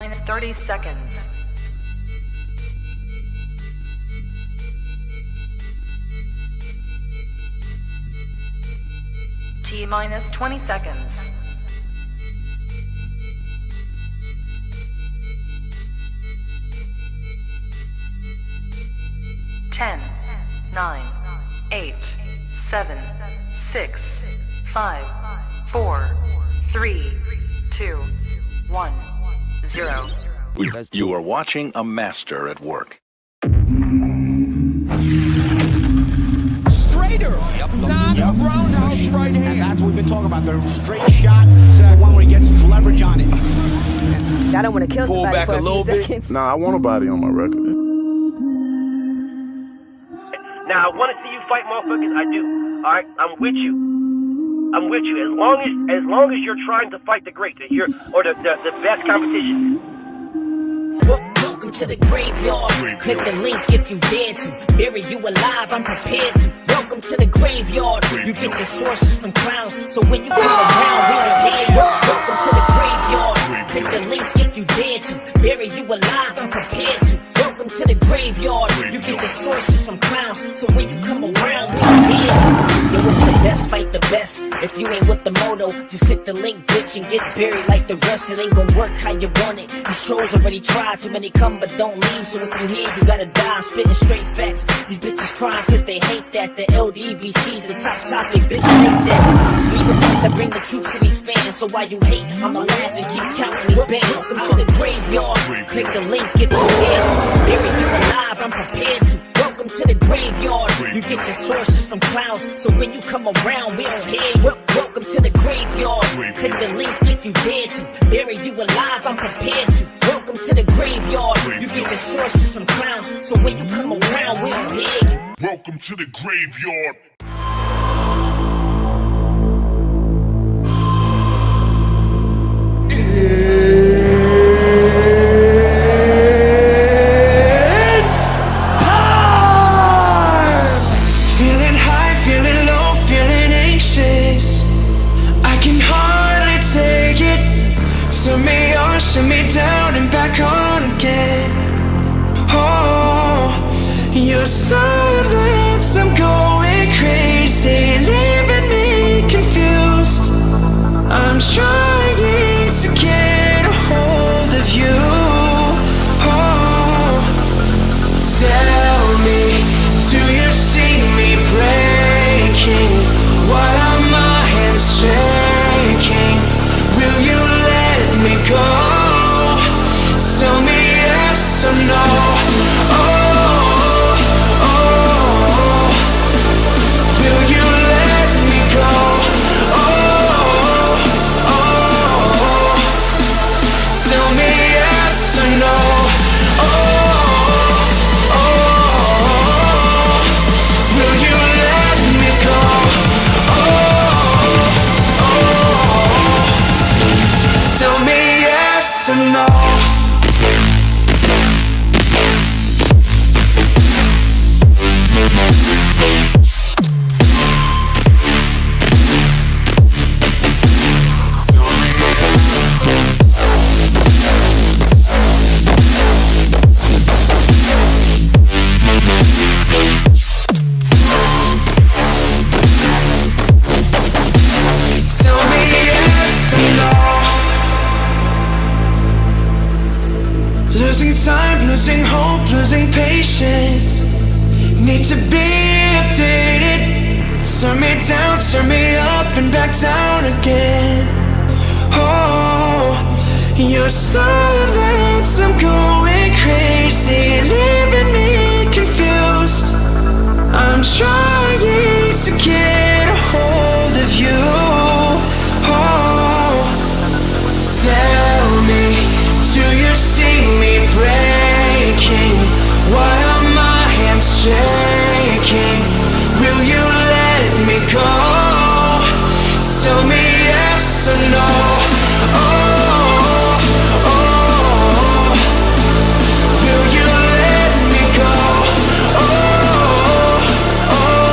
Minus 30 seconds. T minus 20 seconds. 10, 9, 8, 7, 6, 5, 4, 3, 2, 1, 0. You are watching a master at work. Straighter, not a roundhouse right hand. And that's what we've been talking about. The straight shot is the one where he gets leverage on it. I don't want to kill somebody back for a little few bit. seconds. Nah, I want a body on my record. Now, I want to see you fight motherfuckers. I do. All right, I'm with you. I'm with you. As long as you're trying to fight the great, the best competition. Welcome to the graveyard. Click the link if you dare to. Bury you alive, I'm prepared to. Welcome to the graveyard. You get your sources from clowns, so when you come around, we don't hear you. Welcome to the graveyard. Click the link if you dare to. Bury you alive, I'm prepared to. Welcome to the graveyard. You get your sources from clowns, so when you come around, we don't hear you. Yo, it's the best, fight the best. If you ain't with the moto, just click the link, bitch, and get buried like the rest. It ain't gonna work how you want it. These trolls already tried, too many come but don't leave. So if you here, you gotta die. I'm spitting straight facts. These bitches crying cause they hate that. The LDBC's the top topic, bitch, take that. We the ones that bring the truth to these fans. So why you hate, I'ma laugh and keep counting these bands. Welcome to the graveyard. Click the link, get the dance. Bury you alive, I'm prepared to. Welcome to the graveyard. You get your sources from clowns, so when you come around, we don't hear you. Welcome to the graveyard. Click the link if you dare to. Bury you alive, I'm prepared to. Welcome to the graveyard. You get your sources from clowns, so when you come around, we don't hear you. Welcome to the graveyard. Shut me down and back on again. Oh, your silence, I'm going crazy, leaving me confused. I'm trying to get a hold of you. Oh, tell me, do you see me breaking? Why are my hands shaking? Will you let me go? Tell me yes or no. Oh, oh, will you let me go? Oh, oh, tell me yes or no. Oh, oh, will you let me go? Oh, oh, tell me yes or no. Losing time, losing hope, losing patience. Need to be updated. Turn me down, turn me up and back down again. Oh, your silence, I'm going crazy, leaving me confused. I'm trying to get a hold of you. Oh, tell me, do you see me breaking? Why are my hands shaking? Will you let me go? Tell me yes or no. Oh, oh, will you let me go? Oh, oh,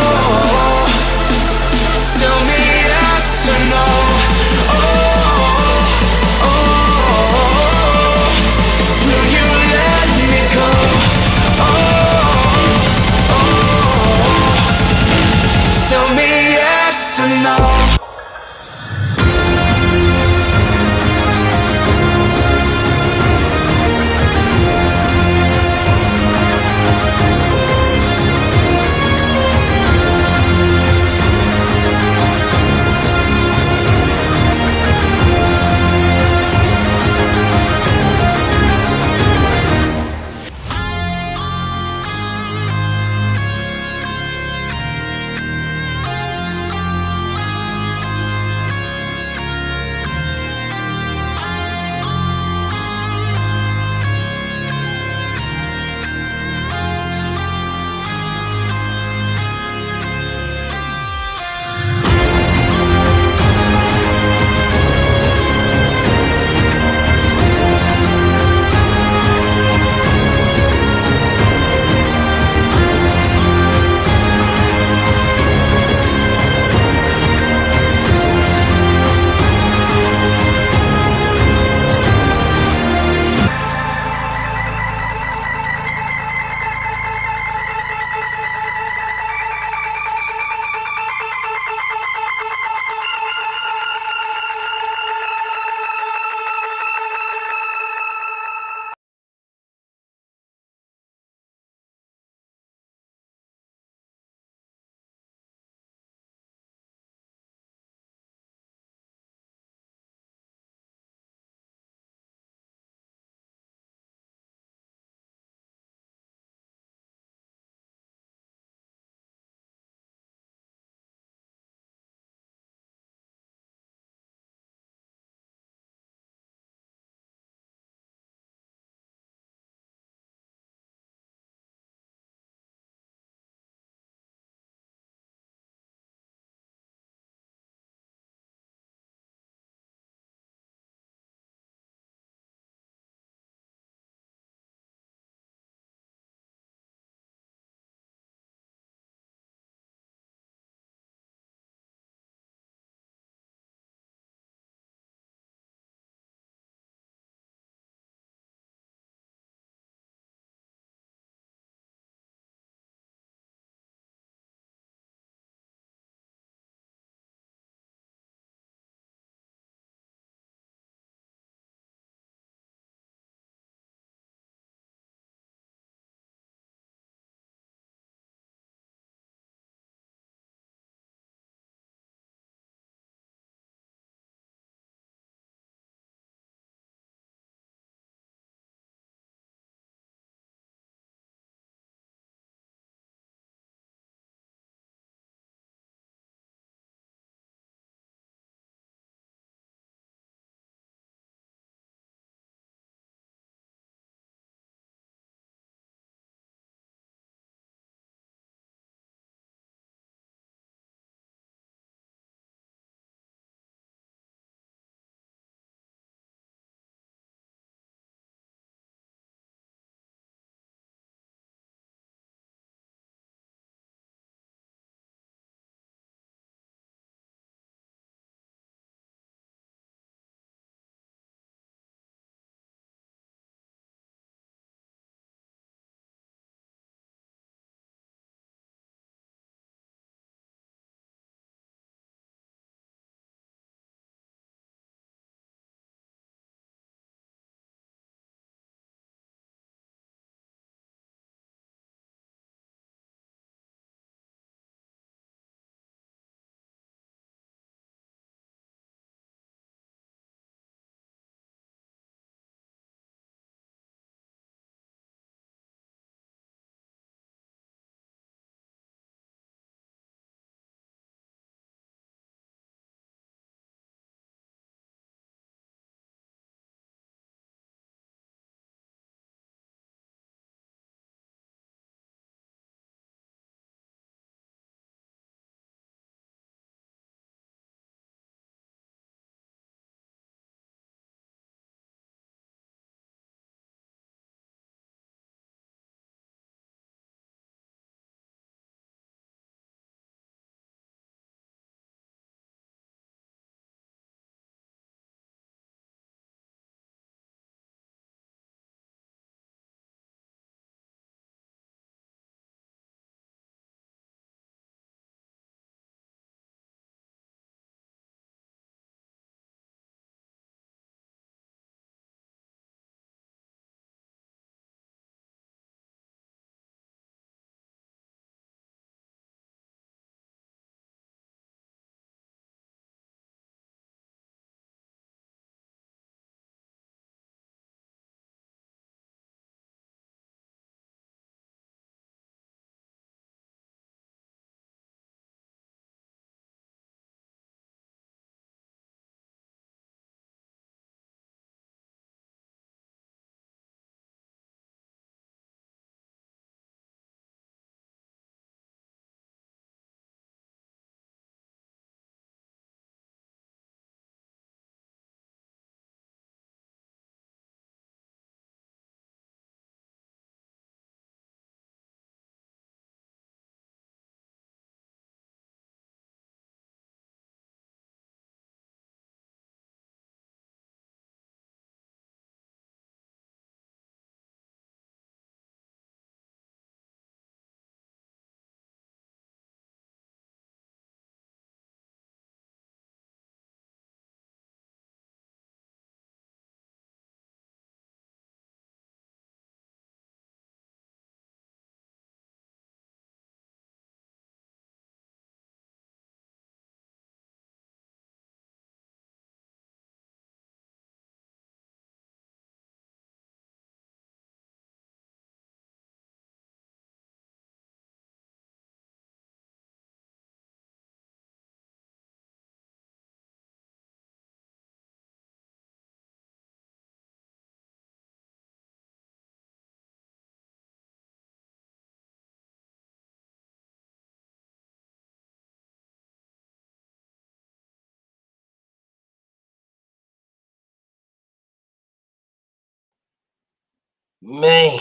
Man,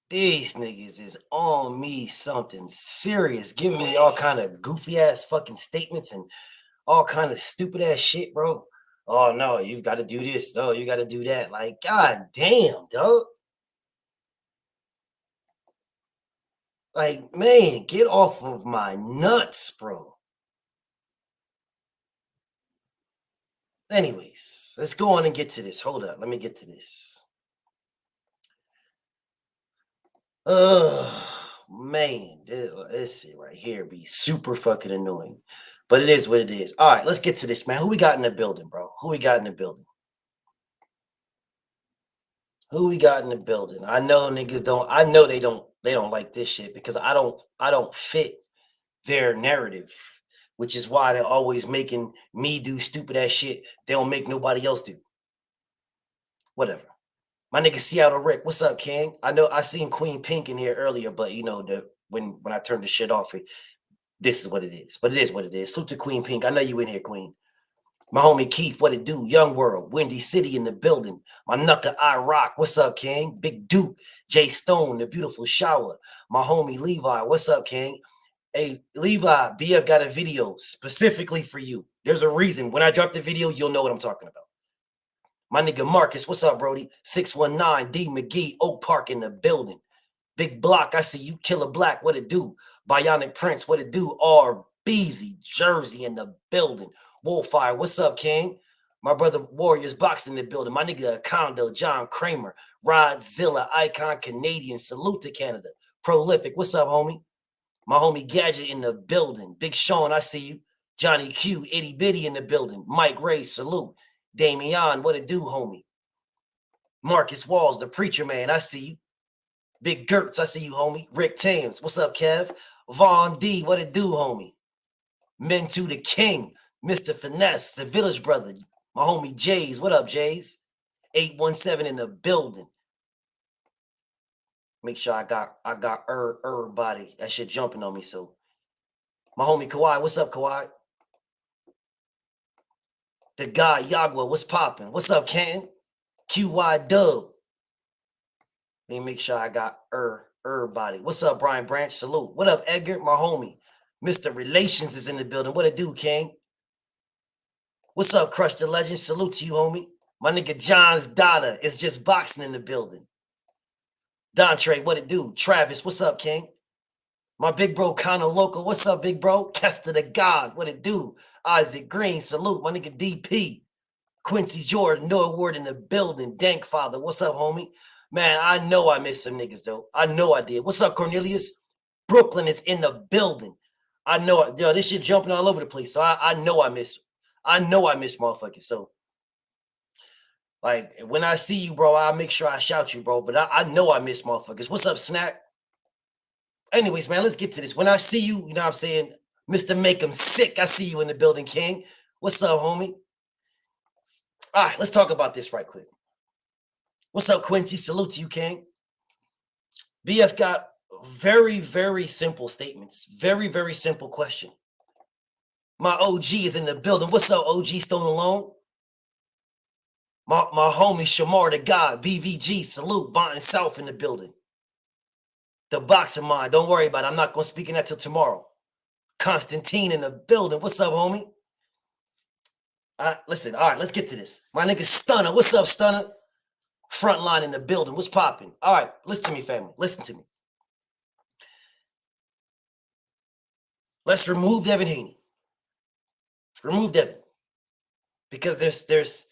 these niggas is on me something serious, giving me all kind of goofy ass fucking statements and all kind of stupid ass shit, bro. Oh no, you've got to do this. No, you got to do that. Like, god damn, dog. Like, man, get off of my nuts, bro. Anyways, let's go on and get to this. Hold up, let me get to this. Man, this shit right here be super fucking annoying. But it is what it is. All right, let's get to this, man. Who we got in the building, bro? Who we got in the building? Who we got in the building? I know niggas don't. I know they don't like this shit because I don't fit their narrative, which is why they're always making me do stupid ass shit they don't make nobody else do. Whatever. My nigga Seattle Rick, what's up, King? I know I seen Queen Pink in here earlier, but you know when I turned the shit off, this is what it is. But it is what it is. Salute to Queen Pink. I know you in here, Queen. My homie Keith, what it do? Young World, Windy City in the building. My knucker I Rock, what's up, King? Big Duke, Jay Stone, the beautiful shower. My homie Levi, what's up, King? Hey, Levi, BF got a video specifically for you. There's a reason. When I drop the video, you'll know what I'm talking about. My nigga Marcus, what's up, Brody? 619 D McGee, Oak Park in the building. Big Block, I see you. Killer Black, what it do? Bionic Prince, what it do? R. Beezy, Jersey in the building. Wolfire, what's up, King? My brother Warriors Boxing in the building. My nigga Condo, John Kramer, Rodzilla, Icon Canadian. Salute to Canada. Prolific, what's up, homie? My homie Gadget in the building. Big Sean, I see you. Johnny Q, Itty Bitty in the building. Mike Ray, salute. Damian, what it do, homie? Marcus Walls, the preacher man, I see you. Big Gertz, I see you, homie. Rick Thames, what's up, Kev? Vaughn D, what it do, homie? Mentu the King, Mr. Finesse, the Village Brother. My homie Jays, what up, Jays? 817 in the building. Make sure I got everybody. That shit jumping on me, so. My homie Kawhi, what's up, Kawhi? The guy Yagua, what's popping? What's up, Ken? QY Dub. Let me make sure I got everybody. What's up, Brian Branch? Salute. What up, Edgar? My homie. Mr. Relations is in the building. What it do, King? What's up, Crush the Legend? Salute to you, homie. My nigga John's daughter is just boxing in the building. Dontre, what it do? Travis, what's up, King? My big bro, Connor Local. What's up, big bro? Kester the God, what it do? Isaac Green, salute. My nigga DP. Quincy Jordan, Noah Ward in the building. Dank Father, what's up, homie? Man, I know I missed some niggas, though. I know I did. What's up, Cornelius? Brooklyn is in the building. I know, yo, this shit jumping all over the place. So I know I miss motherfuckers. So, like, when I see you, bro, I'll make sure I shout you, bro. But I know I miss motherfuckers. What's up, Snack? Anyways, man, let's get to this. When I see you, you know what I'm saying? Mr. Make 'em Sick, I see you in the building, King. What's up, homie? All right, let's talk about this right quick. What's up, Quincy? Salute to you, King. BF got very, very simple statements. Very, very simple question. My OG is in the building. What's up, OG Stone Alone? My homie Shamar the God, BVG, salute. Bonton South in the building. The boxing mind, don't worry about it. I'm not going to speak in that till tomorrow. Constantine in the building. What's up, homie? Listen, all right, let's get to this. My nigga Stunner. What's up, Stunner? Frontline in the building. What's popping? All right, listen to me, family. Listen to me. Let's remove Devin Haney. Remove Devin. Because there's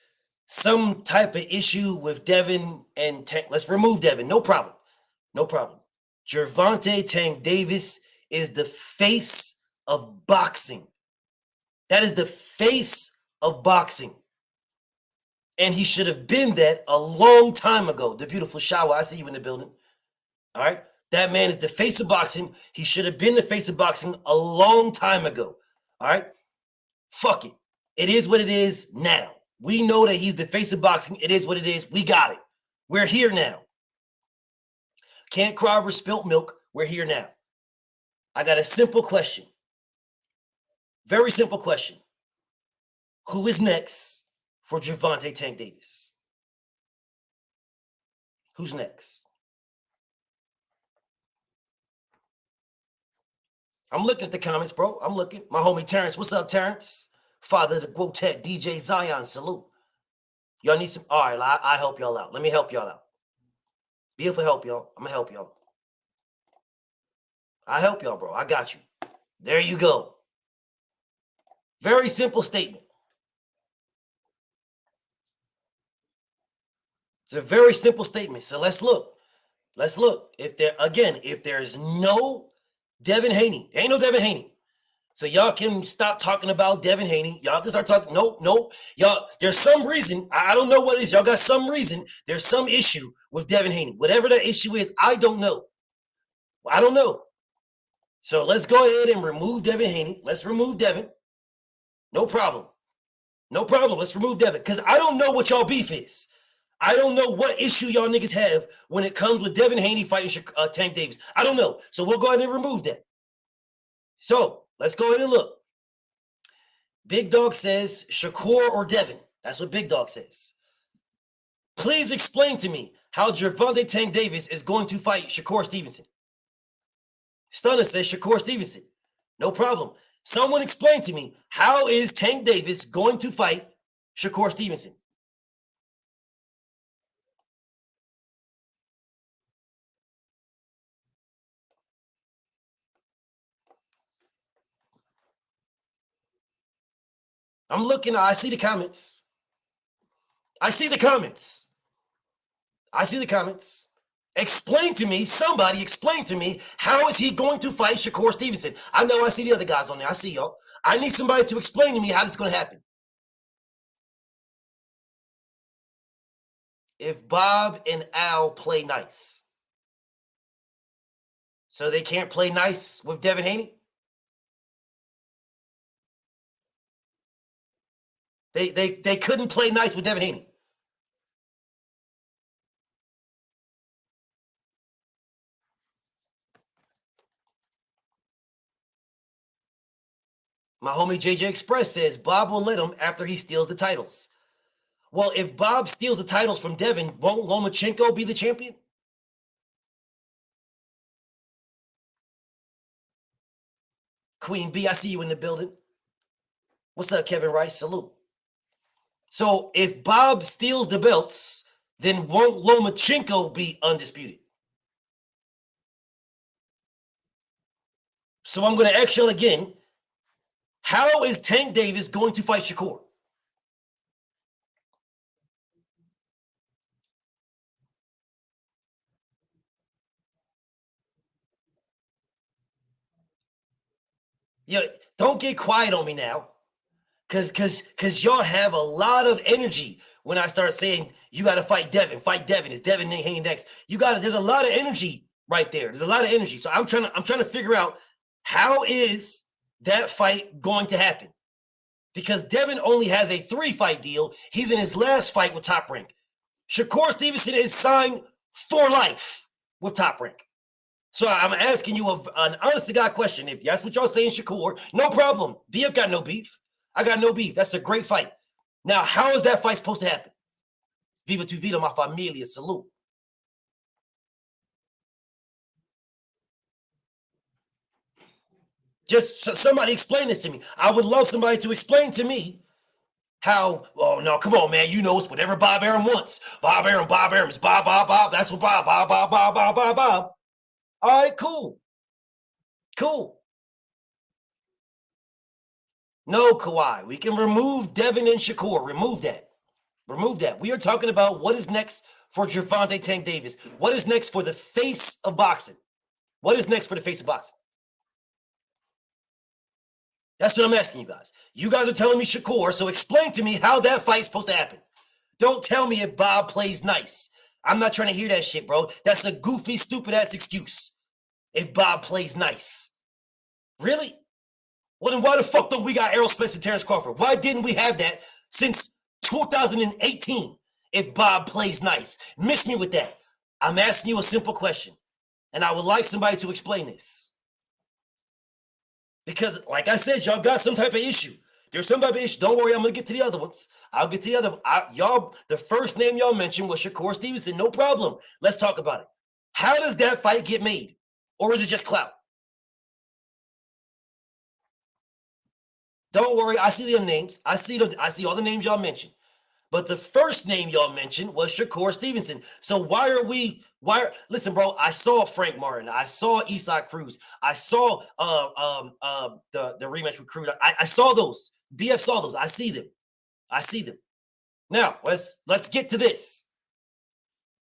some type of issue with Devin and Tank. Let's remove Devin. No problem. No problem. Gervonta Tank Davis is the face of boxing. That is the face of boxing. And he should have been that a long time ago. The beautiful shower. I see you in the building. All right. That man is the face of boxing. He should have been the face of boxing a long time ago. All right. Fuck it. It is what it is now. We know that he's the face of boxing. It is what it is. We got it. We're here now. Can't cry over spilt milk. We're here now. I got a simple question. Very simple question. Who is next for Gervonta Tank Davis? Who's next? I'm looking at the comments, bro. I'm looking. My homie Terrence. What's up, Terrence? Father of the Quotet, DJ Zion. Salute. Y'all need some. All right, I help y'all out. Let me help y'all out. Be able to help y'all. I'm going to help y'all. I help y'all, bro. I got you. There you go. Very simple statement. It's a very simple statement. So let's look. Let's look. If there's no Devin Haney, there ain't no Devin Haney. So y'all can stop talking about Devin Haney. Y'all can start talking. Nope. Y'all, there's some reason. I don't know what it is. Y'all got some reason. There's some issue with Devin Haney. Whatever that issue is, I don't know. I don't know. So let's go ahead and remove Devin Haney. Let's remove Devin. No problem. No problem. Let's remove Devin. Because I don't know what y'all beef is. I don't know what issue y'all niggas have when it comes with Devin Haney fighting Tank Davis. I don't know. So we'll go ahead and remove that. So let's go ahead and look. Big Dog says Shakur or Devin. That's what Big Dog says. Please explain to me how Gervonta Tank Davis is going to fight Shakur Stevenson. Stunner says Shakur Stevenson. No problem. Someone explain to me, how is Tank Davis going to fight Shakur Stevenson? I'm looking. I see the comments. Explain to me, somebody explain to me, how is he going to fight Shakur Stevenson? I know I see the other guys on there. I see y'all. I need somebody to explain to me how this is going to happen. If Bob and Al play nice, so they can't play nice with Devin Haney? They couldn't play nice with Devin Haney. My homie JJ Express says Bob will let him after he steals the titles. Well, if Bob steals the titles from Devin, won't Lomachenko be the champion? Queen B, I see you in the building. What's up, Kevin Rice? Salute. So if Bob steals the belts, then won't Lomachenko be undisputed? So I'm going to ask y'all again, how is Tank Davis going to fight Shakur? Yeah, don't get quiet on me now. Cause y'all have a lot of energy when I start saying you gotta fight Devin. Is Devin hanging next? There's a lot of energy right there. There's a lot of energy. So I'm trying to figure out, how is that fight going to happen? Because Devin only has a 3-fight deal. He's in his last fight with Top Rank. Shakur Stevenson is signed for life with Top Rank. So I'm asking you an honest-to-God question. If that's what y'all saying, Shakur, no problem. BF got no beef. I got no beef. That's a great fight. Now, how is that fight supposed to happen? Viva tu vida, my familia. Salute. Just somebody explain this to me. I would love somebody to explain to me how, oh, no, come on, man. You know it's whatever Bob Arum wants. Bob Arum is Bob. That's what Bob. All right, cool. No, Kawhi. We can remove Devin and Shakur. Remove that. We are talking about what is next for Gervonta Tank Davis. What is next for the face of boxing? That's what I'm asking you guys. You guys are telling me Shakur, so explain to me how that fight's supposed to happen. Don't tell me if Bob plays nice. I'm not trying to hear that shit, bro. That's a goofy, stupid-ass excuse. If Bob plays nice. Really? Well, then why the fuck don't we got Errol Spence and Terrence Crawford? Why didn't we have that since 2018 if Bob plays nice? Miss me with that. I'm asking you a simple question, and I would like somebody to explain this. Because, like I said, y'all got some type of issue. There's some type of issue. Don't worry, I'm gonna get to the other ones. I'll get to the other. Y'all, the first name y'all mentioned was Shakur Stevenson. No problem. Let's talk about it. How does that fight get made, or is it just clout? Don't worry, I see the names. I see all the names y'all mentioned. But the first name y'all mentioned was Shakur Stevenson. So listen, bro, I saw Frank Martin. I saw Isaac Cruz. I saw the rematch with Cruz. I saw those. BF saw those. I see them. Now, let's get to this.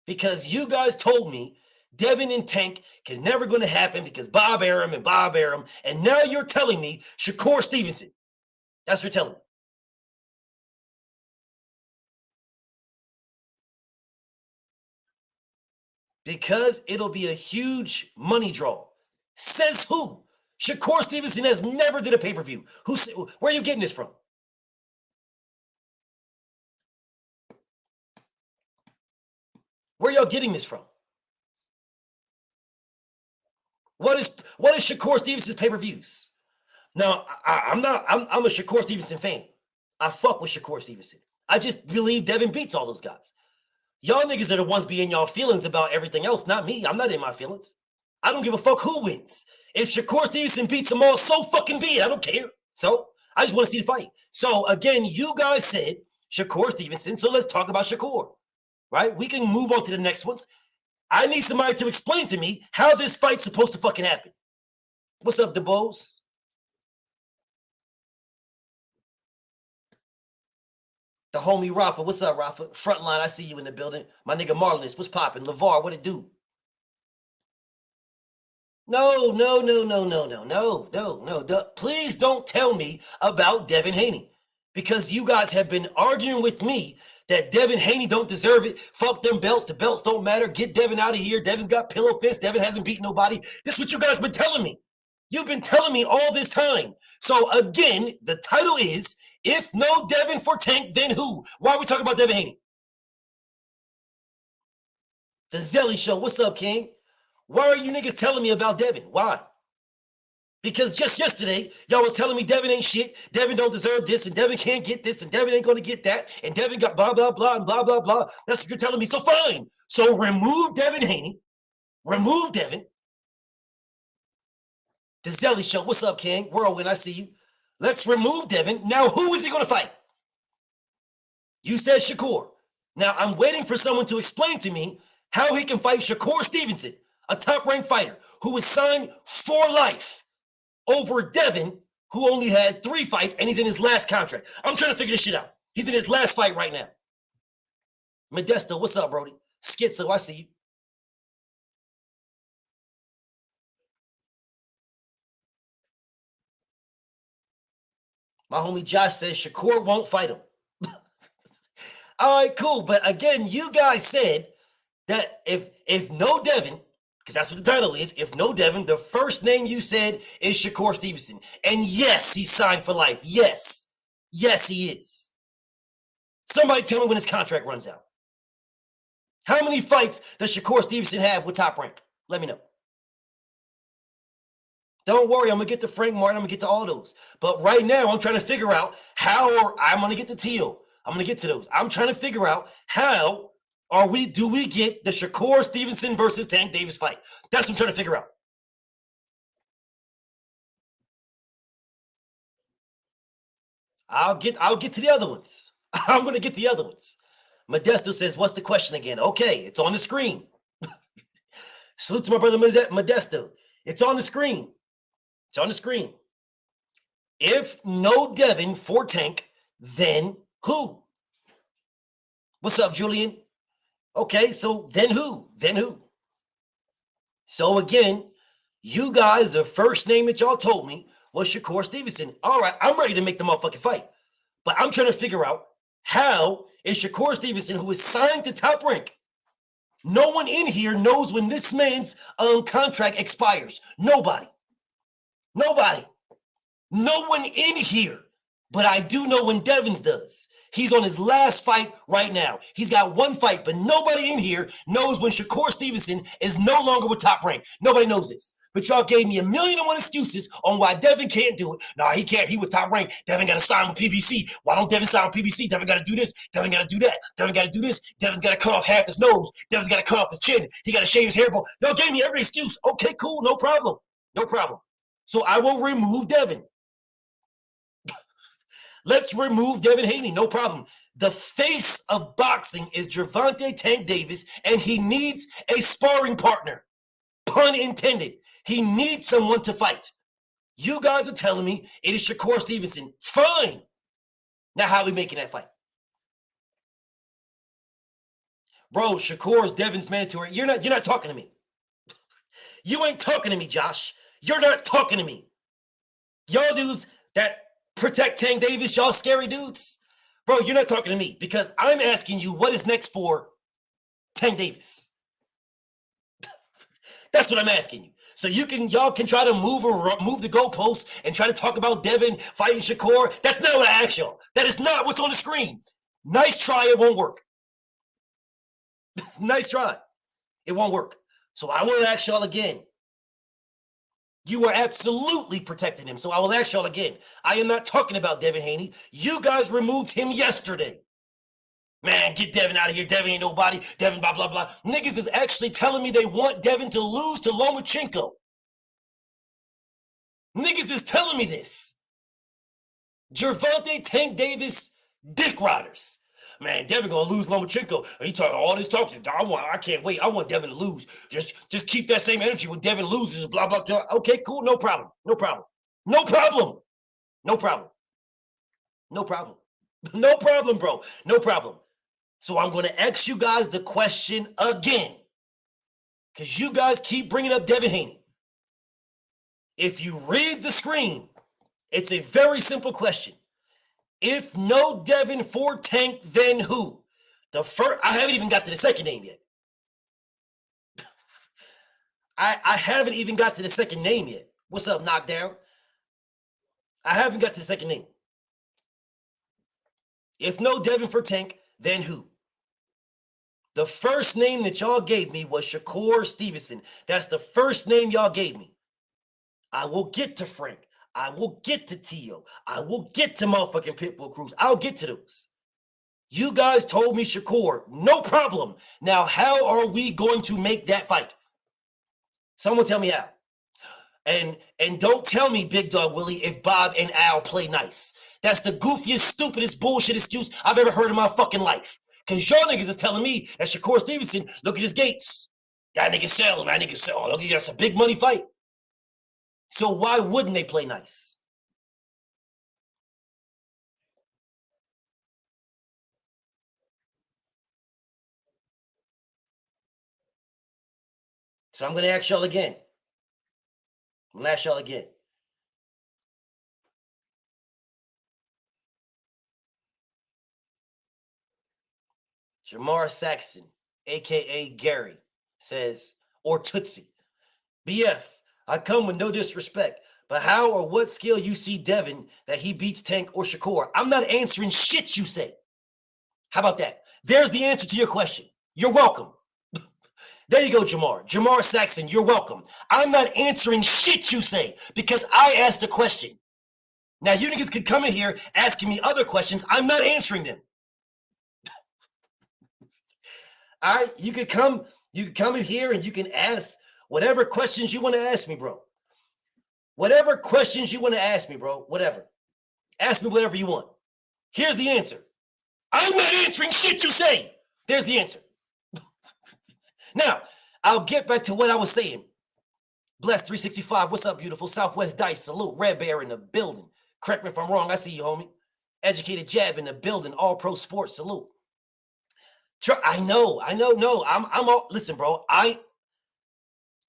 Because you guys told me Devin and Tank is never going to happen because Bob Arum. And now you're telling me Shakur Stevenson. That's what you're telling me. Because it'll be a huge money draw. Says who? Shakur Stevenson has never did a pay-per-view. Where are you getting this from? Where y'all getting this from? What is Shakur Stevenson's pay-per-views? Now, I'm a Shakur Stevenson fan. I fuck with Shakur Stevenson. I just believe Devin beats all those guys. Y'all niggas are the ones be in y'all feelings about everything else, not me. I'm not in my feelings. I don't give a fuck who wins. If Shakur Stevenson beats them all, so fucking be it. I don't care. So I just want to see the fight. So again, you guys said Shakur Stevenson, so let's talk about Shakur, right? We can move on to the next ones. I need somebody to explain to me how this fight's supposed to fucking happen. What's up, DeBose? The homie Rafa. What's up, Rafa? Frontline, I see you in the building. My nigga Marlinus, what's popping? LeVar, what it do? No. Please don't tell me about Devin Haney. Because you guys have been arguing with me that Devin Haney don't deserve it. Fuck them belts. The belts don't matter. Get Devin out of here. Devin's got pillow fists. Devin hasn't beaten nobody. This is what you guys been telling me. You've been telling me all this time. So again, the title is, if no Devin for Tank, then who? Why are we talking about Devin Haney? The Zelly Show. What's up, King? Why are you niggas telling me about Devin? Why? Because just yesterday, y'all was telling me Devin ain't shit. Devin don't deserve this, and Devin can't get this, and Devin ain't going to get that, and Devin got blah, blah, blah, and blah, blah, blah. That's what you're telling me. So fine. So remove Devin Haney. Remove Devin. The Zelly Show. What's up, King? Whirlwind, I see you. Let's remove Devin. Now, who is he going to fight? You said Shakur. Now, I'm waiting for someone to explain to me how he can fight Shakur Stevenson, a top-ranked fighter who was signed for life, over Devin, who only had 3 fights, and he's in his last contract. I'm trying to figure this shit out. He's in his last fight right now. Modesto, what's up, Brody? Schizo, I see you. My homie Josh says Shakur won't fight him. All right, cool. But again, you guys said that if no Devin, because that's what the title is, if no Devin, the first name you said is Shakur Stevenson. And yes, he's signed for life. Yes. Yes, he is. Somebody tell me when his contract runs out. How many fights does Shakur Stevenson have with Top Rank? Let me know. Don't worry, I'm going to get to Frank Martin. I'm going to get to all those. But right now, I'm trying to figure out how, I'm going to get to Teal. I'm going to get to those. I'm trying to figure out how do we get the Shakur Stevenson versus Tank Davis fight? That's what I'm trying to figure out. I'll get to the other ones. I'm going to get to the other ones. Modesto says, what's the question again? Okay, it's on the screen. Salute to my brother Modesto. It's on the screen. It's on the screen. If no Devin for Tank, then who? What's up, Julian? Okay, so then who? Then who? So again, you guys, the first name that y'all told me was Shakur Stevenson. All right, I'm ready to make the motherfucking fight. But I'm trying to figure out how is Shakur Stevenson, who is signed to Top Rank. No one in here knows when this man's contract expires. Nobody. Nobody. No one in here. But I do know when Devin's does. He's on his last fight right now. He's got 1 fight, but nobody in here knows when Shakur Stevenson is no longer with Top Rank. Nobody knows this. But y'all gave me 1,000,001 excuses on why Devin can't do it. Nah, he can't. He was top ranked. Devin got to sign with PBC. Why don't Devin sign with PBC? Devin got to do this. Devin got to do that. Devin got to do this. Devin's got to cut off half his nose. Devin's got to cut off his chin. He got to shave his hair bone. Y'all gave me every excuse. Okay, cool. No problem. No problem. So I will remove Devin. Let's remove Devin Haney. No problem. The face of boxing is Gervonta Tank Davis, and he needs a sparring partner. Pun intended. He needs someone to fight. You guys are telling me it is Shakur Stevenson. Fine. Now, how are we making that fight? Bro, Shakur's Devin's mandatory. You're not talking to me. You ain't talking to me, Josh. You're not talking to me. Y'all dudes that protect Tank Davis, y'all scary dudes. Bro, you're not talking to me because I'm asking you what is next for Tank Davis. That's what I'm asking you. So y'all can try to move the goalposts and try to talk about Devin fighting Shakur. That's not what I asked y'all. That is not what's on the screen. Nice try, it won't work. Nice try. It won't work. So I will ask y'all again. You are absolutely protecting him. So I will ask y'all again. I am not talking about Devin Haney. You guys removed him yesterday. Man, get Devin out of here. Devin ain't nobody. Devin blah, blah, blah. Niggas is actually telling me they want Devin to lose to Lomachenko. Niggas is telling me this. Gervonta Tank Davis dick riders. Man, Devin gonna lose Lomachenko. He talking all this talking. I can't wait. I want Devin to lose. Just keep that same energy when Devin loses. Blah blah blah. Okay, cool. No problem. No problem. No problem. No problem. No problem. No problem, bro. No problem. So I'm gonna ask you guys the question again, because you guys keep bringing up Devin Haney. If you read the screen, it's a very simple question. If no Devin for Tank, then who? I haven't even got to the second name yet. I haven't even got to the second name yet. What's up, Knockdown? I haven't got to the second name. If no Devin for Tank, then who? The first name that y'all gave me was Shakur Stevenson. That's the first name y'all gave me. I will get to Frank. I will get to Tio. I will get to motherfucking Pitbull Cruz. I'll get to those. You guys told me Shakur. No problem. Now, how are we going to make that fight? Someone tell me how. And don't tell me, Big Dog Willie, if Bob and Al play nice. That's the goofiest, stupidest bullshit excuse I've ever heard in my fucking life. Because y'all niggas is telling me that Shakur Stevenson, look at his gates. That nigga sell, that nigga sell. Look, that's a big money fight. So why wouldn't they play nice? So I'm going to ask y'all again. I'm going to ask y'all again. Jamar Saxon, a.k.a. Gary, says, or Tootsie, BF, I come with no disrespect, but how or what skill you see Devin that he beats Tank or Shakur? I'm not answering shit you say. How about that? There's the answer to your question. You're welcome. There you go, Jamar. Jamar Saxon, you're welcome. I'm not answering shit you say because I asked a question. Now, you niggas could come in here asking me other questions. I'm not answering them. All right? You could come in here and you can ask whatever questions you want to ask me, bro. Whatever questions you want to ask me, bro. Whatever. Ask me whatever you want. Here's the answer. I'm not answering shit you say. There's the answer. Now, I'll get back to what I was saying. Bless 365. What's up, beautiful? Southwest Dice. Salute. Red Bear in the building. Correct me if I'm wrong. I see you, homie. Educated Jab in the building. All Pro Sports. Salute. I know. No, I'm all, listen, bro.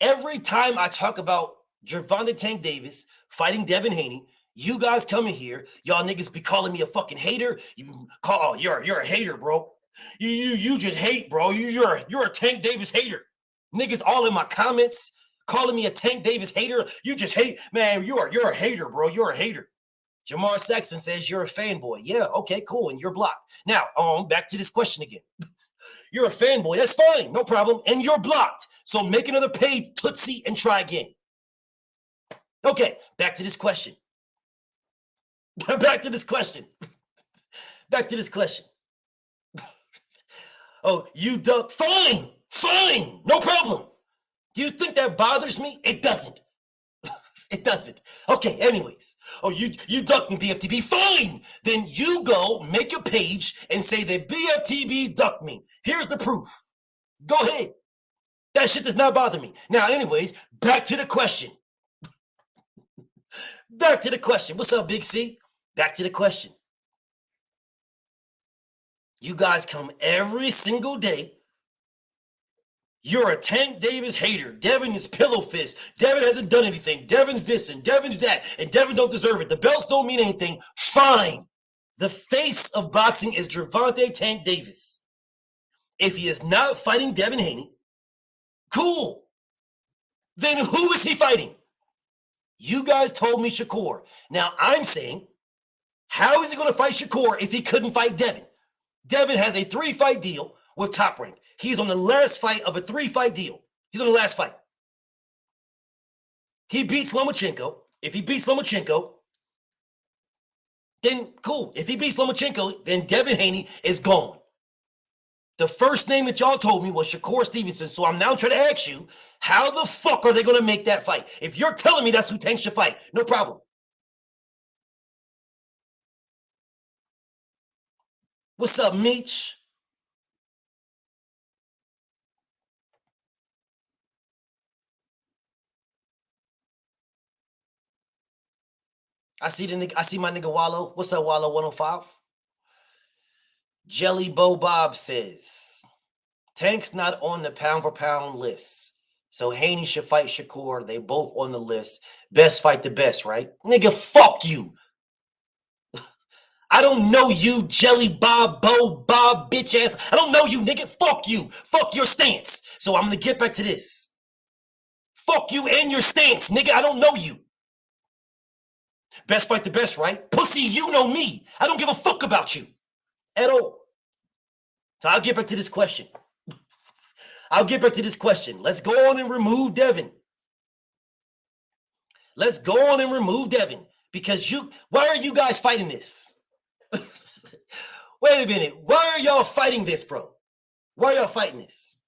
Every time I talk about Gervonta Tank Davis fighting Devin Haney, you guys come in here, y'all niggas be calling me a fucking hater. You're a hater, bro. You just hate, bro. You're a Tank Davis hater. Niggas all in my comments calling me a Tank Davis hater. You just hate, man. You're a hater, bro. You're a hater. Jamar Saxon says you're a fanboy. Yeah, okay, cool, and you're blocked. Now, back to this question again. You're a fanboy. That's fine, no problem, and you're blocked. So make another page, Tootsie, and try again. Okay, back to this question. Back to this question. Back to this question. Oh, you duck. Fine. Fine. No problem. Do you think that bothers me? It doesn't. It doesn't. Okay, anyways. Oh, you ducked me, BFTB. Fine. Then you go make a page and say that BFTB ducked me. Here's the proof. Go ahead. That shit does not bother me. Now, anyways, back to the question. Back to the question. What's up, Big C? Back to the question. You guys come every single day. You're a Tank Davis hater. Devin is pillow fist. Devin hasn't done anything. Devin's this and Devin's that. And Devin don't deserve it. The belts don't mean anything. Fine. The face of boxing is Gervonta Tank Davis. If he is not fighting Devin Haney, cool. Then who is he fighting? You guys told me Shakur. Now I'm saying, how is he going to fight Shakur if he couldn't fight Devin? Devin has a 3-fight deal with Top Rank. He's on the last fight of a 3-fight deal. He's on the last fight. He beats Lomachenko. If he beats Lomachenko, then cool. If he beats Lomachenko, then Devin Haney is gone. The first name that y'all told me was Shakur Stevenson. So I'm now trying to ask you, how the fuck are they going to make that fight? If you're telling me that's who Tank should fight, no problem. What's up, Meech? I see my nigga Wallow. What's up, Wallow 105? Jelly Bo Bob says, Tank's not on the pound for pound list. So Haney should fight Shakur. They both on the list. Best fight the best, right? Nigga, fuck you. I don't know you, Jelly Bob, Bo Bob, bitch ass. I don't know you, nigga. Fuck you. Fuck your stance. So I'm going to get back to this. Fuck you and your stance, nigga. I don't know you. Best fight the best, right? Pussy, you know me. I don't give a fuck about you at all. So I'll get back to this question. Let's go on and remove Devin. Because why are you guys fighting this? Wait a minute. Why are y'all fighting this, bro? Why are y'all fighting this?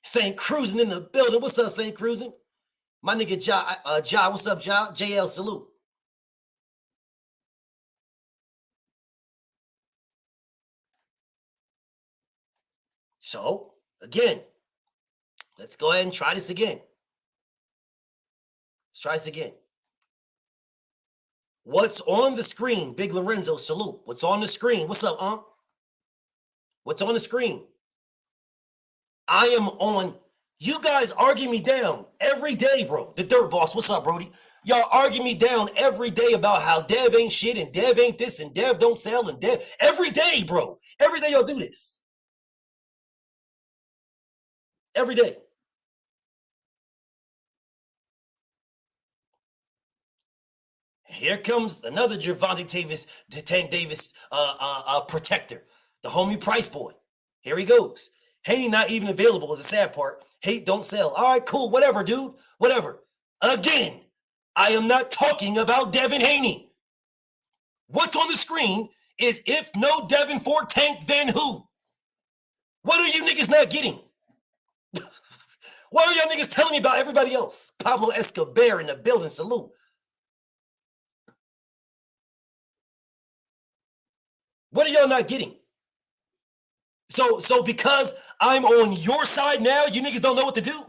Saint Cruising in the building. What's up, Saint Cruising? My nigga Ja, what's up, Ja? JL, salute. So, again, let's go ahead and try this again. What's on the screen? Big Lorenzo, salute. What's on the screen? What's up, What's on the screen? I am on. You guys argue me down every day, bro. The Dirt Boss, what's up, Brody? Y'all argue me down every day about how Dev ain't shit and Dev ain't this and Dev don't sell and Dev. Every day, bro. Every day y'all do this. Every day. Here comes another Gervonta Tank Davis protector, the homie Price Boy. Here he goes. Haney not even available is the sad part. Hate don't sell. All right, cool. Whatever, dude. Whatever. Again, I am not talking about Devin Haney. What's on the screen is if no Devin for Tank, then who? What are you niggas not getting? Why are y'all niggas telling me about everybody else? Pablo Escobar in the building. Salute. What are y'all not getting? So because I'm on your side now, you niggas don't know what to do?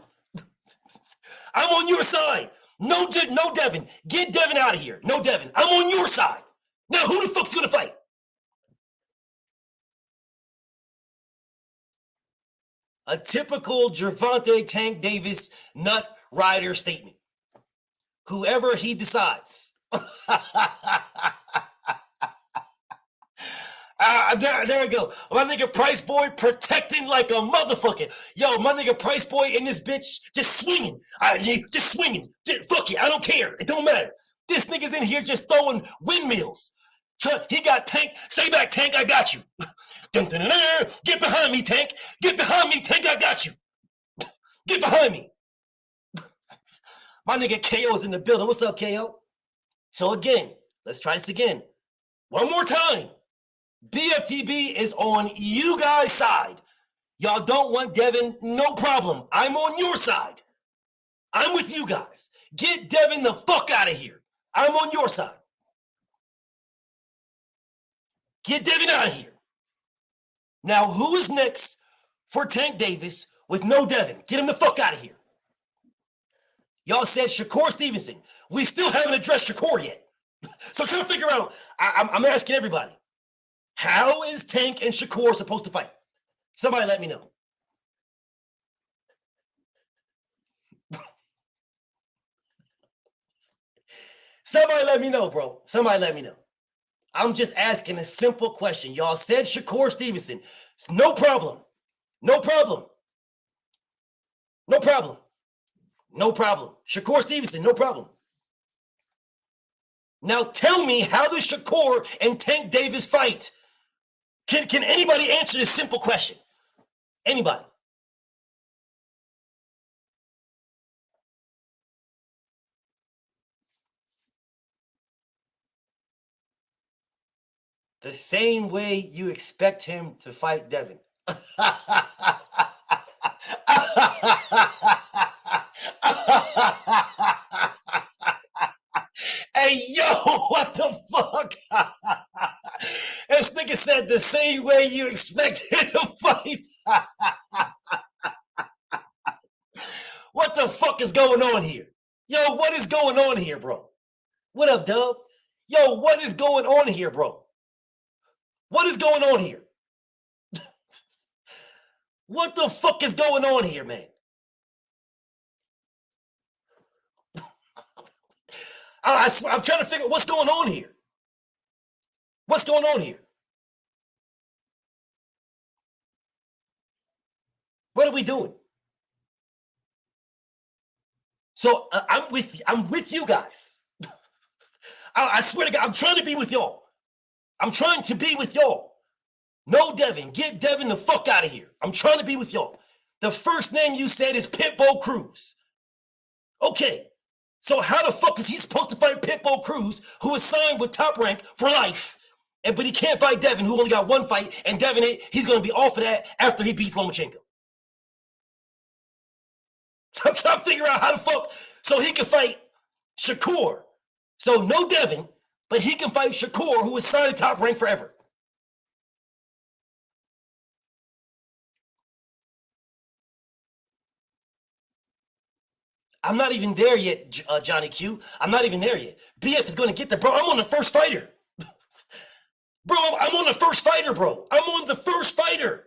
I'm on your side. No Devin. Get Devin out of here. No Devin. I'm on your side. Now who the fuck's gonna fight? A typical Gervonta Tank Davis nut rider statement. Whoever he decides. There we go. My nigga Price Boy protecting like a motherfucker. Yo, my nigga Price Boy in this bitch just swinging. Just swinging. Fuck it. I don't care. It don't matter. This nigga's in here just throwing windmills. He got Tank. Stay back, Tank. I got you. Dun, dun, dun, dun. Get behind me, Tank. Get behind me, Tank. I got you. Get behind me. My nigga KO's in the building. What's up, KO? So again, let's try this again. One more time. BFTB is on you guys' side. Y'all don't want Devin, no problem. I'm on your side. I'm with you guys. Get Devin the fuck out of here. I'm on your side. Get Devin out of here. Now, who is next for Tank Davis with no Devin? Get him the fuck out of here. Y'all said Shakur Stevenson. We still haven't addressed Shakur yet. So trying to figure out, I'm asking everybody, how is Tank and Shakur supposed to fight? Somebody let me know. Somebody let me know, bro. Somebody let me know. I'm just asking a simple question. Y'all said Shakur Stevenson. No problem. No problem. No problem. No problem. Shakur Stevenson, no problem. Now tell me, how does Shakur and Tank Davis fight? Can anybody answer this simple question? Anybody? The same way you expect him to fight Devin. Hey, yo, what the fuck? This nigga said the same way you expect him to fight. What the fuck is going on here? Yo, what is going on here, bro? What up, Dub? Yo, what is going on here, bro? What is going on here? What the fuck is going on here, man? I'm trying to figure out what's going on here. What's going on here? What are we doing? So I'm with you guys. I swear to God, I'm trying to be with y'all. I'm trying to be with y'all. No Devin. Get Devin the fuck out of here. I'm trying to be with y'all. The first name you said is Pitbull Cruz. Okay. So how the fuck is he supposed to fight Pitbull Cruz, who is signed with Top Rank for life, but he can't fight Devin, who only got one fight, and Devin, he's going to be off of that after he beats Lomachenko. So I'm trying to figure out how the fuck, so he can fight Shakur. So no Devin, but he can fight Shakur, who is signed to Top Rank forever. I'm not even there yet, Johnny Q. I'm not even there yet. BF is going to get there. Bro, I'm on the first fighter. Bro, I'm on the first fighter, bro. I'm on the first fighter.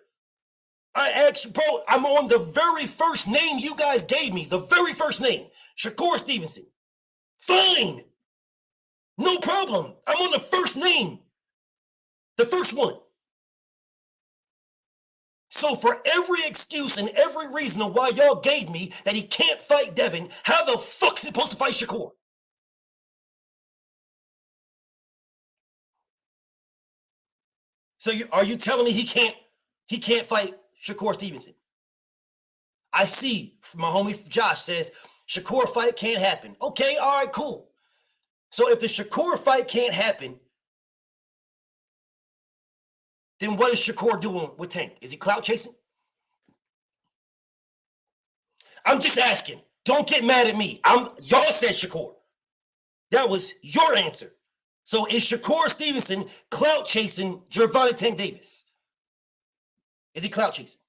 Bro, I'm on the very first name you guys gave me. The very first name. Shakur Stevenson. Fine. No problem. I'm on the first name. The first one. So for every excuse and every reason of why y'all gave me that he can't fight Devin, how the fuck's he supposed to fight Shakur? So are you telling me he can't fight Shakur Stevenson? I see my homie Josh says Shakur fight can't happen. Okay, all right, cool. So if the Shakur fight can't happen, then what is Shakur doing with Tank? Is he clout chasing? I'm just asking. Don't get mad at me. Y'all said Shakur. That was your answer. So is Shakur Stevenson clout chasing Gervonta Tank Davis? Is he clout chasing?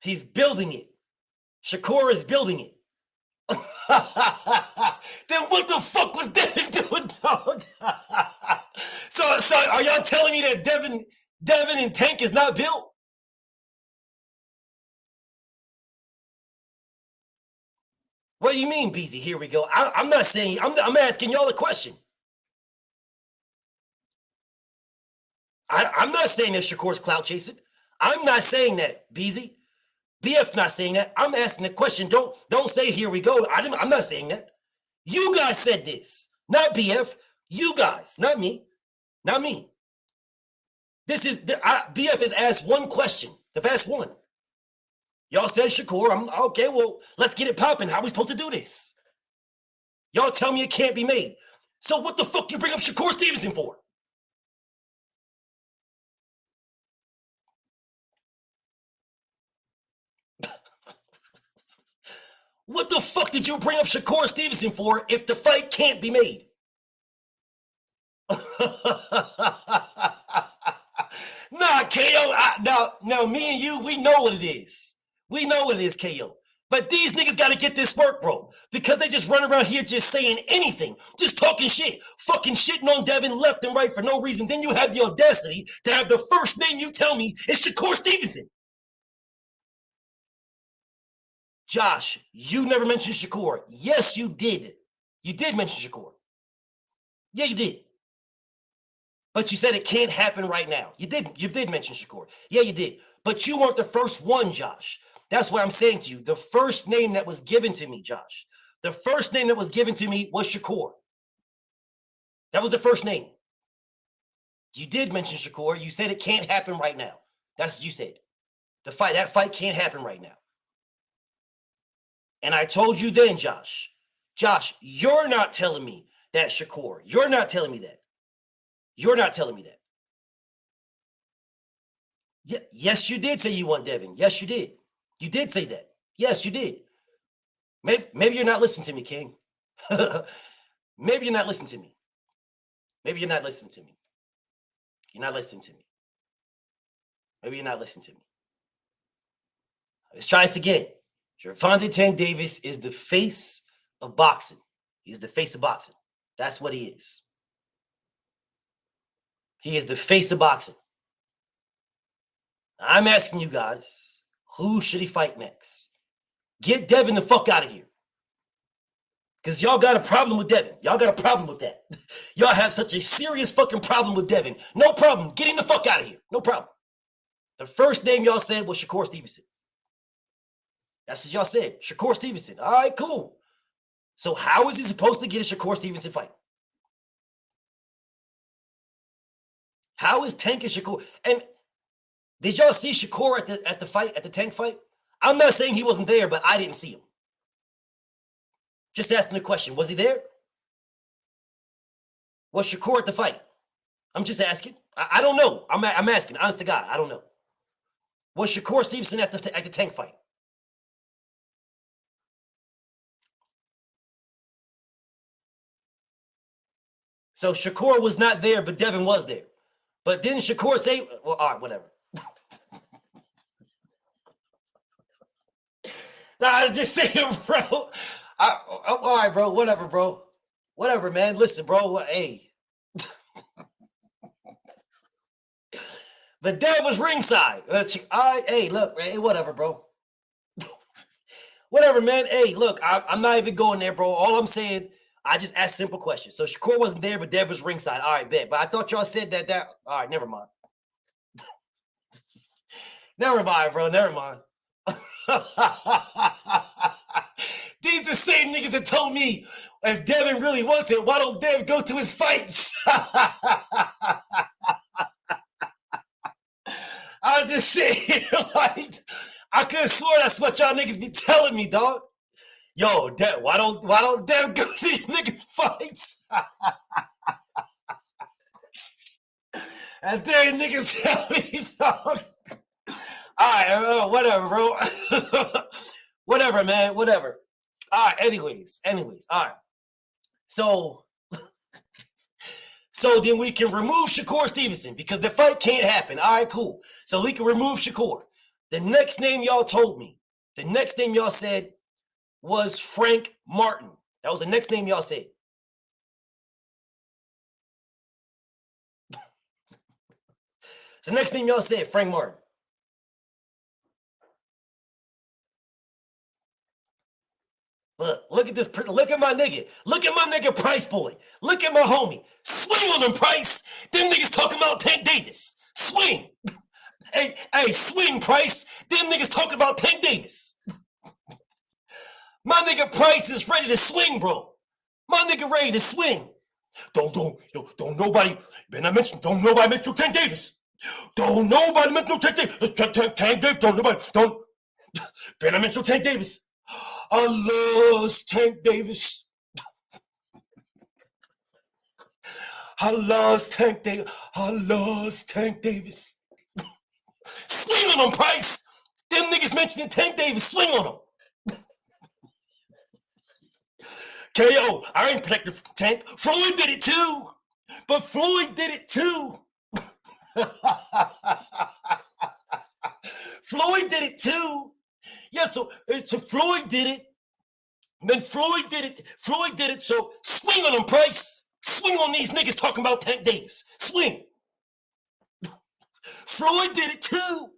He's building it. Shakur is building it. Then what the fuck was Devin doing, dog? So are y'all telling me that Devin and Tank is not built? What do you mean, BZ? Here we go. I'm not saying, I'm asking y'all a question. I'm not saying that Shakur's clout chasing. I'm not saying that, BZ. BF not saying that. I'm asking the question. Don't say here we go. I'm not saying that. You guys said this, not BF. You guys, not me. Not me. This is BF has asked one question. They've asked one. Y'all said Shakur. I'm okay. Well, let's get it popping. How are we supposed to do this? Y'all tell me it can't be made. So what the fuck you bring up Shakur Stevenson for? What the fuck did you bring up Shakur Stevenson for if the fight can't be made? Nah, KO. Now, me and you, we know what it is. We know what it is, KO. But these niggas got to get this work, bro. Because they just run around here just saying anything. Just talking shit. Fucking shitting on Devin left and right for no reason. Then you have the audacity to have the first name you tell me is Shakur Stevenson. Josh, you never mentioned Shakur. Yes, you did. You did mention Shakur. Yeah, you did. But you said it can't happen right now. You did mention Shakur. Yeah, you did. But you weren't the first one, Josh. That's what I'm saying to you. The first name that was given to me, Josh, the first name that was given to me was Shakur. That was the first name. You did mention Shakur. You said it can't happen right now. That's what you said. That fight can't happen right now. And I told you then, Josh, you're not telling me that Shakur. You're not telling me that. You're not telling me that. Yeah, yes, you did say you want Devin. Yes, you did. You did say that. Yes, you did. Maybe you're not listening to me, King. Maybe you're not listening to me. Maybe you're not listening to me. You're not listening to me. Maybe you're not listening to me. Let's try this again. Gervonta Tank Davis is the face of boxing. He's the face of boxing. That's what he is. He is the face of boxing. I'm asking you guys, who should he fight next? Get Devin the fuck out of here. Because y'all got a problem with Devin. Y'all got a problem with that. Y'all have such a serious fucking problem with Devin. No problem. Get him the fuck out of here. No problem. The first name y'all said was Shakur Stevenson. That's what y'all said. Shakur Stevenson. All right, cool. So how is he supposed to get a Shakur Stevenson fight? How is Tank and Shakur? And did y'all see Shakur at the Tank fight? I'm not saying he wasn't there, but I didn't see him. Just asking the question. Was he there? Was Shakur at the fight? I'm just asking. I don't know. I'm asking. Honest to God, I don't know. Was Shakur Stevenson at the Tank fight? So Shakur was not there, but Devin was there. But didn't Shakur say, well, all right, whatever. Nah, just saying, bro. All right, bro, whatever, bro. Whatever, man. Listen, bro, hey. But Dev was ringside. All right, hey, look, hey, whatever, bro. Whatever, man. Hey, look, I'm not even going there, bro. All I'm saying, I just asked simple questions. So Shakur wasn't there, but Dev was ringside. All right, bet. But I thought y'all said that. All right, never mind. Never mind, bro. Never mind. These the same niggas that told me if Devin really wants it, why don't Dev go to his fights? I was just saying, like, I could have swore that's what y'all niggas be telling me, dog. Yo, Dev, why don't Dev go to these niggas' fights? And then niggas tell me, dog. All right, whatever, bro. Whatever, man, whatever. All right, anyways, all right. So then we can remove Shakur Stevenson because the fight can't happen. All right, cool. So we can remove Shakur. The next name y'all told me, the next name y'all said was Frank Martin. That was the next name y'all said. So the next name y'all said, Frank Martin. Look at this. Look at my nigga. Look at my nigga Price Boy. Look at my homie. Swing on them, Price. Them niggas talking about Tank Davis. Swing. Hey, swing, Price. Them niggas talking about Tank Davis. My nigga Price is ready to swing, bro. My nigga ready to swing. Don't nobody. Don't nobody mention Tank Davis. Don't nobody mention Tank Davis. Tank Davis. Don't Ben, I mentioned Tank Davis. I lost Tank Davis. I lost Tank Davis. I lost Tank Davis. Swing on him, Price. Them niggas mentioning Tank Davis. Swing on him. KO. I ain't protected from Tank. Floyd did it too. But Floyd did it too. Floyd did it too. Yeah, so Floyd did it. Then Floyd did it. Floyd did it. So swing on him, Price. Swing on these niggas talking about Tank Davis. Swing. Floyd did it too.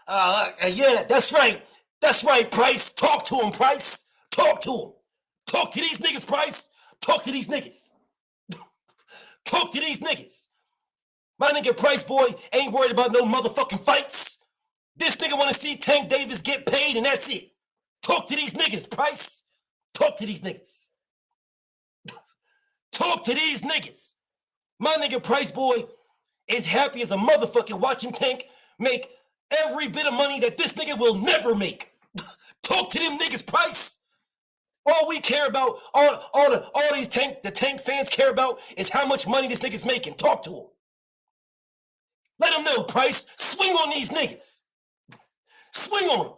Yeah, that's right. That's right, Price. Talk to him, Price. Talk to him. Talk to these niggas, Price. Talk to these niggas. Talk to these niggas. My nigga Price boy ain't worried about no motherfucking fights. This nigga want to see Tank Davis get paid and that's it. Talk to these niggas, Price. Talk to these niggas. Talk to these niggas. My nigga Price boy is happy as a motherfucker watching Tank make every bit of money that this nigga will never make. Talk to them niggas, Price. All we care about, all these Tank fans care about is how much money this nigga's making. Talk to him. Let him know, Price. Swing on these niggas. Swing on them.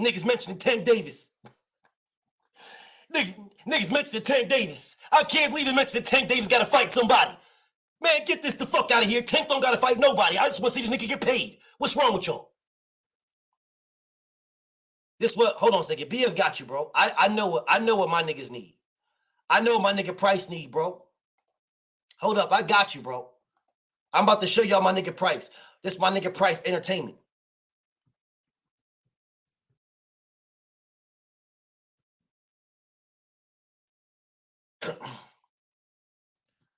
Niggas mentioning Tank Davis. Niggas mentioning Tank Davis. I can't believe they mentioned that Tank Davis got to fight somebody. Man, get this the fuck out of here. Tank don't got to fight nobody. I just want to see this nigga get paid. What's wrong with y'all? This what? Hold on a second. BF got you, bro. I know what my niggas need. I know what my nigga Price need, bro. Hold up. I got you, bro. I'm about to show y'all my nigga Price. This my nigga Price Entertainment.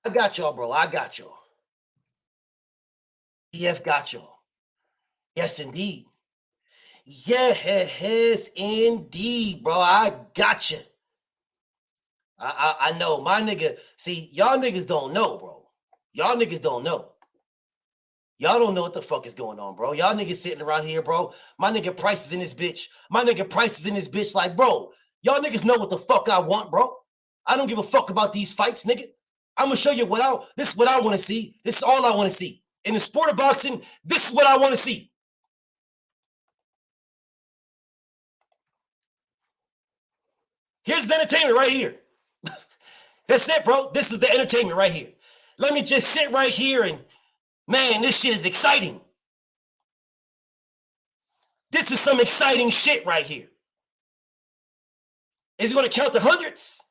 I got y'all, bro. I got y'all. BF got y'all. Yes, indeed. Yes, indeed, bro. I got you. I know. My nigga, see, y'all niggas don't know, bro. Y'all niggas don't know. Y'all don't know what the fuck is going on, bro. Y'all niggas sitting around here, bro. My nigga Price is in this bitch. My nigga Price is in this bitch like, bro, y'all niggas know what the fuck I want, bro. I don't give a fuck about these fights, nigga. I'm going to show you this is what I want to see. This is all I want to see. In the sport of boxing, this is what I want to see. Here's the entertainment right here. That's it, bro. This is the entertainment right here. Let me just sit right here and, man, this shit is exciting. This is some exciting shit right here. Is he going to count the hundreds?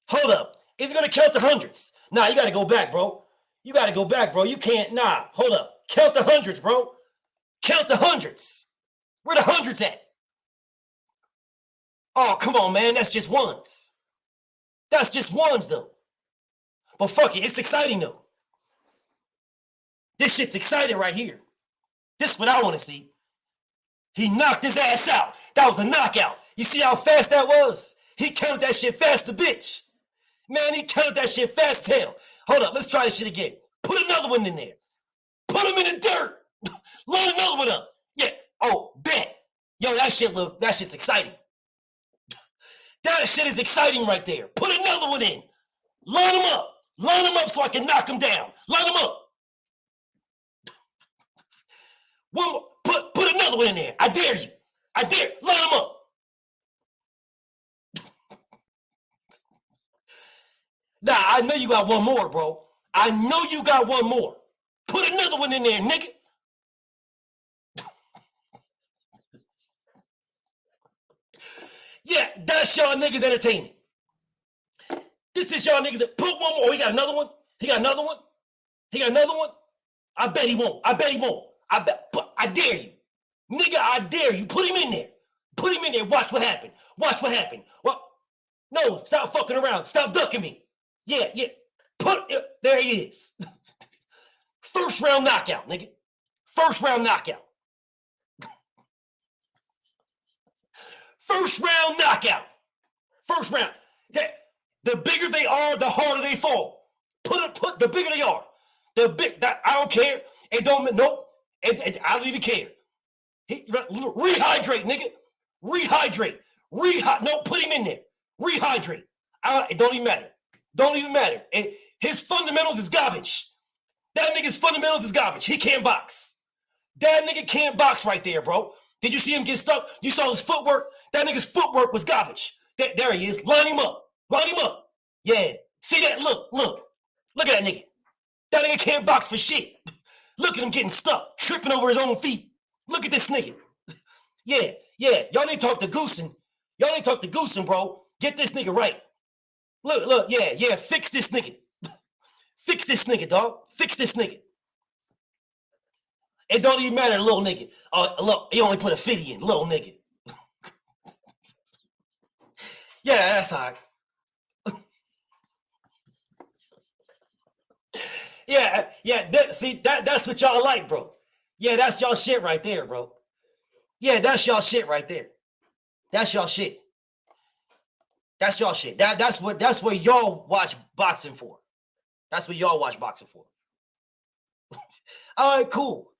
Hold up. Is he going to count the hundreds? Nah, you got to go back, bro. You got to go back, bro. You can't. Nah, hold up. Count the hundreds, bro. Count the hundreds. Where the hundreds at? Oh, come on, man. That's just ones. That's just ones, though. But fuck it. It's exciting, though. This shit's exciting right here. This is what I want to see. He knocked his ass out. That was a knockout. You see how fast that was? He counted that shit fast as a bitch. Man, he counted that shit fast as hell. Hold up. Let's try this shit again. Put another one in there. Put him in the dirt. Load another one up. Yeah. Oh, bet. Yo, that shit's exciting. That shit is exciting right there. Put another one in. Line him up. Line him up so I can knock him down. Line him up. One more. Put another one in there. I dare you. I dare. Line him up. Nah, I know you got one more, bro. I know you got one more. Put another one in there, nigga. Yeah, that's y'all niggas entertainment. This is y'all niggas that put one more. Oh, he got another one? He got another one? He got another one? I bet he won't. I bet he won't. But I dare you. Nigga, I dare you. Put him in there. Put him in there. Watch what happened. Watch what happened. What? No, stop fucking around. Stop ducking me. Yeah. There he is. First round knockout, nigga. First round knockout. First round knockout. First round. The bigger they are, the harder they fall. Put put the bigger they are. The big that I don't care. It don't nope. I don't even care. Rehydrate, nigga. Rehydrate. No, put him in there. Rehydrate. It don't even matter. Don't even matter. His fundamentals is garbage. That nigga's fundamentals is garbage. He can't box. That nigga can't box right there, bro. Did you see him get stuck? You saw his footwork? That nigga's footwork was garbage. There he is. Line him up. Line him up. Yeah. See that? Look. Look at that nigga. That nigga can't box for shit. Look at him getting stuck, tripping over his own feet. Look at this nigga. Yeah. Y'all need to talk to Goosen. Y'all need to talk to Goosen, bro. Get this nigga right. Look. Yeah. Fix this nigga. Fix this nigga, dog. Fix this nigga. It don't even matter, little nigga. Look, he only put a 50 in, little nigga. Yeah, that's all right. Yeah. That's what y'all like, bro. Yeah, that's y'all shit right there, bro. Yeah, that's y'all shit right there. That's y'all shit. That's y'all shit. That's what y'all watch boxing for. That's what y'all watch boxing for. All right, cool.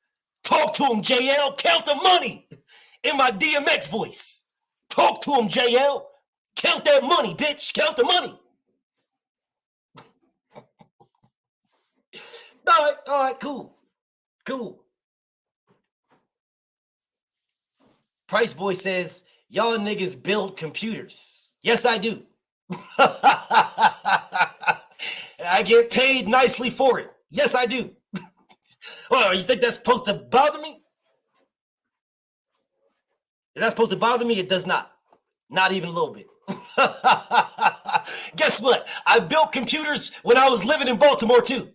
Talk to him, JL. Count the money in my DMX voice. Talk to him, JL. Count that money, bitch. Count the money. All right, cool. Price Boy says, y'all niggas build computers. Yes, I do. I get paid nicely for it. Yes, I do. Well, you think that's supposed to bother me? Is that supposed to bother me? It does not. Not even a little bit. Guess what? I built computers when I was living in Baltimore, too.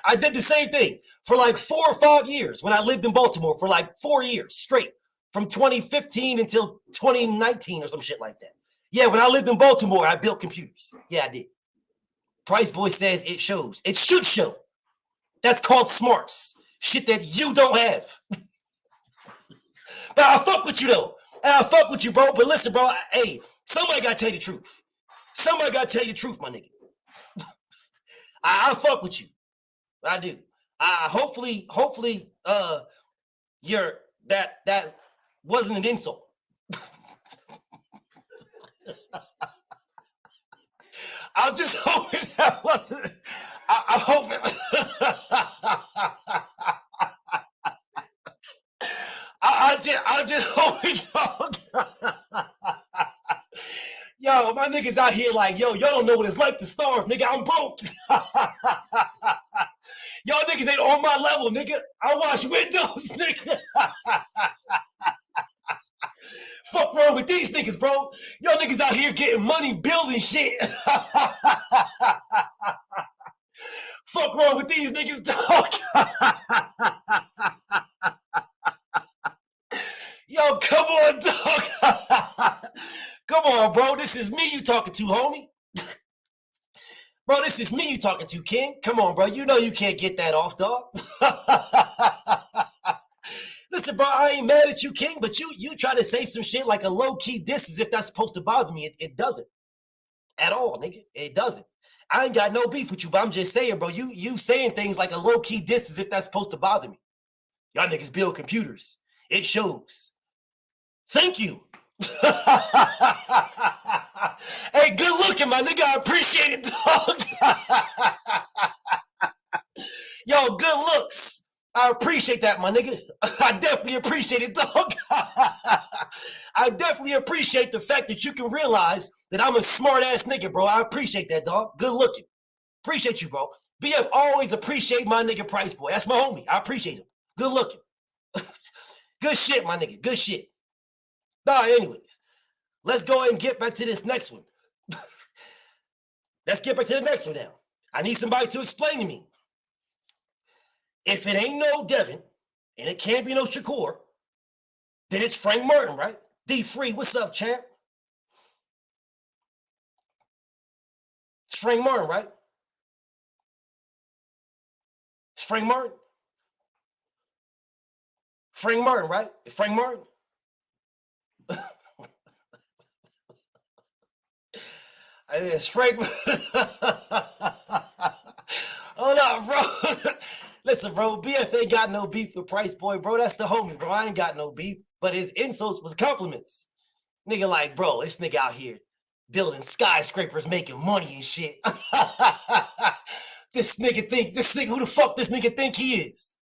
I did the same thing for like 4 or 5 years when I lived in Baltimore for like 4 years straight, from 2015 until 2019 or some shit like that. Yeah, when I lived in Baltimore, I built computers. Yeah, I did. Price Boy says it shows. It should show. That's called smarts. Shit that you don't have. But I fuck with you, though. And I fuck with you, bro. But listen, bro. Hey, somebody got to tell you the truth. Somebody got to tell you the truth, my nigga. I fuck with you. I do. Hopefully, that wasn't an insult. I'm just hoping that wasn't. I hope it. I just hope it don't. Yo, my niggas out here like, yo, y'all don't know what it's like to starve, nigga. I'm broke. Y'all niggas ain't on my level, nigga. I wash windows, nigga. Fuck wrong with these niggas, bro? Y'all niggas out here getting money building shit. Fuck wrong with these niggas, dog. Yo, come on, dog. Come on, bro. This is me you talking to, homie. Bro, this is me you talking to, King. Come on, bro. You know you can't get that off, dog. Listen, bro, I ain't mad at you, King, but you try to say some shit like a low-key diss as if that's supposed to bother me. It doesn't. At all, nigga. It doesn't. I ain't got no beef with you, but I'm just saying, bro, you saying things like a low-key diss as if that's supposed to bother me. Y'all niggas build computers. It shows. Thank you. Hey, good looking, my nigga. I appreciate it, dog. Yo, good looks. I appreciate that, my nigga. I definitely appreciate it, dog. I definitely appreciate the fact that you can realize that I'm a smart-ass nigga, bro. I appreciate that, dog. Good looking. Appreciate you, bro. BF always appreciate my nigga Price Boy. That's my homie. I appreciate him. Good looking. Good shit, my nigga. Good shit. Nah, anyways. Let's go ahead and get back to this next one. Let's get back to the next one now. I need somebody to explain to me. If it ain't no Devin, and it can't be no Shakur, then it's Frank Martin, right? D-Free, what's up, champ? It's Frank Martin, right? It's Frank Martin. Frank Martin, right? It's Frank Martin. It's Frank. Hold on, bro. Listen, bro. BF ain't got no beef with Price Boy, bro. That's the homie, bro. I ain't got no beef. But his insults was compliments. Nigga, like, bro, this nigga out here building skyscrapers, making money and shit. This nigga, who the fuck this nigga think he is?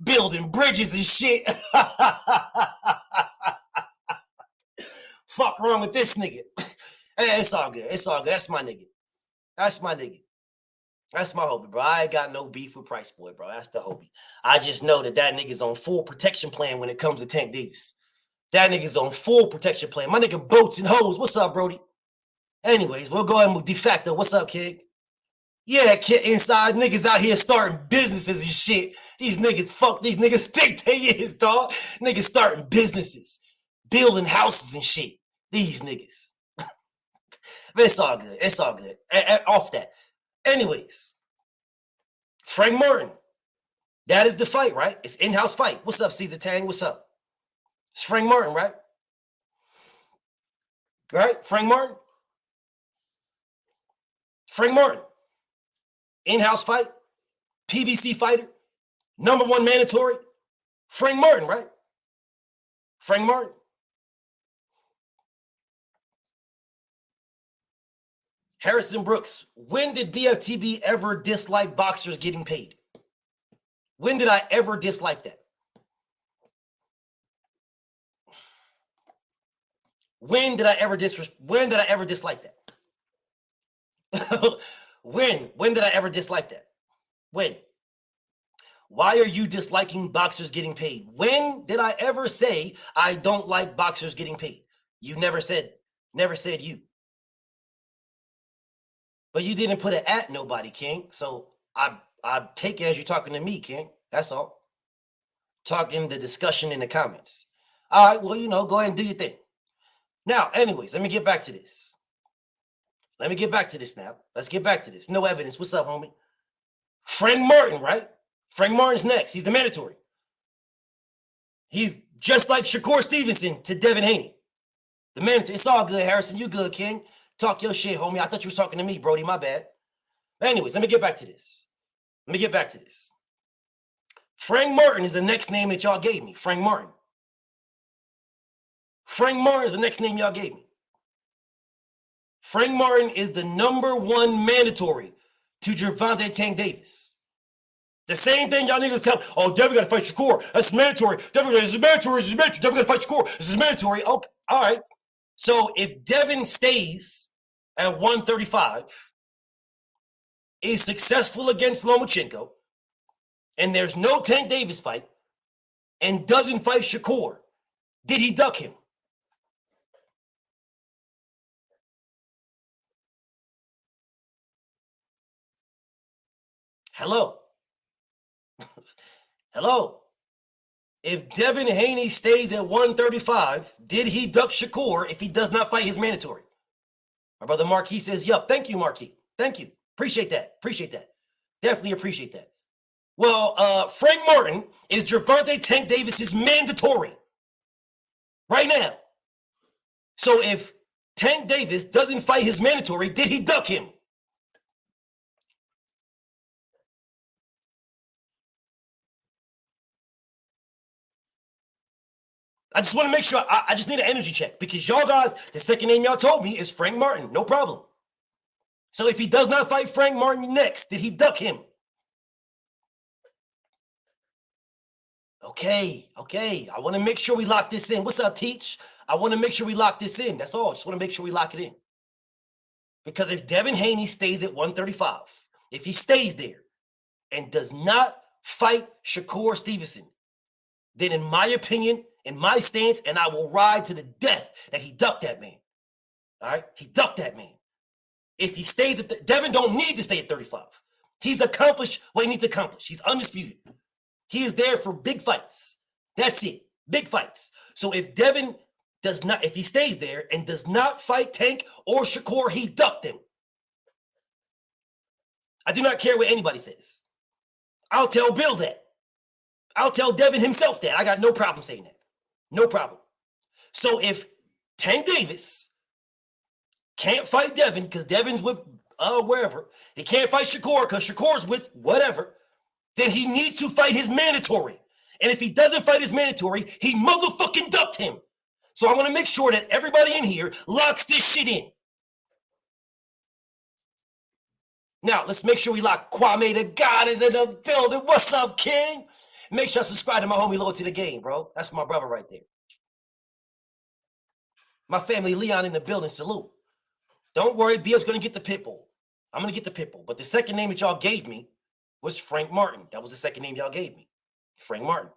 Building bridges and shit. Fuck wrong with this nigga? Hey, it's all good. It's all good. That's my nigga. That's my nigga. That's my hobby, bro. I ain't got no beef with Price Boy, bro. That's the hobby. I just know that nigga's on full protection plan when it comes to Tank Davis. That nigga's on full protection plan. My nigga Boats and Hoes. What's up, Brody? Anyways, we'll go ahead and de facto. What's up, kid? Yeah, that kid inside niggas out here starting businesses and shit. These niggas, fuck these niggas, think they is, dog. Niggas starting businesses, building houses and shit. These niggas. It's all good. It's all good. Off that. Anyways, Frank Martin. That is the fight, right? It's in-house fight. What's up, Caesar Tang? What's up? It's Frank Martin, right? Right? Frank Martin? Frank Martin. In-house fight. PBC fighter. #1 mandatory. Frank Martin, right? Frank Martin. Harrison Brooks, when did BFTB ever dislike boxers getting paid? When did I ever dislike that? When did I ever dislike that? When did I ever dislike that? When? Why are you disliking boxers getting paid? When did I ever say I don't like boxers getting paid? You never said you. But you didn't put an at nobody, King. So I take it as you're talking to me, King. That's all. Talking the discussion in the comments. All right, well, go ahead and do your thing. Now, anyways, let me get back to this. Now. Let's get back to this. No evidence. What's up, homie? Frank Martin, right? Frank Martin's next. He's the mandatory. He's just like Shakur Stevenson to Devin Haney. The mandatory. It's all good, Harrison. You good, King. Talk your shit, homie. I thought you was talking to me, Brody. My bad. Anyways, let me get back to this. Frank Martin is the next name that y'all gave me. Frank Martin. Frank Martin is the next name y'all gave me. Frank Martin is the #1 mandatory to Gervonta Tank Davis. The same thing y'all niggas tell me, oh, Devin got to fight Shakur. That's mandatory. Devin got to fight Shakur. This is mandatory. Okay, all right. So if Devin stays at 135, is successful against Lomachenko, and there's no Tank Davis fight, and doesn't fight Shakur, did he duck him? Hello. Hello. If Devin Haney stays at 135, did he duck Shakur if he does not fight his mandatory? My brother Marquis says, yup. Thank you, Marquis. Thank you. Appreciate that. Definitely appreciate that. Well, Frank Martin is Gervonta Tank Davis's mandatory right now. So if Tank Davis doesn't fight his mandatory, did he duck him? I just want to make sure. I just need an energy check because y'all guys, the second name y'all told me is Frank Martin. No problem. So if he does not fight Frank Martin next, did he duck him? Okay. I want to make sure we lock this in. What's up, Teach? I want to make sure we lock this in. That's all. Just want to make sure we lock it in. Because if Devin Haney stays at 135, if he stays there and does not fight Shakur Stevenson, then in my opinion, in my stance, and I will ride to the death that he ducked that man. All right? He ducked that man. If he stays at Devin don't need to stay at 35. He's accomplished what he needs to accomplish. He's undisputed. He is there for big fights. That's it. Big fights. So if Devin does not, if he stays there and does not fight Tank or Shakur, he ducked him. I do not care what anybody says. I'll tell Bill that. I'll tell Devin himself that. I got no problem saying that. No problem. So if Tank Davis can't fight Devin because Devin's with wherever. He can't fight Shakur because Shakur's with whatever. Then he needs to fight his mandatory. And if he doesn't fight his mandatory, he motherfucking ducked him. So I want to make sure that everybody in here locks this shit in. Now, let's make sure we lock Kwame the God is in the building. What's up, King? Make sure I subscribe to my homie Loyal to the Game, bro. That's my brother right there. My family, Leon, in the building. Salute. Don't worry, BF's going to get the pit bull. I'm going to get the pit bull. But the second name that y'all gave me was Frank Martin. That was the second name y'all gave me. Frank Martin.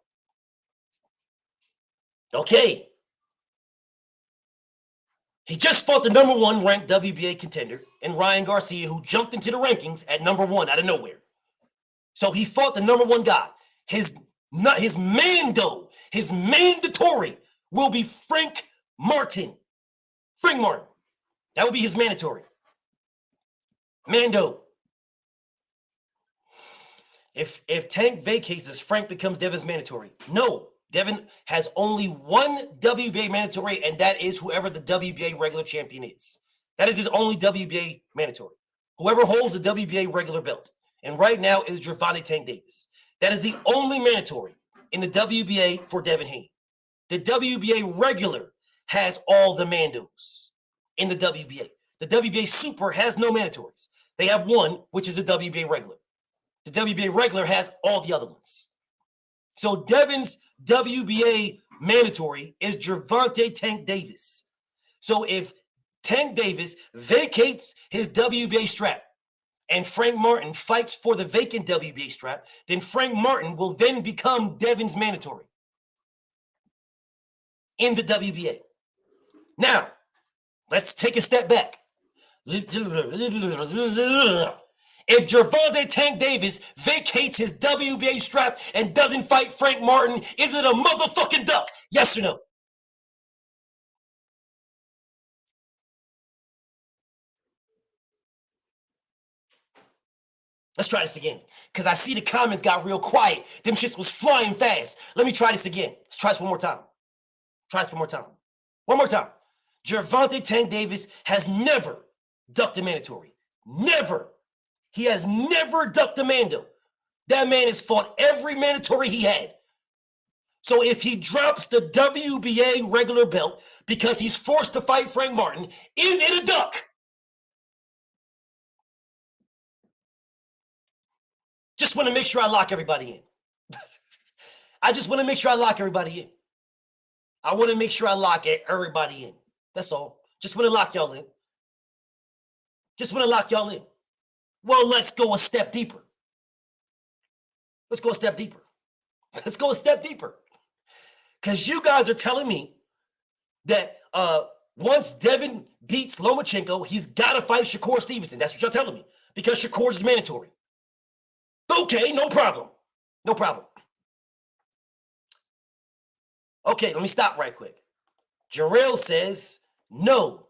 Okay. He just fought the #1 ranked WBA contender in Ryan Garcia, who jumped into the rankings at #1 out of nowhere. So he fought the #1 guy. His mandatory will be Frank Martin. Frank Martin. That would be his mandatory. Mando. If Tank vacates, does Frank becomes Devin's mandatory? No. Devin has only one WBA mandatory, and that is whoever the WBA regular champion is. That is his only WBA mandatory. Whoever holds the WBA regular belt. And right now is Gervonta Tank Davis. That is the only mandatory in the WBA for Devin Haney. The WBA regular has all the mandos in the WBA. The WBA super has no mandatories. They have one, which is the WBA regular. The WBA regular has all the other ones. So Devin's WBA mandatory is Gervonta Tank Davis. So if Tank Davis vacates his WBA strap and Frank Martin fights for the vacant WBA strap, then Frank Martin will then become Devin's mandatory in the WBA. Now, let's take a step back. If Gervonta Tank Davis vacates his WBA strap and doesn't fight Frank Martin, is it a motherfucking duck? Yes or no? Let's try this again. Because I see the comments got real quiet. Them shits was flying fast. Let me try this again. Let's try this one more time. Try this one more time. One more time. Gervonta Tank Davis has never ducked a mandatory. Never. He has never ducked a mando. That man has fought every mandatory he had. So if he drops the WBA regular belt because he's forced to fight Frank Martin, is it a duck? Just want to make sure I lock everybody in. I just want to make sure I lock everybody in. I want to make sure I lock everybody in. That's all. Just want to lock y'all in. Just want to lock y'all in. Well, let's go a step deeper. Let's go a step deeper. Let's go a step deeper. Because you guys are telling me that once Devin beats Lomachenko, he's got to fight Shakur Stevenson. That's what you're telling me. Because Shakur is mandatory. Okay, no problem. No problem. Okay, let me stop right quick. Jarrell says no.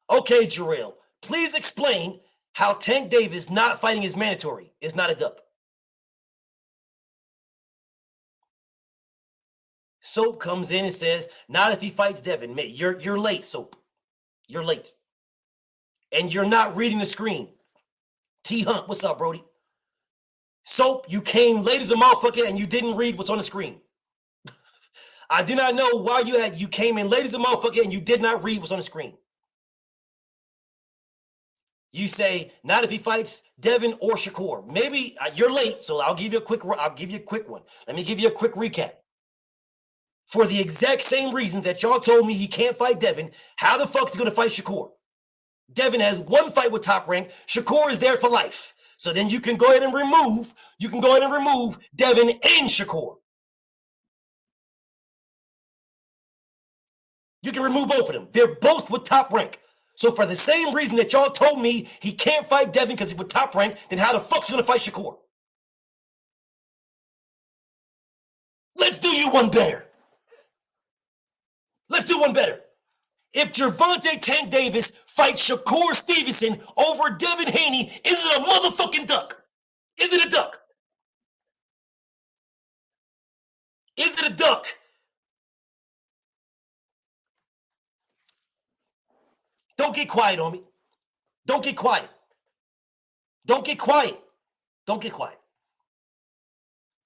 Okay, Jarrell, please explain how Tank Davis not fighting his mandatory is not a duck. Soap comes in and says, not if he fights Devin. You're late, Soap. You're late. And you're not reading the screen. T Hunt, what's up, Brody? Soap, you came late as a motherfucker and you didn't read what's on the screen. I do not know why you came in late as a motherfucker and you did not read what's on the screen. You say, not if he fights Devin or Shakur. Maybe you're late, so I'll give you a quick one. Let me give you a quick recap. For the exact same reasons that y'all told me he can't fight Devin, how the fuck is he going to fight Shakur? Devin has one fight with Top Rank. Shakur is there for life. So then you can go ahead and remove Devin and Shakur. You can remove both of them. They're both with Top Rank. So for the same reason that y'all told me he can't fight Devin because he's with Top Rank, then how the fuck's he going to fight Shakur? Let's do you one better. Let's do one better. If Gervonta Tank Davis fights Shakur Stevenson over Devin Haney, is it a motherfucking duck? Is it a duck? Is it a duck? Don't get quiet on me. Don't get quiet. Don't get quiet. Don't get quiet.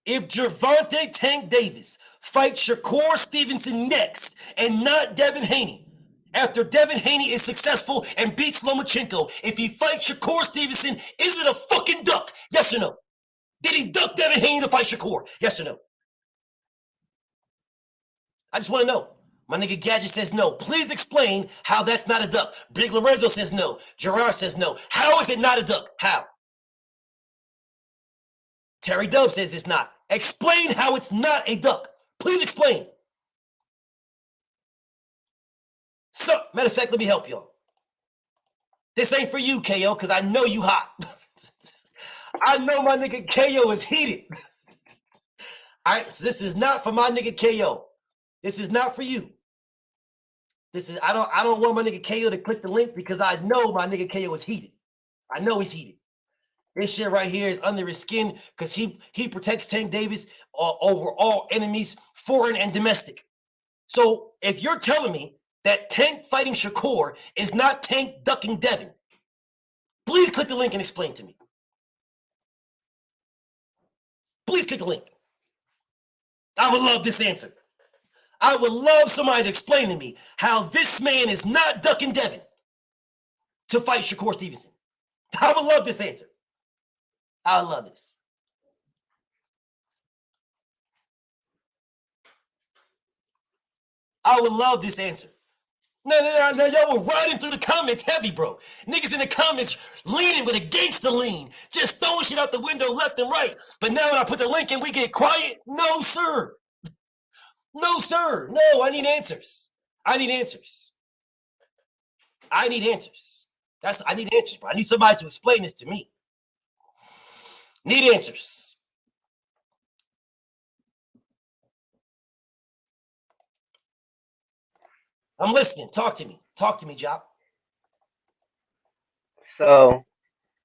If Gervonta Tank Davis fights Shakur Stevenson next and not Devin Haney, after Devin Haney is successful and beats Lomachenko, if he fights Shakur Stevenson, is it a fucking duck? Yes or no? Did he duck Devin Haney to fight Shakur? Yes or no? I just want to know. My nigga Gadget says no. Please explain how that's not a duck. Big Lorenzo says no. Gerard says no. How is it not a duck? How? Terry Dub says it's not. Explain how it's not a duck. Please explain. So, matter of fact, let me help y'all. This ain't for you, KO, because I know you hot. I know my nigga KO is heated. All right, so this is not for my nigga KO. This is not for you. This is I don't want my nigga KO to click the link because I know my nigga KO is heated. I know he's heated. This shit right here is under his skin because he protects Tank Davis over all enemies, foreign and domestic. So if you're telling me that Tank fighting Shakur is not Tank ducking Devin, please click the link and explain to me. Please click the link. I would love this answer. I would love somebody to explain to me how this man is not ducking Devin to fight Shakur Stevenson. I would love this answer. I love this. I would love this answer. No, y'all were riding through the comments heavy, bro. Niggas in the comments leaning with a gangster lean, just throwing shit out the window left and right. But now when I put the link in, we get quiet. No, sir. No, sir. No, I need answers. I need answers. I need answers. I need answers, bro. I need somebody to explain this to me. Need answers. I'm listening. Talk to me. Talk to me, Job. So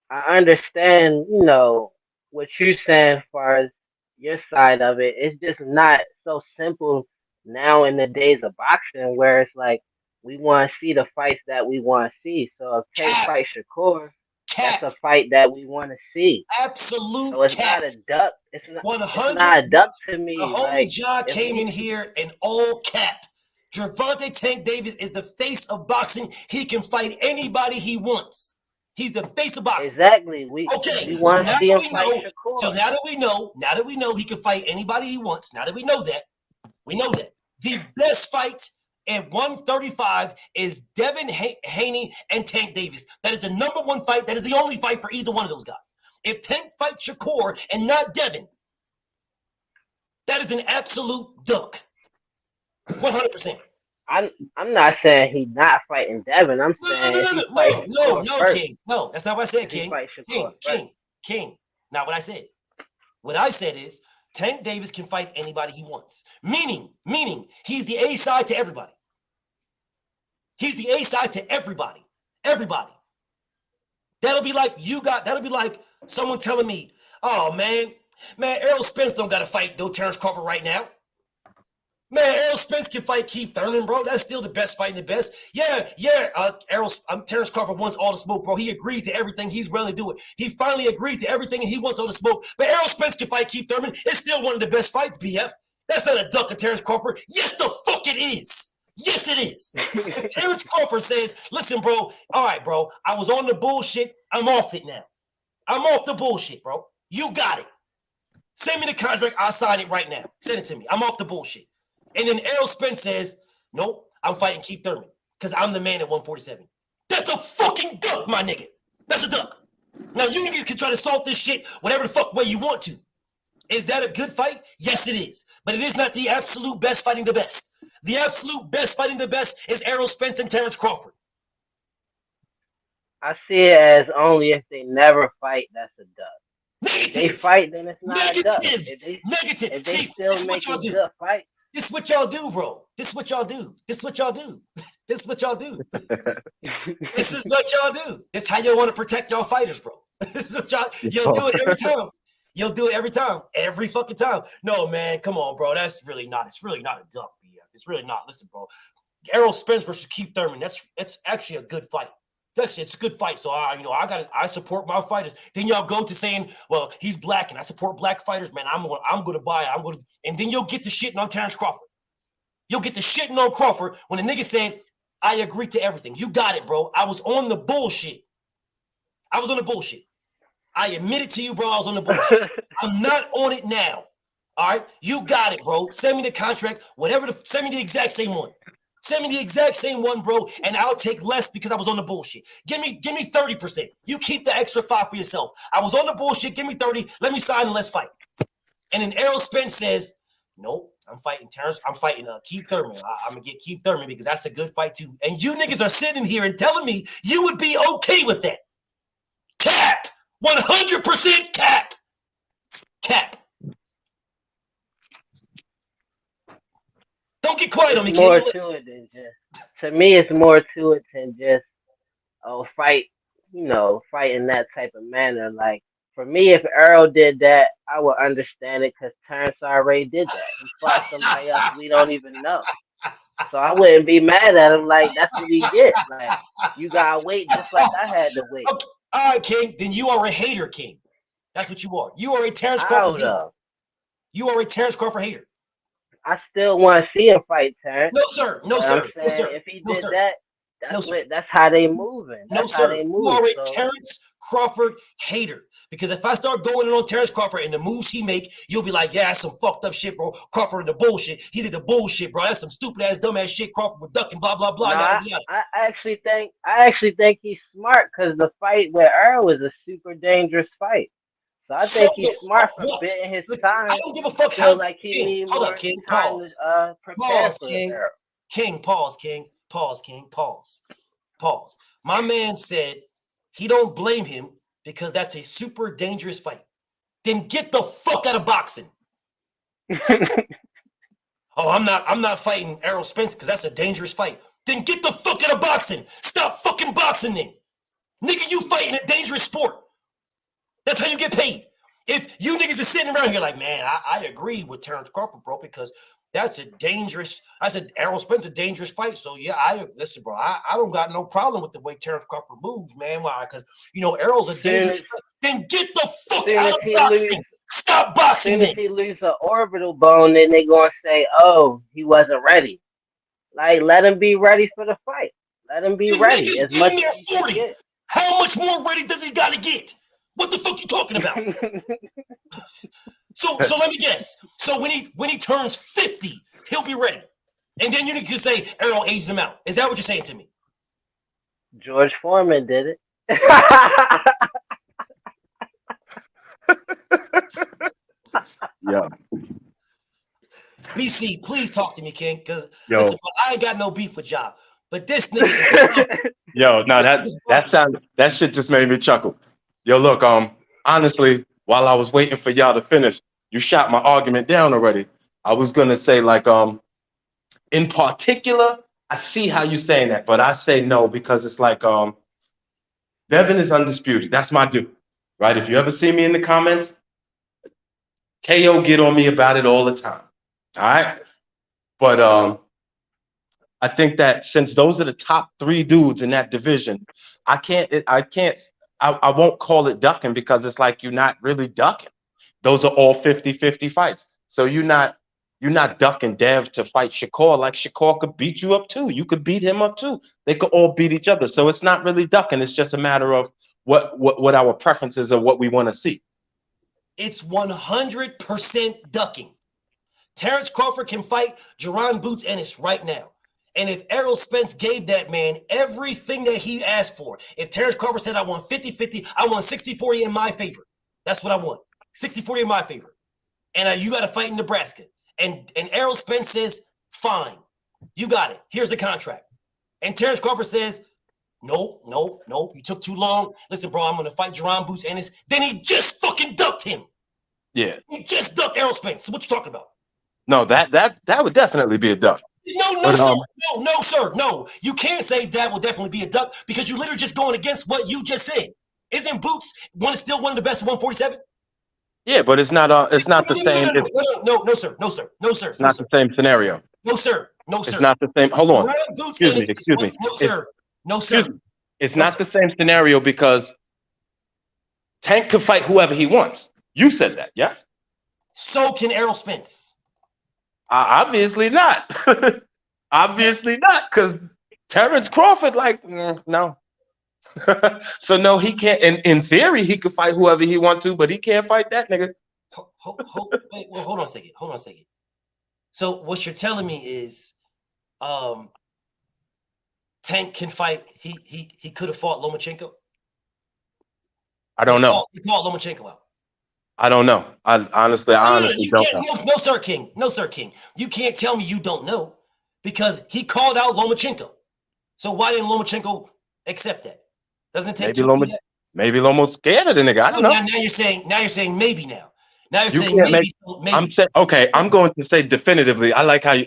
I understand, what you're saying as far as your side of it. It's just not so simple now in the days of boxing where it's like we want to see the fights that we want to see. So if Tank fight Shakur, that's a fight that we want to see. Absolute so it's cap. Not a duck. It's not 100. It's not a duck to me. The homie John came in here in all cap. Gervonta Tank Davis is the face of boxing. He can fight anybody he wants. He's the face of boxing. Exactly. We want to see him fight Shakur. So now that we know he can fight anybody he wants. Now that we know that, the best fight at 135 is Devin Haney and Tank Davis. That is the number one fight. That is the only fight for either one of those guys. If Tank fights Shakur and not Devin, that is an absolute duck. 100%. I'm not saying he's not fighting Devin. I'm saying no, King. No, that's not what I said, King. King. Not what I said. What I said is Tank Davis can fight anybody he wants. Meaning he's the A side to everybody. He's the A side to everybody. Everybody. That'll be like someone telling me, oh man, Errol Spence don't gotta fight no Terrence Crawford right now. Man, Errol Spence can fight Keith Thurman, bro. That's still the best fighting the best. Yeah. Terrence Crawford wants all the smoke, bro. He agreed to everything. He's willing to do it. He finally agreed to everything, and he wants all the smoke. But Errol Spence can fight Keith Thurman. It's still one of the best fights, BF. That's not a duck of Terrence Crawford. Yes, the fuck it is. Yes, it is. If Terrence Crawford says, listen, bro, all right, bro, I was on the bullshit. I'm off it now. I'm off the bullshit, bro. You got it. Send me the contract. I'll sign it right now. Send it to me. I'm off the bullshit. And then Errol Spence says, nope, I'm fighting Keith Thurman because I'm the man at 147. That's a fucking duck, my nigga. That's a duck. Now, you niggas can try to salt this shit whatever the fuck way you want to. Is that a good fight? Yes, it is. But it is not the absolute best fighting the best. The absolute best fighting the best is Errol Spence and Terrence Crawford. I see it as only if they never fight, that's a duck. Negative. If they fight, then it's not Negative. a duck. Negative. If they still make a good fight. This is what y'all do, bro. This is what y'all do. This is what y'all do. This is what y'all do. This is what y'all do. This is how y'all want to protect y'all fighters, bro. This is what you'll do it every time. You'll do it every time. Every fucking time. No, man, come on, bro. It's really not a duck, BF. It's really not. Listen, bro. Errol Spence versus Keith Thurman. That's actually a good fight. Actually, it's a good fight. So I support my fighters. Then y'all go to saying, well, he's black and I support black fighters, man. I'm gonna buy it. And then you'll get the shitting on Terrence Crawford. You'll get the shitting on Crawford when the nigga said, I agree to everything. You got it, bro. I was on the bullshit. I admit it to you, bro. I was on the bullshit. I'm not on it now. All right? You got it, bro. Send me the contract, send me the exact same one. Send me the exact same one, bro, and I'll take less because I was on the bullshit. Give me 30%. You keep the extra 5 for yourself. I was on the bullshit. Give me 30. Let me sign and let's fight. And then Errol Spence says, nope, I'm fighting Terrence. I'm fighting Keith Thurman. I'm going to get Keith Thurman because that's a good fight too. And you niggas are sitting here and telling me you would be okay with that. Cap. 100% cap. Cap. Don't get quiet on me, kid. More to it than just. To me, it's more to it than just fight. Fight in that type of manner. Like for me, if Earl did that, I would understand it because Terrence already did that. He fought somebody else we don't even know. So I wouldn't be mad at him. Like that's what he get. Like you gotta wait, just like I had to wait. Okay. All right, King. Then you are a hater, King. That's what you are. You are a Terrence Crawford hater. You are a Terrence Crawford hater. I still want to see him fight Terrence. No, sir. No, sir. No, sir. If he did that, that's how they moving. That's how they move. You are a Terrence Crawford hater. Because if I start going in on Terrence Crawford and the moves he make, you'll be like, yeah, that's some fucked up shit, bro. Crawford did the bullshit. He did the bullshit, bro. That's some stupid ass, dumb ass shit. Crawford was ducking, blah, blah, blah. No, I actually think he's smart because the fight with Earl was a super dangerous fight. So I think he's smart for bidding his time. I don't give a fuck how. Like he needs hold more up, King. time to prepare for King. Earl. King, pause, King. Pause, King. Pause. Pause. My man said he don't blame him because that's a super dangerous fight. Then get the fuck out of boxing. Oh, I'm not fighting Errol Spence because that's a dangerous fight. Then get the fuck out of boxing. Stop fucking boxing then. Nigga, you fighting a dangerous sport. That's how you get paid. If you niggas are sitting around here like, man, I agree with Terrence Crawford, bro, because that's a dangerous. I said Errol Spence a dangerous fight. So yeah, listen, bro. I don't got no problem with the way Terrence Crawford moves, man. Why? Because Errol's a dangerous fight. Then get the fuck out of boxing. Stop boxing. As soon as he loses an orbital bone, then they gonna say, oh, he wasn't ready. Like, let him be ready for the fight. Let him be ready as much as he 40. Can get. How much more ready does he got to get? What the fuck you talking about? So let me guess. So when he turns 50, he'll be ready. And then you can say Errol aged him out. Is that what you're saying to me? George Foreman did it. Yeah. BC, please talk to me, King, because I ain't got no beef with y'all. But this nigga is Yo, no, that shit just made me chuckle. Yo, look, honestly, while I was waiting for y'all to finish, you shot my argument down already. I was gonna say, like, in particular, I see how you're saying that, but I say no because it's like Devin is undisputed. That's my dude, right? If you ever see me in the comments, KO get on me about it all the time. All right. But I think that since those are the top 3 dudes in that division, I won't call it ducking because it's like you're not really ducking. Those are all 50-50 fights. So you're not ducking Dev to fight Shakur. Like Shakur could beat you up too. You could beat him up too. They could all beat each other. So it's not really ducking. It's just a matter of what our preferences are, what we want to see. It's 100% ducking. Terrence Crawford can fight Jaron Boots Ennis right now. And if Errol Spence gave that man everything that he asked for, if Terrence Crawford said, I want 50-50, I want 60-40 in my favor. That's what I want. 60-40 in my favor. And you got to fight in Nebraska. And Errol Spence says, fine. You got it. Here's the contract. And Terrence Crawford says, no, you took too long. Listen, bro, I'm going to fight Jaron Boots Ennis. Then he just fucking ducked him. Yeah. He just ducked Errol Spence. So what you talking about? No, that would definitely be a duck. No, sir. No. You can't say that will definitely be a duck because you're literally just going against what you just said. Isn't Boots still one of the best at 147? Yeah, but it's not the same. No, sir. It's not the same scenario. No, sir. It's not the same. Hold on. Excuse me. No, sir. It's not the same scenario because Tank can fight whoever he wants. You said that, yes? So can Errol Spence. Obviously not. Obviously not, because Terrence Crawford, no. So no, he can't. In theory, he could fight whoever he wants to, but he can't fight that nigga. Wait, well, hold on a second. So what you're telling me is, Tank can fight. He could have fought Lomachenko. I don't know. He fought Lomachenko out. I don't know. I honestly don't know. No, sir, King. No, sir, King. You can't tell me you don't know because he called out Lomachenko. So why didn't Lomachenko accept that? Doesn't it take maybe Lomo's scared of the nigga. I don't know. Now you're saying maybe now. Now you're saying maybe. I'm saying okay. I'm going to say definitively. I like how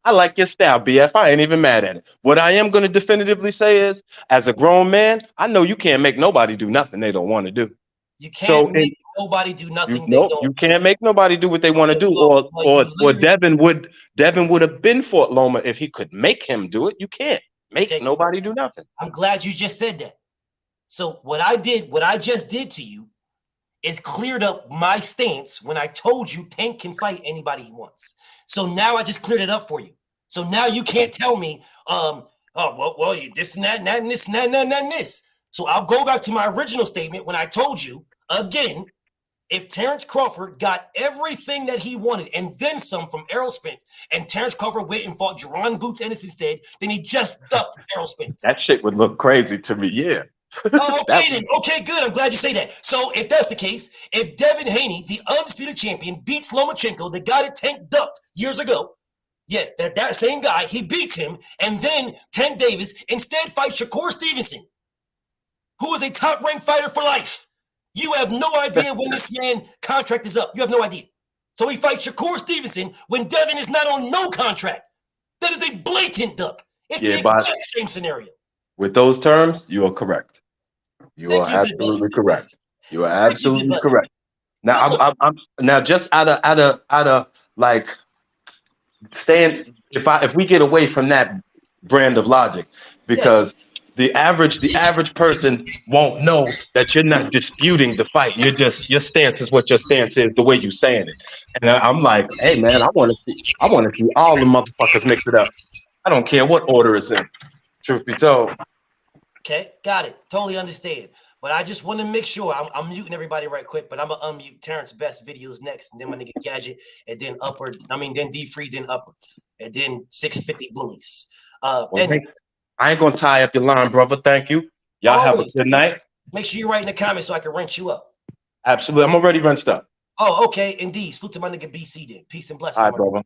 I like your style, BF. I ain't even mad at it. What I am going to definitively say is, as a grown man, I know you can't make nobody do nothing they don't want to do. You can't make nobody do nothing. You can't make nobody do what they want to do. Or Devin would have been fought Loma if he could make him do it. You can't make nobody do nothing. I'm glad you just said that. So what I just did to you is cleared up my stance when I told you Tank can fight anybody he wants. So now I just cleared it up for you. So now you can't tell me, you this and that and that and this and that and that and this. So I'll go back to my original statement when I told you, again, if Terrence Crawford got everything that he wanted and then some from Errol Spence, and Terrence Crawford went and fought Jerron Boots Ennis instead, then he just ducked Errol Spence. That shit would look crazy to me, yeah. Oh, okay, then. Okay, good. I'm glad you say that. So if that's the case, if Devin Haney, the undisputed champion, beats Lomachenko, the guy that Tank ducked years ago, yeah, that same guy, he beats him, and then Tank Davis instead fights Shakur Stevenson, who is a top-ranked fighter for life. You have no idea when this man contract is up. You have no idea. So he fights Shakur Stevenson when Devin is not on no contract. That is a blatant duck. It's the exact same scenario. With those terms, you are correct. You are absolutely correct. You are absolutely correct. Now, I'm now just out of like staying. If we get away from that brand of logic, because the average person won't know that you're not disputing the fight. You're just, your stance is what your stance is, the way you saying it. And I'm like, hey man, I want to see all the motherfuckers mix it up. I don't care what order it's in. Truth be told. Okay, got it. Totally understand. But I just want to make sure I'm muting everybody right quick, but I'm gonna unmute Terrence Best videos next, and then my nigga Gadget, and then then D-Free, then Upper, and then 650 Bullies. I ain't gonna tie up your line, brother. Thank you. Y'all have a good night. Make sure you write in the comments so I can wrench you up. Absolutely. I'm already wrenched up. Oh, okay. Indeed. Salute to my nigga BC then. Peace and blessings. All right, brother.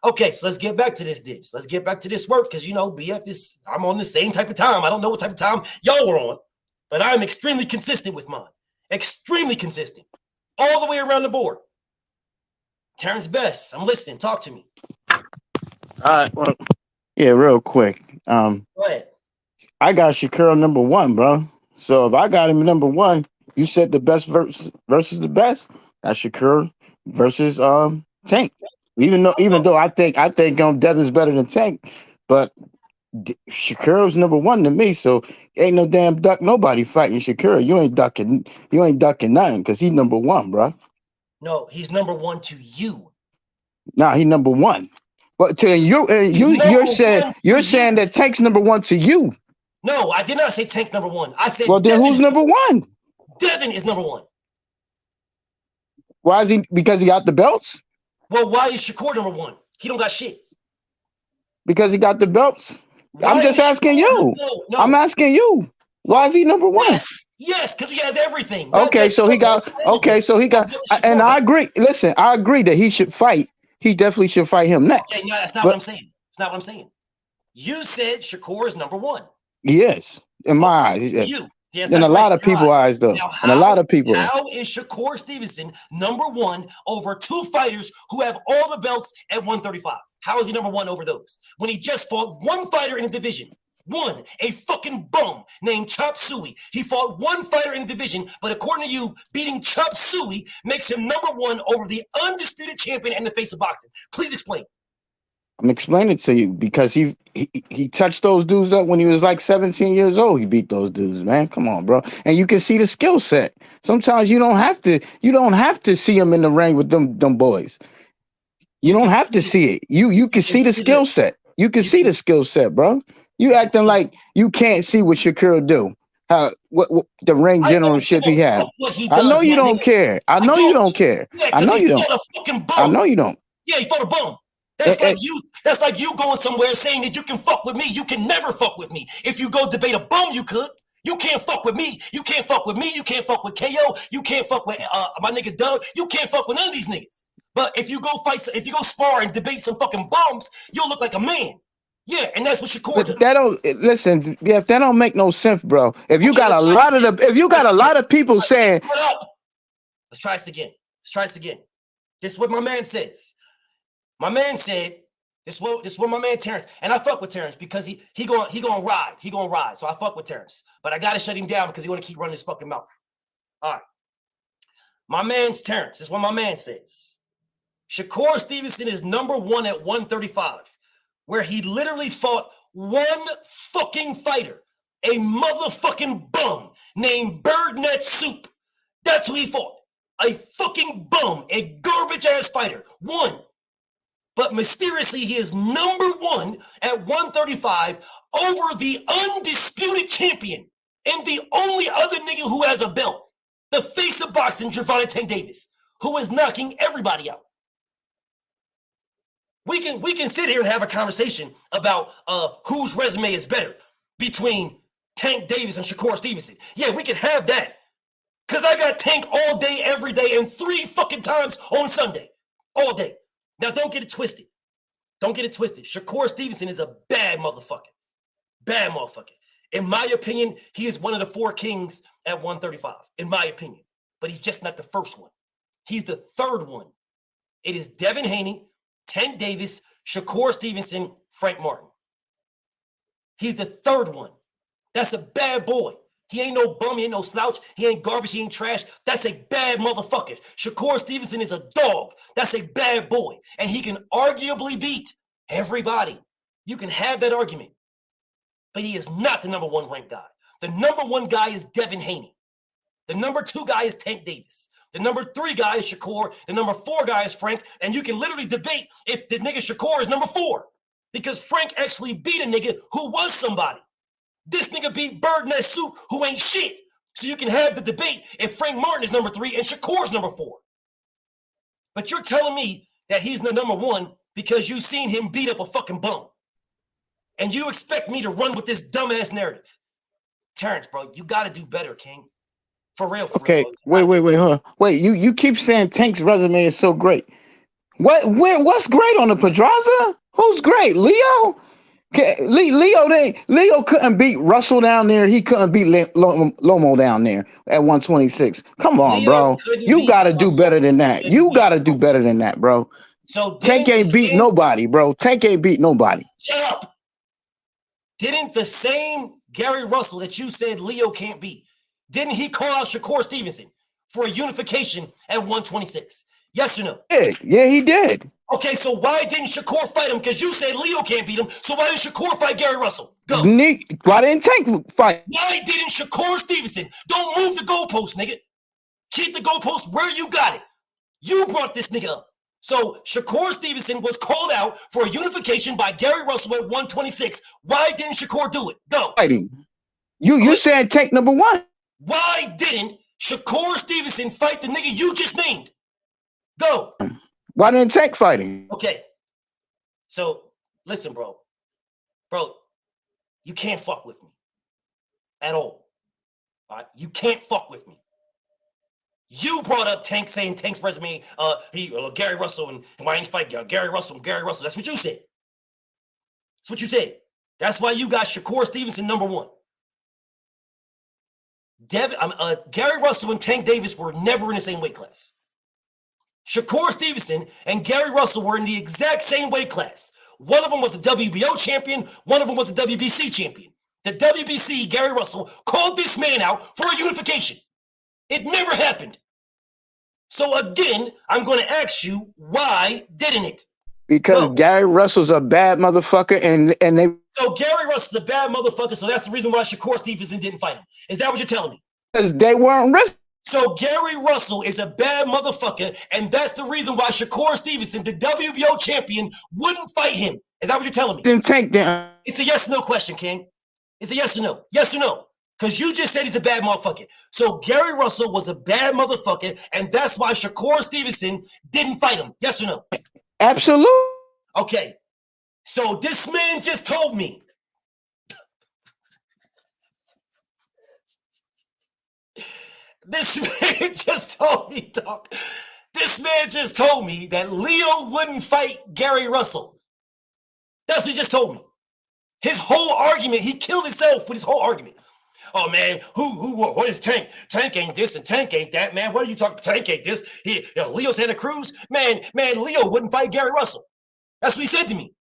Okay, so let's get back to this ditch. Let's get back to this work because, you know, BF I'm on the same type of time. I don't know what type of time y'all were on, but I'm extremely consistent with mine. Extremely consistent. All the way around the board. Terrence Best, I'm listening. Talk to me. All right. Well, yeah, real quick. Go ahead. I got Shakur number 1, bro. So if I got him number 1, you said the best versus the best. That's Shakur versus Tank. Even though I think Devin's better than Tank, but Shakur's number 1 to me. So ain't no damn duck nobody fighting Shakur. You ain't ducking nothing because he's number 1, bro. No, he's number 1 to you. Nah, he number 1. But to you, you're saying that Tank's number 1 to you. No, I did not say Tank's number 1. I said. Well, then who's number 1? Devin is number 1. Why is he? Because he got the belts. Well, why is Shakur number 1? He don't got shit. Because he got the belts. I'm just asking you. No. I'm asking you. Why is he number 1? Yes, because he has everything. Okay, so he got. And I agree. Listen, I agree that he should fight. He definitely should fight him next. Okay, no, that's not what I'm saying. It's not what I'm saying. You said Shakur is number 1. Yes, in my eyes. Yes. Yes, in a lot of people's eyes, though. And a lot of people. How is Shakur Stevenson number 1 over 2 fighters who have all the belts at 135? How is he number 1 over those? When he just fought 1 fighter in the division. 1, a fucking bum named Chop Suey. He fought 1 fighter in the division, but according to you, beating Chop Suey makes him number 1 over the undisputed champion in the face of boxing. Please explain. I'm explaining to you because he touched those dudes up when he was like 17 years old. He beat those dudes, man. Come on, bro. And you can see the skill set. Sometimes you don't have to see him in the ring with them boys. You don't have to see it. You can see the skill set. You can see the skill set, bro. You acting like you can't see what Shakur do. How what the ring generalship he had. I know you don't care. I know you don't care. I know you don't. I know you don't. Yeah, he fought a bum. That's like you. That's like you going somewhere saying that you can fuck with me. You can never fuck with me. If you go debate a bum, you could. You can't fuck with me. You can't fuck with me. You can't fuck with KO. You can't fuck with my nigga Doug. You can't fuck with none of these niggas. But if you go fight, if you go spar and debate some fucking bums, you'll look like a man. Yeah, and that's what Shakur does. That don't listen. Yeah, that don't make no sense, bro. If you got a lot of people saying, let's try this again. Let's try this again. This is what my man says. My man said, this is what my man Terrence, and I fuck with Terrence because he gonna ride. He gonna ride. So I fuck with Terrence. But I gotta shut him down because he wanna keep running his fucking mouth. All right. My man's Terrence. This is what my man says. Shakur Stevenson is number 1 at 135, where he literally fought one fucking fighter, a motherfucking bum named Birdnet Soup. That's who he fought. A fucking bum, a garbage ass fighter. One. But mysteriously, he is number 1 at 135 over the undisputed champion and the only other nigga who has a belt, the face of boxing, Gervonta Tank Davis, who is knocking everybody out. We can sit here and have a conversation about whose resume is better between Tank Davis and Shakur Stevenson. Yeah, we can have that. Because I got Tank all day, every day, and 3 fucking times on Sunday. All day. Now, don't get it twisted. Don't get it twisted. Shakur Stevenson is a bad motherfucker. Bad motherfucker. In my opinion, he is one of the 4 kings at 135, in my opinion. But he's just not the first one. He's the third one. It is Devin Haney, Tank Davis, Shakur Stevenson, Frank Martin. He's the third one. That's a bad boy. He ain't no bum, he ain't no slouch, he ain't garbage, he ain't trash. That's a bad motherfucker. Shakur Stevenson is a dog. That's a bad boy. And he can arguably beat everybody. You can have that argument. But he is not the number 1 ranked guy. The number 1 guy is Devin Haney. The number 2 guy is Tank Davis. The number 3 guy is Shakur. The number 4 guy is Frank. And you can literally debate if the nigga Shakur is number 4. Because Frank actually beat a nigga who was somebody. This nigga beat Birdnet Soup, who ain't shit. So you can have the debate if Frank Martin is number 3 and Shakur is number 4. But you're telling me that he's the number 1 because you seen him beat up a fucking bum. And you expect me to run with this dumbass narrative. Terrence, bro, you got to do better, King. For real, okay, real, wait, hold on. Wait, you keep saying Tank's resume is so great. What's great on the Pedraza? Who's great? Leo? Leo couldn't beat Russell down there. He couldn't beat Lomo down there at 126. Come on, bro. You got to do better than that. You got to do better than that, bro. So Tank ain't beat nobody, bro. Tank ain't beat nobody. Shut up. Didn't the same Gary Russell that you said Leo can't beat, didn't he call out Shakur Stevenson for a unification at 126? Yes or no? Yeah, he did. Okay, so why didn't Shakur fight him? Because you said Leo can't beat him. So why didn't Shakur fight Gary Russell? Go. Why didn't Tank fight? Why didn't Shakur Stevenson? Don't move the goalpost, nigga. Keep the goalpost where you got it. You brought this nigga up. So Shakur Stevenson was called out for a unification by Gary Russell at 126. Why didn't Shakur do it? Go. Fighting. You said Tank number 1. Why didn't Shakur Stevenson fight the nigga you just named? Go. Why didn't Tank fight him? Okay. So listen, bro. Bro, you can't fuck with me at all. All right? You can't fuck with me. You brought up Tank saying Tank's resume, Gary Russell, and why didn't he fight Gary Russell? That's what you said. That's what you said. That's why you got Shakur Stevenson number 1. Gary Russell and Tank Davis were never in the same weight class. Shakur Stevenson and Gary Russell were in the exact same weight class. One of them was the WBO champion. One of them was the WBC champion. The WBC, Gary Russell, called this man out for a unification. It never happened. So again, I'm going to ask you, why didn't it? Because Gary Russell's a bad motherfucker, and they. So Gary Russell's a bad motherfucker, so that's the reason why Shakur Stevenson didn't fight him. Is that what you're telling me? Because they weren't risking. So Gary Russell is a bad motherfucker, and that's the reason why Shakur Stevenson, the WBO champion, wouldn't fight him. Is that what you're telling me? Didn't take them. It's a yes or no question, King. It's a yes or no. Yes or no. Because you just said he's a bad motherfucker. So Gary Russell was a bad motherfucker, and that's why Shakur Stevenson didn't fight him. Yes or no? Absolutely. Okay. So this man just told me. This man just told me, dog. This man just told me that Leo wouldn't fight Gary Russell. That's what he just told me. His whole argument, he killed himself with his whole argument. Oh man, what is Tank? Tank ain't this and Tank ain't that, man. What are you talking? Tank ain't this. Leo Santa Cruz, man, Leo wouldn't fight Gary Russell. That's what he said to me.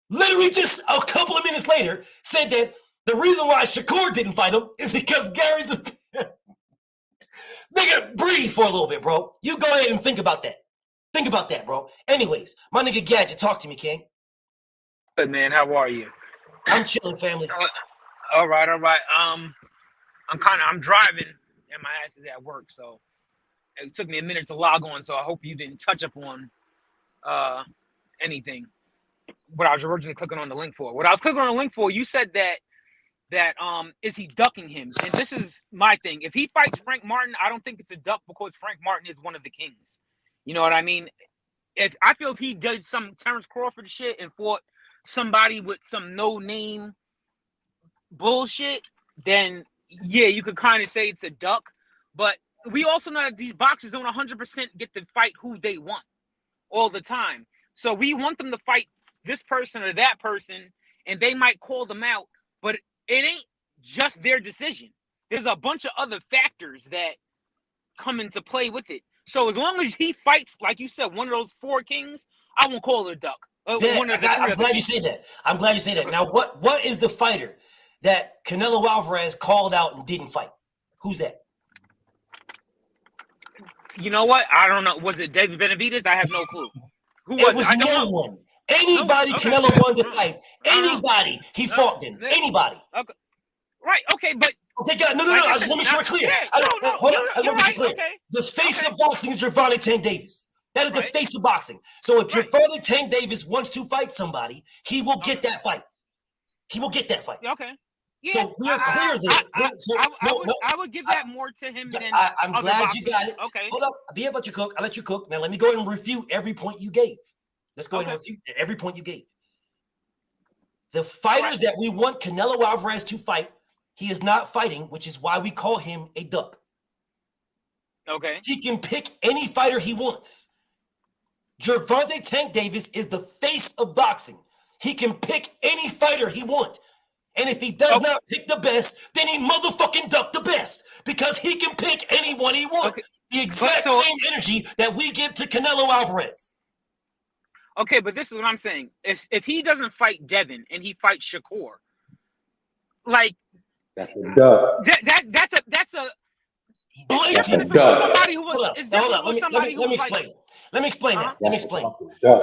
Literally just a couple of minutes later, said that the reason why Shakur didn't fight him is because Gary's a nigga. Breathe for a little bit, bro. You go ahead and think about that. Think about that, bro. Anyways, my nigga Gadget, talk to me, King. Good man, how are you? I'm chilling, family. All right. I'm driving and my ass is at work, so it took me a minute to log on. So I hope you didn't touch up on anything. What I was originally clicking on the link for. What I was clicking on the link for, you said that is he ducking him? And this is my thing. If he fights Frank Martin, I don't think it's a duck because Frank Martin is one of the kings. You know what I mean? I feel if he did some Terrence Crawford shit and fought somebody with some no-name bullshit, then yeah, you could kind of say it's a duck. But we also know that these boxers don't 100% get to fight who they want all the time. So we want them to fight this person or that person, and they might call them out, but it ain't just their decision. There's a bunch of other factors that come into play with it. So as long as he fights, like you said, one of those four kings, I won't call it a duck. I'm glad you said that. I'm glad you said that. Now, what is the fighter that Canelo Alvarez called out and didn't fight? Who's that? You know what? I don't know. Was it David Benavidez? I have no clue. Who was it? Was no one. Anybody Canelo wanted to fight. Anybody. He fought them. Anybody. Okay. Right. Okay, but okay, God, no. I just want to make sure we're clear. Hold on. I want to be clear. Okay. The face of boxing is Gervonta Tank Davis. That is the face of boxing. So if Gervonta Tank Davis wants to fight somebody, he will get that fight. He will get that fight. Okay. Yeah, so we're clear there. I would give that more to him than I'm glad boxers. You got it. Okay. Hold up. Be able to cook. I'll let you cook. Now let me go ahead and refute every point you gave. Let's go ahead and refute every point you gave. The fighters that we want Canelo Alvarez to fight, he is not fighting, which is why we call him a duck. Okay. He can pick any fighter he wants. Gervonta Tank Davis is the face of boxing. He can pick any fighter he wants. And if he does not pick the best, then he motherfucking duck the best because he can pick anyone he wants. Okay. The exact same energy that we give to Canelo Alvarez. Okay, but this is what I'm saying. If he doesn't fight Devin and he fights Shakur, like that's a duck. That's a somebody who was Let me explain that.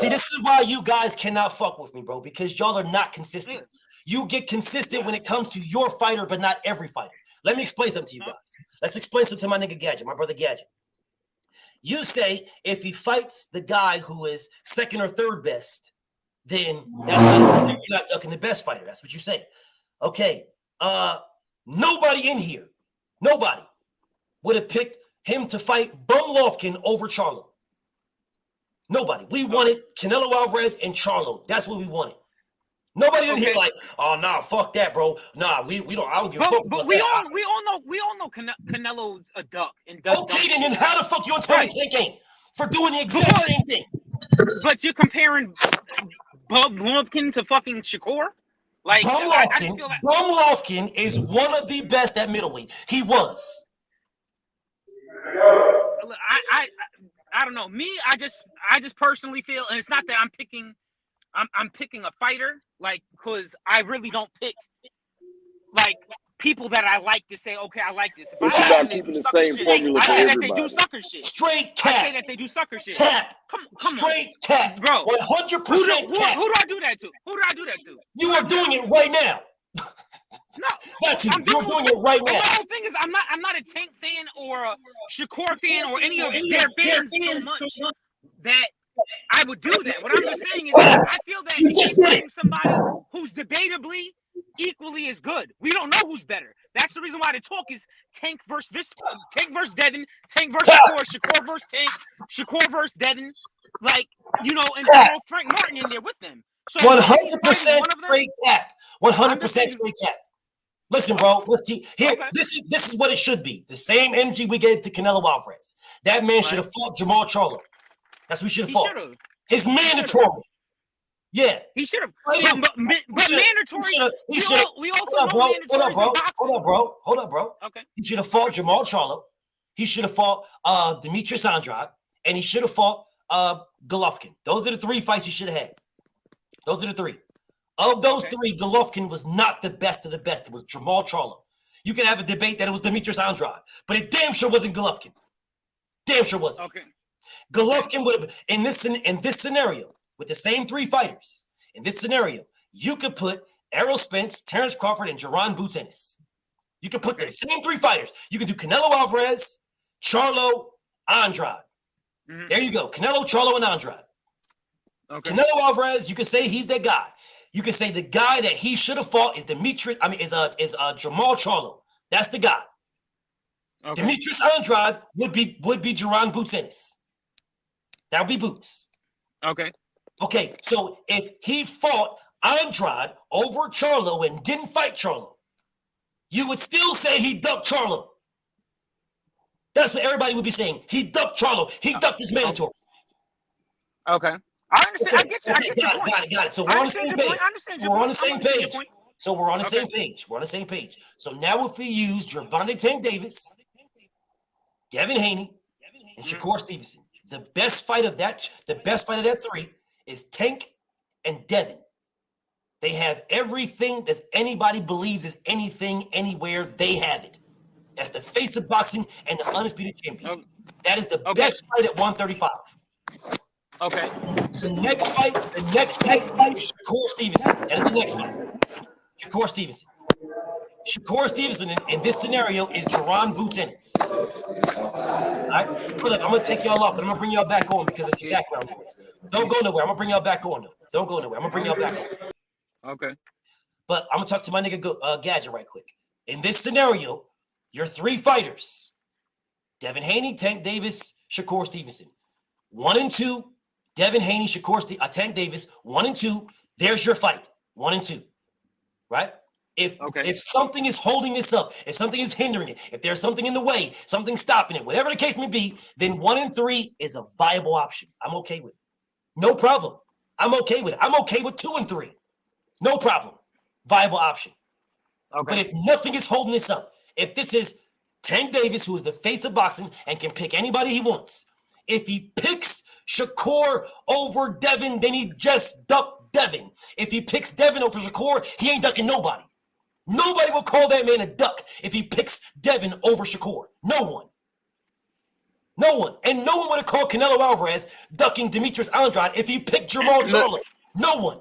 See, this is why you guys cannot fuck with me, bro, because y'all are not consistent. You get consistent when it comes to your fighter, but not every fighter. Let me explain something to you guys. Let's explain something to my nigga Gadget, my brother Gadget. You say if he fights the guy who is second or third best, then you're not ducking the best fighter. That's what you say. Okay. Nobody in here, nobody would have picked him to fight Bum Lofkin over Charlo. Nobody. We wanted Canelo Alvarez and Charlo. That's what we wanted. Nobody in here like, oh nah, fuck that, bro. Nah, we don't. I don't give a fuck. But we all know Canelo's a duck and does. Okay, then how the fuck you gonna tell me Tank ain't for doing the exact same thing? But you're comparing Bub Lofkin to fucking Shakur. Like Bum Lofkin is one of the best at middleweight. He was. I don't know. Me, I just personally feel, and it's not that I'm picking a fighter, like, because I really don't pick. Like, people that I like to say, okay, I like this. If It's I about have them keeping do the sucker same shit, formula I for say that they do everybody. sucker shit. Straight I say cap. that they do sucker shit. Cap. Come Straight cap. bro. 100% cap. Who do I do that to? Who do I do that to? You are doing it right now. No, That's you. I'm You're doing it right now. And my whole thing is I'm not a Tank fan or a Shakur fan or any of their fans so much that I would do that. What I'm just saying is that I feel that he's putting somebody who's debatably equally as good. We don't know who's better. That's the reason why the talk is Tank versus Devin, Tank versus Shakur versus Tank, Shakur versus Devin. Like, you know, and throw Frank Martin in there with them. So 100% straight cap. 100% straight cap. Listen, bro. Let's keep here. Okay. This is what it should be. The same energy we gave to Canelo Alvarez. That man should have fought Jamal Charlo. That's what we should have fought. His mandatory. Yeah. He should have. Yeah, but mandatory. We also know mandatory. Hold up, bro. Okay. He should have fought Jamal Charlo. He should have fought Demetrius Andrade, and he should have fought Golovkin. Those are the 3 fights he should have had. Those are the 3. Of those 3, Golovkin was not the best of the best. It was Jamal Charlo. You can have a debate that it was Demetrius Andrade, but it damn sure wasn't Golovkin. Damn sure wasn't. Okay. Golovkin would have in this scenario with the same 3 fighters. In this scenario, you could put Errol Spence, Terrence Crawford, and Jaron Boots Ennis. You could put the same 3 fighters. You could do Canelo Alvarez, Charlo, Andrade. Mm-hmm. There you go. Canelo, Charlo, and Andrade. Okay. Canelo Alvarez, you could say he's that guy. You could say the guy that he should have fought is Jamal Charlo. That's the guy. Okay. Demetrius Andrade would be Jaron Boots Ennis. That would be Boots. Okay. Okay. So if he fought Andrade over Charlo and didn't fight Charlo, you would still say he ducked Charlo. That's what everybody would be saying. He ducked Charlo. He ducked his mandatory. Okay. I understand. Okay. I get your point. Got it. So we're on the same page. We're on the same page. So we're on the same page. We're on the same page. So now if we use Gervonta Tank Davis, Devin Haney, and Shakur Stevenson, the best fight of that 3 is Tank and Devin. They have everything that anybody believes is anything, anywhere. They have it. That's the face of boxing and the undisputed champion. That is the best fight at 135. Okay. The next fight is Shakur Stevenson. That is the next fight. Shakur Stevenson. Shakur Stevenson in this scenario is Jaron Boots Ennis. All right? Hold up, I'm going to take y'all up, but I'm going to bring y'all back on because it's background noise. Don't go nowhere. I'm going to bring y'all back on. Don't go nowhere. I'm going to bring y'all back on. Okay. But I'm going to talk to my nigga Gadget right quick. In this scenario, your 3 fighters, Devin Haney, Tank Davis, Shakur Stevenson. 1 and 2, Devin Haney, Tank Davis, 1 and 2. There's your fight. 1 and 2. Right? If something is holding this up, if something is hindering it, if there's something in the way, something stopping it, whatever the case may be, then 1 and 3 is a viable option. I'm okay with it. No problem. I'm okay with it. I'm okay with 2 and 3. No problem. Viable option. Okay. But if nothing is holding this up, if this is Tank Davis, who is the face of boxing and can pick anybody he wants, if he picks Shakur over Devin, then he just ducked Devin. If he picks Devin over Shakur, he ain't ducking nobody. Nobody will call that man a duck if he picks Devin over Shakur. No one. No one. And no one would have called Canelo Alvarez ducking Demetrius Andrade if he picked Jamal Charlo. No one.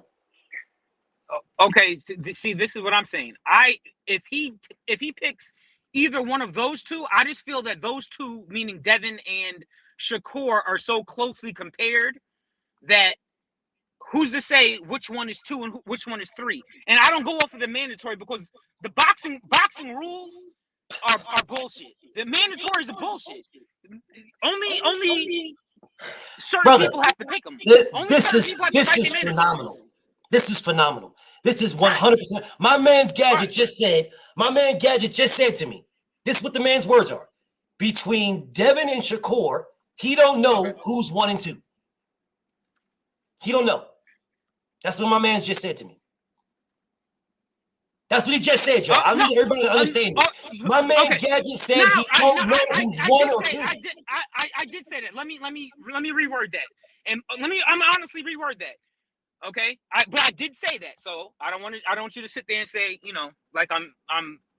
Okay, see, this is what I'm saying. If he picks either one of those 2, I just feel that those 2, meaning Devin and Shakur, are so closely compared that who's to say which one is 2 and which one is 3? And I don't go off of the mandatory because the boxing rules are bullshit. The mandatory is bullshit. Only certain people have to pick them. This is phenomenal. This is phenomenal. This is 100%. My man Gadget just said to me, this is what the man's words are. Between Devin and Shakur, he don't know who's 1 and 2. He don't know. That's what my man's just said to me. That's what he just said, y'all. I need everybody to understand it. My man Gadget said he don't know who's 1 or 2. I did say that. Let me reword that. And I'm honestly reword that. Okay, but I did say that, so I don't want you to sit there and say, like I'm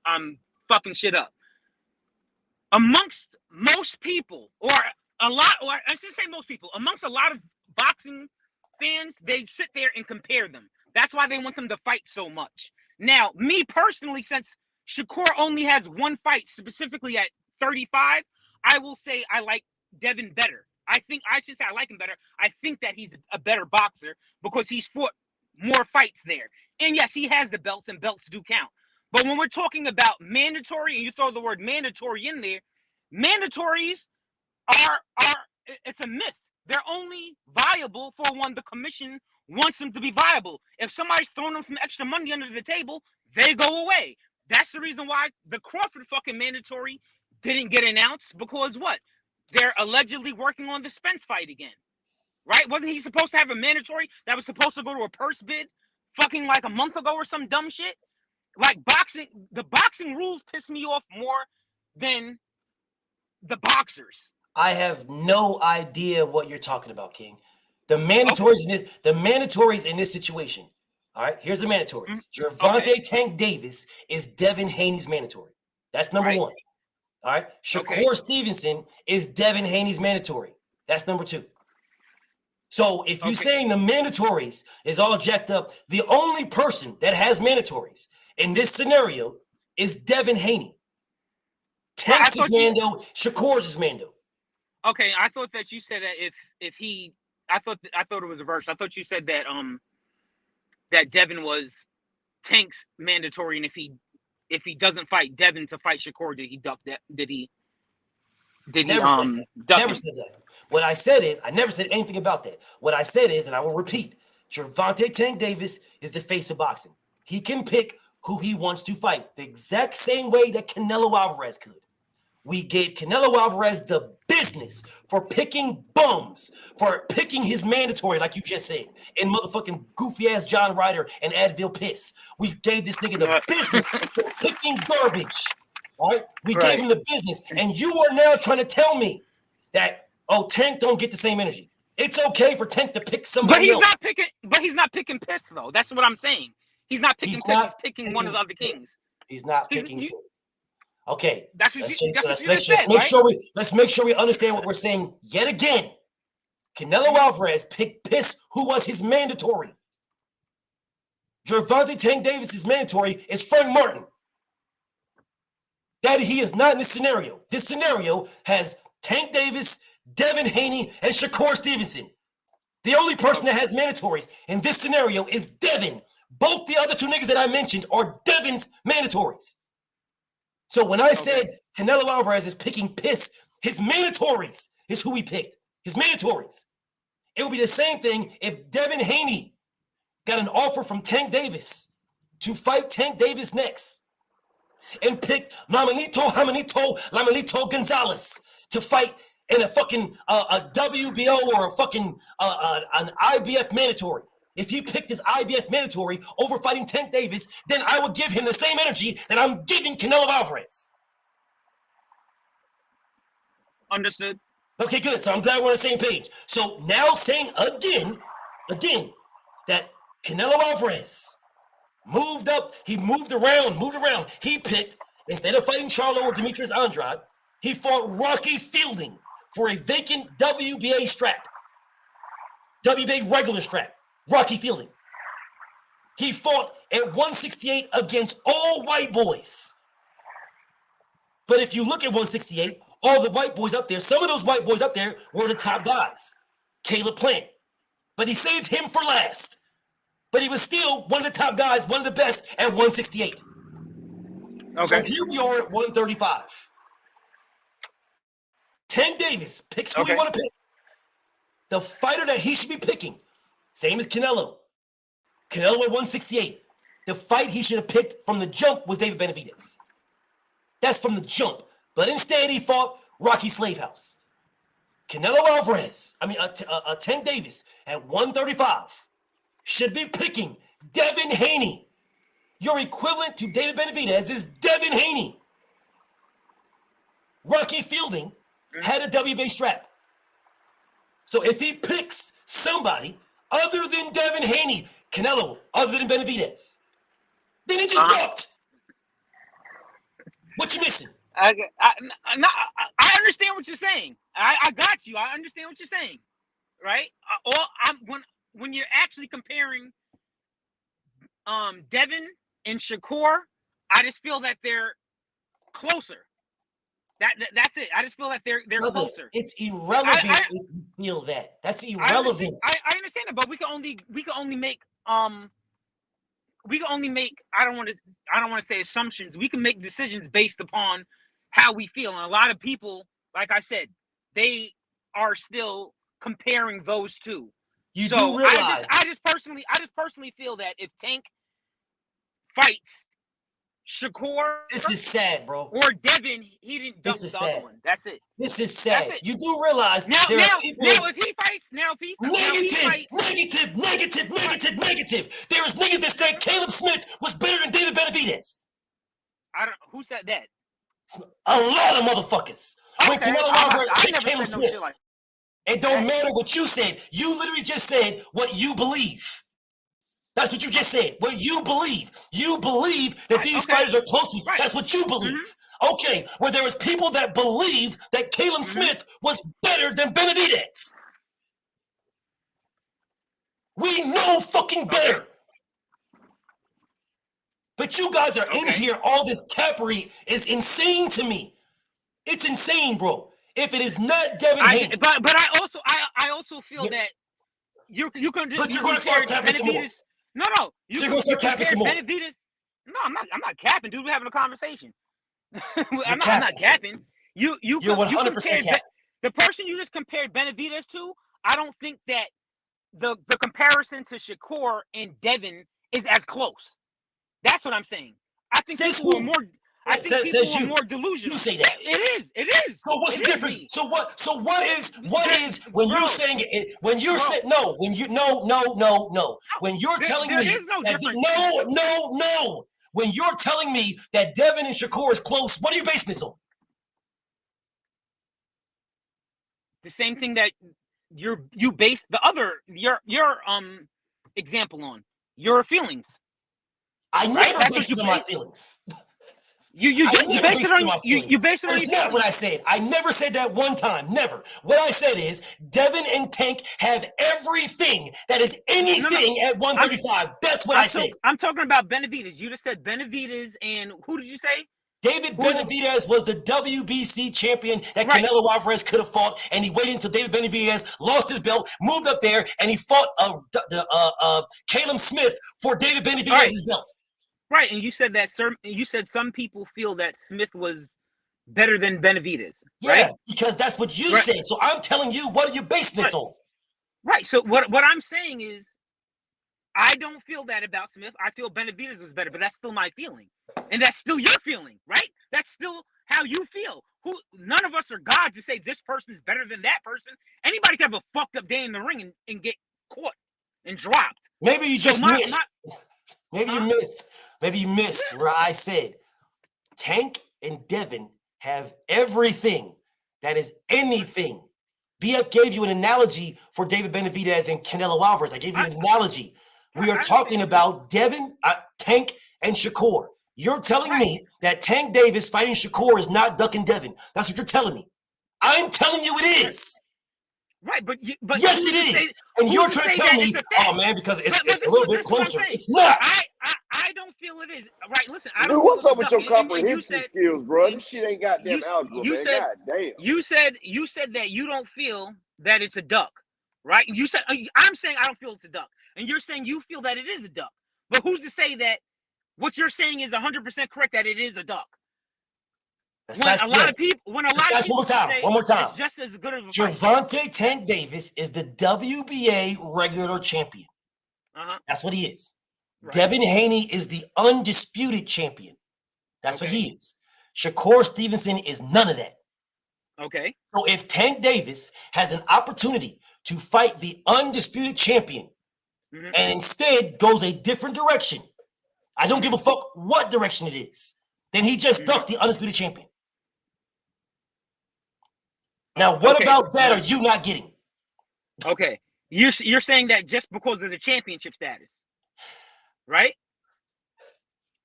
I'm fucking shit up. Amongst most people, or a lot, or I should say most people, amongst a lot of boxing fans, they sit there and compare them. That's why they want them to fight so much. Now, me personally, since Shakur only has one fight, specifically at 35, I will say I like Devin better. I should say I like him better. I think that he's a better boxer because he's fought more fights there. And yes, he has the belts, and belts do count. But when we're talking about mandatory, and you throw the word mandatory in there, mandatories are it's a myth. They're only viable for when the commission wants them to be viable. If somebody's throwing them some extra money under the table, they go away. That's the reason why the Crawford fucking mandatory didn't get announced, because what? They're allegedly working on the Spence fight again. Right? Wasn't he supposed to have a mandatory that was supposed to go to a purse bid fucking like a month ago or some dumb shit? Like boxing, the boxing rules piss me off more than the boxers. I have no idea what you're talking about, King. The mandatories in this situation. All right, here's the mandatories. Gervonta Tank Davis is Devin Haney's mandatory. That's number one. All right. Shakur Stevenson is Devin Haney's mandatory. That's number two. So if you're saying the mandatories is all jacked up, the only person that has mandatories in this scenario is Devin Haney. Tank's is Mando, Shakur's is Mando. Okay, I thought that you said that I thought it was a verse. I thought you said that that Devin was Tank's mandatory, and if he doesn't fight Devin to fight Shakur, did he duck that? Did he Never said that. What I said is, I never said anything about that. What I said is, and I will repeat, Gervonta Tank Davis is the face of boxing. He can pick who he wants to fight the exact same way that Canelo Alvarez could. We gave Canelo Alvarez the business for picking bums, for picking his mandatory, like you just said, and motherfucking goofy-ass John Ryder and Advil Piss. We gave this nigga the business for picking garbage. All right? We gave him the business, and you are now trying to tell me that, Tank don't get the same energy. It's okay for Tank to pick somebody else. But he's not picking Piss, though. That's what I'm saying. He's not picking Piss. He's picking one of the other kings. He's not picking Piss. Okay, let's make sure we understand what we're saying yet again. Canelo Alvarez picked Piss, who was his mandatory. Gervonta Tank Davis's mandatory is Frank Martin. That he is not in this scenario. This scenario has Tank Davis, Devin Haney, and Shakur Stevenson. The only person that has mandatories in this scenario is Devin. Both the other two niggas that I mentioned are Devin's mandatories. So when I said Canelo Alvarez is picking Piss, his mandatories is who he picked. His mandatories. It would be the same thing if Devin Haney got an offer from Tank Davis to fight Tank Davis next and picked Lamelito Gonzalez to fight in a fucking a WBO or a fucking an IBF mandatory. If he picked his IBF mandatory over fighting Tank Davis, then I would give him the same energy that I'm giving Canelo Alvarez. Understood. Okay, good. So I'm glad we're on the same page. So now saying again, that Canelo Alvarez moved up, he moved around. He picked, instead of fighting Charlo or Demetrius Andrade, he fought Rocky Fielding for a vacant WBA strap. WBA regular strap. Rocky Fielding. He fought at 168 against all white boys. But if you look at 168, all the white boys up there, some of those white boys up there were the top guys. Caleb Plant. But he saved him for last. But he was still one of the top guys, one of the best at 168. Okay. So here we are at 135. Tank Davis picks who he want to pick. The fighter that he should be picking, same as Canelo. Canelo at 168. The fight he should have picked from the jump was David Benavidez. That's from the jump. But instead, he fought Rocky Slavehouse. Canelo Alvarez, Tank Davis at 135 should be picking Devin Haney. Your equivalent to David Benavidez is Devin Haney. Rocky Fielding had a WBA strap. So if he picks somebody other than Devin Haney, Canelo, other than Benavidez, then he just ducked. What you missing? I understand what you're saying. I got you. I understand what you're saying. Right? When you're actually comparing Devin and Shakur, I just feel that they're closer. That's it. I just feel that they're closer. It's irrelevant if you feel that. That's irrelevant. I understand it, but we can only make I don't want to say assumptions. We can make decisions based upon how we feel. And a lot of people, like I said, they are still comparing those two. You do realize I just personally feel that if Tank fights Shakur, this is sad, bro. Or Devin, he didn't dump the other one. That's it. This is sad. You do realize now if he fights, negative. There is niggas that said Caleb Smith was better than David Benavidez. Who said that? A lot of motherfuckers. Okay. Caleb Smith. It don't matter what you said. You literally just said what you believe. That's what you just said. What you believe. You believe that these fighters are close to you. That's what you believe. Okay, where there was people that believe that Caleb Smith was better than Benavidez. We know fucking better. But you guys are in here. All this cappery is insane to me. It's insane, bro. If it is not Devin Haney. But I also feel that you can just. But you're going to start capping some more. No. You're going to start capping some more. Benavidez. No, I'm not capping, dude. We're having a conversation. I'm not capping. You're 100% capping. The person you just compared Benavidez to, I don't think that the comparison to Shakur and Devin is as close. That's what I'm saying. I think people are more. I think people are more delusional. You say that. It is. So what's the difference? So what is when you're saying it? When you're saying no. When you no. When you're telling me there is no difference. No. When you're telling me that Devin and Shakur is close, what are you basing this on? The same thing that you based the other your example on your feelings. I never based it on my feelings. You based it on you based it on. That's not what I said. I never said that one time. Never. What I said is Devin and Tank have everything that is anything at 135. That's what I said. I'm talking about Benavidez. You just said Benavidez, and who did you say? David Benavidez was the WBC champion that Canelo Alvarez could have fought, and he waited until David Benavidez lost his belt, moved up there, and he fought Caleb Smith for David Benavidez's belt. Right, and you said that some people feel that Smith was better than Benavidez. Yeah, right? Because that's what you said. So I'm telling you, what are you basing this on? Right. So what I'm saying is, I don't feel that about Smith. I feel Benavidez was better, but that's still my feeling, and that's still your feeling, right? That's still how you feel. None of us are God to say this person is better than that person. Anybody can have a fucked up day in the ring and get caught and dropped. Maybe you just missed. Maybe you missed where I said Tank and Devin have everything that is anything. BF gave you an analogy for David Benavidez and Canelo Alvarez. I gave you an analogy. We are talking about Devin, Tank, and Shakur. You're telling me that Tank Davis fighting Shakur is not ducking Devin. That's what you're telling me. I'm telling you it is. Right, but yes, it is. And you're trying to tell me, oh man, because it's a little bit closer. It's not. I don't feel it is. Right, listen. Dude, what's up with your comprehension skills, bro? This shit ain't goddamn algebra, man. God damn. You said that you don't feel that it's a duck, right? You said I'm saying I don't feel it's a duck, and you're saying you feel that it is a duck. But who's to say that what you're saying is 100% correct, that it is a duck? When a lot of people one more time. It's just as good of a Gervonta Tank Davis is the WBA regular champion. That's what he is. Right. Devin Haney is the undisputed champion. That's what he is. Shakur Stevenson is none of that. Okay. So if Tank Davis has an opportunity to fight the undisputed champion and instead goes a different direction, I don't give a fuck what direction it is, then he just ducked the undisputed champion. Now, what about that are you not getting? Okay. You're saying that just because of the championship status, right?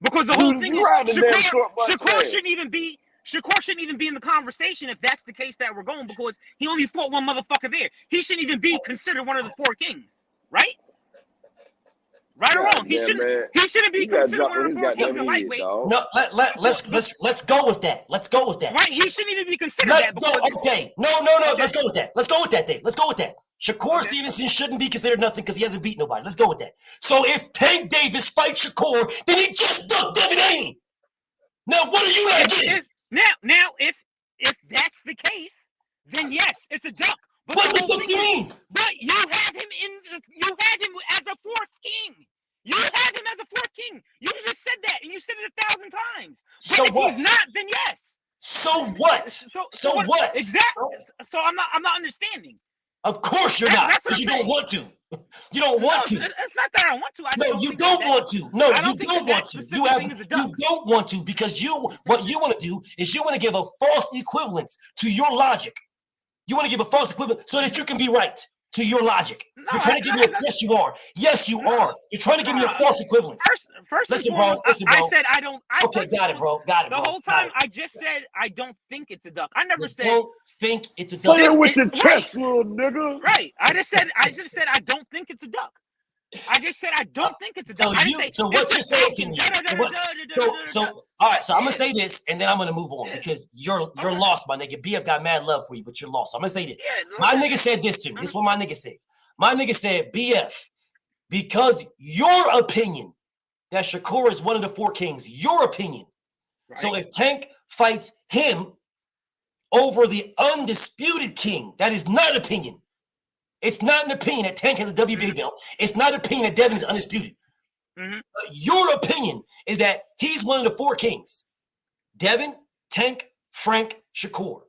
Because the whole thing is Shakur shouldn't even be in the conversation if that's the case that we're going, because he only fought one motherfucker there. He shouldn't even be considered one of the 4 kings, right? Right or wrong? He shouldn't be considered one of the 4 kings of lightweight. No, let's go with that. Let's go with that. Right? He shouldn't even be considered that. Okay. No. Let's go with that. Let's go with that thing. Let's go with that. Shakur Stevenson shouldn't be considered nothing because he hasn't beat nobody. Let's go with that. So if Tank Davis fights Shakur, then he just ducked Devin Haney. Now, what are you not getting? Now, if that's the case, then yes, it's a duck. But what the fuck do you mean? But you had him as a 4th king. You had him as a 4th king. You just said that, and you said it 1,000 times. But so if what? He's not. Then yes. So what? So what? Exactly. So I'm not understanding. Of course you're not, because you don't want to. You don't want to. It's not that I don't want to. No, you don't want to. No, you don't want to. You don't want to because what you want to do is you want to give a false equivalence to your logic. You want to give a false equivalent so that you can be right to your logic. You're trying to give me yes, you are. Yes, you are. You're trying to give me a false equivalence. First listen, bro. Listen, bro. I said I don't. Okay, got it, bro. Got it. The whole time I just said I don't think it's a duck. I never said. Don't think it's a duck. Say it with your chest, little nigga. Right. I just said I don't think it's a duck. I just said I don't think it's a duck. So what you're saying to me? So all right. So I'm gonna say this, and then I'm gonna move on because you're lost, my nigga. BF got mad love for you, but you're lost. So I'm gonna say this. My nigga said this to me. This is what my nigga said. My nigga said, BF, because your opinion that Shakur is one of the 4 kings, your opinion. Right. So if Tank fights him over the undisputed king, that is not opinion. It's not an opinion that Tank has a WBA belt. It's not an opinion that Devin is undisputed. Your opinion is that he's one of the 4 kings. Devin, Tank, Frank, Shakur.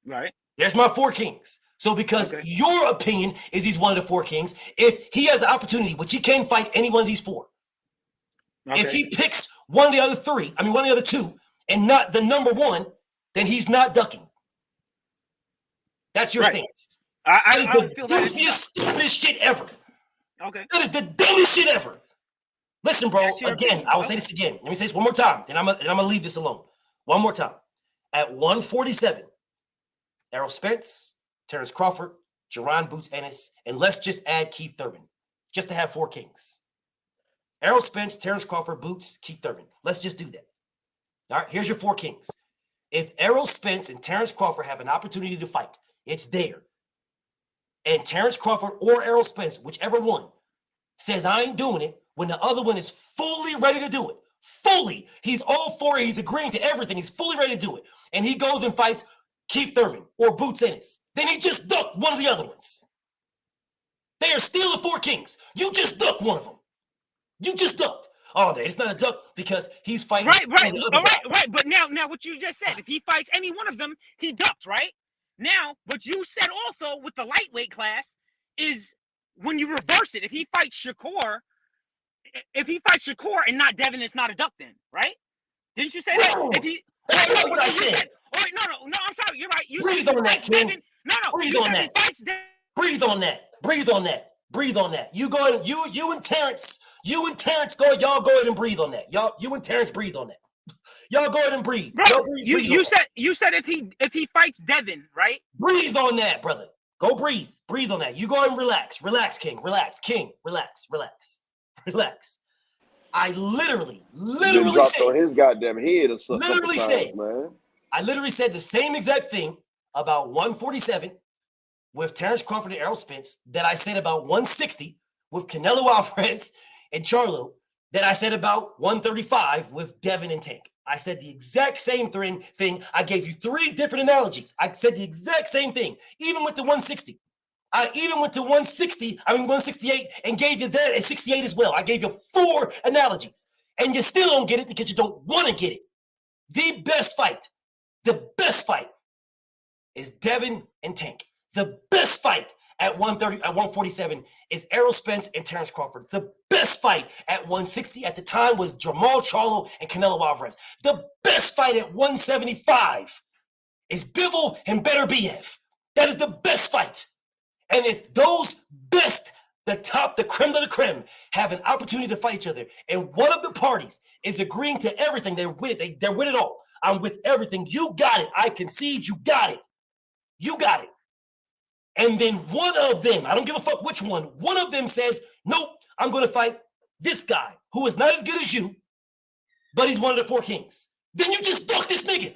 Right. There's my 4 kings. So because your opinion is he's one of the 4 kings, if he has an opportunity, which he can fight any one of these 4. If he picks one of the other 3, one of the other 2, and not the number 1, then he's not ducking. That's your stance. That is the goofiest, stupidest shit ever. Okay. That is the dumbest shit ever. Listen, bro, again, I will say this again. Let me say this one more time, then I'm gonna leave this alone. One more time. At 147, Errol Spence, Terrence Crawford, Jaron Boots Ennis, and let's just add Keith Thurman, just to have 4 kings. Errol Spence, Terrence Crawford, Boots, Keith Thurman. Let's just do that. All right, here's your 4 kings. If Errol Spence and Terrence Crawford have an opportunity to fight, it's there. And Terrence Crawford or Errol Spence, whichever one, says, I ain't doing it, when the other one is fully ready to do it. Fully. He's all for it. He's agreeing to everything. He's fully ready to do it. And he goes and fights Keith Thurman or Boots Ennis. Then he just ducked one of the other ones. They are still the 4 kings. You just ducked one of them. You just ducked. Oh, no, it's not a duck because he's fighting. Right. But now what you just said, if he fights any one of them, he ducks, right? Now, what you said also with the lightweight class is when you reverse it, if he fights Shakur and not Devin, it's not a duck then, right? Didn't you say that? That's not what I said. Oh, wait, no, I'm sorry. You're right. You breathe on that, Ken. Devin. No. Breathe on that. Breathe on that. Breathe on that. Breathe on that. You go ahead. You and Terrence go. Y'all go ahead and breathe on that. You and Terrence breathe on that. Y'all go ahead and breathe. Bro, you said if he fights Devin, right? Breathe on that, brother. Go breathe. Breathe on that. You go ahead and relax. Relax, King. Relax, King. Relax. I literally dropped on his goddamn head or something. I literally said the same exact thing about 147 with Terrence Crawford and Errol Spence that I said about 160 with Canelo Alvarez and Charlo that I said about 135 with Devin and Tank. I said the exact same thing. I gave you 3 different analogies. I said the exact same thing, even with the 160. I even went to 168, and gave you that at 68 as well. I gave you 4 analogies, and you still don't get it because you don't want to get it. The best fight is Devin and Tank. The best fight at 147 is Errol Spence and Terrence Crawford. The best fight at 160 at the time was Jamal Charlo and Canelo Alvarez. The best fight at 175 is Bivol and Better BF. That is the best fight. And if those best the creme de la creme, have an opportunity to fight each other, and one of the parties is agreeing to everything, they're with it. They're with it all. I'm with everything. You got it. I concede. You got it. You got it. And then one of them, I don't give a fuck which one of them says, nope, I'm going to fight this guy who is not as good as you, but he's one of the 4 kings. Then you just fuck this nigga.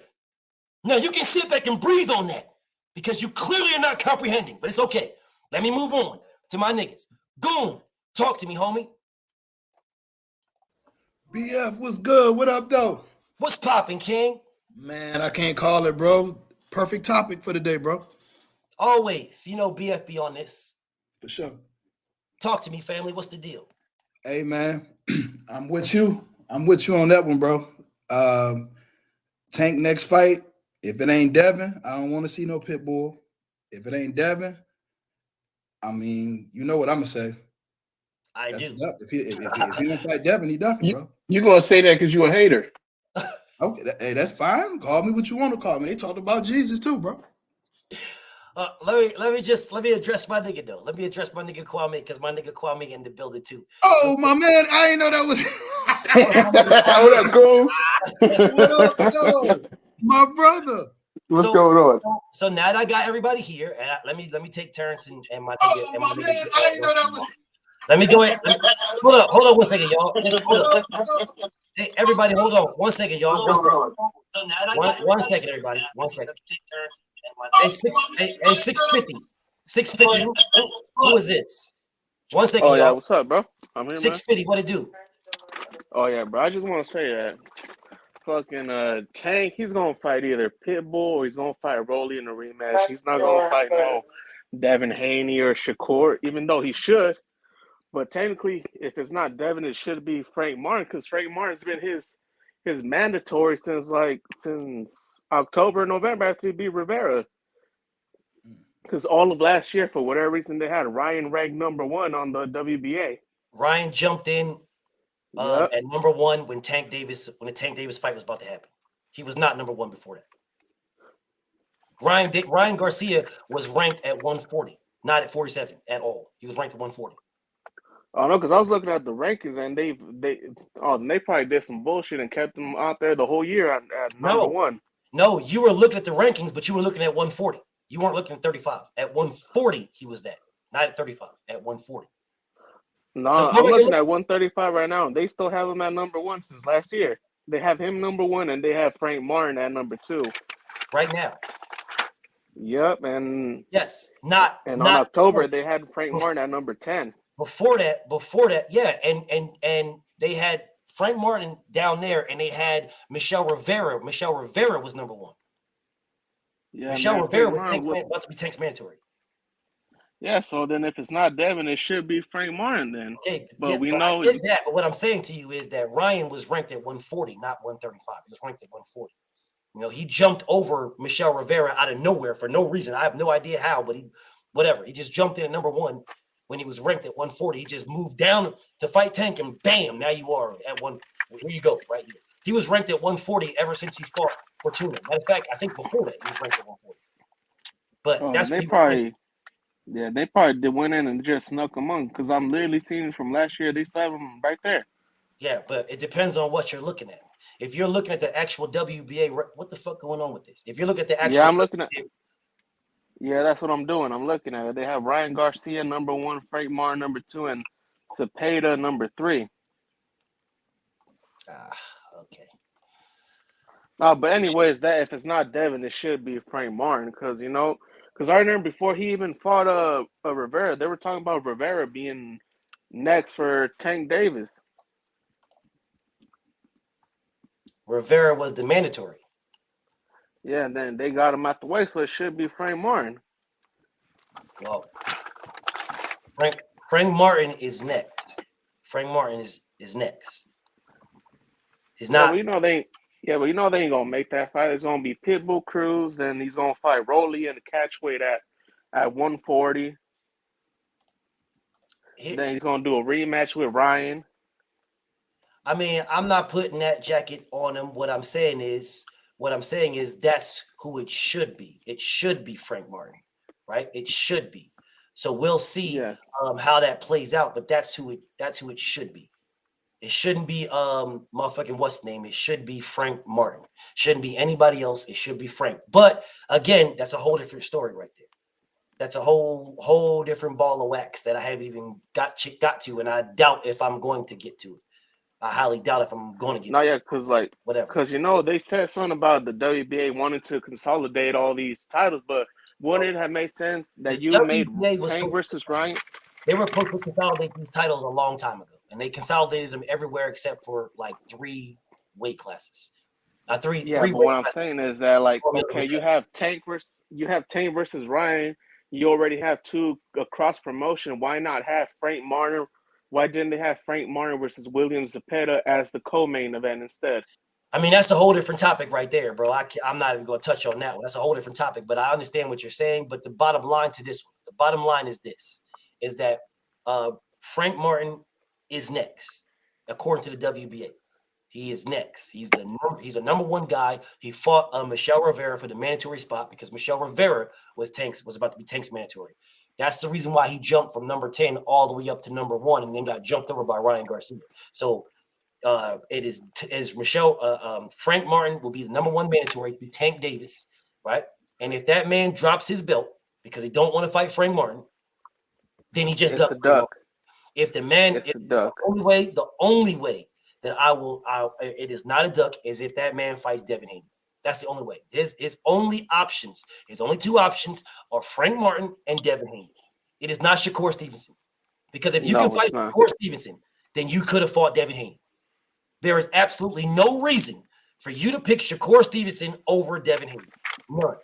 Now you can sit back and breathe on that because you clearly are not comprehending, but it's okay. Let me move on to my niggas. Goon, talk to me, homie. BF, what's good? What up, though? What's popping, King? Man, I can't call it, bro. Perfect topic for the day, bro. Always. You know BF be on this. For sure. Talk to me, family. What's the deal? Hey, man. I'm with you. I'm with you on that one, bro. Tank next fight. If it ain't Devin, I don't want to see no Pitbull. If it ain't Devin, I mean, you know what I'm going to say. I do. If he don't fight Devin, he ducking, bro. You going to say that because you a hater. Okay, hey, that's fine. Call me what you want to call me. They talked about Jesus too, bro. Let me address my nigga though. Let me address my nigga Kwame because my nigga Kwame in the building too. Oh my man, I ain't know that was. What up, Goon? What up, yo? My brother. What's going on? So now that I got everybody here, and let me take Terrence and my nigga. Oh my man, I ain't know that was. Let me go ahead. Hold on 1 second, y'all. Hold up. Hey, everybody, hold on 1 second, y'all. 1 second, everybody. 1 second. Hey, 650. 650. Who is this? 1 second, Oh, yeah, y'all. what's up, bro? I'm here, 650, what it do? Oh, yeah, bro. I just want to say that fucking Tank, he's going to fight either Pitbull or he's going to fight Rolly in a rematch. He's not going to fight no Devin Haney or Shakur, even though he should. But technically, if it's not Devin, it should be Frank Martin because Frank Martin's been his mandatory since October, November after he beat Rivera. Because all of last year, for whatever reason, they had Ryan ranked #1 on the WBA. Ryan jumped in at #1 when the Tank Davis fight was about to happen. He was not #1 before that. Ryan Garcia was ranked at 140, not at 47 at all. He was ranked at 140. Oh no, because I was looking at the rankings and they probably did some bullshit and kept him out there the whole year at #1. No, you were looking at the rankings, but you were looking at 140. You weren't looking at 35. At 140, he was that. Not at 35, at 140. No, so I'm looking at 135 right now. They still have him at #1 since last year. They have him #1 and they have Frank Martin at #2. Right now. Yep, and yes, on October they had Frank Martin at #10. Before that, yeah, and they had Frank Martin down there, and they had Michelle Rivera. Michelle Rivera was #1. Yeah, Michelle Rivera was about to be Tank's mandatory. Yeah, so then if it's not Devin, it should be Frank Martin then. Okay, but we know I get that. But what I'm saying to you is that Ryan was ranked at 140, not 135. He was ranked at 140. You know, he jumped over Michelle Rivera out of nowhere for no reason. I have no idea how, but he just jumped in at #1 when he was ranked at 140. He just moved down to fight Tank, and bam, now you are at one. Here you go, right here. He was ranked at 140 ever since he fought Fortuna. Matter of fact, I think before that he was ranked at 140. But that's they probably went in and just snuck him on because I'm literally seeing from last year. They still have him right there. Yeah, but it depends on what you're looking at. If you're looking at the actual WBA, what the fuck going on with this? If you're looking at the actual, I'm looking at. Yeah, that's what I'm doing. I'm looking at it. They have Ryan Garcia #1, Frank Martin #2, and Cepeda #3. Okay. No, but anyways, that if it's not Devin, it should be Frank Martin because I remember before he even fought Rivera, they were talking about Rivera being next for Tank Davis. Rivera was the mandatory. Yeah, and then they got him out the way, so it should be Frank Martin. Well, Frank Martin is next. Frank Martin is next. He's not. But you know they ain't gonna make that fight. It's gonna be Pitbull Cruz, then he's gonna fight Rolly in the catchweight at 140. Then he's gonna do a rematch with Ryan. I mean, I'm not putting that jacket on him. What I'm saying is that's who it should be. It should be Frank Martin, right? It should be. So we'll see how that plays out. But that's who it should be. It shouldn't be motherfucking what's his name. It should be Frank Martin. Shouldn't be anybody else. It should be Frank. But again, that's a whole different story right there. That's a whole different ball of wax that I haven't even got to, and I doubt if I'm going to get to it. I highly doubt if I'm going to get. No, yeah, because like whatever. Because they said something about the WBA wanting to consolidate all these titles, but wouldn't it have made sense that you made Tank versus Ryan? They were supposed to consolidate these titles a long time ago, and they consolidated them everywhere except for like 3 weight classes. Three. But what I'm saying is that, like, okay, you have Tank versus Ryan. You already have 2 cross promotion. Why not have Frank Martin? Why didn't they have Frank Martin versus William Zepeda as the co-main event instead? I mean, that's a whole different topic right there, bro. I'm not even going to touch on that one. That's a whole different topic, but I understand what you're saying. But the bottom line to this one, the bottom line is this, is that Frank Martin is next, according to the WBA. He is next. He's a number 1 guy. He fought Michelle Rivera for the mandatory spot because Michelle Rivera was about to be Tank's mandatory. That's the reason why he jumped from number 10 all the way up to number 1 and then got jumped over by Ryan Garcia. So it is Frank Martin will be the number 1 mandatory to Tank Davis, right? And if that man drops his belt because he don't want to fight Frank Martin, then he just ducks. If the man, the only way that it is not a duck is if that man fights Devin Haney. That's the only way. His only options, his only 2 options are Frank Martin and Devin Haney. It is not Shakur Stevenson. Because if you can fight Shakur Stevenson, then you could have fought Devin Haney. There is absolutely no reason for you to pick Shakur Stevenson over Devin Haney. None.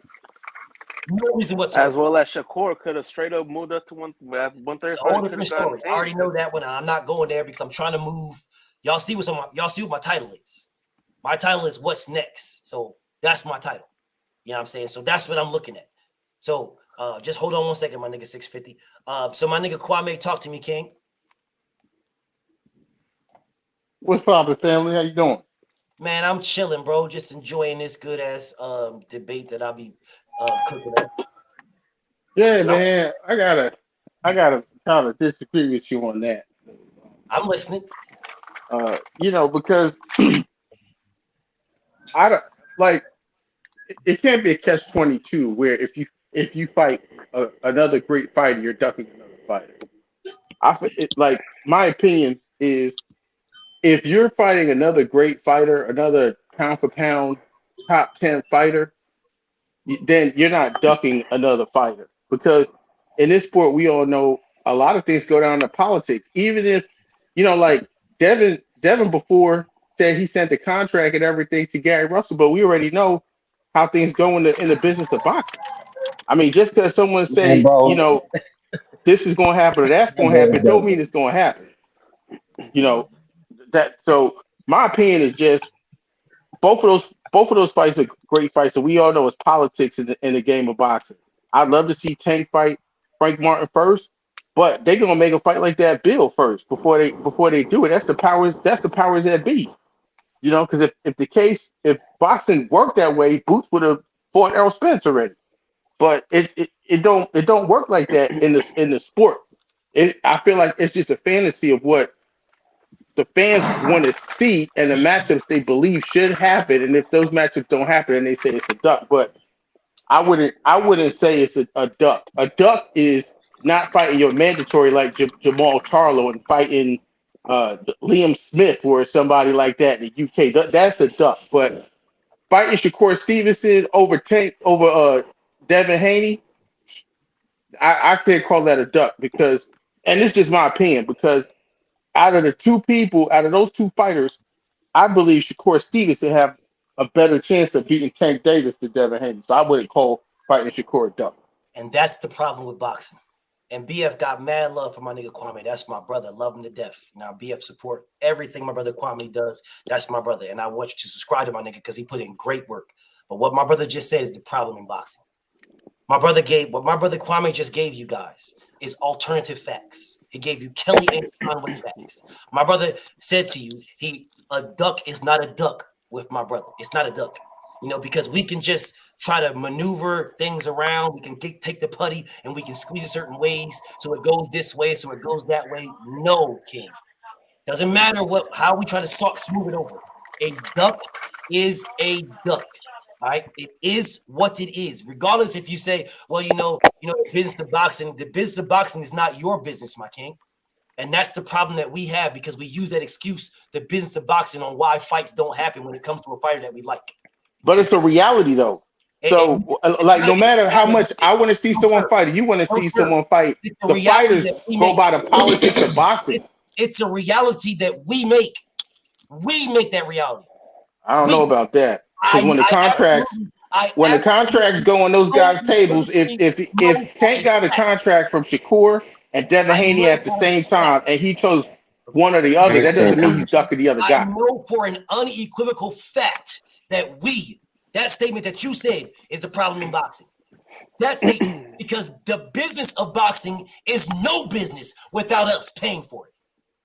No reason whatsoever. As well as Shakur could have straight up moved up to 135. It's a whole different story. I already know that one, and I'm not going there because I'm trying to move. Y'all see what my title is. My title is what's next. So that's my title. You know what I'm saying? So that's what I'm looking at. So just hold on one second, my nigga 650. So my nigga Kwame, talk to me, King. What's poppin', family? How you doing? Man, I'm chilling, bro. Just enjoying this good ass debate that I'll be cooking up. Yeah, man. I gotta kind of disagree with you on that. I'm listening. Because I don't like it can't be a catch-22 where if you fight another great fighter, you're ducking another fighter. My opinion is if you're fighting another great fighter, another pound for pound top 10 fighter, then you're not ducking another fighter, because in this sport we all know a lot of things go down to politics. Even if like Devin before said he sent the contract and everything to Gary Russell, but we already know how things go in the business of boxing. I mean, just because someone say, this is going to happen or that's going to happen, don't mean it's going to happen. So my opinion is just both of those fights are great fights, and we all know it's politics in the game of boxing. I'd love to see Tank fight Frank Martin first, but they're gonna make a fight like that Bill first before they do it. That's the powers that be. Because if boxing worked that way, Boots would have fought Errol Spence already. But it don't work like that in the sport. I feel like it's just a fantasy of what the fans want to see and the matchups they believe should happen. And if those matchups don't happen, then they say it's a duck. But I wouldn't say it's a duck. A duck is not fighting your mandatory like Jamal Charlo and fighting Liam Smith or somebody like that in the UK. That's a duck. But fighting Shakur Stevenson over Devin Haney, I can't call that a duck, because, and it's just my opinion, because out of those 2 fighters, I believe Shakur Stevenson have a better chance of beating Tank Davis than Devin Haney. So I wouldn't call fighting Shakur a duck. And that's the problem with boxing. And BF got mad love for my nigga Kwame. That's my brother. Love him to death. Now, BF support everything my brother Kwame does. That's my brother. And I want you to subscribe to my nigga because he put in great work. But what my brother just said is the problem in boxing. What my brother Kwame just gave you guys is alternative facts. He gave you Kelly and Conway facts. My brother said to you, a duck is not a duck with my brother. It's not a duck. Because we can just try to maneuver things around. We can take the putty and we can squeeze it certain ways so it goes this way, so it goes that way. No, King. Doesn't matter how we try to smooth it over. A duck is a duck. All right, it is what it is. Regardless if you say, well, the business of boxing is not your business, my king. And that's the problem that we have because we use that excuse, the business of boxing, on why fights don't happen when it comes to a fighter that we like. But it's a reality, though. So, no matter how much I want to see someone fight, you want to see someone fight, the fighters go by the politics of boxing. It's a reality that we make. We make that reality. I don't know about that. Because when the contracts go on those guys' tables, if Tank got a contract from Shakur and Devin Haney at the same time, and he chose one or the other, that doesn't mean he's ducking the other guy. I know for an unequivocal fact that that statement that you said is the problem in boxing. That statement, because the business of boxing is no business without us paying for it.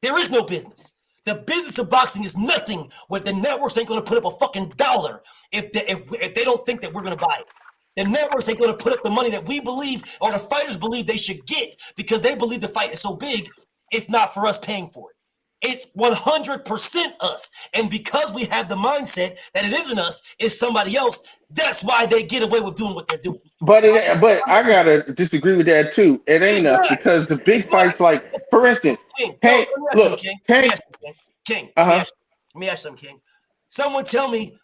There is no business. The business of boxing is nothing where the networks ain't going to put up a fucking dollar if they don't think that we're going to buy it. The networks ain't going to put up the money that we believe or the fighters believe they should get because they believe the fight is so big, if not for us paying for it. It's 100% us. And because we have the mindset that it isn't us, it's somebody else, that's why they get away with doing what they're doing. But I got to disagree with that too. It ain't us because the big fights, like, for instance, King, Tank. Let me ask you something, King. Someone tell me,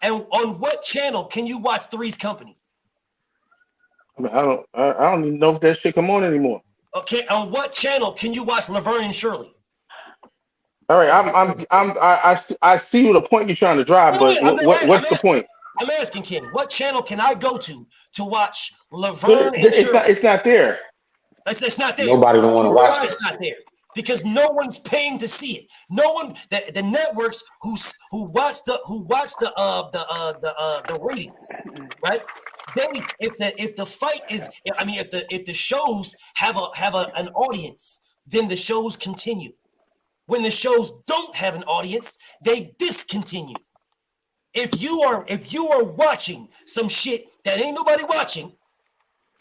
and on what channel can you watch Three's Company? I don't even know if that shit come on anymore. Okay, on what channel can you watch Laverne and Shirley? All right, I see the point you're trying to drive, but what's the point? I'm asking, King, what channel can I go to watch Laverne and Shirley? It's not there. It's not there. Nobody don't want to watch it. It's not there because no one's paying to see it. No one, the networks who watch the ratings, right? If the fight is, if the shows have an audience, then the shows continue. When the shows don't have an audience, they discontinue. If you are watching some shit that ain't nobody watching,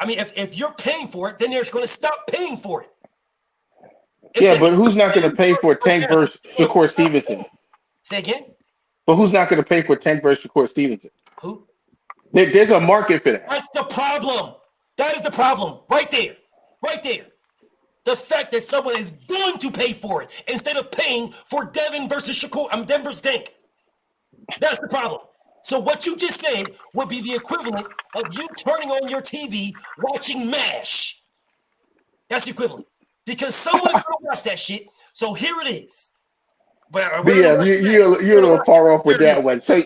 if you're paying for it, then they're going to stop paying for it. But who's not going to pay for Tank versus Shakur Stevenson? Say again? But who's not going to pay for Tank versus Shakur Stevenson? Who? There's a market for that. That's the problem. That is the problem. Right there. Right there. The fact that someone is going to pay for it instead of paying for Devin versus Shakur. Devin versus Tank. That's the problem. So what you just said would be the equivalent of you turning on your TV watching MASH. That's the equivalent. Because someone's going to watch that shit. So here it is. You're a little far off with that one. So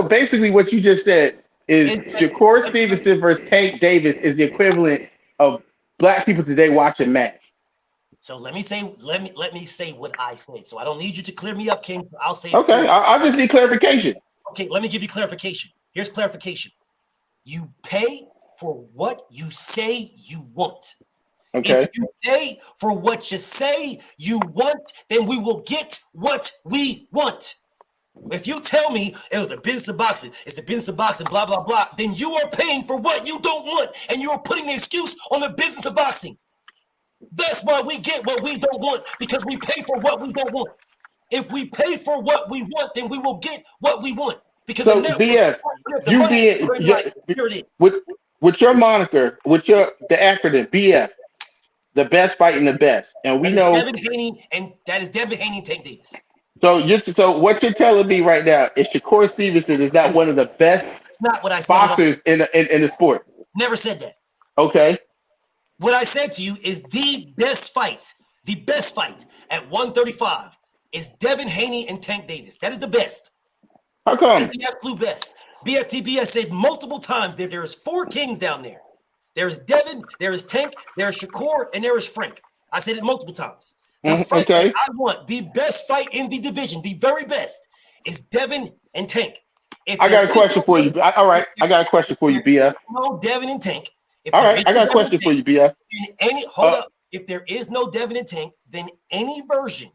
basically what you just said is Shakur Stevenson versus Tank Davis is the equivalent of black people today watching MASH. So let me say what I said. So I don't need you to clear me up, King. I'll say okay. I just need clarification. Okay, let me give you clarification. Here's clarification. You pay for what you say you want. Okay. If you pay for what you say you want, then we will get what we want. If you tell me it was the business of boxing, it's the business of boxing, blah, blah, blah, then you are paying for what you don't want, and you are putting the excuse on the business of boxing. That's why we get what we don't want, because we pay for what we don't want. If we pay for what we want, then we will get what we want. Because so BF, with your moniker, the acronym BF, the best fighting the best, and we know Devin Haney, and that is Devin Haney and Tank Davis. So what you're telling me right now is Shakur Stevenson is not one of the best not what I said boxers in the sport. Never said that. Okay. What I said to you is the best fight at 135 is Devin Haney and Tank Davis. That is the best. How come? That is the absolute best. BFTB has said multiple times that there is 4 kings down there. There is Devin, there is Tank, there is Shakur, and there is Frank. I've said it multiple times. The fight that I want, the best fight in the division, the very best, is Devin and Tank. I got a question for you. All right, I got a question for you, BF. No Devin and Tank. All right, I got a question for you, BF. Hold up. If there is no Devin and Tank, then any version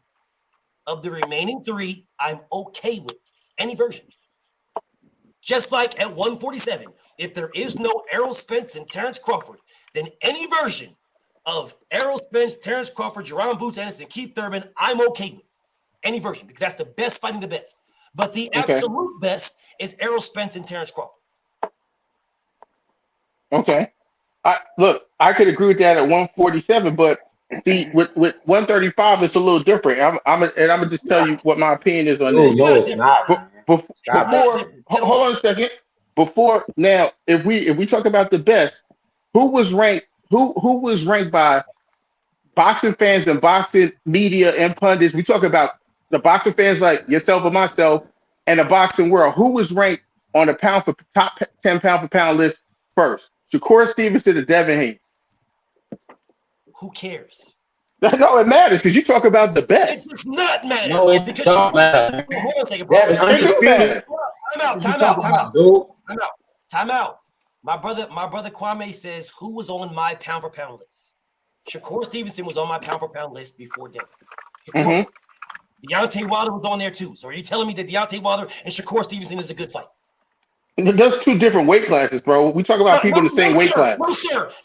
of the remaining 3, I'm okay with. Any version. Just like at 147, If there is no Errol Spence and Terrence Crawford, then any version of Errol Spence, Terrence Crawford, Jerron Boots Anderson, Keith Thurman, I'm okay with any version because that's the best fighting the best. But the absolute best is Errol Spence and Terrence Crawford. Okay. Look, I could agree with that at 147, but see, with 135, it's a little different. I'm gonna just tell you what my opinion is on this. No, it's not. Hold on a second. Before now, if we talk about the best, who was ranked by boxing fans and boxing media and pundits? We talk about the boxing fans like yourself and myself and the boxing world. Who was ranked on the top 10 pound for pound list first? Shakur Stevenson or Devin Haney? Who cares? No, it matters because you talk about the best. It does not matter. No, it don't matter. Hold on a second, bro. Time out. My brother Kwame says, who was on my pound for pound list? Shakur Stevenson was on my pound for pound list before Devin. Deontay Wilder was on there too. So are you telling me that Deontay Wilder and Shakur Stevenson is a good fight? Those two different weight classes, bro. We talk about people in the same weight class.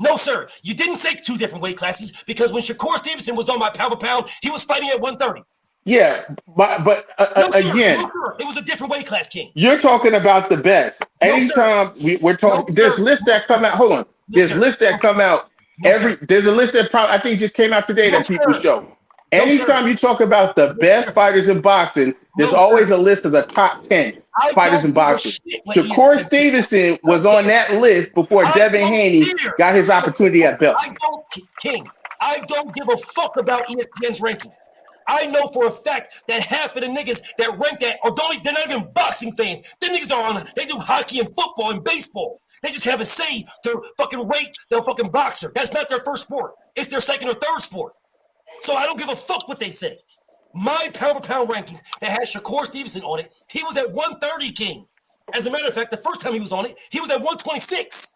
No, sir. You didn't say two different weight classes because when Shakur Stevenson was on my pound for pound, he was fighting at 130. Yeah, but again, it was a different weight class, King. You're talking about the best. Anytime we're talking, there's lists that come out. Hold on, there's lists that come out There's a list that probably I think just came out today that people show. Anytime you talk about the best fighters in boxing, there's always a list of the top 10 fighters in boxing. Shakur Stevenson was on that list before Devin Haney got his opportunity at belt. I don't give a fuck about ESPN's ranking. I know for a fact that half of the niggas that rank that they're not even boxing fans. Them niggas are on, they do hockey and football and baseball. They just have a say to fucking rate their fucking boxer. That's not their first sport. It's their second or third sport. So I don't give a fuck what they say. My pound for pound rankings that had Shakur Stevenson on it, he was at 130, King. As a matter of fact, the first time he was on it, he was at 126.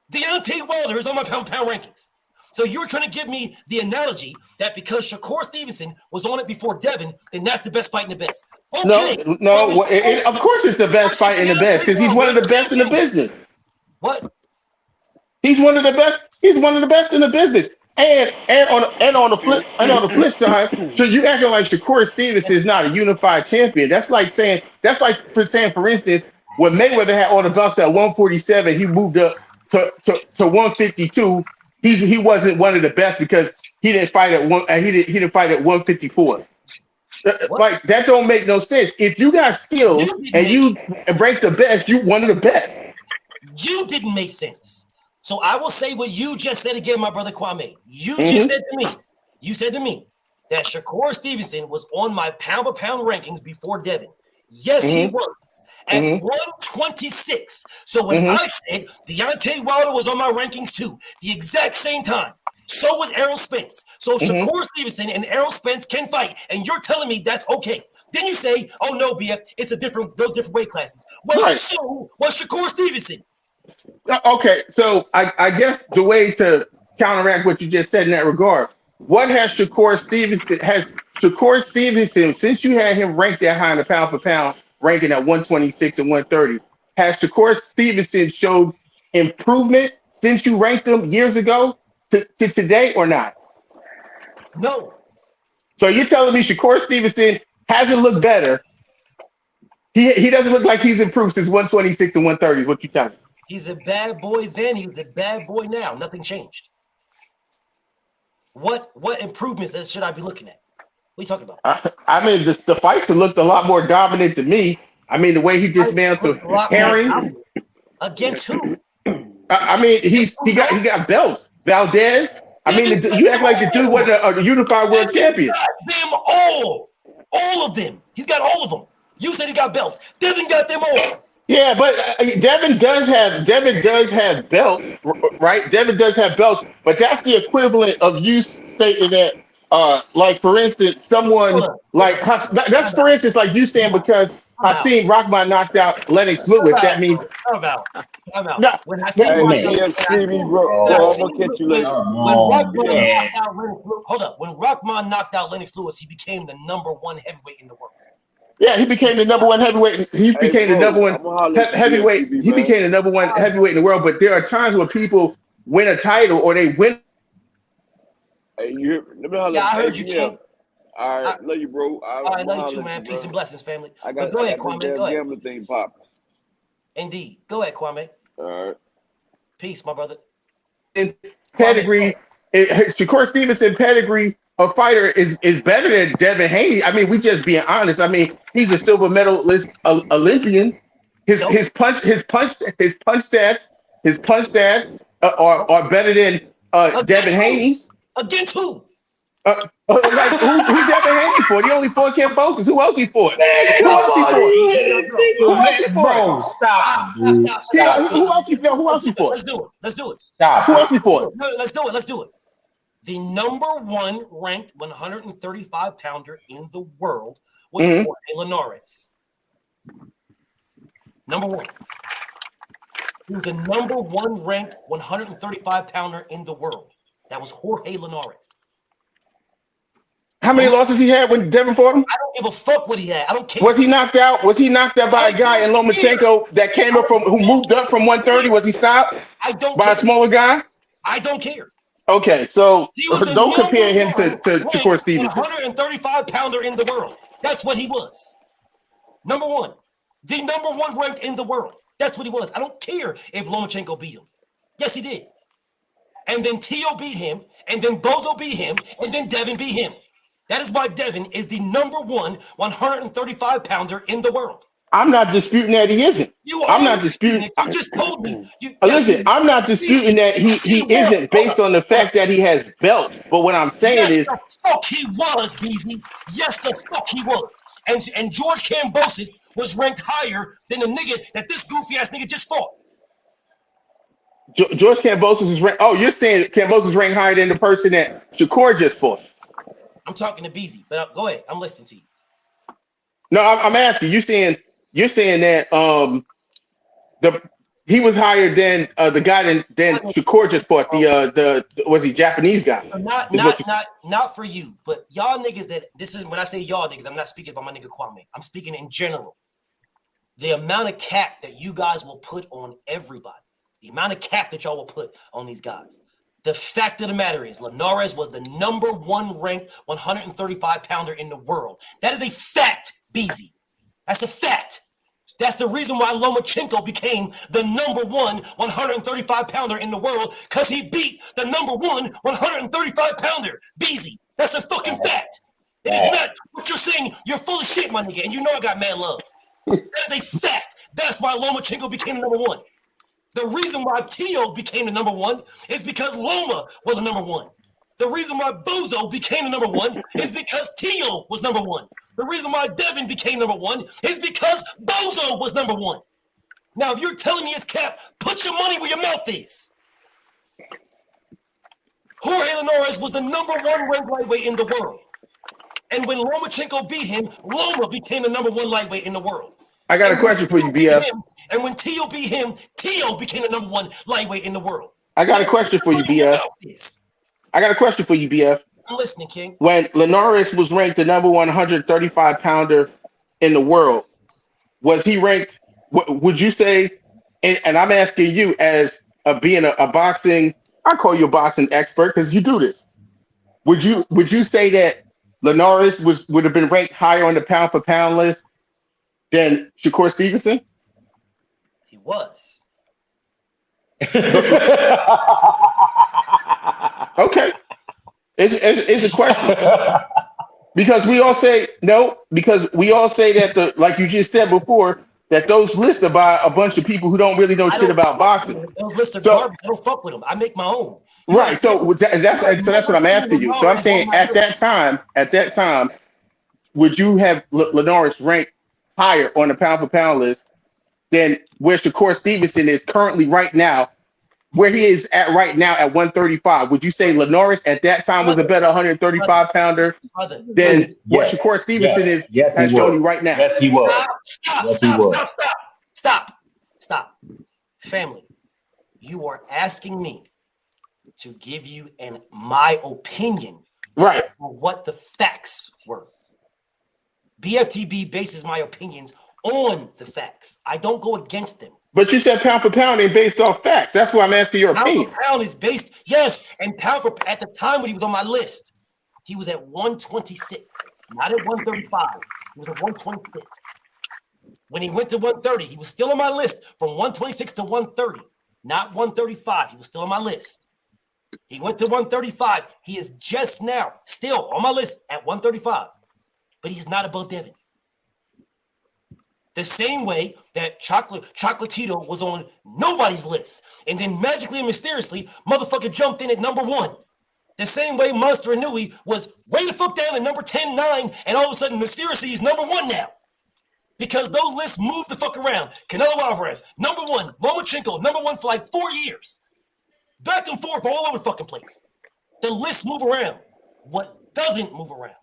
Deontay Wilder is on my pound for pound rankings. So you're trying to give me the analogy that because Shakur Stevenson was on it before Devin, then that's the best fight in the best. Okay. Of course it's the best fight in the best because he's one of the best in the business. What? He's one of the best. He's one of the best in the business. And on the flip side, so you acting like Shakur Stevenson is not a unified champion. That's like for instance, when Mayweather had all the belts at 147, he moved up to 152. He wasn't one of the best because he didn't fight at he didn't fight at 154. Like that don't make no sense. If you got skills and you rank the best, you one of the best. You didn't make sense. So I will say what you just said again, my brother Kwame. You just said to me that Shakur Stevenson was on my pound for pound rankings before Devin. Yes, he was at 126. So when I said Deontay Wilder was on my rankings too, the exact same time. So was Errol Spence. So Shakur Stevenson and Errol Spence can fight, and you're telling me that's okay. Then you say, "Oh no, BF, it's those different weight classes." Well, so was Shakur Stevenson. Okay, so I guess the way to counteract what you just said in that regard, what has Shakur Stevenson, since you had him ranked that high in the pound for pound, ranking at 126 and 130, has Shakur Stevenson showed improvement since you ranked him years ago to today or not? No. So you're telling me Shakur Stevenson hasn't looked better? He doesn't look like he's improved since 126 and 130 is what you're telling me. He's a bad boy then. He's a bad boy now. Nothing changed. What improvements should I be looking at? What are you talking about? I mean, the fights have looked a lot more dominant to me. I mean, the way he dismantled Herring. Against who? I mean, he got belts. Valdez. I mean, you act like the dude wasn't a unified world champion. Them all of them. He's got all of them. You said he got belts. Devin got them all. Yeah, but Devin does have belts, right? Devin does have belts, but that's the equivalent of you stating that, like for instance, someone like that's for instance like you saying because I've seen Rockman knocked out Lennox Lewis. That means I'm out. No, when I see I'm gonna catch you later. When Rockman knocked out Lennox Lewis, he became the #1 heavyweight in the world. Yeah, he became the number one heavyweight. He became the number one heavyweight. He became the number one heavyweight in the world. But there are times where people win a title or they win. Hey, let me holler. Yeah, I heard you, King. All right, love you, bro. All right, love you too, man. Peace and blessings, family. But go ahead, this Kwame. damn Go ahead. gambling thing popping. Indeed. Go ahead, Kwame. All right. Peace, my brother. In pedigree, Shakur Stevenson pedigree of fighter is better than Devin Haney. I mean, we just being honest. I mean, he's a silver medalist Olympian. His punch stats are better than Devin Haney's. Against who? Like who Devin Haney for? He only fought Kambosos. Who else he fought? Who else he fought? Stop. Who else he fought? Let's do it. Stop. Who else he fought? No, let's do it. The number one ranked 135 pounder in the world was Jorge Linares. Number one. He was the number one ranked 135 pounder in the world. That was Jorge Linares. How many losses he had when Devin fought him? I don't give a fuck what he had. I don't care. Was he knocked out? Was he knocked out by a guy in Lomachenko that came up who moved up from 130? Was he stopped by a smaller guy? I don't care. Okay, so don't compare him to Shakur Stevenson. 135 pounder in the world. That's what he was. Number one. The number one ranked in the world. That's what he was. I don't care if Lomachenko beat him. Yes, he did. And then Tio beat him, and then Bozo beat him, and then Devin beat him. That is why Devin is the number one 135 pounder in the world. I'm not disputing that he isn't. I'm not disputing. You just told me. Listen, I'm not disputing that he isn't based on the fact that he has belts. But what I'm saying is, the fuck he was, BZ. Yes, the fuck he was. And George Kambosos was ranked higher than the nigga that this goofy ass nigga just fought. George Kambosos is ranked. Oh, you're saying Kambosos is ranked higher than the person that Shakur just fought? I'm talking to BZ, but go ahead. I'm listening to you. No, I'm asking. You're saying that he was higher than the guy than Shakur just fought. The was he Japanese guy? Not for you, but y'all niggas. That this is when I say y'all niggas. I'm not speaking about my nigga Kwame. I'm speaking in general. The amount of cap that you guys will put on everybody. The amount of cap that y'all will put on these guys. The fact of the matter is, Linares was the number one ranked 135 pounder in the world. That is a fact, BZ. That's a fact. That's the reason why Lomachenko became the number one 135 pounder in the world, because he beat the number one 135 pounder, BZ. That's a fucking fact. It is not what you're saying. You're full of shit, my nigga, and you know I got mad love. That is a fact. That's why Lomachenko became the number one. The reason why Tio became the number one is because Loma was the number one. The reason why Bozo became the number one is because Tio was number one. The reason why Devin became number one is because Bozo was number one. Now, if you're telling me it's cap, put your money where your mouth is. Jorge Linares was the number one ranked lightweight in the world. And when Lomachenko beat him, Loma became the number one lightweight in the world. I got a question for you, BF. And when Tio beat him, Tio became the number one lightweight in the world. I got a question for you, BF. I'm listening, King. When Linares was ranked the number 135 pounder in the world, was he ranked? Would you say? And I'm asking you as being a boxing, I call you a boxing expert because you do this. Would you say that Linares would have been ranked higher on the pound for pound list than Shakur Stevenson? He was. Okay. It's a question. Because we all say no, because we all say that like you just said before, that those lists are by a bunch of people who don't really know shit about boxing. Those lists are garbage. I don't fuck with them. I make my own. Right. So that's what I'm asking you. So I'm saying at that time, would you have Linares ranked higher on the pound for pound list than where Shakur Stevenson is currently right now, where he is at right now at 135? Would you say Linares at that time was a better 135 pounder than what Shakur Stevenson has shown you right now? Yes, he was. Stop. Family, you are asking me to give you my opinion right on what the facts were. BFTB bases my opinions on the facts. I don't go against them. But you said pound for pound ain't based off facts. That's why I'm asking your opinion. Pound for pound is based, yes, and pound for at the time when he was on my list, he was at 126, not at 135. He was at 126. When he went to 130, he was still on my list from 126 to 130, not 135. He was still on my list. He went to 135. He is just now still on my list at 135, but he's not above Devin. The same way that Chocolatito was on nobody's list, and then magically and mysteriously, motherfucker jumped in at number 1. The same way Monster Inouye was way the fuck down at number 10, 9, and all of a sudden mysteriously he's number 1 now. Because those lists move the fuck around. Canelo Alvarez, number 1. Lomachenko, number 1 for like 4 years. Back and forth all over the fucking place. The lists move around. What doesn't move around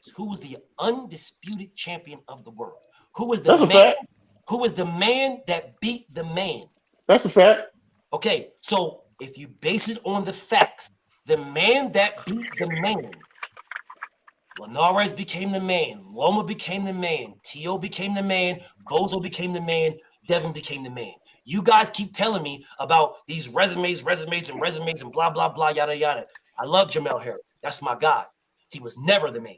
is who was the undisputed champion of the world. Who was the man? Who was the man that beat the man? That's a fact. Okay, so if you base it on the facts, the man that beat the man, Linares became the man, Loma became the man, T.O. became the man, Bozo became the man, Devin became the man. You guys keep telling me about these resumes, and blah, blah, blah, yada, yada. I love Jamel Harris. That's my guy. He was never the man.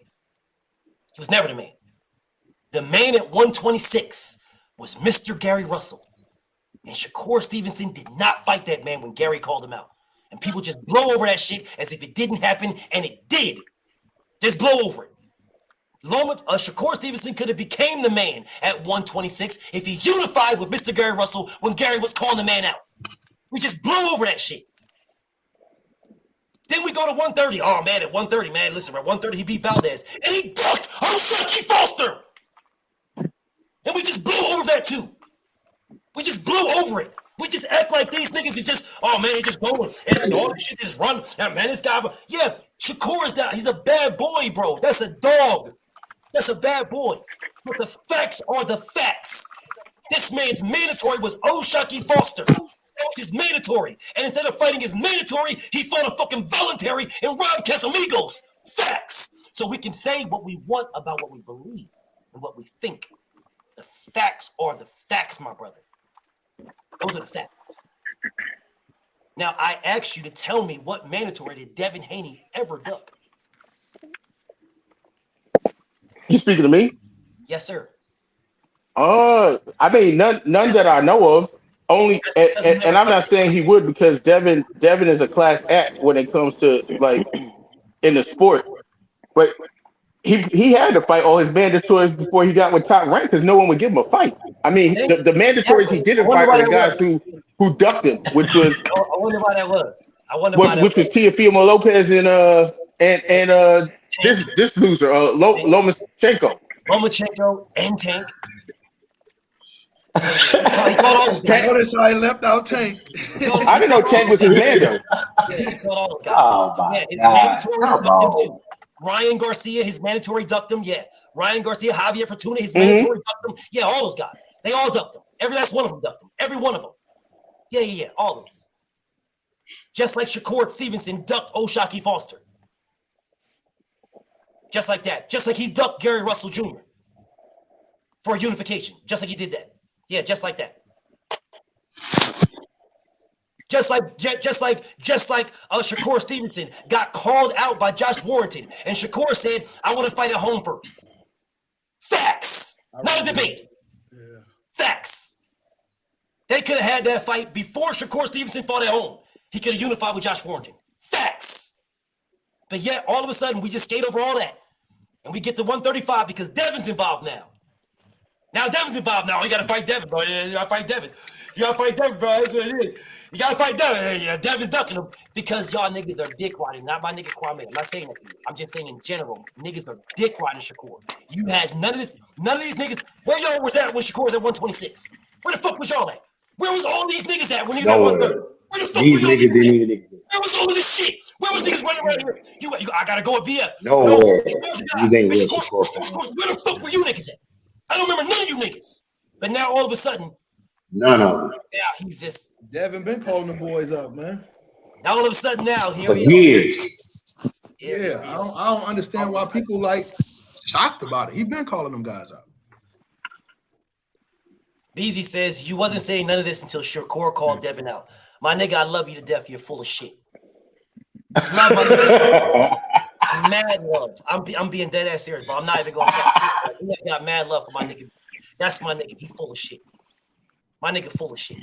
He was never the man. The man at 126 was Mr. Gary Russell. And Shakur Stevenson did not fight that man when Gary called him out. And people just blow over that shit as if it didn't happen, and it did. Just blow over it. Shakur Stevenson could have became the man at 126 if he unified with Mr. Gary Russell when Gary was calling the man out. We just blow over that shit. Then we go to 130. Oh, man, at 130, man, listen, at 130, he beat Valdez. And he ducked Osaki Foster. And we just blew over that, too. We just blew over it. We just act like these niggas is just, oh, man, they just going. And all this shit just run. Yeah, man, this guy, yeah, Shakur is that. He's a bad boy, bro. That's a dog. That's a bad boy. But the facts are the facts. This man's mandatory was Oshaki Foster. That was his mandatory. And instead of fighting his mandatory, he fought a fucking voluntary and robbed Casamigos. Facts. So we can say what we want about what we believe and what we think. The facts are the facts, my brother. Those are the facts. Now, I asked you to tell me what mandatory did Devin Haney ever duck? You speaking to me? Yes, sir. I mean, none that I know of. Only, and I'm not saying he would, because Devin is a class act when it comes to like in the sport. But he had to fight all his mandatories before he got with top rank because no one would give him a fight. I mean, the mandatories he didn't fight were the guys who ducked him, which was I wonder why that was. Which was Teofimo Lopez and this loser, Lomachenko. Lomachenko and Tank. Notice I left out Tank. I didn't know Tank was his man though. His mandatory ducked him too. Ryan Garcia, his mandatory ducked him. Yeah. Ryan Garcia, Javier Fortuna, his mandatory ducked him. Yeah, all those guys. They all ducked him. Every last one of them ducked him. Every one of them. Yeah. All of us. Just like Shakur Stevenson ducked Oshaki Foster. Just like that. Just like he ducked Gary Russell Jr. for unification. Just like he did that. Yeah, just like that. Just like Shakur Stevenson got called out by Josh Warrington, and Shakur said, "I want to fight at home first." Facts, not a debate. Yeah. Facts. They could have had that fight before Shakur Stevenson fought at home. He could have unified with Josh Warrington. Facts. But yet, all of a sudden, we just skate over all that, and we get to 135 because Devin's involved now. Now Devin's involved now. You got to fight Devin, bro. You got to fight Devin. You got to fight Devin, bro. That's what it is. You got to fight Devin. Yeah, Devin's ducking him because y'all niggas are dick riding. Not my nigga Kwame. I'm not saying that to you. I'm just saying in general, niggas are dick riding Shakur. You had none of these niggas. Where y'all was at when Shakur was at 126? Where the fuck was y'all at? Where was all these niggas at when he was at 130? Where the fuck these niggas didn't even exist. Where was all of this shit? Where was niggas running around here? I gotta go at BF. Nowhere. These ain't real Shakur. Where the fuck were you niggas at? I don't remember none of you niggas. But now all of a sudden, none of them. Yeah, he's just Devin been calling the boys up, man. Now all of a sudden now for years. Yeah, I don't understand why people like shocked about it. He been calling them guys out. Beezy says, you wasn't saying none of this until Shakur called Devin out. My nigga, I love you to death. You're full of shit. Love my nigga. Mad love. I'm being dead ass serious, but I'm not even going to got mad love for my nigga. That's my nigga. He full of shit. My nigga full of shit.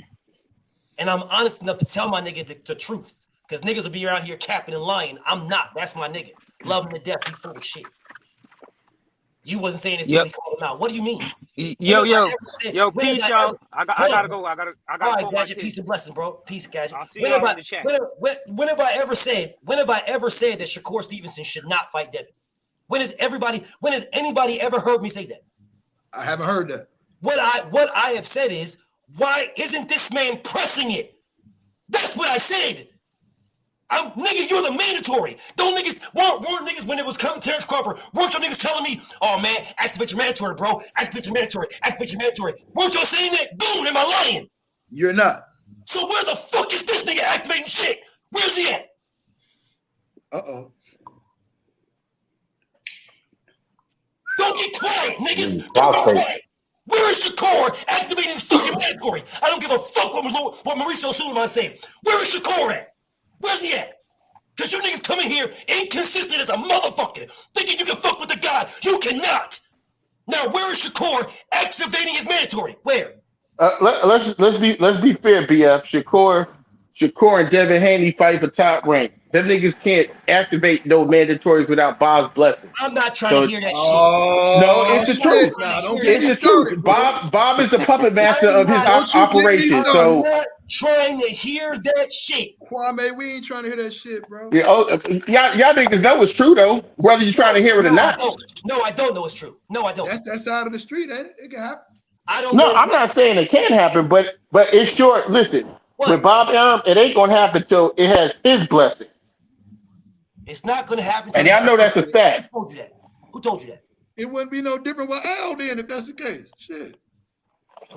And I'm honest enough to tell my nigga the truth. Because niggas will be around here capping and lying. I'm not. That's my nigga. Love him to death. He full of shit. You wasn't saying this till he called him out. What do you mean? Yo, peace, y'all. I gotta go. I gotta all right, Gadget, peace and blessings, bro. Peace, Gadget. When have I ever said that Shakur Stevenson should not fight Devin? When has anybody ever heard me say that? I haven't heard that. What I have said is, why isn't this man pressing it? That's what I said. Nigga, you're the mandatory. Don't niggas weren't niggas when it was coming Terrence Crawford. Weren't your niggas telling me, oh man, activate your mandatory, bro. Activate your mandatory. Activate your mandatory. Weren't y'all saying that? Dude, am I lying? You're not. So where the fuck is this nigga activating shit? Where's he at? Uh-oh. Don't get quiet, niggas. Don't get quiet. Where is Shakur activating his fucking mandatory? I don't give a fuck what Mauricio Sulaiman saying. Where is Shakur at? Where's he at? Because you niggas coming here inconsistent as a motherfucker, thinking you can fuck with the God. You cannot. Now, where is Shakur activating his mandatory? Where? Let's be fair, BF. Shakur and Devin Haney fight for top rank. Them niggas can't activate no mandatories without Bob's blessing. I'm not trying to hear that shit. No, it's the truth. It's the truth. Bob is the puppet master of his operation. So I'm not trying to hear that shit. Kwame, we ain't trying to hear that shit, bro. Yeah, y'all niggas know it's true though, whether you're trying to hear it or not. No, I don't know it's true. No, I don't. That's that side of the street, ain't it? It can happen. I don't. No, I'm not saying it can't happen, but it's short. Listen, with Bob Arum, it ain't gonna happen till it has his blessing. It's not gonna happen. And y'all know that's a fact. Who told you that? Who told you that? It wouldn't be no different with Al then if that's the case. Shit.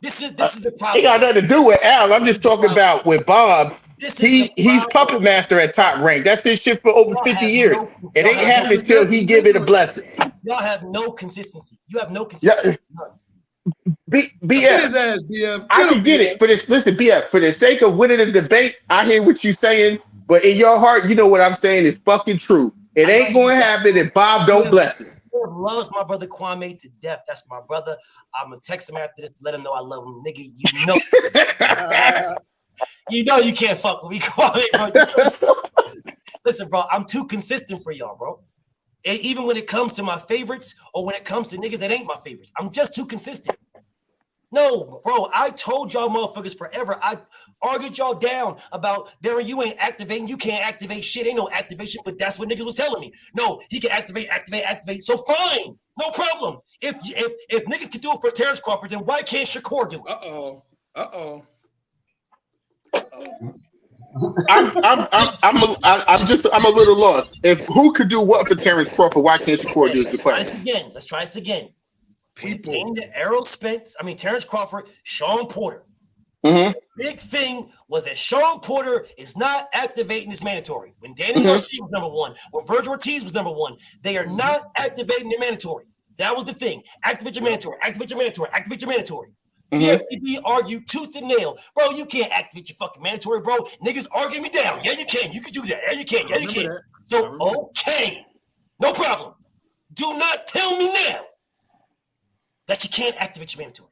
This is the problem. It got nothing to do with Al. I'm just talking about with Bob. He's puppet master at top rank. That's his shit for over 50 years. It ain't happening till he give it a blessing. Y'all have no consistency. You have no consistency. BF. Get his ass, BF. I can get it for this. Listen, BF, for the sake of winning the debate, I hear what you're saying, but in your heart, you know what I'm saying is fucking true. It ain't going to happen if Bob don't bless it. Loves my brother Kwame to death. That's my brother. I'm gonna text him after this, let him know I love him, nigga. You know, you know you can't fuck with me, Kwame, bro. Listen, bro, I'm too consistent for y'all, bro. And even when it comes to my favorites or when it comes to niggas that ain't my favorites, I'm just too consistent. No, bro, I told y'all motherfuckers forever. I argued y'all down about Darren, you ain't activating. You can't activate shit. Ain't no activation, but that's what niggas was telling me. No, he can activate. So fine, no problem. If niggas can do it for Terrence Crawford, then why can't Shakur do it? I'm a little lost. If who could do what for Terrence Crawford, why can't Shakur do the question? Let's try this again. People. When it came to Errol Spence, Terrence Crawford, Sean Porter. Mm-hmm. Big thing was that Sean Porter is not activating his mandatory. When Danny Garcia was number one, when Virgil Ortiz was number one, they are not activating their mandatory. That was the thing. Activate your mandatory. Activate your mandatory. Activate your mandatory. Bftbb argued tooth and nail. Bro, you can't activate your fucking mandatory, bro. Niggas arguing me down. Yeah, you can. You can do that. Yeah, you can. Yeah, you can. So, okay. No problem. Do not tell me now that you can't activate your mandatory.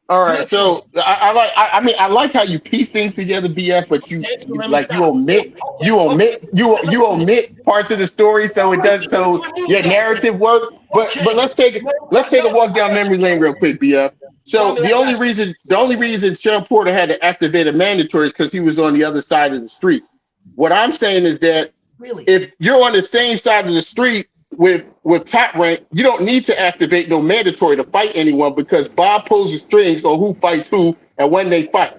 All right, so I like how you piece things together, BF, but you omit parts of the story, so it does your narrative work. But let's take a walk down memory lane real quick, BF. So the only reason Sean Porter had to activate a mandatory is because he was on the other side of the street. What I'm saying is that if you're on the same side of the street with top rank, you don't need to activate no mandatory to fight anyone because Bob pulls the strings on who fights who and when they fight.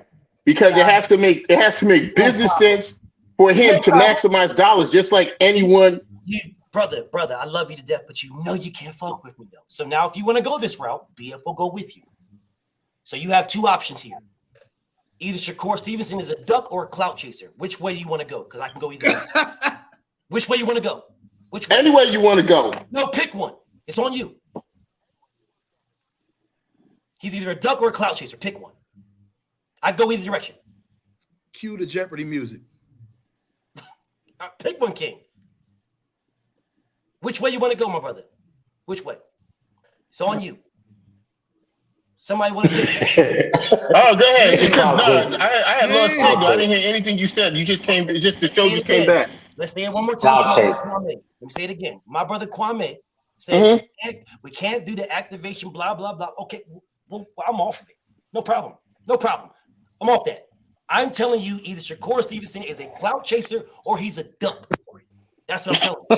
Because it has to make business sense for him to maximize dollars, just like anyone. Brother, I love you to death, but you know you can't fuck with me though. So now if you want to go this route, BF will go with you. So you have two options here. Either Shakur Stevenson is a duck or a clout chaser. Which way do you want to go? Because I can go either way. Which way you want to go? Which one? Any way you want to go. No, pick one. It's on you. He's either a duck or a clout chaser. Pick one. I'd go either direction. Cue the Jeopardy music. Pick one, King. Which way you want to go, my brother? Which way? It's on you. Somebody want to pick? Oh, go ahead. Because I had lost signal. I didn't hear anything you said. You just came. Just the show just came back. Let's say it one more time. Let me say it again. My brother Kwame said we can't do the activation. Blah blah blah. Okay, well I'm off of it. No problem. No problem. I'm off that. I'm telling you, either Shakur Stevenson is a clout chaser or he's a duck. That's what I'm telling you.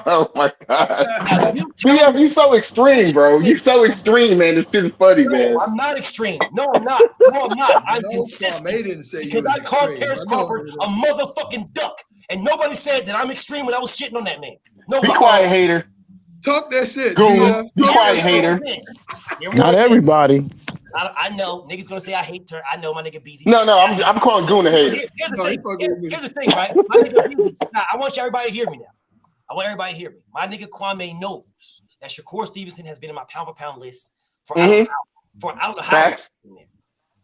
Oh my God. You're so extreme, bro. You're so extreme, man. This shit is funny, man. I'm not extreme. No, I'm not. No, I'm not. I'm consistent. Because I called Terrence Crawford a motherfucking duck. And nobody said that I'm extreme when I was shitting on that man. Nobody. Be quiet, hater. Talk that shit. Goon. Be quiet, hater. Not everybody. I know niggas gonna say I hate her. I know my nigga BZ. No, I'm calling Goon a hater. Here's the thing, right? My nigga BZ. Nah, I want everybody to hear me now. I want everybody to hear me. My nigga Kwame knows that Shakur Stevenson has been in my pound for pound list for I don't know how.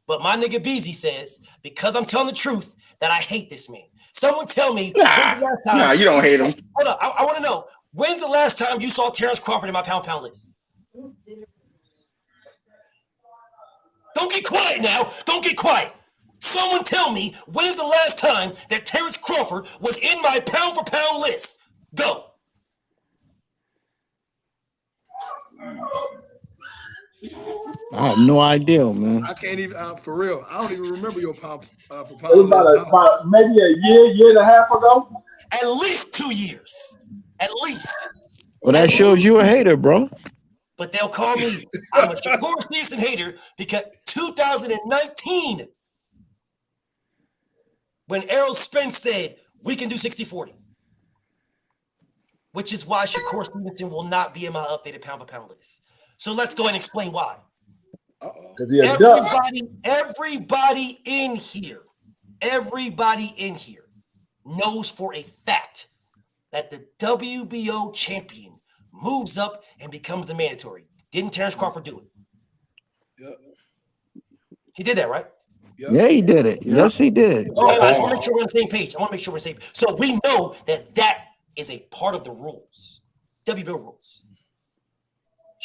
But my nigga BZ says, because I'm telling the truth, that I hate this man. Someone tell me. Nah, you don't hate him. Hold up. I want to know, when's the last time you saw Terrence Crawford in my pound list? Don't get quiet now. Don't get quiet. Someone tell me, when is the last time that Terrence Crawford was in my pound for pound list? Go. I have no idea, man. I can't even, for real. I don't even remember your pound for pound. It was about maybe a year and a half ago. At least 2 years. At least. Well, that shows you a hater, bro. But they'll call me, I'm a Shakur Stevenson hater because 2019, when Errol Spence said, we can do 60-40, which is why Shakur Stevenson will not be in my updated pound for pound list. So let's go ahead and explain why. Everybody in here knows for a fact that the WBO champion moves up and becomes the mandatory. Didn't Terrence Crawford do it? Yep. He did that, right? Yep. Yeah, he did it. Yes, he did. Oh, I just want to make sure we're on the same page. So we know that that is a part of the rules. WBO rules.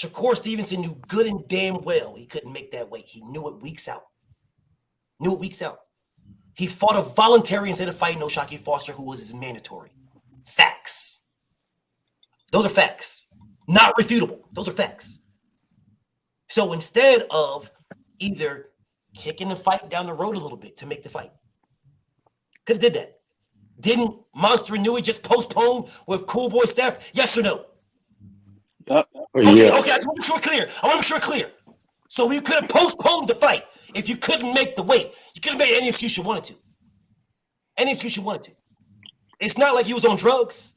Shakur Stevenson knew good and damn well he couldn't make that weight. He knew it weeks out. He fought a voluntary instead of fighting O'Shaquie Foster, who was his mandatory. Facts. Those are facts. Not refutable. Those are facts. So instead of either kicking the fight down the road a little bit to make the fight, could have did that. Didn't Monster Inouye just postpone with Cool Boy Steph? Yes or no? Yep. Okay, I just want to make sure we're clear. So you could have postponed the fight if you couldn't make the weight. You could have made any excuse you wanted to. It's not like you was on drugs.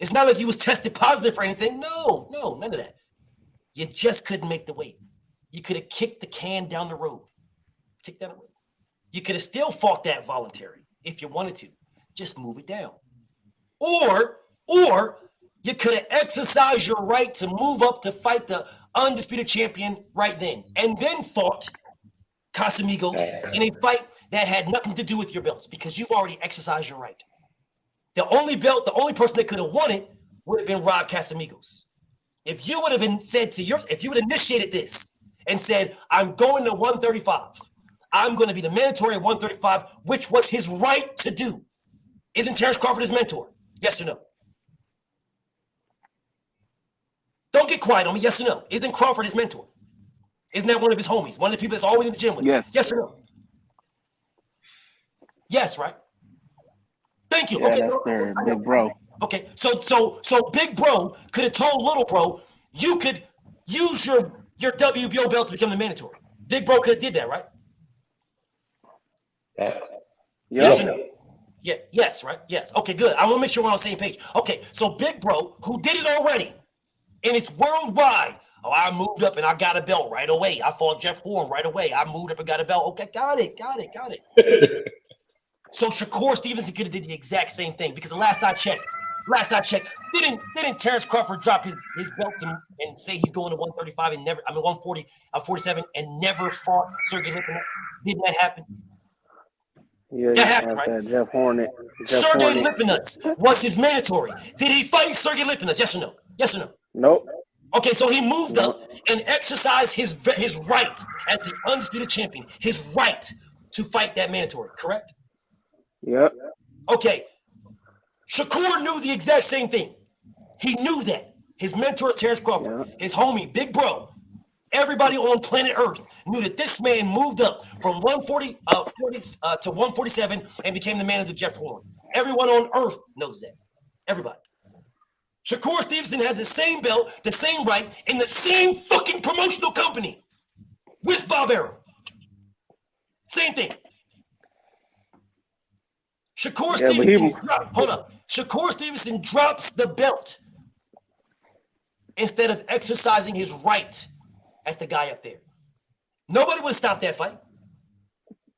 It's not like you was tested positive for anything. No, none of that. You just couldn't make the weight. You could have kicked the can down the road. You could have still fought that voluntary if you wanted to. Just move it down. Or you could have exercised your right to move up to fight the undisputed champion right then, and then fought Casamigos in a fight that had nothing to do with your belts because you've already exercised your right. The only person that could have won it would have been Rob Casamigos. If you would have initiated this and said, I'm going to 135, I'm going to be the mandatory at 135, which was his right to do. Isn't Terrence Crawford his mentor? Yes or no? Don't get quiet on me. Yes or no? Isn't Crawford his mentor? Isn't that one of his homies? One of the people that's always in the gym with him? Yes. Yes or no? Yes, right? Thank you. Yeah, okay, that's their big bro. Okay, so big bro could have told little bro, you could use your WBO belt to become the mandatory. Big bro could have did that, right? Yes or no? Yeah, yes, right? Yes. Okay, good. I want to make sure we're on the same page. Okay, so big bro, who did it already, and it's worldwide. Oh, I moved up and I got a belt right away. I fought Jeff Horn right away. I moved up and got a belt. Okay, got it. So Shakur Stevenson could have did the exact same thing because the last I checked, last I checked, didn't Terrence Crawford drop his belts and say he's going to 135 and 140, 47 and never fought Sergey Lipinets? Didn't that happen? Yeah, that happened, right? that Jeff Hornet. Sergey Lipinets was his mandatory. Did he fight Sergey Lipinets? Yes or no? Yes or no? Nope. Okay, so he moved up and exercised his right as the undisputed champion, his right to fight that mandatory, correct? Yep. Okay. Shakur knew the exact same thing. He knew that. His mentor, Terrence Crawford, his homie, Big Bro, everybody on planet Earth knew that this man moved up from 140 to 147 and became the manager of Jeff Horn. Everyone on Earth knows that. Everybody. Shakur Stevenson has the same belt, the same right, in the same fucking promotional company with Bob Arum. Same thing. Shakur Stevenson Shakur Stevenson drops the belt instead of exercising his right at the guy up there. Nobody would have stopped that fight.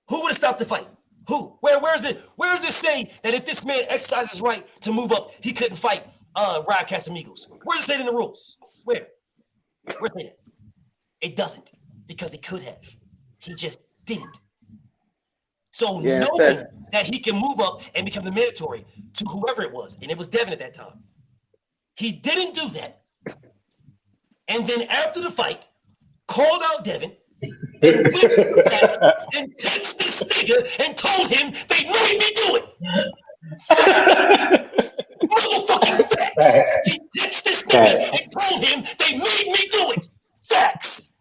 Who would have stopped the fight? Who? Where is it? Where does it say that if this man exercised his right to move up, he couldn't fight Ryan Casamigos? Where does it say in the rules? Where's it? It doesn't, because he could have. He just didn't. So knowing that he can move up and become the mandatory to whoever it was, and it was Devin at that time, he didn't do that. And then after the fight, called out Devin and went back and texted this nigga and told him they made me do it. Motherfucking facts. He texted this nigga and told him they made me do it. Facts.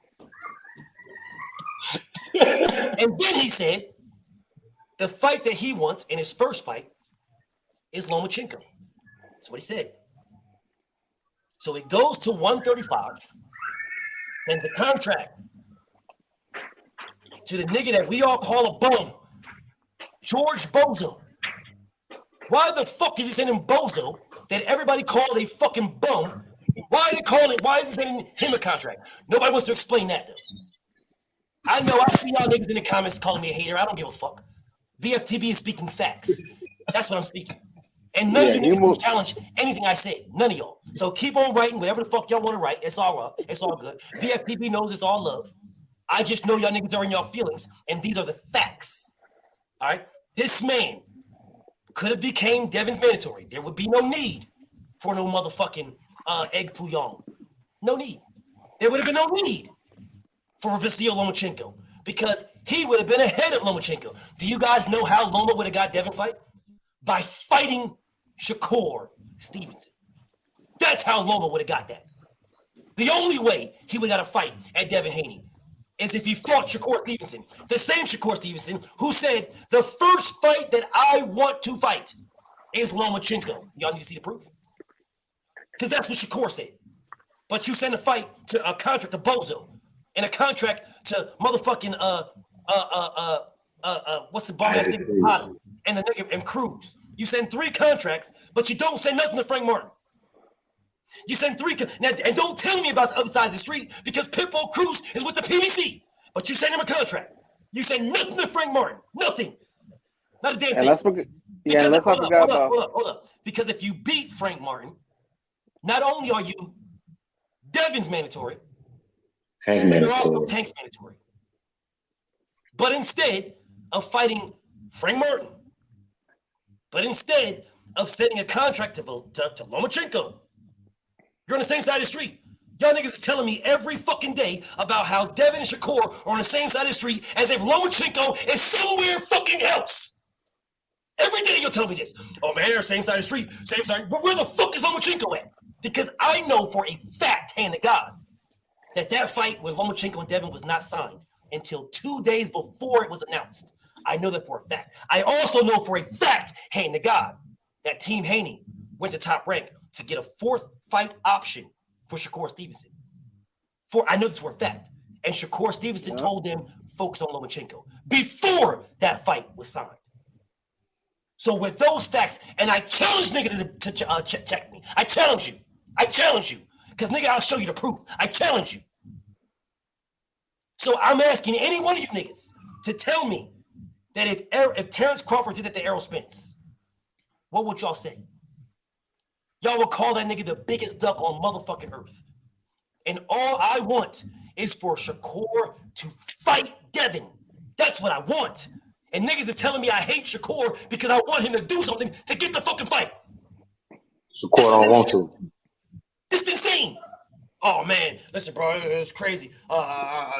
And then he said, the fight that he wants in his first fight is Lomachenko. That's what he said. So it goes to 135, sends a contract to the nigga that we all call a bum, George Bozo. Why the fuck is he sending Bozo that everybody called a fucking bum? Why is he sending him a contract? Nobody wants to explain that, though. I know, I see y'all niggas in the comments calling me a hater. I don't give a fuck. BFTB is speaking facts. That's what I'm speaking. And none of you niggas can challenge anything I say. None of y'all. So keep on writing whatever the fuck y'all want to write. It's all right. It's all good. BFTB knows it's all love. I just know y'all niggas are in y'all feelings, and these are the facts. All right? This man could have became Devin's mandatory. There would be no need for no motherfucking egg fouillon. No need. There would have been no need for Vasil Lomachenko because he would have been ahead of Lomachenko. Do you guys know how Loma would have got Devin fight? By fighting Shakur Stevenson. That's how Loma would have got that. The only way he would have got a fight at Devin Haney is if he fought Shakur Stevenson. The same Shakur Stevenson who said, the first fight that I want to fight is Lomachenko. Y'all need to see the proof. Because that's what Shakur said. But you send a fight to a contract to Bozo and a contract to motherfucking what's the bomb ass nigga and the nigga and Cruz. You send 3 contracts, but you don't send nothing to Frank Martin. You send 3 now, and don't tell me about the other side of the street because Pitbull Cruz is with the PBC. But you send him a contract. You send nothing to Frank Martin. Nothing. Not a damn thing. Hold up. Because if you beat Frank Martin, not only are you Devin's mandatory, you're also Tank's mandatory. But instead of fighting Frank Martin, but instead of sending a contract to Lomachenko, you're on the same side of the street. Y'all niggas is telling me every fucking day about how Devin and Shakur are on the same side of the street as if Lomachenko is somewhere fucking else. Every day you'll tell me this. Oh man, they're same side of the street, same side. But where the fuck is Lomachenko at? Because I know for a fact, hand to God, that fight with Lomachenko and Devin was not signed until 2 days before it was announced. I know that for a fact. I also know for a fact, hand to God, that Team Haney went to Top Rank to get a 4th fight option for Shakur Stevenson. I know this for a fact. And Shakur Stevenson told them, focus on Lomachenko before that fight was signed. So with those facts, and I challenge nigga to check me. I challenge you. Because nigga, I'll show you the proof. I challenge you. So I'm asking any one of you niggas to tell me that if Terrence Crawford did that to Errol Spence, what would y'all say? Y'all will call that nigga the biggest duck on motherfucking earth. And all I want is for Shakur to fight Devin. That's what I want. And niggas is telling me I hate Shakur because I want him to do something to get the fucking fight. Shakur don't want to. This is insane. Oh man, listen, bro, it's crazy.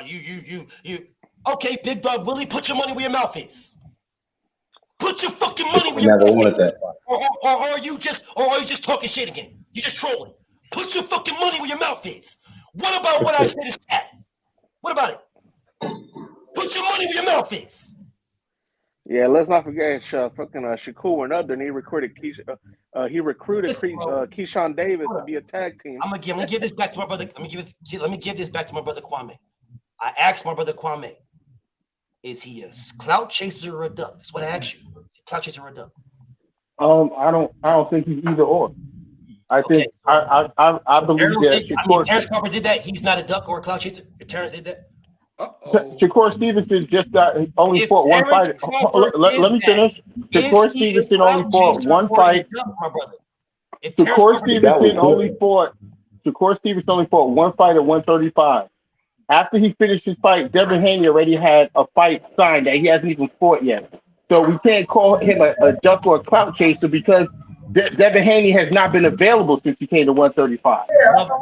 You. Okay, big dog Willie, put your money where your mouth is. Put your fucking money where your mouth is. Or are you just talking shit again? You just trolling. Put your fucking money where your mouth is. What about what I said is that? What about it? Put your money where your mouth is. Yeah, let's not forget fucking Shakur and other. And he recruited Keyshawn Davis to be a tag team. I'm gonna give this back to my brother. Let me give this back to my brother Kwame. I asked my brother Kwame, is he a clout chaser or a duck? That's what I asked you. Is he a clout chaser or a duck? I don't think he's either or. I think I believe that Shakur. Terrence Crawford did that. He's not a duck or a clout chaser. If Terrence did that. Shakur Stevenson just only fought one fight. Let me finish. Shakur Stevenson only fought one fight. Shakur Stevenson only fought one fight at 135. After he finished his fight, Devin Haney already had a fight signed that he hasn't even fought yet. So we can't call him a duck or a clout chaser because Devin Haney has not been available since he came to 135.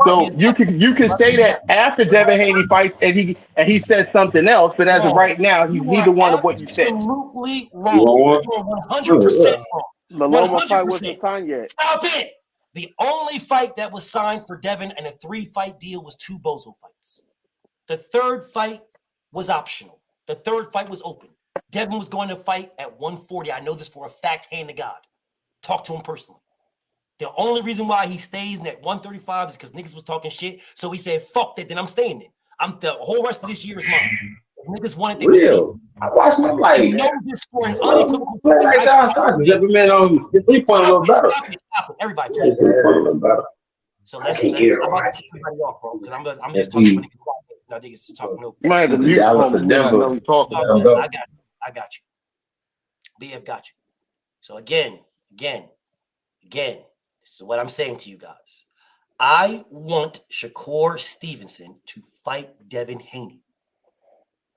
So you can say that after Devin Haney fights and he says something else, but as of right now, he's neither one of what you said. Absolutely wrong. You're 100% wrong. The Loma fight wasn't signed yet. Stop it. The only fight that was signed for Devin and a 3-fight deal was 2 Bozo fights. The 3rd fight was optional. The 3rd fight was open. Devin was going to fight at 140. I know this for a fact, hand to God. Talk to him personally. The only reason why he stays in at 135 is because niggas was talking shit. So he said, fuck that, then I'm staying there. The whole rest of this year is mine. If niggas wanted they real. I watched my life. You know this for an unequivocal every man on the 3-point a little better. Stop it. Everybody, please. So let's I'm about to keep everybody off, bro. Because I'm just talking about niggas. No, niggas talking over. You might have to mute him. I got you. BF got you. So again, this is what I'm saying to you guys. I want Shakur Stevenson to fight Devin Haney.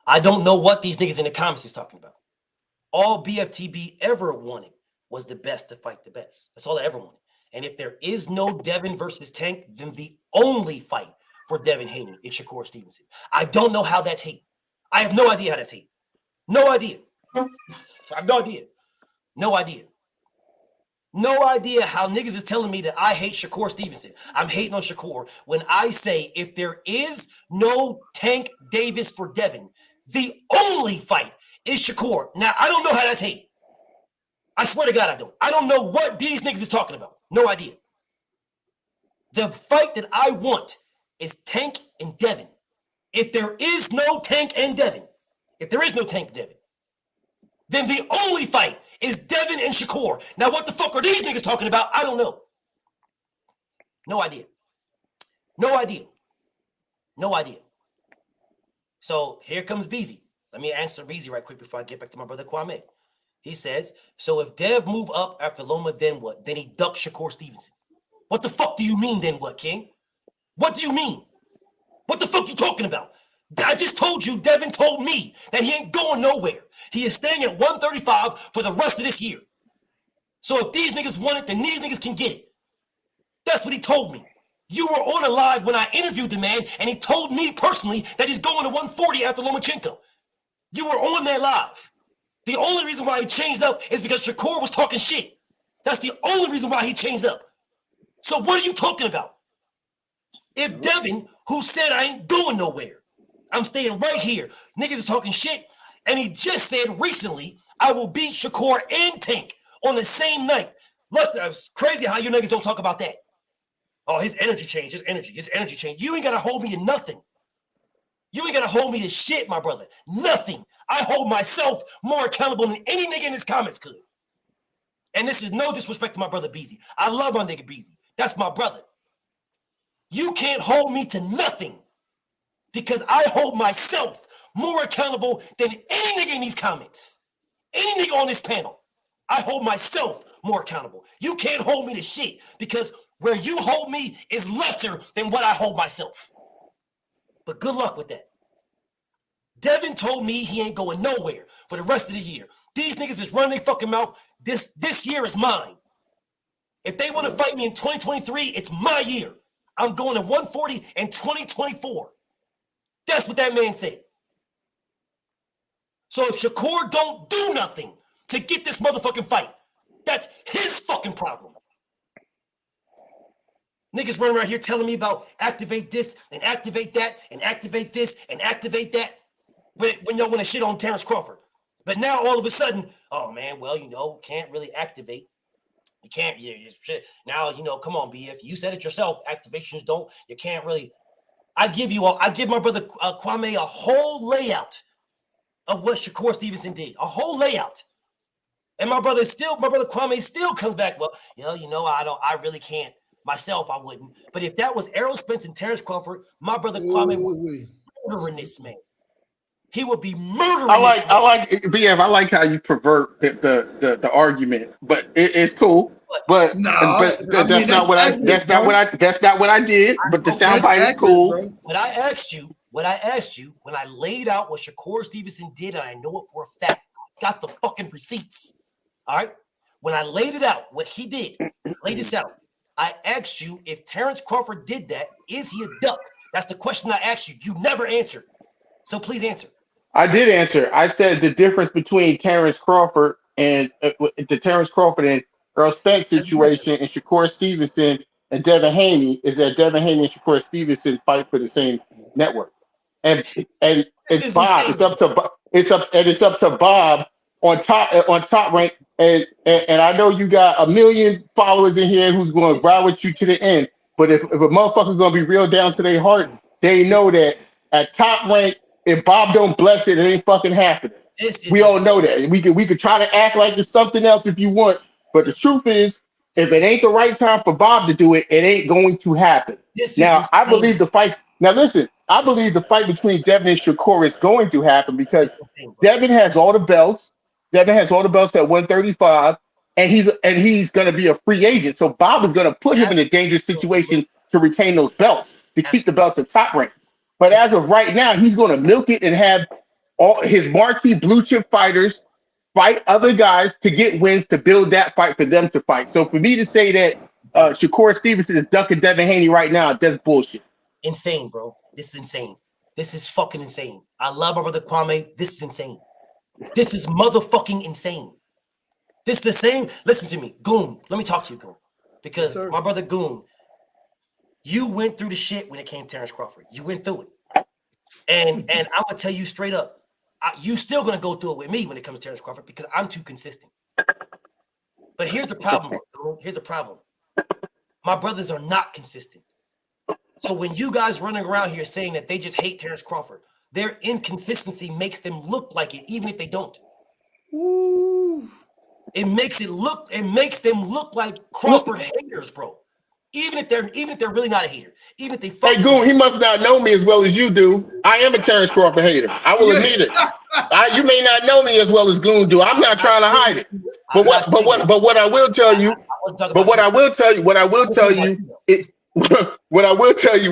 I don't know what these niggas in the comments is talking about. All BFTB ever wanted was the best to fight the best. That's all I ever wanted. And if there is no Devin versus Tank, then the only fight for Devin Haney is Shakur Stevenson. I don't know how that's hate. I have no idea how that's hate. No idea. I have no idea. No idea. No idea how niggas is telling me that I hate Shakur Stevenson. I'm hating on Shakur when I say if there is no Tank Davis for Devin, the only fight is Shakur. Now, I don't know how that's hate. I swear to God, I don't. I don't know what these niggas is talking about. No idea. The fight that I want is Tank and Devin. If there is no Tank and Devin, then the only fight is Devin and Shakur. Now, what the fuck are these niggas talking about? I don't know. No idea. So here comes Beezy. Let me answer Beezy right quick before I get back to my brother Kwame. He says, so if Dev move up after Loma, then what? Then he ducks Shakur Stevenson. What the fuck do you mean then what, King? What do you mean? What the fuck you talking about? I just told you, Devin told me that he ain't going nowhere. He is staying at 135 for the rest of this year. So if these niggas want it, then these niggas can get it. That's what he told me. You were on a live when I interviewed the man, and he told me personally that he's going to 140 after Lomachenko. You were on that live. The only reason why he changed up is because Shakur was talking shit. That's the only reason why he changed up. So what are you talking about? If Devin, who said I ain't going nowhere, I'm staying right here, niggas is talking shit, and he just said recently, I will beat Shakur and Tank on the same night. Look, it's crazy how you niggas don't talk about that. Oh, his energy changed, his energy changed. You ain't got to hold me to nothing. You ain't got to hold me to shit, my brother. Nothing. I hold myself more accountable than any nigga in his comments could. And this is no disrespect to my brother Beezy. I love my nigga Beezy. That's my brother. You can't hold me to nothing because I hold myself more accountable than any nigga in these comments. Any nigga on this panel. I hold myself more accountable. You can't hold me to shit because where you hold me is lesser than what I hold myself. But good luck with that. Devin told me he ain't going nowhere for the rest of the year. These niggas is running their fucking mouth. This year is mine. If they want to fight me in 2023, it's my year. I'm going to 140 in 2024. That's what that man said. So if Shakur don't do nothing to get this motherfucking fight, that's his fucking problem. Niggas running around here telling me about activate this and activate that and activate this and activate that when y'all want to shit on Terrence Crawford. But now all of a sudden, oh man, well, can't really activate. You can't, shit. Now, come on, BF. You said it yourself. Activations you can't really. I give my brother Kwame a whole layout of what Shakur Stevenson did. A whole layout. And my brother Kwame still comes back. Well, I really can't. Myself, I wouldn't. But if that was Errol Spence and Terrence Crawford, my brother Kwame would be murdering this man. He would be murdering. I like BF. I like how you pervert the argument, but it's cool. But that's not what I did. But the soundbite is cool. What I asked you when I laid out what Shakur Stevenson did, and I know it for a fact. I got the fucking receipts. All right. When I laid it out, what he did, laid this out. I asked you if Terrence Crawford did that, is he a duck? That's the question I asked you. You never answered. So please answer. I did answer. I said the difference between Terrence Crawford and the Terrence Crawford and Earl Spence situation and Shakur Stevenson and Devin Haney is that Devin Haney and Shakur Stevenson fight for the same network. And it's Bob. It's up to Bob on top rank. And I know you got 1 million followers in here who's going to ride with you to the end. But if a motherfucker's going to be real down to their heart, they know that at top rank, if Bob don't bless it, it ain't fucking happening. We all know that. We could try to act like there's something else if you want, but the truth is, if it ain't the right time for Bob to do it, it ain't going to happen. I believe the fight. Now listen, I believe the fight between Devin and Shakur is going to happen because Devin has all the belts. Devin has all the belts at 135, and he's going to be a free agent. So Bob is going to put him in a dangerous situation to retain those belts, to keep the belts at top rank. But as of right now, he's going to milk it and have all his marquee blue chip fighters fight other guys to get wins to build that fight for them to fight. So for me to say that Shakur Stevenson is ducking Devin Haney right now, that's bullshit. Insane, bro. This is insane. This is fucking insane. I love my brother Kwame. This is insane. This is motherfucking insane. This is the same. Listen to me, Goon. Let me talk to you, Goon. Because my brother Goon, you went through the shit when it came to Terrence Crawford. You went through it. And I'm going to tell you straight up, you still going to go through it with me when it comes to Terrence Crawford because I'm too consistent. But here's the problem, Goon. Here's the problem. My brothers are not consistent. So when you guys running around here saying that they just hate Terrence Crawford, their inconsistency makes them look like it, even if they don't. Ooh. It makes them look like Crawford haters, bro. Even if they're really not a hater. Even if they Hey Goon, he must not know me as well as you do. I am a Terrence Crawford hater. I will admit it. You may not know me as well as Goon do. I'm not trying to hide it. But what I will tell you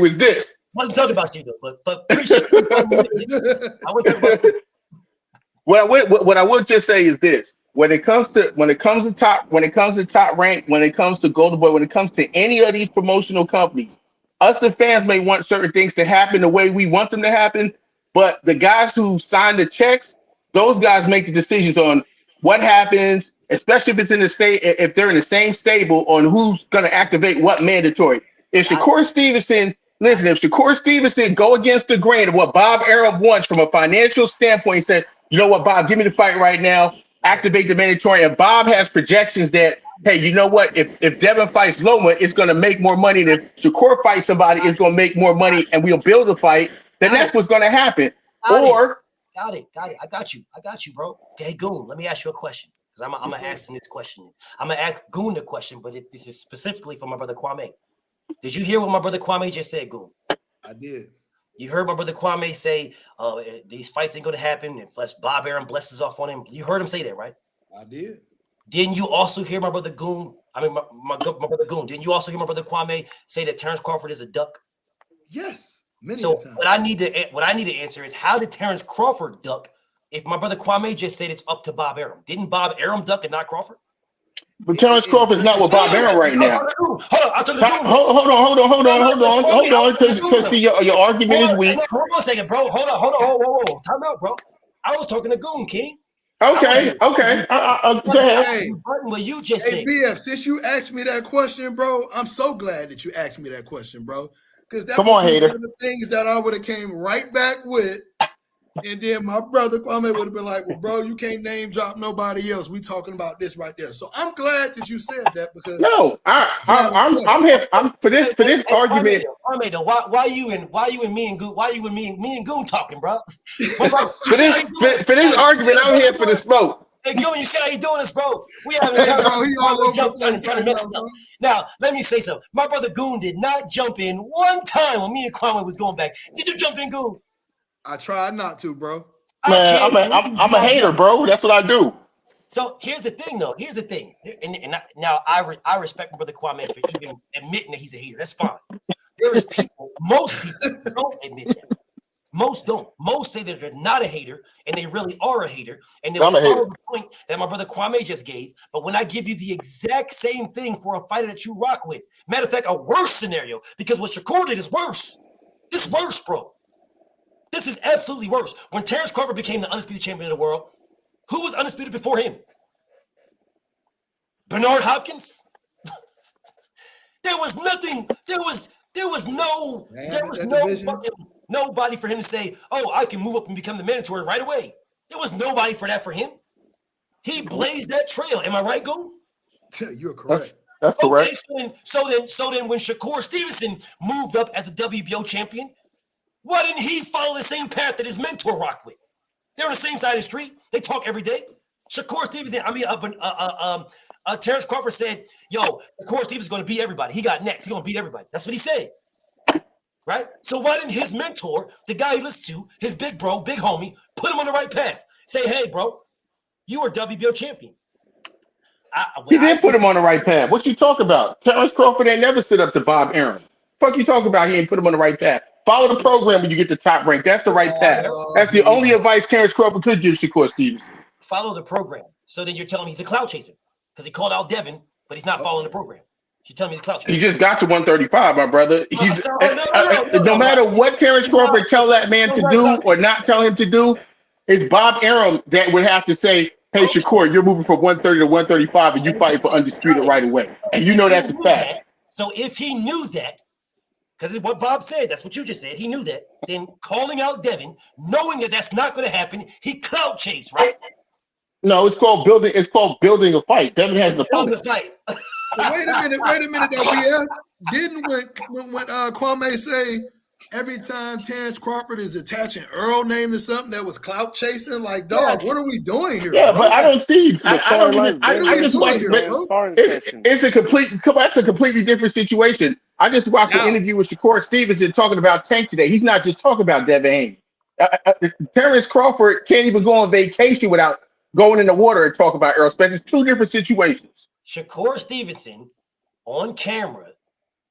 is this. I wasn't talking about you though, but appreciate I wasn't talking about you. What I will just say is this: when it comes to top rank, when it comes to Golden Boy, when it comes to any of these promotional companies, us the fans may want certain things to happen the way we want them to happen, but the guys who sign the checks, those guys make the decisions on what happens, especially if it's in the state, if they're in the same stable on who's going to activate what mandatory. If Shakur Stevenson go against the grain of what Bob Arum wants from a financial standpoint, he said, you know what, Bob, give me the fight right now, activate the mandatory, and Bob has projections that, hey, you know what, if Devin fights Loma, it's going to make more money, and if Shakur fights somebody, it's going to make more money, and we'll build a fight, then that's what's going to happen. Got it. I got you, bro. Okay, Goon, let me ask you a question, because I'm going to ask him this question. I'm going to ask Goon the question, but this is specifically for my brother Kwame. Did you hear what my brother Kwame just said, Goon? I did. You heard my brother Kwame say, these fights ain't going to happen unless Bob Arum blesses off on him. You heard him say that, right? I did. Didn't you also hear my brother Goon I mean, my brother Goon. Didn't you also hear my brother Kwame say that Terrence Crawford is a duck? Yes, many So times. what I need to answer is, how did Terrence Crawford duck if my brother Kwame just said it's up to Bob Arum? Didn't Bob Arum duck and not Crawford? But Terrence Crawford's not with Bob Arum right now. Hold on, I'll talk to the Goon. Hold on, because see your argument is weak. Hold on a second, bro. Hold on, whoa. Time out, bro. I was talking to Goon, King. Okay. Go ahead. Hey, what you just said. BF, since you asked me that question, bro, I'm so glad that you asked me that question, bro. Because that Come was on, hater. one of the things that I would have came right back with. And then my brother Kwame would have been like, well, bro, you can't name drop nobody else. We talking about this right there. So I'm glad that you said that, because no, I'm here. I'm for this argument. Kwame, though, why you and me and Goon talking, bro? for this argument, I'm here for the smoke. Hey, Goon, you see how you doing this, bro? We haven't jumped in and trying to mess it up. Now, let me say something. My brother Goon did not jump in one time when me and Kwame was going back. Did you jump in, Goon? I tried not to, bro. Man, I'm a hater, bro. That's what I do. So here's the thing, though. Here's the thing. Now I respect my brother Kwame for even admitting that he's a hater. That's fine. There is people, most people don't admit that. Most don't. Most say that they're not a hater, and they really are a hater. And they'll follow the point that my brother Kwame just gave. But when I give you the exact same thing for a fighter that you rock with, matter of fact, a worse scenario, because what Shakur did is worse. This is worse, bro. This is absolutely worse. When Terrence Crawford became the undisputed champion of the world, who was undisputed before him? Bernard Hopkins? There was nothing. There was nobody for him to say, oh, I can move up and become the mandatory right away. There was nobody for that for him. He blazed that trail. Am I right, Goon? You're correct. That's correct. So then when Shakur Stevenson moved up as a WBO champion, why didn't he follow the same path that his mentor rocked with? They're on the same side of the street. They talk every day. Shakur Stevenson, Terrence Crawford said, yo, Shakur Stevenson's going to beat everybody. He got next. He's going to beat everybody. That's what he said. Right? So why didn't his mentor, the guy he listens to, his big bro, big homie, put him on the right path? Say, hey, bro, you are WBO champion. He did put him on the right path. What you talk about? Terrence Crawford ain't never stood up to Bob Arum. Fuck you talking about? He ain't put him on the right path. Follow the program when you get to top rank. That's the right path. That's the only advice Terrence Crawford could give Shakur Stevenson. Follow the program. So then you're telling me he's a cloud chaser because he called out Devin, but he's not following the program. You're telling me he's a cloud chaser. He just got to 135, my brother. He's no matter what Terrence Crawford tell that man to do or not tell him to do, it's Bob Arum that would have to say, hey, Shakur, you're moving from 130 to 135 and you fighting for undisputed right away. And you know that's a fact. So if he knew that, because what Bob said, that's what you just said, he knew that, then calling out Devin, knowing that that's not going to happen, he clout chased, right? No, it's called building. It's called building a fight. Devin has the building fight. Wait a minute, though, BF. Didn't when Kwame say every time Terrence Crawford is attaching Earl name to something that was clout chasing, like, dog, what are we doing here? Yeah, bro? but I don't see. I just watched. It's a completely different situation. I just watched an interview with Shakur Stevenson talking about Tank today. He's not just talking about Devin Haney. Terrence Crawford can't even go on vacation without going in the water and talk about Earl Spence. It's two different situations. Shakur Stevenson on camera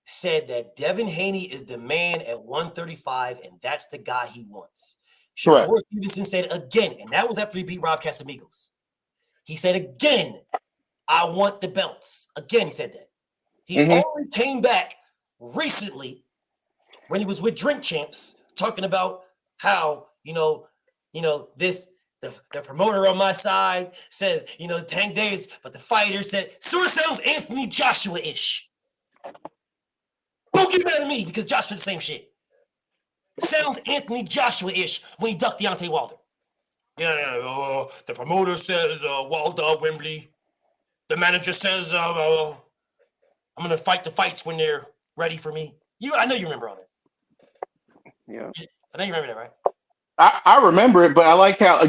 said that Devin Haney is the man at 135, and that's the guy he wants. Shakur Stevenson said again, and that was after he beat Rob Casamigos. He said again, I want the belts. Again, he said that. He only came back recently when he was with Drink Champs talking about how, the promoter on my side says, Tank Davis, but the fighter said, sort of sounds Anthony Joshua-ish. Don't get mad at me because Josh said the same shit. Sounds Anthony Joshua-ish when he ducked Deontay Wilder. The promoter says Wilder, Wembley. The manager says I'm going to fight the fights when they're ready for me. I know you remember all that. Yeah. I know you remember that, right? I remember it, but I like how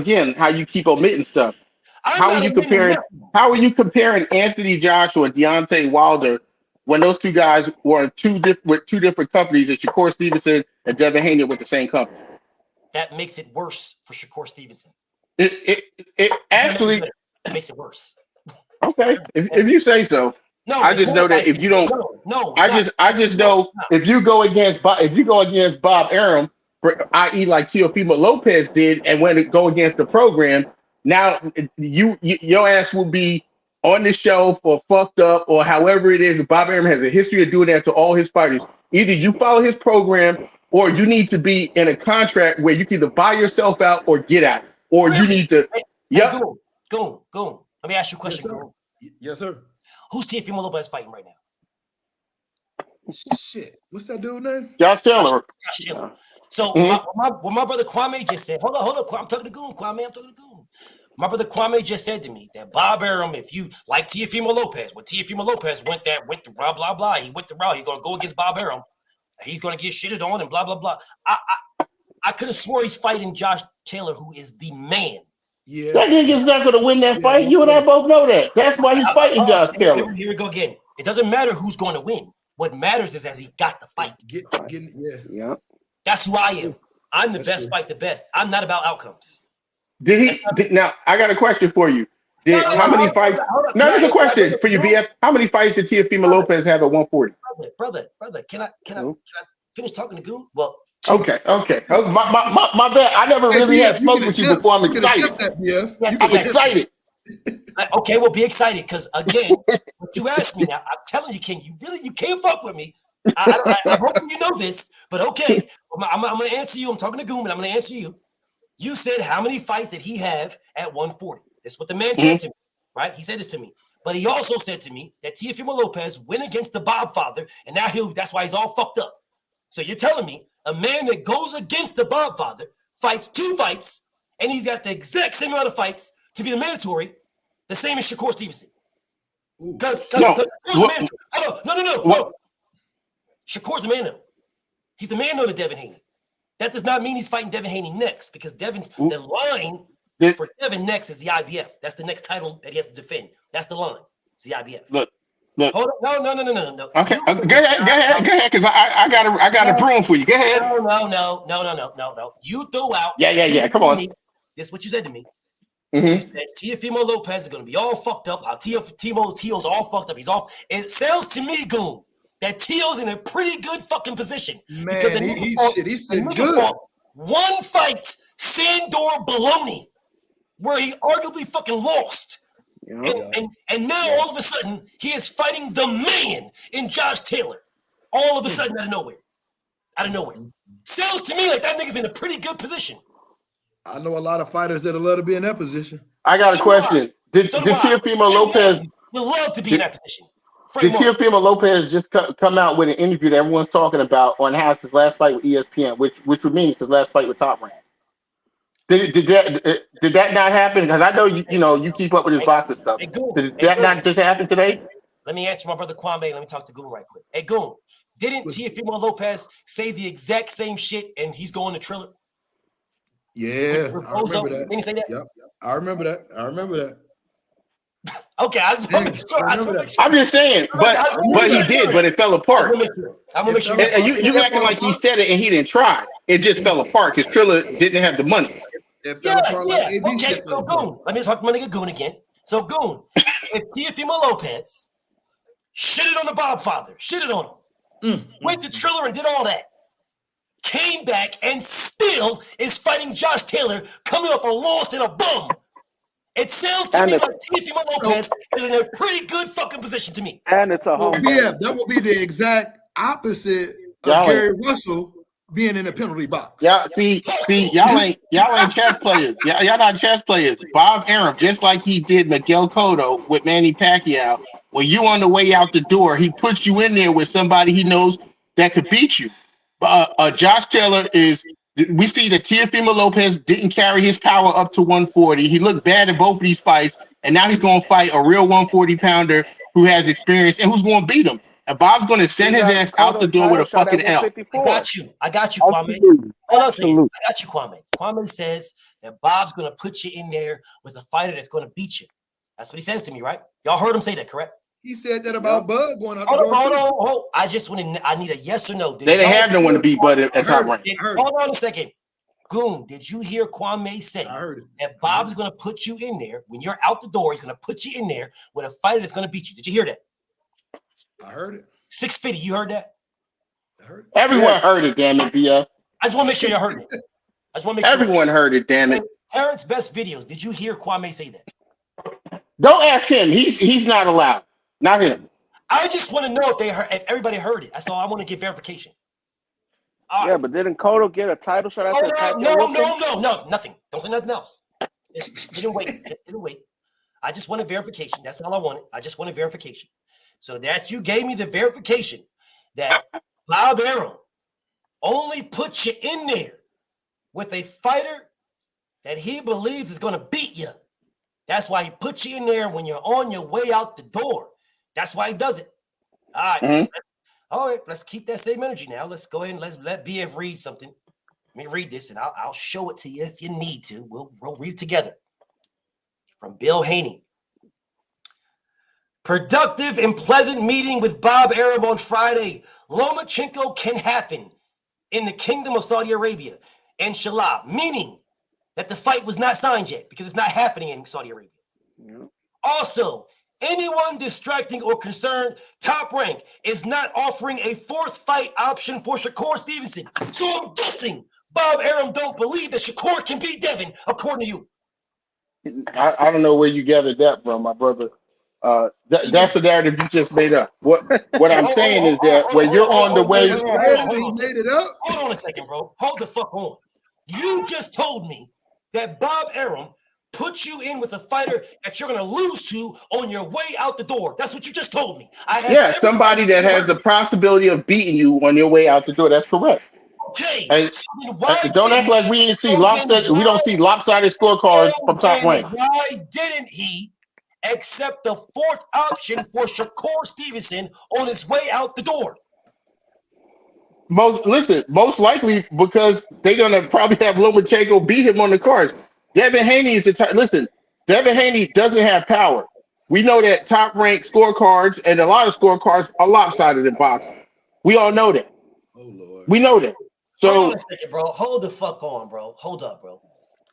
you keep omitting stuff. How are you comparing Anthony Joshua and Deontay Wilder when those two guys were in two different companies, and Shakur Stevenson and Devin Haney with the same company? That makes it worse for Shakur Stevenson. It actually makes it worse. Okay, if you say so. No, I just know that if you don't, I just know if you go against Bob Arum, i.e., like Teofimo Lopez did, and when it go against the program, now your ass will be on the shelf or fucked up or however it is. Bob Arum has a history of doing that to all his fighters. Either you follow his program or you need to be in a contract where you can either buy yourself out or get out, or you need to. Hey, Goon. Let me ask you a question, Goon. Yes, sir. Who's Teofimo Lopez fighting right now? Shit. What's that dude name? Josh Taylor. Josh Taylor. So what my brother Kwame just said. Hold on. I'm talking to Goon. Kwame, I'm talking to Goon. My brother Kwame just said to me that Bob Arum, if you like Teofimo Lopez, when Teofimo Lopez went to blah blah blah, he went the route. He's gonna go against Bob Arum. He's gonna get shitted on and blah blah blah. I could have swore he's fighting Josh Taylor, who is the man. Yeah, that nigga's not gonna win that fight. You and I both know that. That's why he's fighting Josh Taylor. Here we go again. It doesn't matter who's going to win. What matters is that he got the fight. Yeah. That's who I am. I'm the best. Fight the best. I'm not about outcomes. Now I got a question for you. How many fights? No, there's a question for you, BF. How many fights did Teofimo Lopez have at 140? Brother, can I finish talking to Goon? Well, okay. Oh, my bad. I never really had smoked with you before. I'm excited. I'm excited. Okay, well, be excited because again, what you asked me now, I'm telling you, King, you can't fuck with me. I hope you know this, but okay, I'm going to answer you. I'm talking to Goon, and I'm going to answer you. You said how many fights did he have at 140? That's what the man said to me, right? He said this to me. But he also said to me that Teofimo Lopez went against the Bob father, and now that's why he's all fucked up. So you're telling me a man that goes against the Bob father fights 2 fights, and he's got the exact same amount of fights to be the mandatory, the same as Shakur Stevenson. Because no. Shakur's a man-o. He's the man-o to Devin Haney. That does not mean he's fighting Devin Haney next, because the line for Devin next is the IBF. That's the next title that he has to defend. That's the line. It's the IBF. Look. Hold on. No. Okay. Go ahead, because I got a broom for you. Go ahead. No. You throw out. Yeah. Come on. This is what you said to me. You said Teofimo Lopez is going to be all fucked up. How Teo's all fucked up. He's off. It sounds to me, Goon, that Teo's in a pretty good fucking position. Man, because he's good. One fight, Sandor Baloney, where he arguably fucking lost. And now all of a sudden he is fighting the man in Josh Taylor. All of a sudden out of nowhere. Sounds to me like that nigga's in a pretty good position. I know a lot of fighters that'd love to be in that position. I got a question. Did Teofimo Lopez would love to be in that position? Did Teofimo Lopez just come out with an interview that everyone's talking about on how it's his last fight with ESPN, which would mean it's his last fight with Top Rank? Did that not happen? Because I know you keep up with his boxing stuff. Did that not just happen today? Let me answer my brother Kwame. Let me talk to Goon right quick. Hey, Goon, didn't Teofimo Lopez say the exact same shit and he's going to Triller? Yeah, I remember that. Didn't he say that? Yep. I remember that. Okay, I'm just saying, but he did, but it fell apart. I'm gonna make sure. And you acting like he said it and he didn't try. It just fell apart because Triller didn't have the money. Okay, so Goon. Let me talk to my nigga Goon again. So Goon, if Teofimo Lopez shitted on the Bob father, shitted on him, went to Triller and did all that, came back and still is fighting Josh Taylor, coming off a loss in a bum. It sounds to me like Teofimo Lopez is in a pretty good fucking position to me. And it's a home. Yeah, that will be the exact opposite of Gary Russell being in a penalty box. Yeah, see, y'all ain't chess players. Y'all not chess players. Bob Arum, just like he did Miguel Cotto with Manny Pacquiao, when you on the way out the door, he puts you in there with somebody he knows that could beat you. Josh Taylor we see that Teofimo Lopez didn't carry his power up to 140. He looked bad in both of these fights, and now he's going to fight a real 140-pounder who has experience and who's going to beat him. And Bob's going to send his ass out the door with a fucking L. I got you, Kwame. Hold on a second. I got you, Kwame. Kwame says that Bob's going to put you in there with a fighter that's going to beat you. That's what he says to me, right? Y'all heard him say that, correct? He said that about Bud going out the door. Hold on. I need a yes or no. They didn't have no one to beat Bud at Top Rank. Hold on a second. Goon, did you hear Kwame say that Bob's going to put you in there when you're out the door? He's going to put you in there with a fighter that's going to beat you. Did you hear that? I heard it. 650. You heard that? I heard it. Everyone heard it, damn it, BF. I just want to make sure y'all heard it. I just want to make sure. Everyone heard it, damn it. Parents' best videos. Did you hear Kwame say that? Don't ask him. He's not allowed. Not him. I just want to know if they heard, if everybody heard it. That's all. I want to get verification. Yeah, but didn't Cotto get a title shot after No, nothing. Don't say nothing else. Didn't wait. I just wanted verification. That's all I wanted. I just wanted verification. So that you gave me the verification that Bob Arum only put you in there with a fighter that he believes is going to beat you. That's why he puts you in there when you're on your way out the door. That's why he does it. All right. Mm-hmm. All right, let's keep that same energy now. Let's go ahead and let BF read something. Let me read this, and I'll show it to you if you need to. We'll read it together. From Bill Haney. Productive and pleasant meeting with Bob Arum on Friday. Lomachenko can happen in the Kingdom of Saudi Arabia, inshallah, meaning that the fight was not signed yet because it's not happening in Saudi Arabia. Yeah. Also, anyone distracting or concerned, Top Rank is not offering a fourth fight option for Shakur Stevenson. So I'm guessing Bob Arum don't believe that Shakur can beat Devin, according to you. I don't know where you gathered that from, my brother. That's a narrative you just made up. What I'm saying is that when you're on the way, He made it up. Hold on a second, bro. Hold the fuck on. You just told me that Bob Arum put you in with a fighter that you're going to lose to on your way out the door. That's what you just told me. Somebody that has the possibility of beating you on your way out the door. That's correct. Okay. Don't act like we didn't see lopsided. We don't see lopsided scorecards from Top Rank. Why didn't he accept the fourth option for Shakur Stevenson on his way out the door? Most likely because they're gonna probably have Lomachenko beat him on the cards. Devin Haney is Devin Haney doesn't have power. We know that Top Rank scorecards and a lot of scorecards are lopsided in boxing. We all know that. Oh Lord. We know that. So hold on a second, bro. Hold the fuck on, bro. Hold up, bro.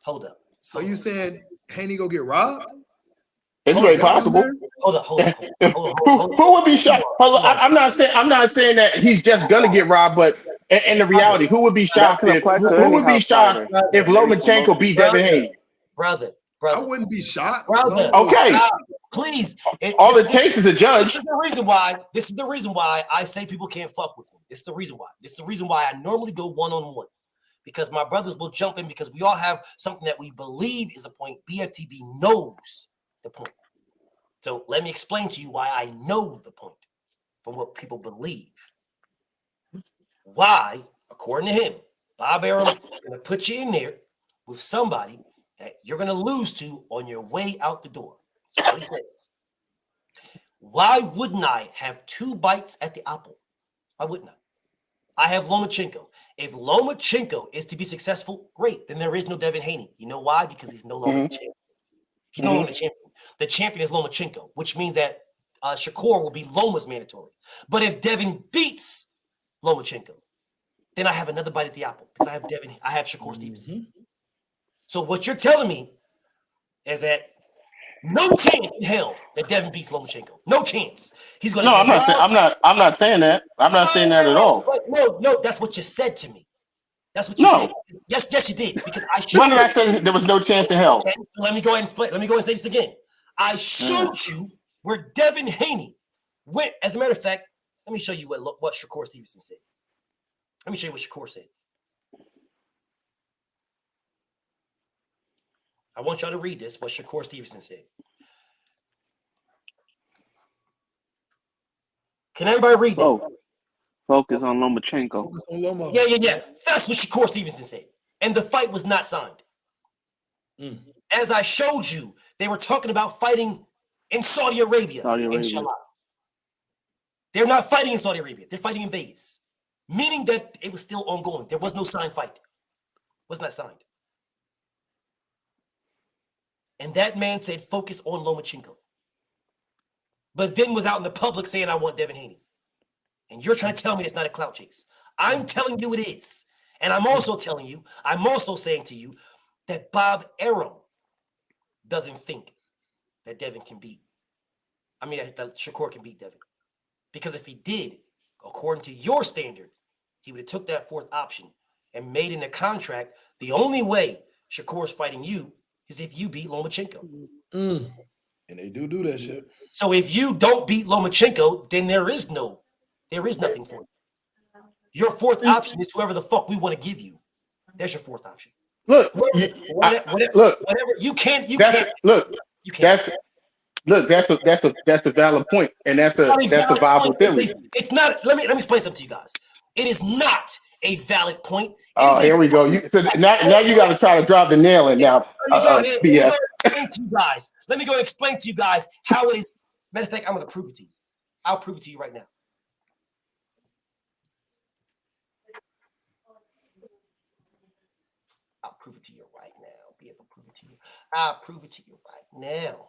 Hold up. So you saying Haney go get robbed? It's very possible. Hold up. Who would be shocked? I'm not saying that he's just gonna get robbed, but in the reality, who would be shocked if Lomachenko beat Devin Haney? Brother. I wouldn't be shocked. Brother. Okay. Please. All it takes is a judge. This is the reason why I say people can't fuck with me. This is the reason why. This is the reason why I normally go one-on-one. Because my brothers will jump in because we all have something that we believe is a point. BFTB knows the point. So let me explain to you why I know the point from what people believe. Why, according to him, Bob Arum is going to put you in there with somebody that you're going to lose to on your way out the door. That's what he says. Why wouldn't I have two bites at the apple? Why wouldn't I? I have Lomachenko. If Lomachenko is to be successful, great. Then there is no Devin Haney. You know why? Because he's no longer the champion. He's no longer the champion. The champion is Lomachenko, which means that Shakur will be Loma's mandatory. But if Devin beats Lomachenko, then I have another bite at the apple because I have Shakur Stevenson. So what you're telling me is that no chance in hell that Devin beats Lomachenko. No chance. He's going to. No, I'm not saying that. I'm not saying that at all. No, that's what you said to me. That's what you said. Yes, you did. Because I showed when did I say there was no chance in hell? Okay, so let me go ahead and say this again. I showed you where Devin Haney went. As a matter of fact, let me show you what Shakur Stevenson said. Let me show you what Shakur said. I want y'all to read this, what Shakur Stevenson said. Can everybody read that? Focus on Lomachenko. Yeah. That's what Shakur Stevenson said. And the fight was not signed. As I showed you, they were talking about fighting in Saudi Arabia. Inshallah. They're not fighting in Saudi Arabia. They're fighting in Vegas. Meaning that it was still ongoing. There was no signed fight. It was not signed. And that man said, focus on Lomachenko. But then was out in the public saying, I want Devin Haney. And you're trying to tell me it's not a clout chase. I'm telling you it is. And I'm also saying to you that Bob Arum doesn't think that Devin can beat. that Shakur can beat Devin. Because if he did, according to your standard, he would have took that fourth option and made in a contract. The only way Shakur's fighting you is if you beat Lomachenko. And they do that shit. So if you don't beat Lomachenko, then there is nothing for you. Your fourth option is whoever the fuck we want to give you. There's your fourth option. Look, whatever you can't. That's a valid point, and that's a viable theory. It's not. Let me explain something to you guys. It is not a valid point. Oh, here we go. So now you got to try to drop the nail in now. Let me go and explain to you guys how it is. Matter of fact, I'm going to prove it to you. I'll prove it to you right now. I'll prove it to you right now. I'll prove it to you right now.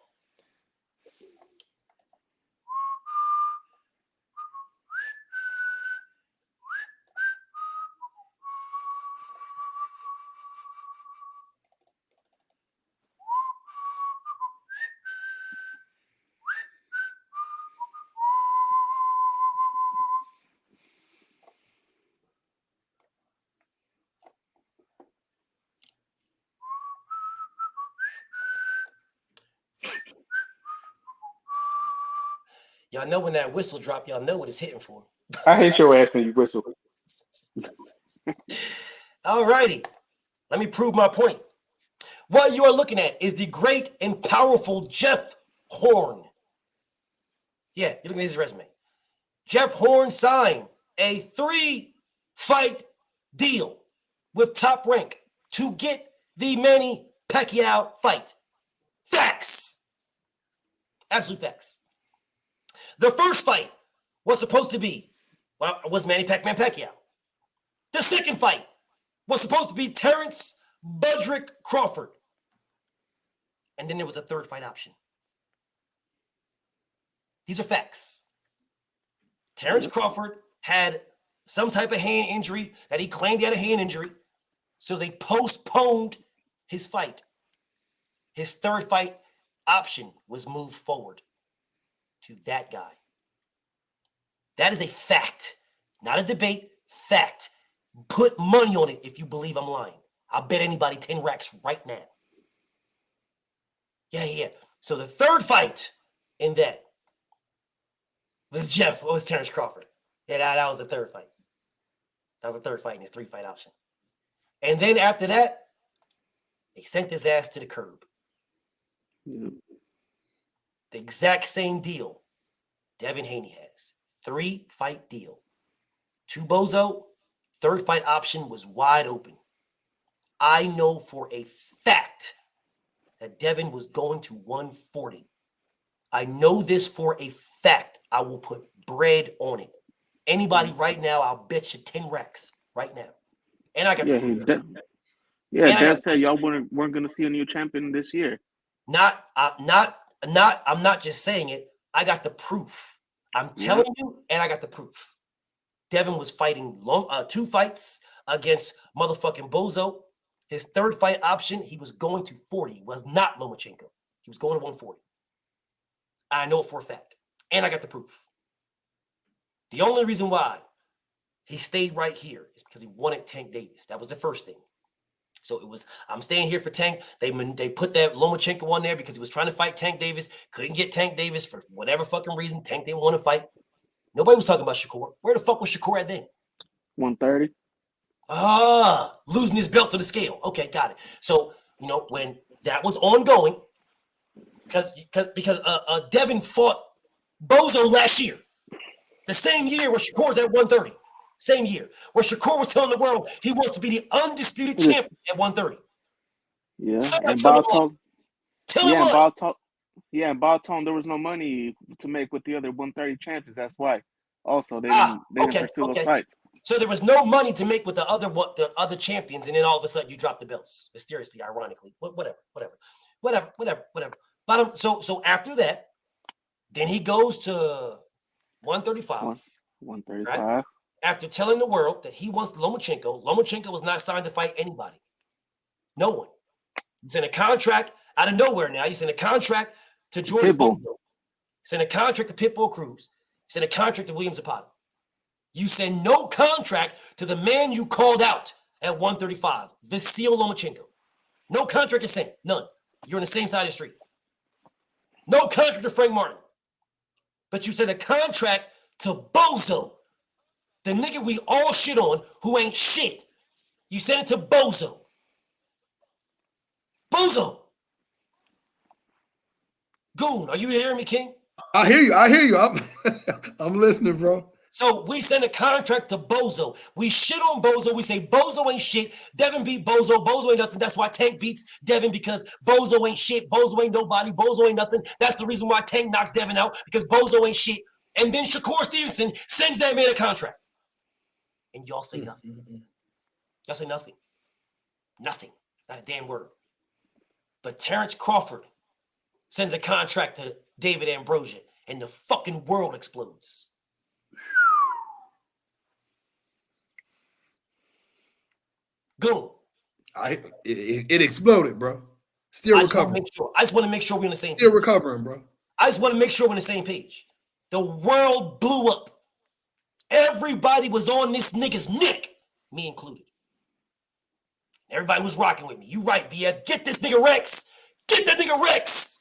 Y'all know when that whistle drop, y'all know what it's hitting for. I hate your ass when you whistle. All righty. Let me prove my point. What you are looking at is the great and powerful Jeff Horn. Yeah, you're looking at his resume. Jeff Horn signed a 3-fight deal with Top Rank to get the Manny Pacquiao fight. Facts. Absolute facts. The first fight was supposed to be, was Manny Pacquiao. The second fight was supposed to be Terrence Budrick Crawford. And then there was a third fight option. These are facts. Terrence Crawford had some type of hand injury that he claimed he had a hand injury. So they postponed his fight. His third fight option was moved forward to that guy. That is a fact, not a debate, fact. Put money on it if you believe I'm lying. I'll bet anybody 10 racks right now. Yeah. So the third fight in that was Terrence Crawford. Yeah, that was the third fight. That was the third fight in his 3-fight option. And then after that, they sent his ass to the curb. The exact same deal Devin Haney has. 3-fight deal. 2 bozo, third fight option was wide open. I know for a fact that Devin was going to 140. I know this for a fact. I will put bread on it. Anybody right now, I'll bet you 10 racks right now. And I got Dad said y'all weren't going to see a new champion this year. I'm not just saying it. I got the proof. I'm telling you, and I got the proof. Devin was fighting 2 fights against motherfucking Bozo. His third fight option, he was going to 40. It was not Lomachenko. He was going to 140. I know it for a fact. And I got the proof. The only reason why he stayed right here is because he wanted Tank Davis. That was the first thing. So it was, I'm staying here for Tank. They put that Lomachenko on there because he was trying to fight Tank Davis. Couldn't get Tank Davis for whatever fucking reason. Tank didn't want to fight. Nobody was talking about Shakur. Where the fuck was Shakur at then? 130. Losing his belt to the scale. Okay, got it. So, when that was ongoing, because Devin fought Bozo last year. The same year where Shakur's at 130. Same year where Shakur was telling the world he wants to be the undisputed champion at 130. Yeah, Somebody and Bob told. Tell him what. And Bob told him there was no money to make with the other 130 champions. That's why. Also, they didn't pursue those fights. So there was no money to make with the other champions, and then all of a sudden you drop the belts, mysteriously, ironically, whatever. But so after that, then he goes to 135. 135. Right? After telling the world that he wants Lomachenko. Lomachenko was not signed to fight anybody. No one. He's in a contract out of nowhere now. He's in a contract to Jordan Bozo. He's in a contract to Pitbull Cruz. Send a contract to William Zapata. You send no contract to the man you called out at 135, Vasil Lomachenko. No contract is sent. None. You're on the same side of the street. No contract to Frank Martin. But you send a contract to Bozo, the nigga we all shit on who ain't shit. You send it to Bozo. Bozo. Goon, are you hearing me, King? I hear you. I hear you. I'm listening, bro. So we send a contract to Bozo. We shit on Bozo. We say Bozo ain't shit. Devin beat Bozo. Bozo ain't nothing. That's why Tank beats Devin, because Bozo ain't shit. Bozo ain't nobody. Bozo ain't nothing. That's the reason why Tank knocks Devin out, because Bozo ain't shit. And then Shakur Stevenson sends that man a contract. And y'all say nothing. Y'all say nothing. Nothing. Not a damn word. But Terrence Crawford sends a contract to David Ambrosia, and the fucking world explodes. Go. It exploded, bro. Still recovering. I just want to make sure we're on the same page. Still recovering, bro. I just want to make sure we're on the same page. The world blew up. Everybody was on this nigga's neck, me included. Everybody was rocking with me. You right, BF. Get this nigga Rex. Get that nigga Rex.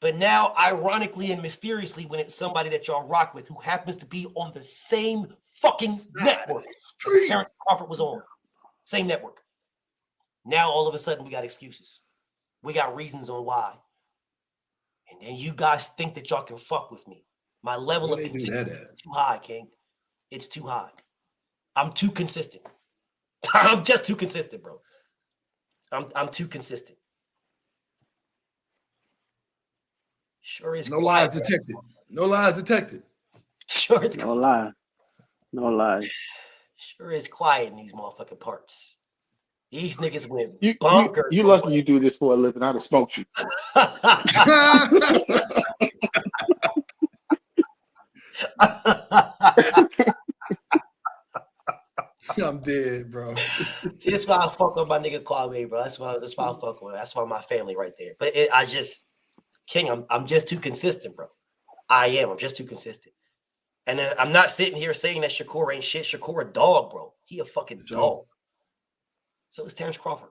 But now, ironically and mysteriously, when it's somebody that y'all rock with who happens to be on the same fucking network Terrence Crawford was on, same network. Now, all of a sudden, we got excuses. We got reasons on why. And then you guys think that y'all can fuck with me. My level of consistency is too high, King. It's too high. I'm too consistent. I'm just too consistent, bro. I'm too consistent. Sure is. No lies detected. No lies detected. Sure it's no lies. No lies. Sure is quiet in these motherfucking parts. These niggas went You bonkers. lucky you do this for a living. I'd have smoked you. I'm dead, bro. See, that's why I fuck with my nigga Kwame, bro. That's why I fuck with him. That's why my family right there. But King, I'm just too consistent, bro. I'm just too consistent. And then I'm not sitting here saying that Shakur ain't shit. Shakur a dog, bro. He a fucking dog. So is Terrence Crawford.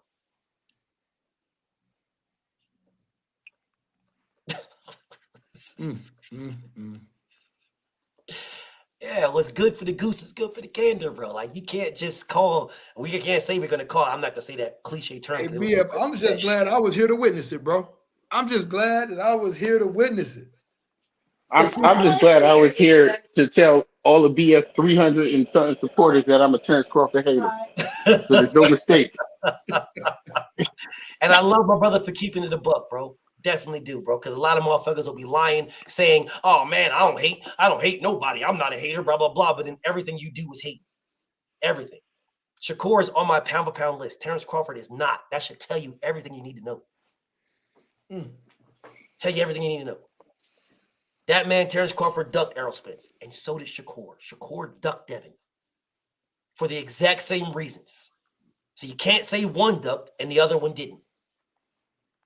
Yeah, what's good for the goose is good for the gander, bro. Like, you can't just call. We can't say we're gonna call. I'm not gonna say that cliche term. Hey, BF, I'm just glad I was here to witness it, bro. I'm just glad that I was here to witness it. I'm just glad I was here to tell all the BF 300 and something supporters that I'm a Terrence Crawford hater. So there's no mistake. And I love my brother for keeping it a buck, bro. Definitely do, bro. Because a lot of motherfuckers will be lying, saying, "Oh man, I don't hate nobody. I'm not a hater." Blah blah blah. But then everything you do is hate. Everything. Shakur is on my pound for pound list. Terrence Crawford is not. That should tell you everything you need to know. Tell you everything you need to know. That man, Terrence Crawford, ducked Errol Spence, and so did Shakur. Shakur ducked Devin for the exact same reasons. So you can't say one ducked and the other one didn't.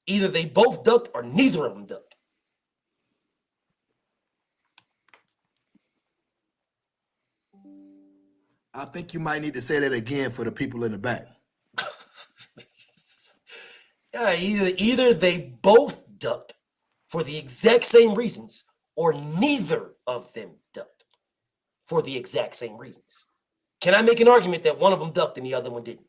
Either they both ducked or neither of them ducked. I think you might need to say that again for the people in the back. Yeah, either they both ducked for the exact same reasons, or neither of them ducked for the exact same reasons. Can I make an argument that one of them ducked and the other one didn't?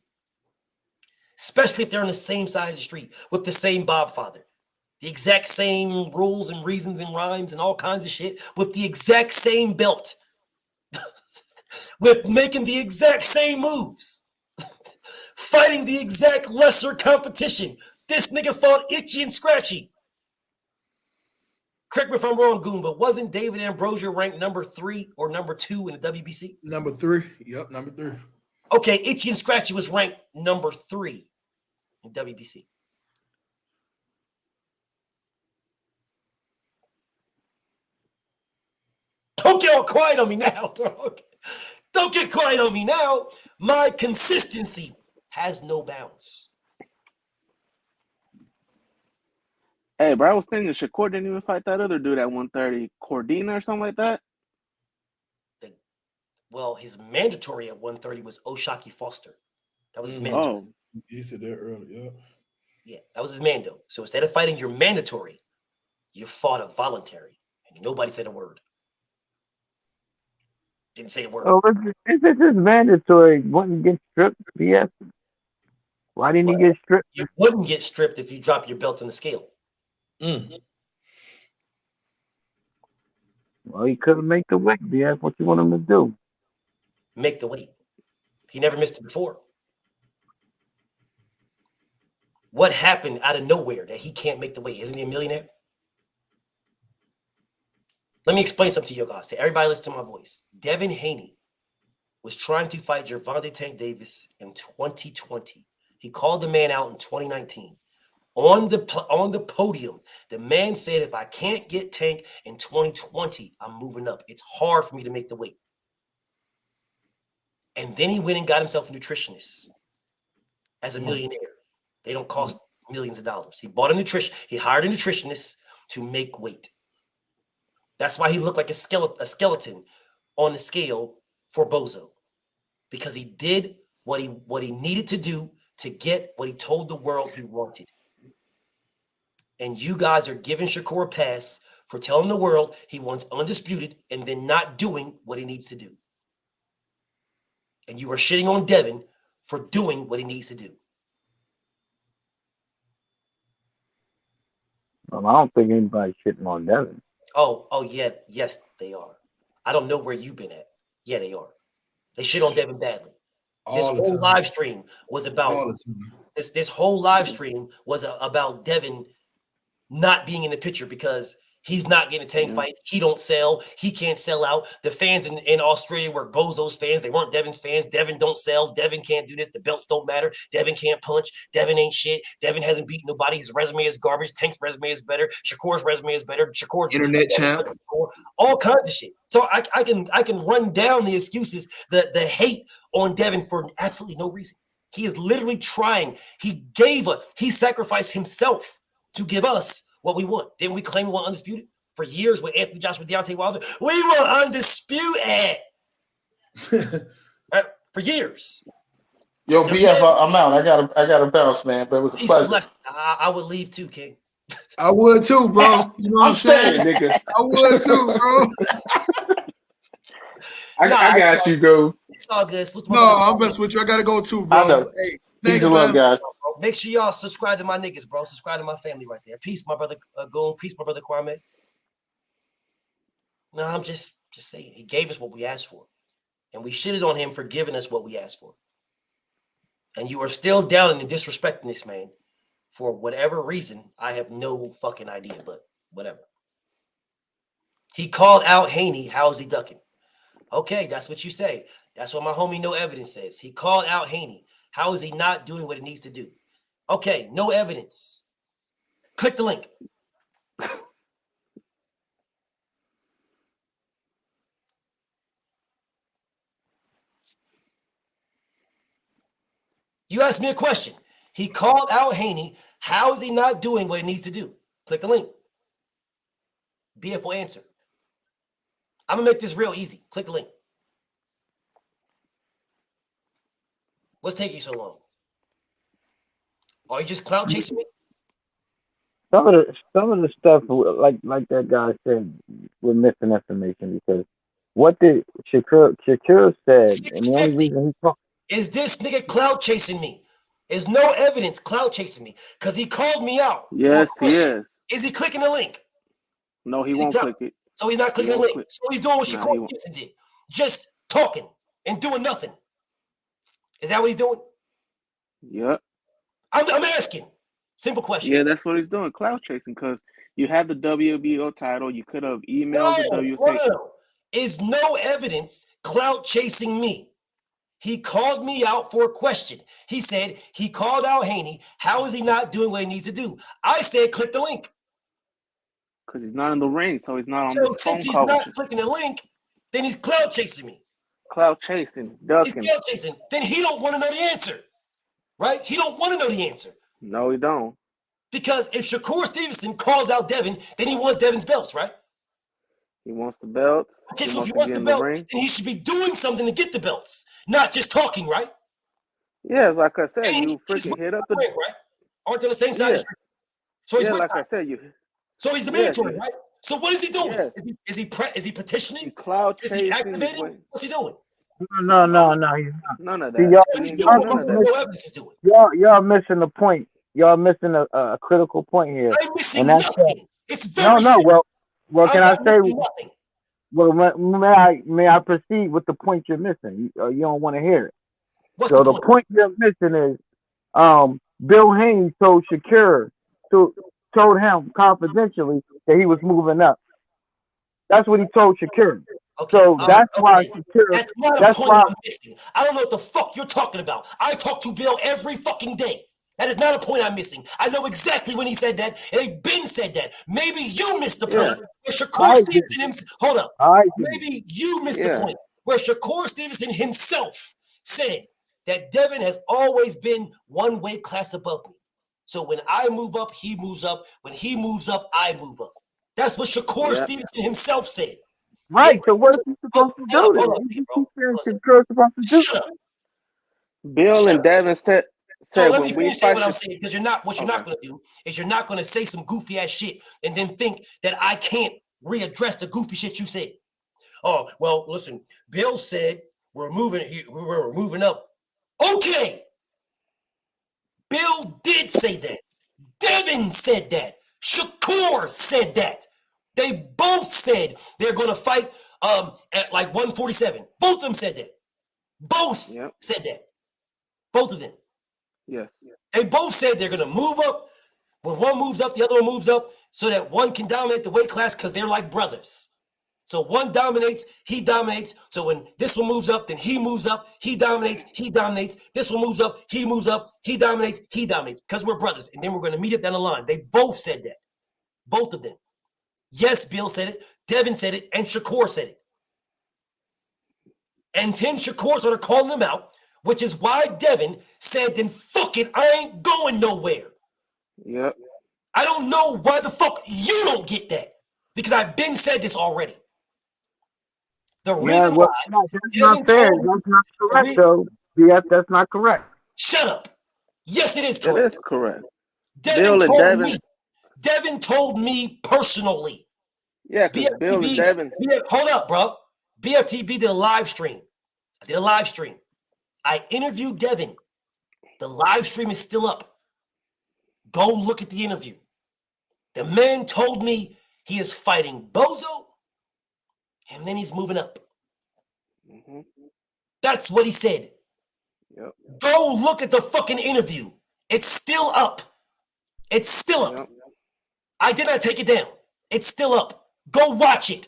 Especially if they're on the same side of the street with the same Bob father, the exact same rules and reasons and rhymes and all kinds of shit, with the exact same belt, with making the exact same moves, fighting the exact lesser competition. This nigga fought Itchy and Scratchy. Correct me if I'm wrong, Goon, but wasn't David Ambrosia ranked number 3 or number 2 in the WBC? Number 3. Yep, number 3. Okay, Itchy and Scratchy was ranked number 3 in WBC. Don't get all quiet on me now, dog. Don't get quiet on me now. My consistency has no bounds. Hey, bro, I was thinking Shakur didn't even fight that other dude at 130, Cordina or something like that. Well, his mandatory at 130 was Oshaki Foster. That was his mandatory. Oh, he said that earlier. Yeah, that was his mando. So instead of fighting your mandatory, you fought a voluntary, and nobody said a word. Didn't say a word. Oh, if this is mandatory, wouldn't get stripped, BS. Why didn't he get stripped? You wouldn't get stripped if you drop your belt in the scale. Well, he couldn't make the weight, BS. What you want him to do? Make the weight. He never missed it before. What happened out of nowhere that he can't make the weight? Isn't he a millionaire? Let me explain something to you guys. Everybody listen to my voice. Devin Haney was trying to fight Gervonta Tank Davis in 2020. He called the man out in 2019. On the podium, the man said, if I can't get Tank in 2020, I'm moving up. It's hard for me to make the weight. And then he went and got himself a nutritionist as a millionaire. They don't cost millions of dollars. He bought a nutrition. He hired a nutritionist to make weight. That's why he looked like a skeleton on the scale for Bozo, because he did what he needed to do to get what he told the world he wanted. And you guys are giving Shakur a pass for telling the world he wants undisputed and then not doing what he needs to do. And you are shitting on Devin for doing what he needs to do. Well, I don't think anybody's shitting on Devin. Oh, yeah, yes, they are. I don't know where you've been at. Yeah, they are. They shit on Devin badly. This whole live stream was about this whole live stream was about Devin not being in the picture because he's not getting a Tank fight. He don't sell. He can't sell out. The fans in Australia were Bozo's fans. They weren't Devin's fans. Devin don't sell. Devin can't do this. The belts don't matter. Devin can't punch. Devin ain't shit. Devin hasn't beaten nobody. His resume is garbage. Tank's resume is better. Shakur's resume is better. Shakur's internet champ. All kinds of shit. So I can run down the excuses, the hate on Devin for absolutely no reason. He is literally trying. He sacrificed himself to give us what we want. Didn't we claim we want undisputed for years with Anthony Joshua, Deontay Wilder? We want undisputed for years. Yo, BF, I'm out. I got to bounce, man. But it was a pleasure. I would leave too, King. I would too, bro. You know what I'm saying, nigga. I would too, bro. I got you, go. It's all good. No, I'm messing with you. I gotta go too, bro. I know. Hey, Peace and love, guys. Make sure y'all subscribe to my niggas, bro. Subscribe to my family right there. Peace, my brother Goon. Peace, my brother Kwame. No, I'm just saying. He gave us what we asked for. And we shitted on him for giving us what we asked for. And you are still down and disrespecting this man for whatever reason. I have no fucking idea, but whatever. He called out Haney. How is he ducking? Okay, that's what you say. That's what my homie No Evidence says. He called out Haney. How is he not doing what he needs to do? Okay, no evidence. Click the link. You asked me a question. He called out Haney. How is he not doing what he needs to do? Click the link. BF will answer. I'm going to make this real easy. Click the link. What's taking you so long? Are you just clout chasing me? Some of the stuff, like that guy said, we're missing information because what did Shakur said, and the only reason he talked. Is this nigga clout chasing me? There's no evidence clout chasing me because he called me out. Yes, he is. Is he clicking the link? No, he won't click it. So he's not clicking the link. So he's doing what Shakur Gibson did. Just talking and doing nothing. Is that what he's doing? Yep. I'm asking. Simple question. Yeah, that's what he's doing. Cloud chasing because you had the WBO title. You could have emailed the WC. No. Is no evidence clout chasing me. He called me out for a question. He said he called out Haney. How is he not doing what he needs to do? I said click the link. Because he's not in the ring, so he's not on this phone call. Since he's not clicking the link, then he's clout chasing me. Cloud chasing, ducking. He's clout chasing. Then he don't want to know the answer, right? He don't want to know the answer. No, he don't. Because if Shakur Stevenson calls out Devin, then he wants Devin's belts, right? He wants the belts. Okay, so if he wants the belts, then he should be doing something to get the belts, not just talking, right? Yeah, like I said, you freaking hit up the ring, right? Aren't they on the same side? So he's like I said, So he's the mandatory, right? So what is he doing? Yes. Is he petitioning? Cloud is he chasing, activating? What's he doing? No, he's not. None of See, that. y'all missing the point. Y'all missing a critical point here. I'm missing nothing. It's very Well, can I say? Well, may I proceed with the point you're missing? You don't want to hear it. So the point you're missing is, Bill Haynes told Shakur, told him confidentially that he was moving up. That's what he told Shakur. Okay, so that's why Shakur. That's not a point I'm missing. I don't know what the fuck you're talking about. I talk to Bill every fucking day. That is not a point I'm missing. I know exactly when he said that, and they've been said that. Maybe you missed the point. Where Shakur Stevenson hold up. Maybe you missed the point where Shakur Stevenson himself said that Devin has always been one weight class above me. So when I move up, he moves up. When he moves up, I move up. That's what Shakur Stevenson himself said. Right. So what is he supposed to do? Shut up. Bill and Devin said let when me we finish fight what I'm saying, because you're not going to do is you're not going to say some goofy ass shit and then think that I can't readdress the goofy shit you said. Oh, well, listen, Bill said we're moving up. Okay. Bill did say that. Devin said that. Shakur said that. They both said they're going to fight at like 147. Both of them said that. Both said that. Both of them. Yes. They both said they're going to move up. When one moves up, the other one moves up so that one can dominate the weight class because they're like brothers. So one dominates, he dominates. So when this one moves up, then he moves up, he dominates, he dominates. This one moves up, he moves up, he dominates, he dominates because we're brothers. And then we're going to meet up down the line. They both said that. Both of them. Yes, Bill said it, Devin said it, and Shakur said it. And then Shakur started calling them out, which is why Devin said, then fuck it, I ain't going nowhere. Yep. I don't know why the fuck you don't get that. Because I've been said this already. The reason why that's not fair. That's not correct, though. Yes, that's not correct. Shut up. Yes, it is correct. It is correct. Devin told me personally. Yeah, because Bill and Devin. Hold up, bro. BFTB did a live stream. I did a live stream. I interviewed Devin. The live stream is still up. Go look at the interview. The man told me he is fighting Bozo, and then he's moving up. Mm-hmm. That's what he said. Yep. Go look at the fucking interview. It's still up. It's still up. Yep. I did not take it down. It's still up. Go watch it.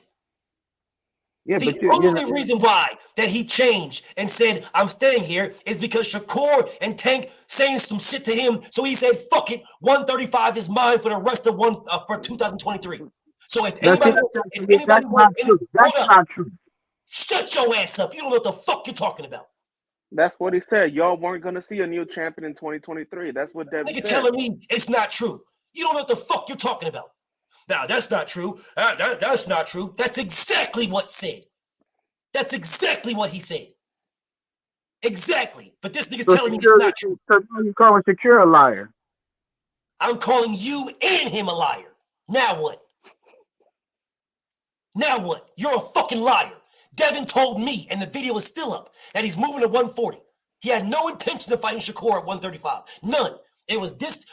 Yeah, the only reason why that he changed and said, I'm staying here is because Shakur and Tank saying some shit to him. So he said, fuck it, 135 is mine for the rest of for 2023. So if anybody that's not true. Shut your ass up. You don't know what the fuck you're talking about. That's what he said. Y'all weren't going to see a new champion in 2023. That's what Devin said. Nigga telling me it's not true. You don't know what the fuck you're talking about. Now, that's not true. That's not true. That's exactly what said. That's exactly what he said. Exactly. But this nigga's telling me it's not true. So you calling Shakur a liar? I'm calling you and him a liar. Now what? Now what? You're a fucking liar. Devin told me, and the video is still up, that he's moving to 140. He had no intention of fighting Shakur at 135. None. It was this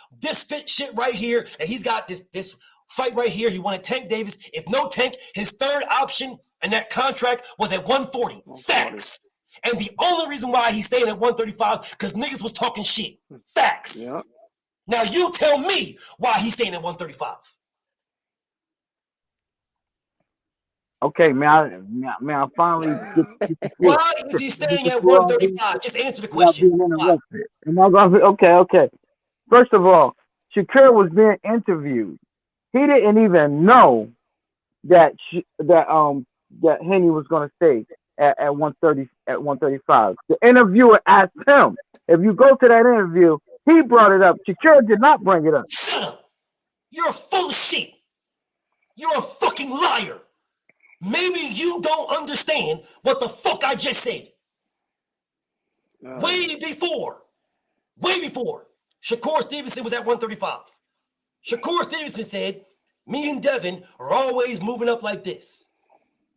fit shit right here, and he's got this fight right here. He wanted Tank Davis. If no Tank, his third option and that contract was at 140. Facts. And the only reason why he's staying at 135 because niggas was talking shit. Facts. Yep. Now you tell me why he's staying at 135. Okay, may I finally get why is he staying at 135? Just answer the question. Okay. First of all, Shakur was being interviewed. He didn't even know that Haney was going to stay at 130 at 135. The interviewer asked him. If you go to that interview, he brought it up. Shakur did not bring it up. Shut up. You're full of shit. You're a fucking liar. Maybe you don't understand what the fuck I just said. Way before, Shakur Stevenson was at 135. Shakur Stevenson said, me and Devin are always moving up like this.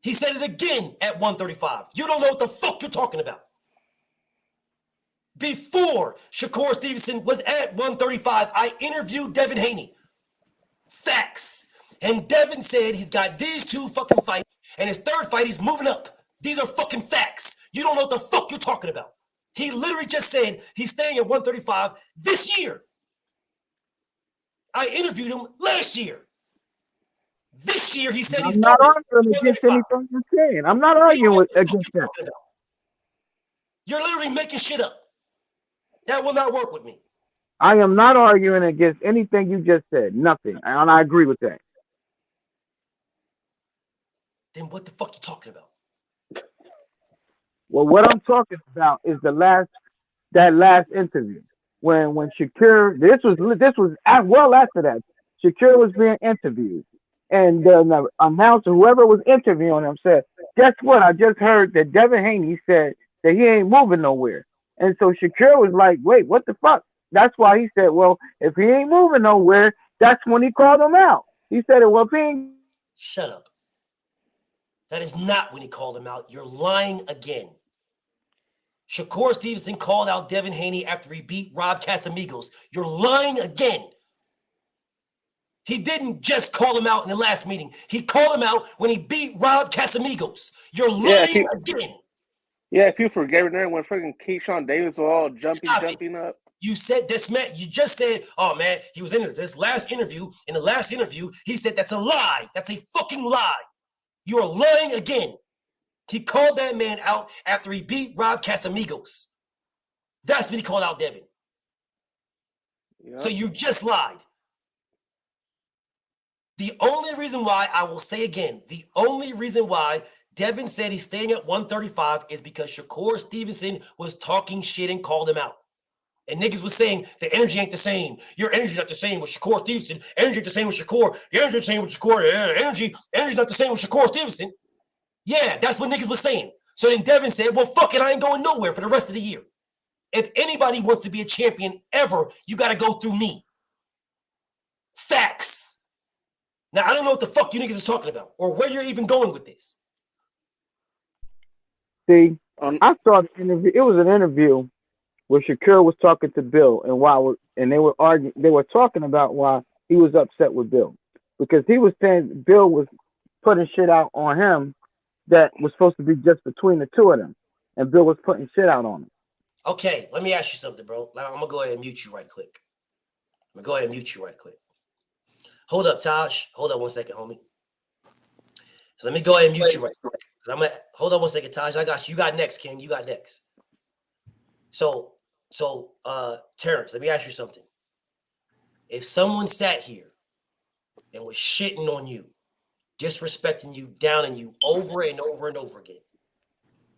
He said it again at 135. You don't know what the fuck you're talking about. Before Shakur Stevenson was at 135, I interviewed Devin Haney. Facts. And Devin said he's got these 2 fucking fights, and his 3rd fight, he's moving up. These are fucking facts. You don't know what the fuck you're talking about. He literally just said he's staying at 135 this year. I interviewed him last year. This year, he said he's not arguing against anything you're saying. I'm not arguing against that. You're literally making shit up. That will not work with me. I am not arguing against anything you just said. Nothing. And I agree with that. Then what the fuck you talking about? Well, what I'm talking about is that last interview when Shakur. This was well after that. Shakur was being interviewed, and the announcer, whoever was interviewing him, said, "Guess what? I just heard that Devin Haney said that he ain't moving nowhere." And so Shakur was like, "Wait, what the fuck?" That's why he said, "Well, if he ain't moving nowhere, that's when he called him out." He said, "Well, if he ain't." Shut up. That is not when he called him out. You're lying again. Shakur Stevenson called out Devin Haney after he beat Rob Casamigos. You're lying again. He didn't just call him out in the last meeting. He called him out when he beat Rob Casamigos. You're lying again. Yeah, if you forget it, when freaking Keyshawn Davis were all jumping up. You said this man, you just said, oh man, he was in this last interview. In the last interview, he said that's a lie. That's a fucking lie. You are lying again. He called that man out after he beat Rob Casamigos. That's when he called out Devin. Yep. So you just lied. The only reason why, I will say again, the only reason why Devin said he's staying at 135 is because Shakur Stevenson was talking shit and called him out. And niggas was saying the energy ain't the same. Your energy's not the same with Shakur Stevenson. Energy ain't the same with Shakur. Your energy ain't the same with Shakur. Energy's not the same with Shakur Stevenson. Yeah, that's what niggas was saying. So then Devin said, well, fuck it, I ain't going nowhere for the rest of the year. If anybody wants to be a champion ever, you got to go through me. Facts. Now, I don't know what the fuck you niggas are talking about or where you're even going with this. See, I saw the interview. It was an interview where Shakur was talking to Bill, and they were arguing. They were talking about why he was upset with Bill, because he was saying Bill was putting shit out on him that was supposed to be just between the two of them, and Bill was putting shit out on him. Okay, let me ask you something, bro. I'm gonna go ahead and mute you right quick. Hold up, Taj. Hold up 1 second, homie. So let me go ahead and mute you right quick. Hold on 1 second, Taj. I got you. You got next, King. You got next. So, Terrence, let me ask you something. If someone sat here and was shitting on you, disrespecting you, downing you over and over and over again,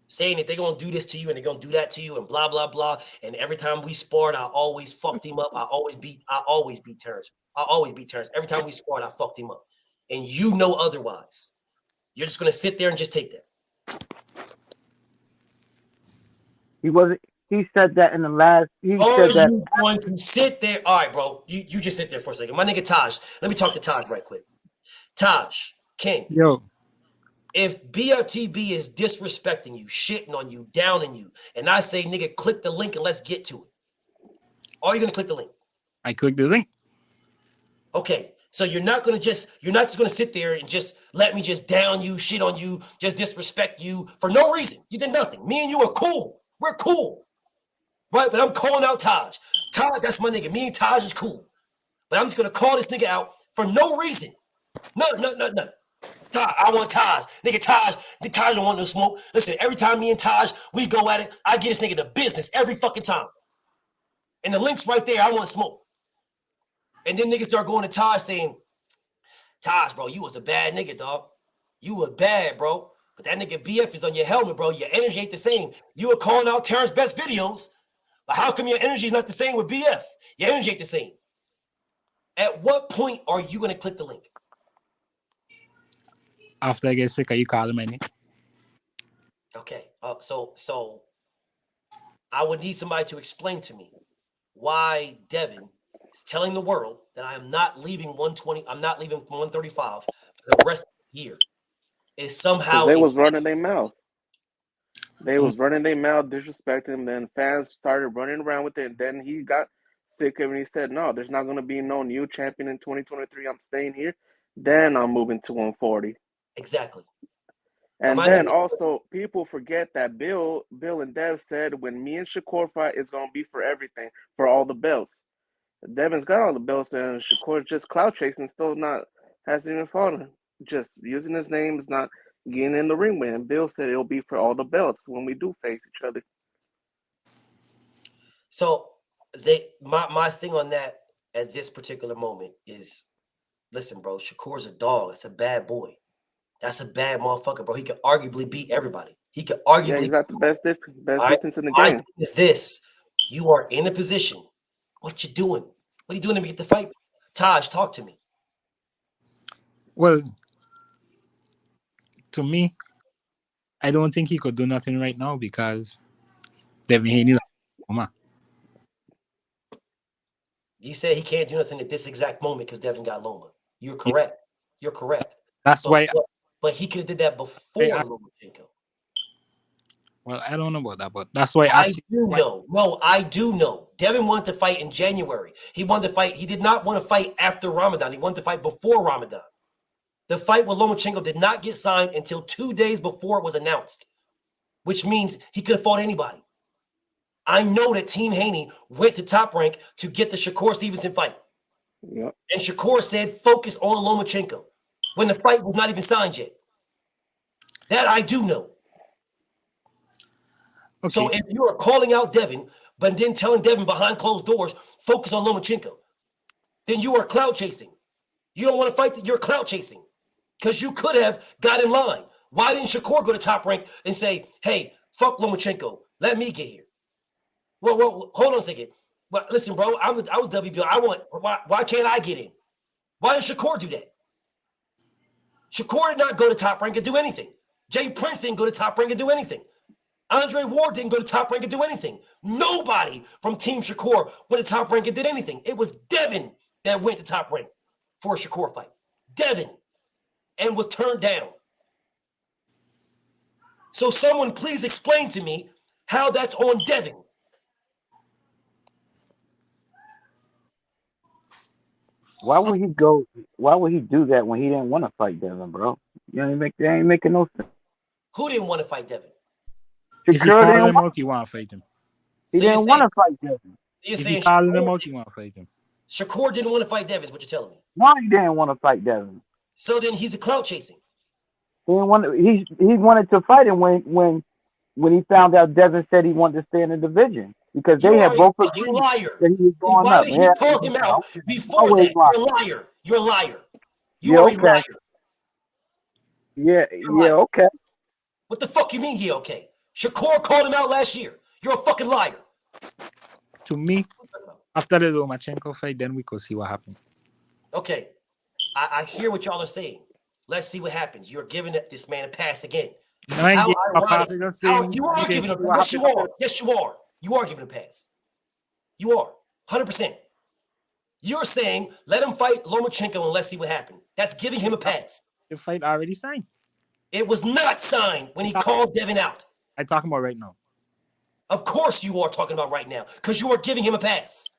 saying that they're going to do this to you and they're going to do that to you and blah, blah, blah, and every time we sparred, I always fucked him up. I always beat Terrence. Every time we sparred, I fucked him up. And you know otherwise. You're just going to sit there and just take that. He said that in the last. You going to sit there? All right, bro. You just sit there for a second. My nigga Taj. Let me talk to Taj right quick. Taj, King. Yo. If BFTB is disrespecting you, shitting on you, downing you, and I say, nigga, click the link and let's get to it. Are you going to click the link? I clicked the link. Okay. So you're not just going to sit there and just let me just down you, shit on you, just disrespect you for no reason. You did nothing. Me and you are cool. We're cool. Right? But I'm calling out Taj. Taj, that's my nigga. Me and Taj is cool. But I'm just going to call this nigga out for no reason. No. Taj, I want Taj. Nigga, Taj don't want no smoke. Listen, every time me and Taj, we go at it, I get this nigga to business every fucking time. And the link's right there. I want smoke. And then niggas start going to Taj saying, Taj, bro, you was a bad nigga, dog. You was bad, bro. But that nigga BF is on your helmet, bro. Your energy ain't the same. You were calling out Terrence best videos. But how come your energy is not the same with BF? Your energy ain't the same. At what point are you going to click the link? After I get sick, you call him any? Okay. So I would need somebody to explain to me why Devin is telling the world that I am not leaving 120. I'm not leaving 135 for the rest of this year. Is somehow Because they was running their mouth. They was running their mouth, disrespecting him. Then fans started running around with it. And then he got sick of it and he said, no, there's not going to be no new champion in 2023. I'm staying here. Then I'm moving to 140. Exactly. And then also, people forget that Bill and Dev said when me and Shakur fight, it's going to be for everything, for all the belts. Devin's got all the belts, and Shakur's just clout chasing, still hasn't even fought him. Just using his name is not getting in the ring with him. Bill said it'll be for all the belts when we do face each other. So my thing on that at this particular moment is, listen, bro, Shakur's a dog. It's a bad boy. That's a bad motherfucker, bro. He could arguably beat everybody. He could arguably. Yeah, he's got the best defense in the My game. thing is this: you are in a position. What you doing? What are you doing to get the fight? Taj, talk to me. Well, to me, I don't think he could do nothing right now because Devin Haney. You say he can't do nothing at this exact moment because Devin got Loma. You're correct. You're correct. That's why. But he could have did that before Lomachenko. Well, I don't know about that, but that's why I do know. No, I do know. Devin wanted to fight in January. He wanted to fight. He did not want to fight after Ramadan. He wanted to fight before Ramadan. The fight with Lomachenko did not get signed until 2 days before it was announced, which means he could have fought anybody. I know that Team Haney went to Top Rank to get the Shakur Stevenson fight. Yep. And Shakur said, focus on Lomachenko when the fight was not even signed yet. That I do know. Okay. So if you are calling out Devin, but then telling Devin behind closed doors, focus on Lomachenko, then you are clout chasing. You don't want to fight, you're clout chasing because you could have got in line. Why didn't Shakur go to Top Rank and say, hey, fuck Lomachenko, let me get here? Well, hold on a second. Well, listen, bro, I was WBO. Why can't I get in? Why did Shakur do that? Shakur did not go to Top Rank and do anything. Jay Prince didn't go to Top Rank and do anything. Andre Ward didn't go to Top Rank and do anything. Nobody from Team Shakur went to Top Rank and did anything. It was Devin that went to Top Rank for a Shakur fight. Devin. And was turned down. So someone please explain to me how that's on Devin. Why would he go? Why would he do that when he didn't want to fight Devin, bro? That ain't making no sense. Who didn't want to fight Devin? If he called him out, you want to fight him. He didn't want to fight Devin. If he called him out, you want to fight him. Shakur didn't want to fight Devin, is what you're telling me. No, he didn't want to fight Devin. So then he's a clout chasing. He didn't want to, he wanted to fight him when he found out Devin said he wanted to stay in the division. Because they had both agreed that he was going Why up. did he call him out before that? You're a liar. You're a liar. You are a liar. Yeah, okay. What the fuck you mean he okay? Shakur called him out last year. You're a fucking liar. To me, after the Lomachenko fight, then we could see what happened. Okay. I hear what y'all are saying. Let's see what happens. You're giving this man a pass again. No, How ironic. You are giving a pass. Yes, you are. Yes, you are. You are giving a pass. You are. 100%. You're saying, let him fight Lomachenko and let's see what happens. That's giving him a pass. The fight already signed. It was not signed when he called Devin out. I'm talking about right now. Of course you are talking about right now because you are giving him a pass.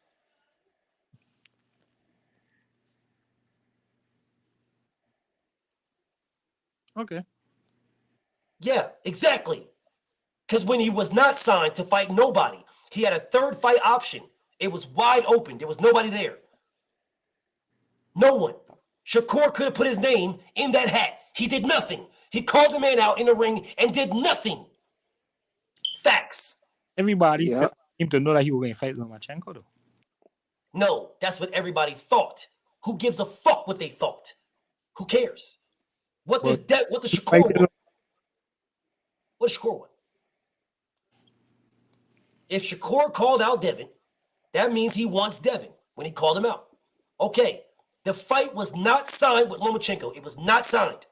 Okay. Yeah, exactly. Because when he was not signed to fight nobody, he had a third fight option. It was wide open. There was nobody there. No one. Shakur could have put his name in that hat. He did nothing. He called the man out in the ring and did nothing. Facts. Everybody seemed to know that he was going to fight Lomachenko, though. No, that's what everybody thought. Who gives a fuck what they thought? Who cares? What does Shakur want? What does Shakur want? If Shakur called out Devin, that means he wants Devin when he called him out. Okay, The fight was not signed with Lomachenko. It was not signed.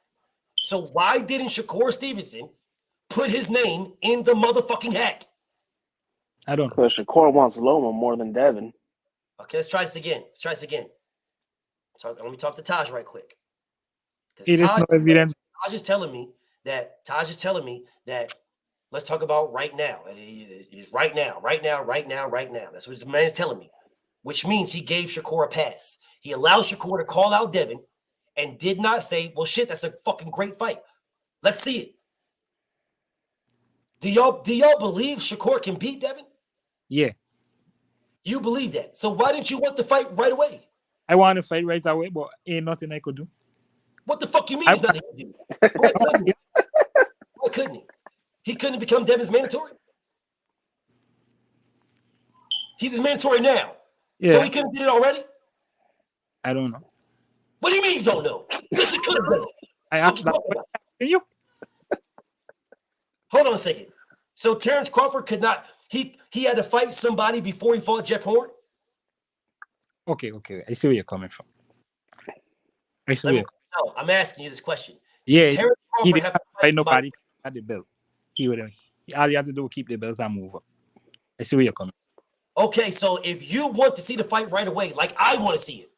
So why didn't Shakur Stevenson put his name in the motherfucking hat? I don't know. Because Shakur wants Loma more than Devin. Okay, let's try this again. Let me talk to Taj right quick. It is no evidence. Taj is telling me that let's talk about right now. It's right now. That's what the man is telling me, which means he gave Shakur a pass. He allowed Shakur to call out Devin and did not say, well, shit, that's a fucking great fight. Let's see it. Do y'all believe Shakur can beat Devin? Yeah. You believe that. So why didn't you want the fight right away? I want to fight right away, but ain't nothing I could do. What the fuck you mean? Nothing he could do? Why couldn't he? He couldn't become Devin's mandatory? He's his mandatory now. Yeah. So he couldn't did it already? I don't know. What do you mean you don't know? Yes, he could have done it. I asked that. You? Hold on a second. So Terrence Crawford could not, he had to fight somebody before he fought Jeff Horn? Okay. I see where you're coming from. No, I'm asking you this question. Yeah, Terrence he Crawford didn't have have to to fight fight nobody at the belt. He would. All you have to do is keep the belt and move up. I see where you're coming. Okay, so if you want to see the fight right away, like I want to see it,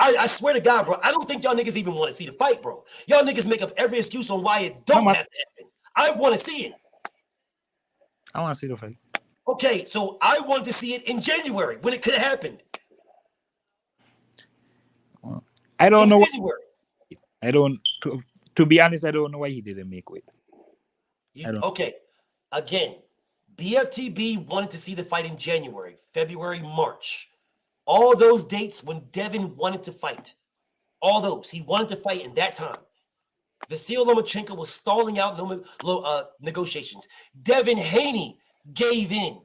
I swear to God, bro, I don't think y'all niggas even want to see the fight, bro. Y'all niggas make up every excuse on why it don't have to happen. I want to see it. I want to see the fight. Okay, so I wanted to see it in January when it could have happened. I don't know. January. I don't. To be honest, I don't know why he didn't make weight. Okay, again, BFTB wanted to see the fight in January, February, March. All those dates when Devin wanted to fight. All those. He wanted to fight in that time. Vasyl Lomachenko was stalling out negotiations. Devin Haney gave in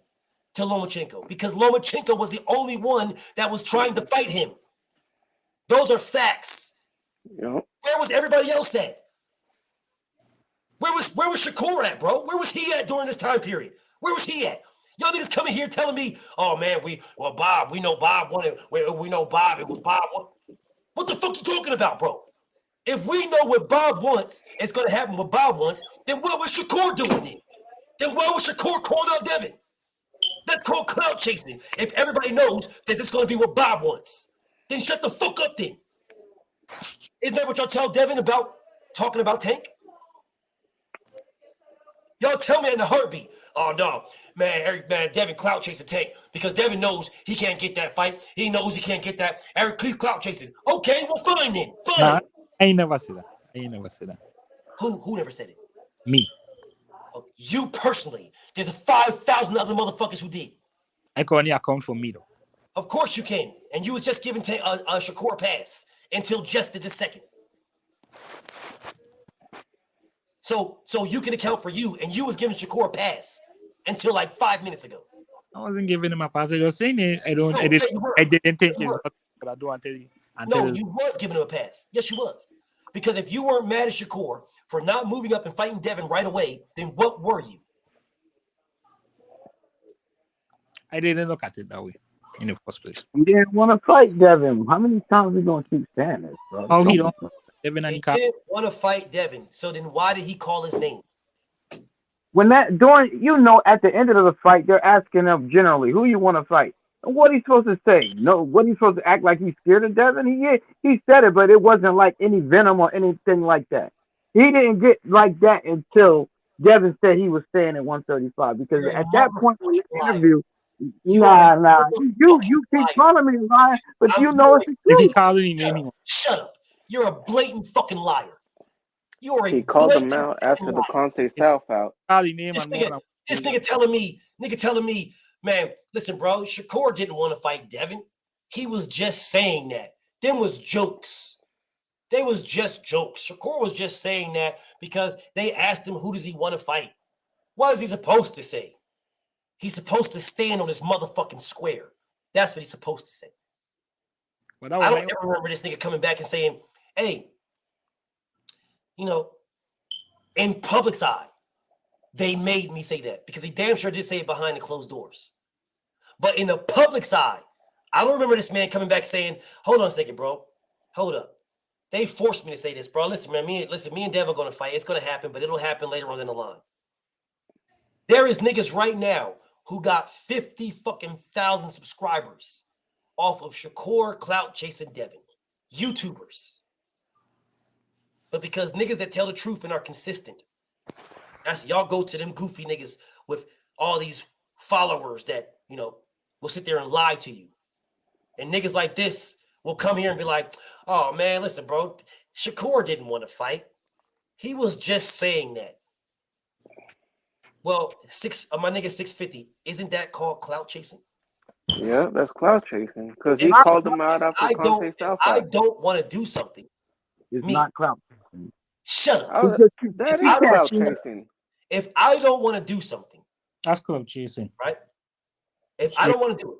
to Lomachenko because Lomachenko was the only one that was trying to fight him. Those are facts. Yep. Where was everybody else at? Where was Shakur at, bro? Where was he at during this time period? Where was he at? Y'all niggas coming here telling me, oh man, Bob, we know Bob wanted, we know Bob, it was Bob. What the fuck you talking about, bro? If we know what Bob wants, it's gonna happen what Bob wants, then what was Shakur doing it? Then why was Shakur calling out Devin? That's called clout chasing. If everybody knows that it's gonna be what Bob wants, then shut the fuck up then. Isn't that what y'all tell Devin about talking about Tank? Y'all tell me in a heartbeat. Oh no, man, Devin clout chasing Tank because Devin knows he can't get that fight. He knows he can't get that. Eric Cleave clout chasing. Okay, well fine then. Fine. Nah, I ain't never said that. Who never said it? Me. Oh, you personally. There's 5,000 other motherfuckers who did. I can only account for me though. Of course you can. And you was just giving a Shakur pass until just this second. So you can account for you, and you was giving Shakur a pass until like 5 minutes ago. I wasn't giving him a pass. I was saying it. I didn't think it's but I don't want to tell you. No, you was giving him a pass. Yes, you was. Because if you weren't mad at Shakur for not moving up and fighting Devin right away, then what were you? I didn't look at it that way in the first place. You didn't want to fight Devin. How many times are we gonna keep saying this, bro? Oh, he don't. Devin and he didn't want to fight Devin. So then why did he call his name? When at the end of the fight, they're asking him generally, who you want to fight? And what he's supposed to say? No, what he's supposed to act like he's scared of Devin? He said it, but it wasn't like any venom or anything like that. He didn't get like that until Devin said he was staying at 135. Because at that point in the interview, nah. You keep calling me lying, but you know it's the truth. If he called any name, shut up. You're a blatant fucking liar. He called him out after the Conte South out. This nigga telling me, man, listen, bro, Shakur didn't want to fight Devin. He was just saying that. Them was jokes. They was just jokes. Shakur was just saying that because they asked him, who does he want to fight? What is he supposed to say? He's supposed to stand on his motherfucking square. That's what he's supposed to say. I don't ever remember this nigga coming back and saying, hey, in public's eye, they made me say that because he damn sure did say it behind the closed doors. But in the public's eye, I don't remember this man coming back saying, hold on a second, bro. Hold up. They forced me to say this, bro. Listen, man. Me and Devin are gonna fight. It's gonna happen, but it'll happen later on in the line. There is niggas right now who got 50 fucking thousand subscribers off of Shakur, Clout Chasing Devin. YouTubers. But because niggas that tell the truth and are consistent, that's y'all go to them goofy niggas with all these followers that, you know, will sit there and lie to you. And niggas like this will come here and be like, oh man, listen, bro, Shakur didn't want to fight. He was just saying that. Well, my nigga 650, isn't that called clout chasing? Yeah, that's clout chasing because he called him out after Conte South. I don't want to do something. It's not clout chasing. Shut up. That is clout chasing. If I don't want to do something, that's clout chasing, right? If I don't want to do it,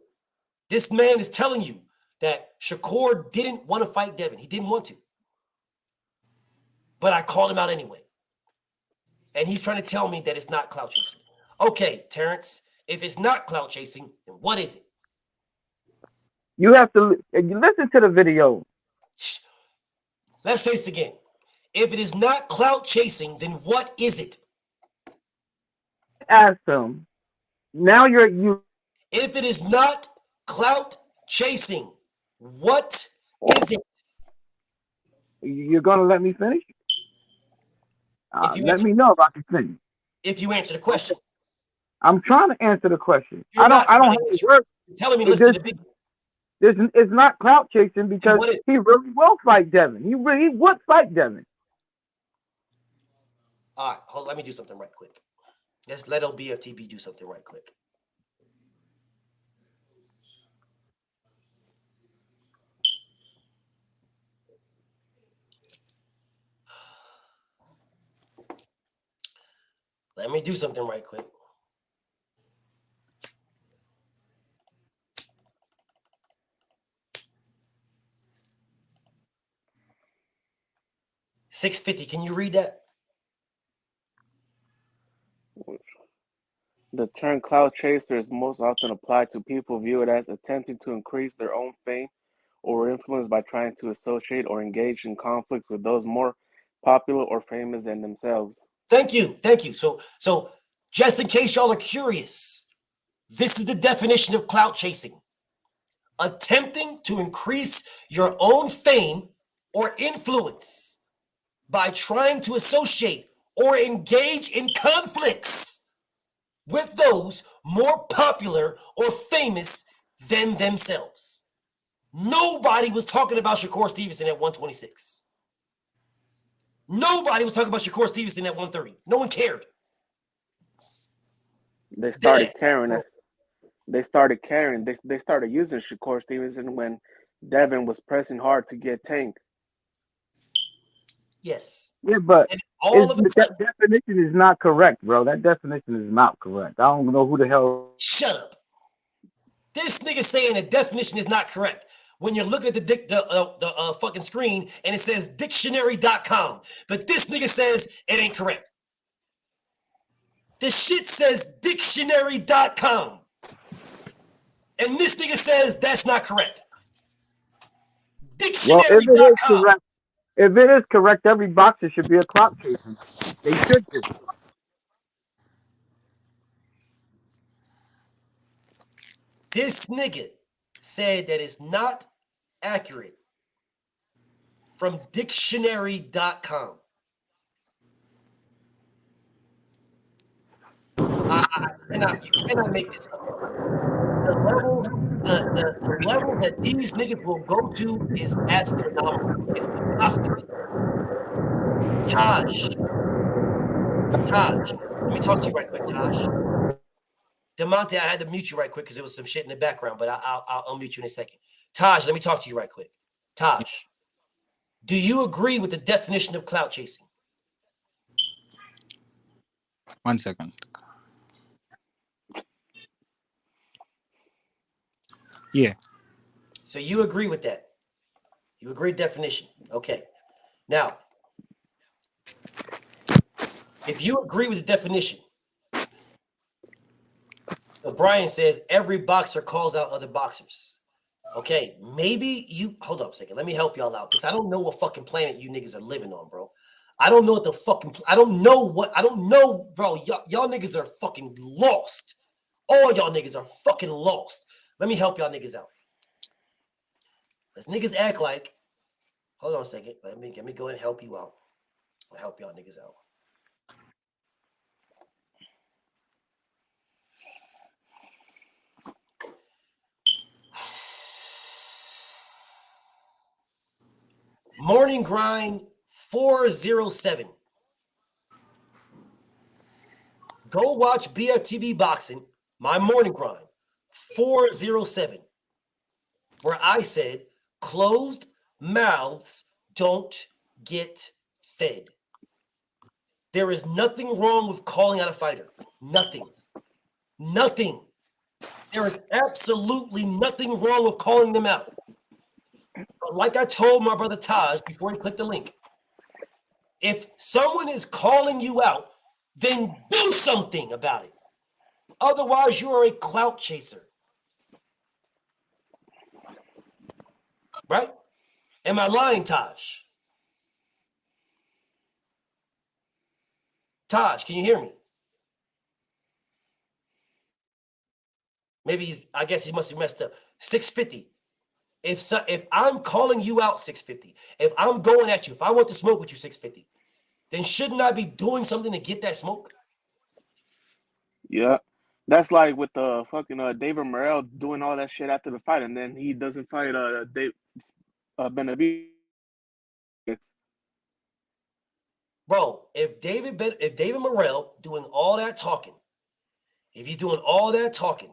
this man is telling you that Shakur didn't want to fight Devin. He didn't want to, but I called him out anyway. And he's trying to tell me that it's not clout chasing. Okay, Terrence, if it's not clout chasing, then what is it? You have to listen to the video. Let's say this again. If it is not clout chasing, then what is it? Ask him. Now you. If it is not clout chasing, what is it? You're gonna let me finish? Let me know if I can finish. If you answer the question. I'm trying to answer the question. I don't have to work. Telling me listen to the video. It's not clout chasing because he really will fight Devin. He would fight Devin. All right, hold on, let me do something right quick. Let's let Bftb do something right quick. Let me do something right quick. $650. Can you read that? The term clout chaser is most often applied to people viewed as attempting to increase their own fame or influence by trying to associate or engage in conflicts with those more popular or famous than themselves. Thank you. Thank you. So just in case y'all are curious, this is the definition of clout chasing. Attempting to increase your own fame or influence by trying to associate or engage in conflicts with those more popular or famous than themselves. Nobody was talking about Shakur Stevenson at 126. Nobody was talking about Shakur Stevenson at 130. No one cared. They started caring. They started caring. They started using Shakur Stevenson when Devin was pressing hard to get Tank. Yes. Yeah, but that definition is not correct, bro. That definition is not correct. I don't know who the hell. Shut up. This nigga saying the definition is not correct. When you're looking at the fucking screen and it says dictionary.com, but this nigga says it ain't correct. The shit says dictionary.com. And this nigga says that's not correct. Dictionary.com. Well, if it is correct, every boxer should be a clout chaser. They should be. This nigga said that it's not accurate from dictionary.com. You cannot make this up. The level that these niggas will go to is astronomical. It's preposterous. Taj, let me talk to you right quick, Taj. DeMonte, I had to mute you right quick because there was some shit in the background, but I'll unmute you in a second. Taj, let me talk to you right quick. Taj, do you agree with the definition of clout chasing? 1 second. Yeah. So you agree with that? You agree definition. Okay. Now, if you agree with the definition, so Brian says every boxer calls out other boxers. Okay, maybe you hold up a second. Let me help y'all out because I don't know what fucking planet you niggas are living on, bro. I don't know what the fucking I don't know, bro. Y'all niggas are fucking lost. All y'all niggas are fucking lost. Let me help y'all niggas out. Let's niggas act like. Hold on a second. Let me go ahead and help you out. I'll help y'all niggas out. Morning Grind 407. Go watch Bftbboxing, my morning grind 407, where I said closed mouths don't get fed. There is nothing wrong with calling out a fighter. Nothing. Nothing. There is absolutely nothing wrong with calling them out. But like I told my brother Taj before he clicked the link, if someone is calling you out, then do something about it. Otherwise, you are a clout chaser. Right? Am I lying, Taj? Taj, can you hear me? Maybe, I guess he must have messed up. 650. If I'm calling you out, 650, if I'm going at you, if I want to smoke with you, 650, then shouldn't I be doing something to get that smoke? Yeah. That's like with the fucking David Morrell doing all that shit after the fight, and then he doesn't fight Benavidez. Bro, if David Morrell doing all that talking, if he's doing all that talking,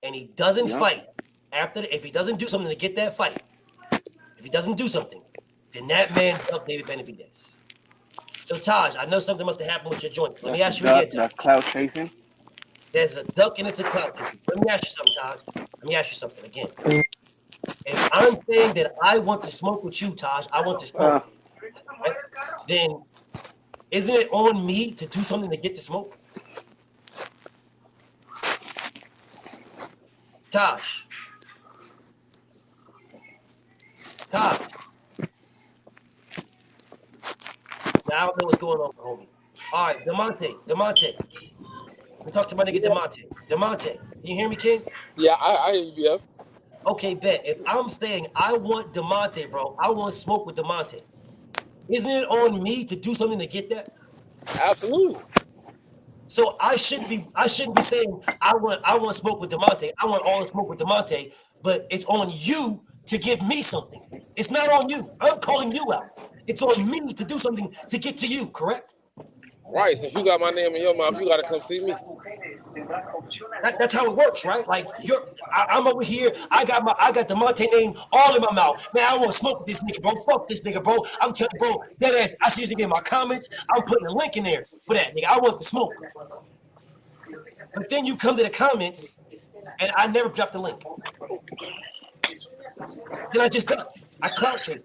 and he doesn't fight if he doesn't do something to get that fight, if he doesn't do something, then that man ducked David Benavidez. So Taj, I know something must have happened with your joint. Let me ask you again, Taj. That's clout chasing. There's a duck and it's a clout chasing. Let me ask you something, Taj. Let me ask you something again. If I'm saying that I want to smoke with you, Taj, I want to smoke, right? Then isn't it on me to do something to get the smoke? Taj. Now I don't know what's going on, homie. All right, Demonte. Let me talk to my nigga Demonte. Demonte, you hear me, King? Yeah, I hear you, BF. Okay, bet. If I'm saying I want Demonte, bro, I want to smoke with Demonte. Isn't it on me to do something to get that? Absolutely. So I shouldn't be saying I want to smoke with Demonte. I want all the smoke with Demonte, but it's on you to give me something. It's not on you. I'm calling you out. It's on me to do something to get to you, correct? Right. Since you got my name in your mouth, you got to come see me. That's how it works, right? Like I'm over here. I got Demonte name all in my mouth. Man, I want to smoke with this nigga, bro. Fuck this nigga, bro. I'm telling you, bro, that ass. I see this nigga in my comments. I'm putting a link in there for that nigga. I want to smoke. But then you come to the comments, and I never dropped the link. Then I clout chase.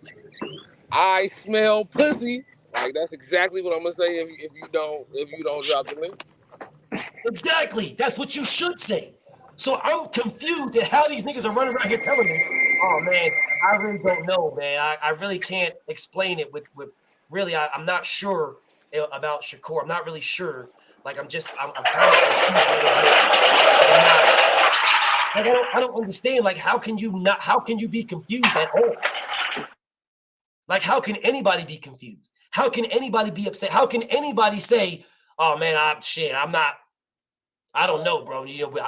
I smell pussy. Like that's exactly what I'm gonna say if you don't drop the link. Exactly. That's what you should say. So I'm confused at how these niggas are running around here telling me, oh man, I really don't know, man. I really can't explain it with really I'm not sure about Shakur. I'm not really sure. Like I'm kind of I don't understand. Like how can you be confused at all? Like how can anybody be confused? How can anybody be upset? How can anybody say, oh man, I don't know, bro. You know,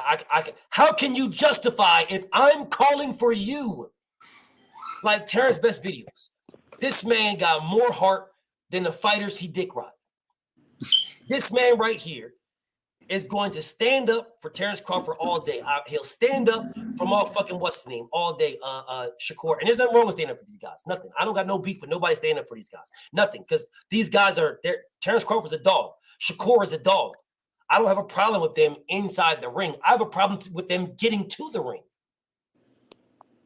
how can you justify if I'm calling for you? Like Terrence Best videos. This man got more heart than the fighters he dick ride. This man right here is going to stand up for Terrence Crawford all day. He'll stand up for motherfucking what's his name all day, Shakur. And there's nothing wrong with standing up for these guys. Nothing. I don't got no beef with nobody standing up for these guys. Nothing. Because these guys Terrence Crawford's a dog. Shakur is a dog. I don't have a problem with them inside the ring. I have a problem with them getting to the ring.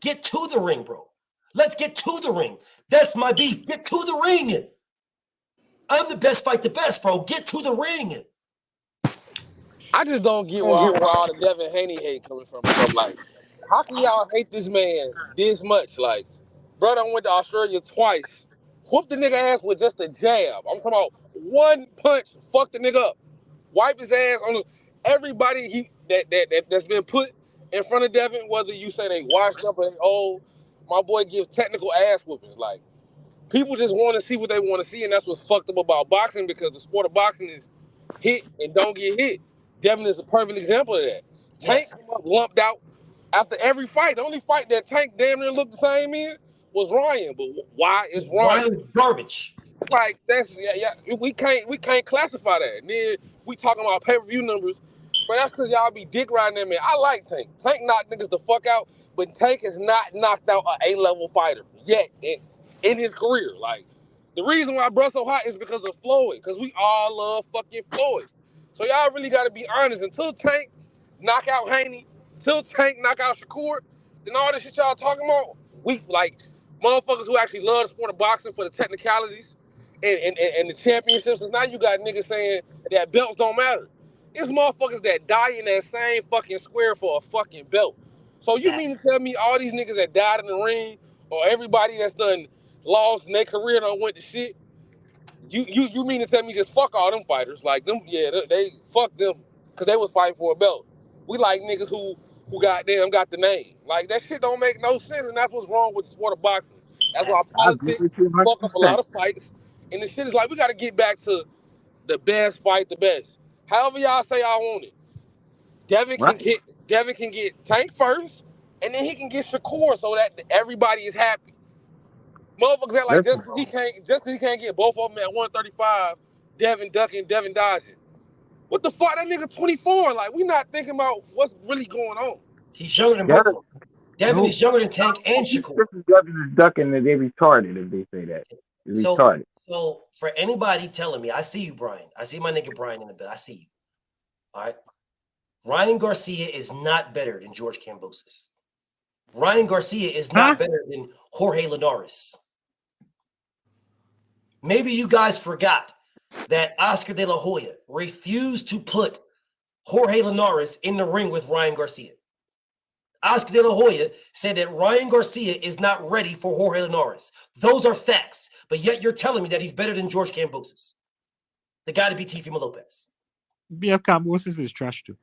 Get to the ring, bro. Let's get to the ring. That's my beef. Get to the ring. I'm the best fight the best, bro. Get to the ring. I just don't get where all the Devin Haney hate coming from. I'm like, How can y'all hate this man this much? Like, brother, I went to Australia twice. Whooped the nigga ass with just a jab. I'm talking about one punch, fuck the nigga up. Wipe his ass on the, everybody that's been put in front of Devin, whether you say they washed up or they old, my boy gives technical ass whoopings. Like, people just want to see what they want to see, and that's what's fucked up about boxing, because the sport of boxing is hit and don't get hit. Devin is a perfect example of that. Tank Yes. came up lumped out after every fight. The only fight that Tank damn near looked the same in was Ryan. But why is Ryan? Ryan's garbage. Like, that's we can't classify that. And then we talking about pay-per-view numbers, but that's because y'all be dick riding that man. I like Tank. Tank knocked niggas the fuck out, but Tank has not knocked out an A-level fighter yet in his career. Like, the reason why bruh so hot is because of Floyd, because we all love fucking Floyd. So y'all really got to be honest. Until Tank knock out Haney, until Tank knock out Shakur, then all this shit y'all talking about, we like motherfuckers who actually love the sport of boxing for the technicalities and the championships. Cause now you got niggas saying that belts don't matter. It's motherfuckers that die in that same fucking square for a fucking belt. So you mean to tell me all these niggas that died in the ring, or everybody that's done lost in their career and went to shit, you mean to tell me just fuck all them fighters? Like them, yeah, they fuck them because they was fighting for a belt. We like niggas who goddamn got the name. Like, that shit don't make no sense, and that's what's wrong with the sport of boxing. That's why I agree politics with you fuck up a 100%. lot of fights. And the shit is like, we got to get back to the best fight the best. However y'all say y'all want it. Right. Devin can get Tank first, and then he can get Shakur so that everybody is happy. Motherfuckers act like Listen, just 'cause he can't get both of them at 135, Devin ducking, Devin dodging. What the fuck? That nigga 24. Like, we not thinking about what's really going on. He's younger than both of them. Devin is younger than Tank and Shakur. Devin is ducking and they retarded if they say that. They're retarded. So for anybody telling me, I see you, Brian. I see my nigga Brian in the bill. I see you. All right. Ryan Garcia is not better than George Kambosos. Ryan Garcia is not better than Jorge Linares. Maybe you guys forgot that Oscar De La Hoya refused to put Jorge Linares in the ring with Ryan Garcia. Oscar De La Hoya said that Ryan Garcia is not ready for Jorge Linares. Those are facts, but yet you're telling me that he's better than George Kambosos, the guy to beat Teofimo Lopez. Yeah, Kambosos is trash too.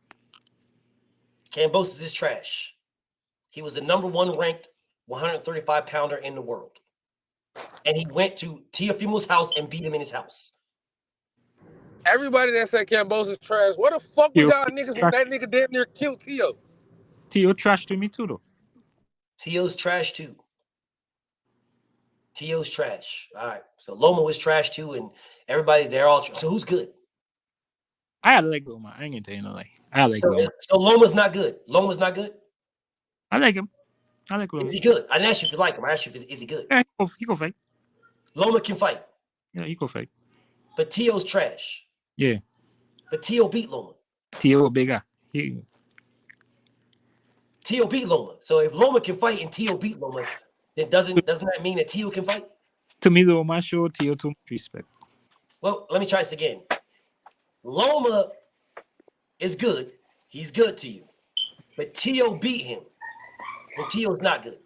Kambosos is trash. He was the #1 ranked 135-pounder in the world. And he went to Teofimo's house and beat him in his house. Everybody that said Kambosos trash, what the fuck was y'all niggas when that nigga damn near killed Tio? Tio trash to me too, though. Tio's trash too. Tio's trash. All right. So Loma was trash too, and everybody, they're all trash. So who's good? I like Loma. I ain't gonna tell you no lie. I like Loma. So Loma's not good. Loma's not good? I like him. I like Loma. Is he good? I didn't ask you if you like him. I asked you is he good? Yeah, he can fight. Loma can fight. Yeah, he can fight. But Tio's trash. Yeah. But Tio beat Loma. Tio bigger. Tio beat Loma. So if Loma can fight and Tio beat Loma, then doesn't that mean that Tio can fight? To me, Loma show Tio too much respect. Well, let me try this again. Loma is good. He's good to you. But Tio beat him. And Tio's not good.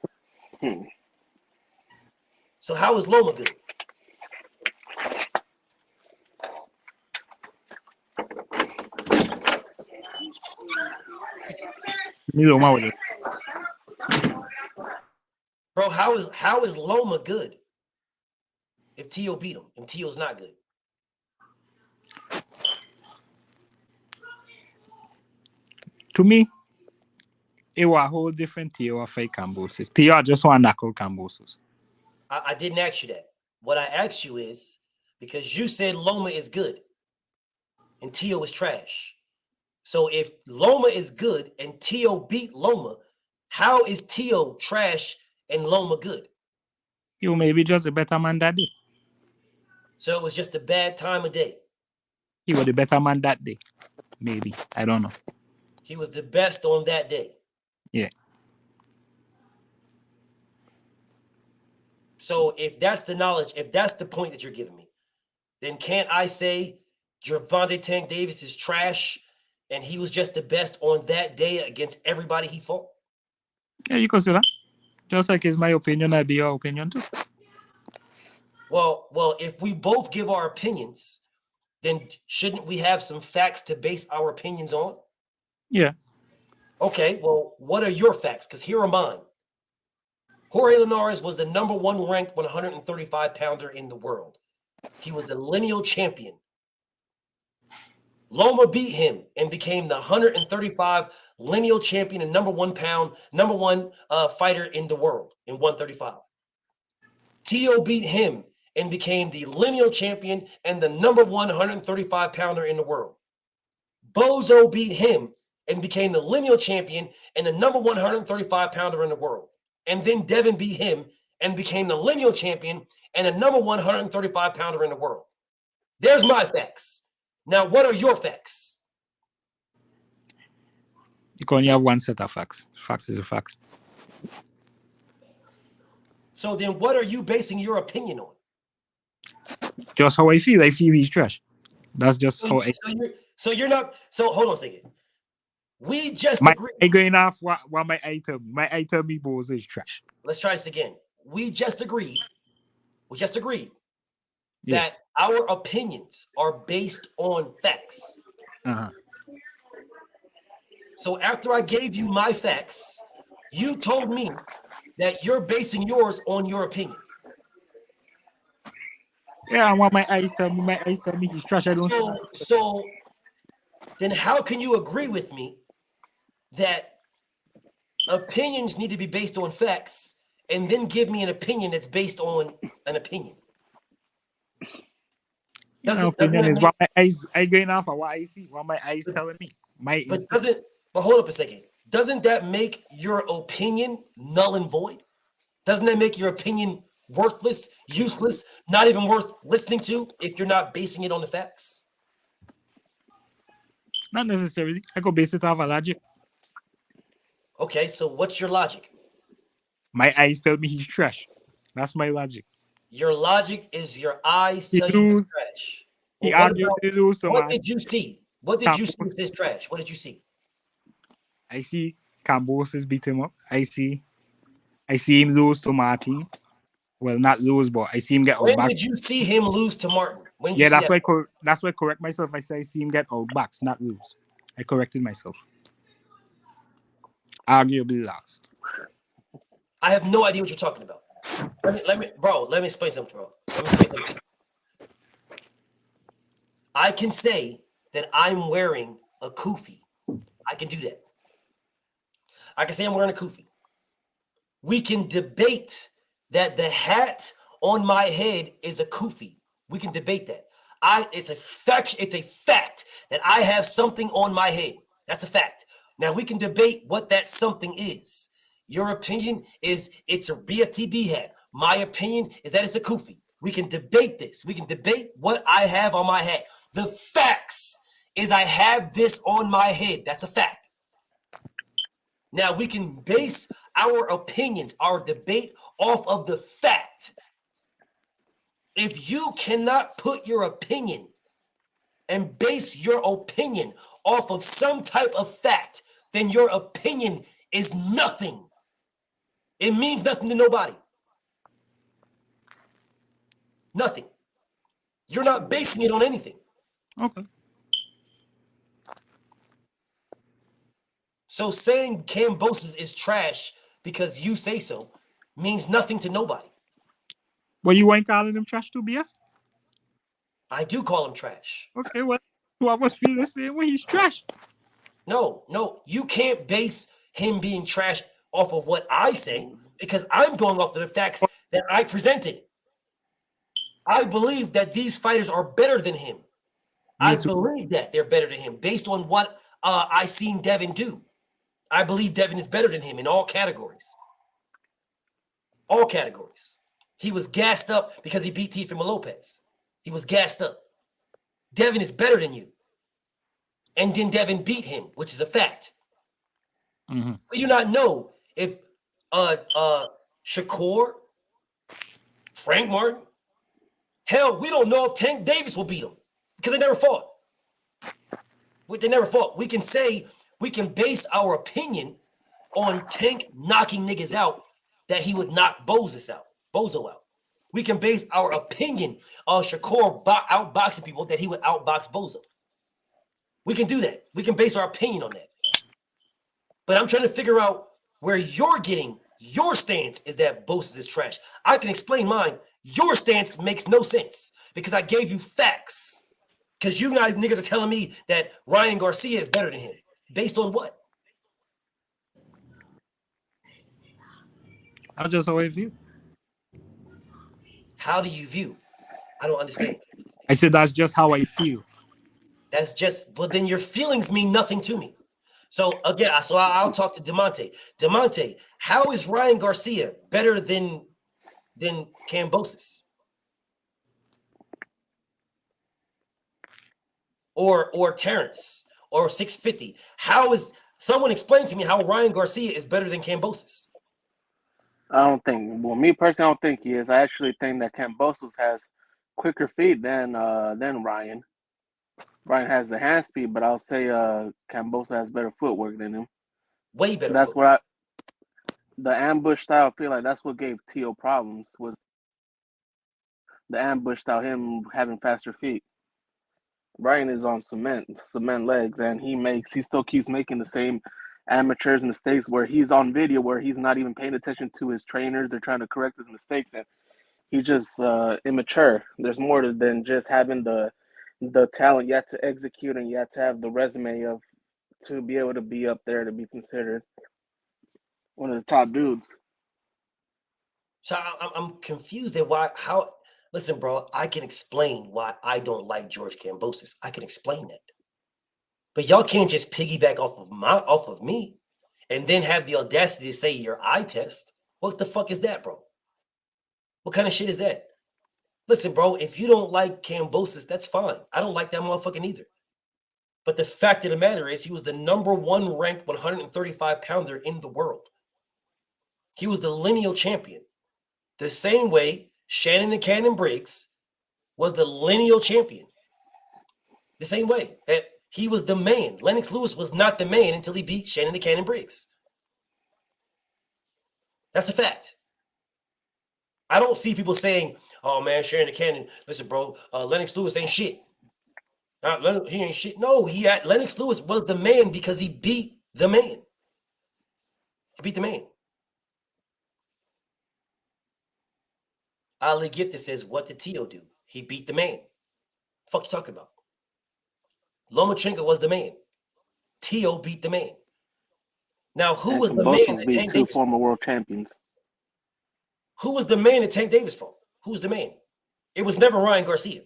So how is Loma good? Bro, how is Loma good if Tio beat him and Tio's not good? To me, it was a whole different Tio fight Kambosos. Tio just want to knock out Kambosos. I didn't ask you that. What I asked you is, because you said Loma is good and Tio is trash. So if Loma is good and Tio beat Loma, how is Tio trash and Loma good? You may be just a better man that day. So it was just a bad time of day. He was the better man that day. Maybe. I don't know. He was the best on that day. Yeah. So if that's the knowledge, if that's the point that you're giving me, then can't I say Gervonta Tank Davis is trash and he was just the best on that day against everybody he fought? Yeah, you can say that. Just like it's my opinion, I'll be your opinion too. Well, if we both give our opinions, then shouldn't we have some facts to base our opinions on? Yeah. Okay, well, what are your facts? Because here are mine. Jorge Linares was the number 1 ranked 135 pounder in the world. He was the lineal champion. Loma beat him and became the 135 lineal champion and number one fighter in the world in 135. Tio beat him and became the lineal champion and the number 135 pounder in the world. Bozo beat him and became the lineal champion and the number 135 pounder in the world. And then Devin beat him and became the lineal champion and the number 135 pounder in the world. There's my facts. Now, what are your facts? You can only have one set of facts. Facts is a fact. So then what are you basing your opinion on? Just how I feel. I feel he's trash. That's just how I So you're not. So hold on a second. We just agreed. I going off what my eye tell me. My eye tell me Bozo is trash. Let's try this again. We just agreed Yeah. that our opinions are based on facts. Uh-huh. So after I gave you my facts, you told me that you're basing yours on your opinion. Yeah, and what my eyes tell me he's trash. I don't. So then how can you agree with me that opinions need to be based on facts and then give me an opinion that's based on an opinion? Opinion is what my eyes I going off of what I see, what my eyes telling me. But hold up a second. Doesn't that make your opinion null and void? Doesn't that make your opinion worthless, useless, not even worth listening to if you're not basing it on the facts? Not necessarily. I go base it off a logic. Okay, so what's your logic? My eyes tell me he's trash. That's my logic. Your logic is your eyes tell you he's trash. What did you see? What did you see with this trash? What did you see? I see Cambosis beat him up. I see him lose to Martin. Well, not lose, but I see him get When outbacked. did you see him lose to Martin? That's why I correct myself. I say I see him get outbacked, not lose. I corrected myself. Arguably lost. I have no idea what you're talking about. Let me explain something, bro. I can say that I'm wearing a kufi. I can do that. I can say I'm wearing a kufi. We can debate that the hat on my head is a kufi. We can debate that. It's a fact that I have something on my head. That's a fact. Now we can debate what that something is. Your opinion is it's a BFTB hat. My opinion is that it's a kufi. We can debate this. We can debate what I have on my head. The facts is I have this on my head. That's a fact. Now we can base our opinions, our debate off of the fact. If you cannot put your opinion and base your opinion off of some type of fact, then your opinion is nothing. It means nothing to nobody. Nothing. You're not basing it on anything. Okay. So saying Cambosis is trash because you say so means nothing to nobody. Well, you ain't calling him trash too, BF? I do call him trash. Okay, well, two of us feel the same way. He's trash. No, you can't base him being trash off of what I say because I'm going off of the facts that I presented. I believe that these fighters are better than him. I believe that they're better than him based on what I seen Devin do. I believe Devin is better than him in all categories. All categories. He was gassed up because he beat Teofimo Lopez. He was gassed up. Devin is better than you. And then Devin beat him, which is a fact. Mm-hmm. We do not know if Shakur, Frank Martin, hell, we don't know if Tank Davis will beat him because they never fought. They never fought. We can say, we can base our opinion on Tank knocking niggas out that he would knock Bozo out. We can base our opinion on Shakur outboxing people that he would outbox Bozo. We can do that. We can base our opinion on that. But I'm trying to figure out where you're getting your stance is that Bozo is trash. I can explain mine. Your stance makes no sense because I gave you facts. Because you guys niggas are telling me that Ryan Garcia is better than him. Based on what? That's just how I view. How do you view? I don't understand. I said that's just how I feel. That's just, well, then your feelings mean nothing to me. So again, I'll talk to DeMonte. DeMonte, how is Ryan Garcia better than Kambosos? Or Terrence or 650? How is someone explain to me how Ryan Garcia is better than Kambosos? I don't think. Well, me personally, I don't think he is. I actually think that Kambosos has quicker feet than Ryan. Ryan has the hand speed, but I'll say Kambosos has better footwork than him. Way better. That's what the ambush style. I feel like that's what gave T.O. problems was the ambush style. Him having faster feet. Ryan is on cement legs, and he still keeps making the same amateurs mistakes where he's on video where he's not even paying attention to his trainers. They're trying to correct his mistakes, and he's just immature. There's more than just having the talent. You have to execute, and you have to have the resume to be able to be up there to be considered one of the top dudes. So I'm confused at how. Listen, bro, I can explain why I don't like George Kambosos. I can explain that. But y'all can't just piggyback off of me and then have the audacity to say your eye test. What the fuck is that, bro? What kind of shit is that? Listen, bro, if you don't like Kambosos, that's fine. I don't like that motherfucker either. But the fact of the matter is he was the #1 ranked 135-pounder in the world. He was the lineal champion. The same way Shannon the Cannon Briggs was the lineal champion. The same way that he was the man. Lennox Lewis was not the man until he beat Shannon the Cannon Briggs. That's a fact. I don't see people saying, oh man, Shannon the Cannon, listen, bro, Lennox Lewis ain't shit. He ain't shit. No, Lennox Lewis was the man because he beat the man. He beat the man. Ali Gifted says, what did Tio do? He beat the man. The fuck you talking about? Lomachenko was the man. Tio beat the man. Now, who was the man that Tank Davis? Former world champions. Who was the man that Tank Davis fought? Who was the man? It was never Ryan Garcia.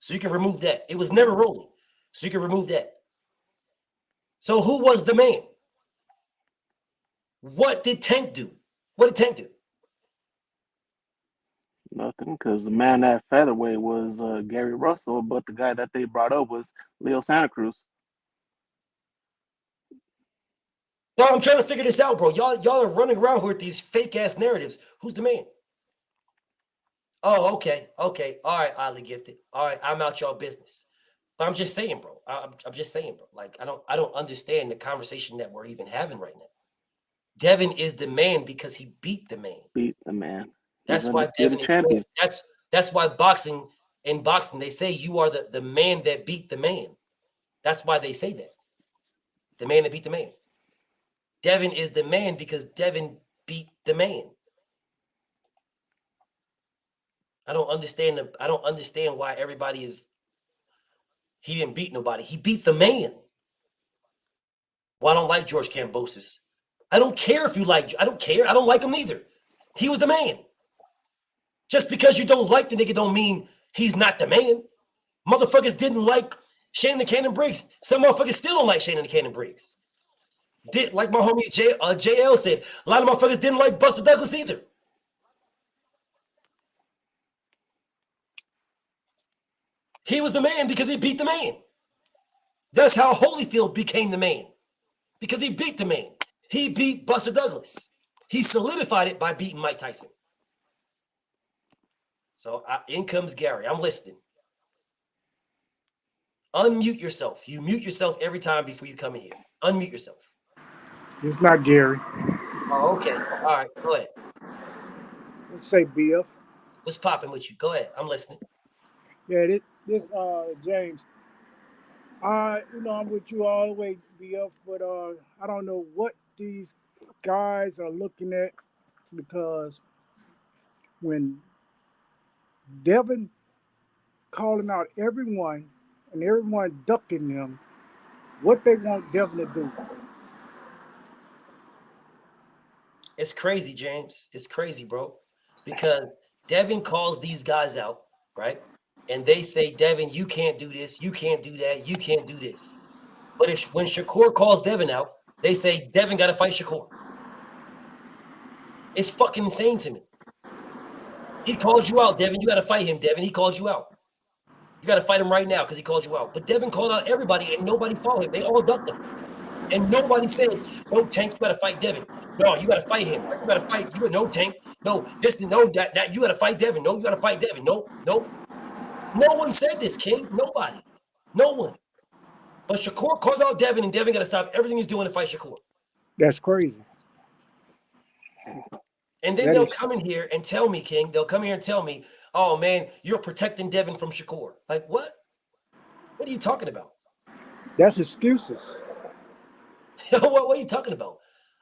So you can remove that. It was never Rolly. So you can remove that. So who was the man? What did Tank do? What did Tank do? Nothing, because the man at featherweight was Gary Russell, but the guy that they brought up was Leo Santa Cruz. No, I'm trying to figure this out, bro. Y'all are running around here with these fake ass narratives. Who's the man? Oh, okay. All right, Ali Gifted. All right, I'm out y'all business. But I'm just saying, bro. I'm just saying, bro. Like I don't understand the conversation that we're even having right now. Devin is the man because he beat the man. Beat the man. That's why Devin is champion. That's why boxing they say you are the man that beat the man. That's why they say that. The man that beat the man. Devin is the man because Devin beat the man. I don't understand why everybody is. He didn't beat nobody. He beat the man. Well, I don't like George Kambosos. I don't care if you like. I don't care. I don't like him either. He was the man. Just because you don't like the nigga don't mean he's not the man. Motherfuckers didn't like Shannon the Cannon Briggs. Some motherfuckers still don't like Shannon the Cannon Briggs. Like my homie JL said, a lot of motherfuckers didn't like Buster Douglas either. He was the man because he beat the man. That's how Holyfield became the man. Because he beat the man. He beat Buster Douglas. He solidified it by beating Mike Tyson. So in comes Gary. I'm listening. Unmute yourself. You mute yourself every time before you come in here. Unmute yourself. It's not Gary. Oh, okay. All right. Go ahead. Let's say BF. What's popping with you? Go ahead. I'm listening. Yeah, this James. I'm with you all the way, BF, but I don't know what these guys are looking at because when Devin calling out everyone and everyone ducking them, what they want Devin to do. It's crazy, James. It's crazy, bro. Because Devin calls these guys out, right? And they say, Devin, you can't do this, you can't do that, you can't do this. But when Shakur calls Devin out, they say Devin got to fight Shakur. It's fucking insane to me. He called you out, Devin. You got to fight him, Devin. He called you out. You got to fight him right now because he called you out. But Devin called out everybody, and nobody fought him. They all ducked him. And nobody said, no, Tank, you got to fight Devin. No, you got to fight him. You got to fight. You no, Tank. No, this, no, that. You got to fight Devin. No, you got to fight Devin. No. No one said this, King. Nobody. No one. But Shakur calls out Devin, and Devin got to stop everything he's doing to fight Shakur. That's crazy. And then they'll come in here and tell me, King, they'll come here and tell me, oh, man, you're protecting Devin from Shakur. Like, what? What are you talking about? That's excuses. What are you talking about?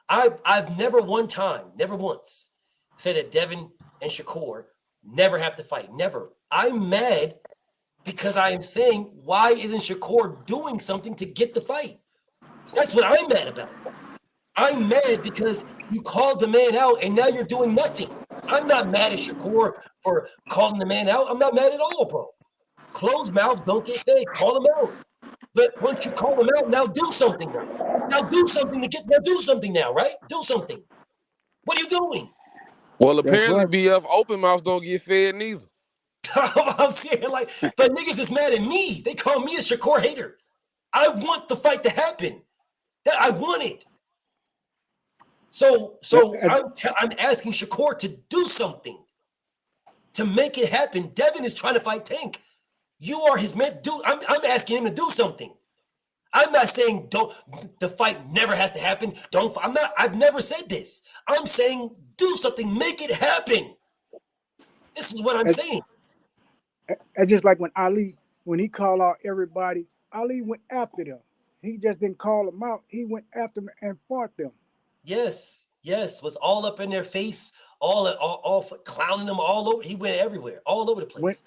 I've never once said that Devin and Shakur never have to fight. Never. I'm mad because I am saying, why isn't Shakur doing something to get the fight? That's what I'm mad about. I'm mad because you called the man out and now you're doing nothing. I'm not mad at Shakur for calling the man out. I'm not mad at all, bro. Closed mouths don't get fed. Call him out. But once you call him out, now do something, right? Now do something do something now, right? Do something. What are you doing? Well, apparently, BF, open mouths don't get fed neither. I'm saying, like, but niggas is mad at me. They call me a Shakur hater. I want the fight to happen. That I want it. So I'm asking Shakur to do something to make it happen. Devin is trying to fight Tank. You are his man. Dude, I'm asking him to do something. I'm not saying the fight never has to happen. I've never said this. I'm saying do something, make it happen. This is what I'm saying. It's just like when he called out everybody, Ali went after them. He just didn't call them out. He went after them and fought them. Yes, was all up in their face, all clowning them all over. He went everywhere, all over the place.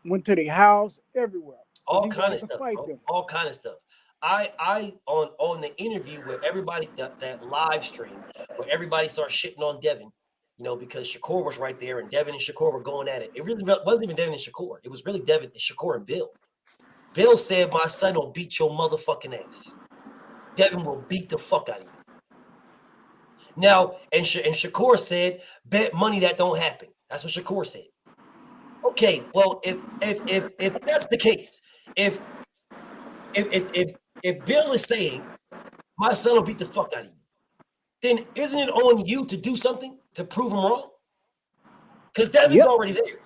Went to their house, everywhere. All kind of stuff. All kind of stuff. I on the interview where everybody that live stream where everybody started shitting on Devin, because Shakur was right there and Devin and Shakur were going at it. It really wasn't even Devin and Shakur. It was really Devin and Shakur and Bill. Bill said, "My son will beat your motherfucking ass. Devin will beat the fuck out of you." Now, and Shakur said, "Bet money that don't happen." That's what Shakur said. Okay, well, if that's the case, if Bill is saying my son will beat the fuck out of you, then isn't it on you to do something to prove him wrong? Because Devin's already there.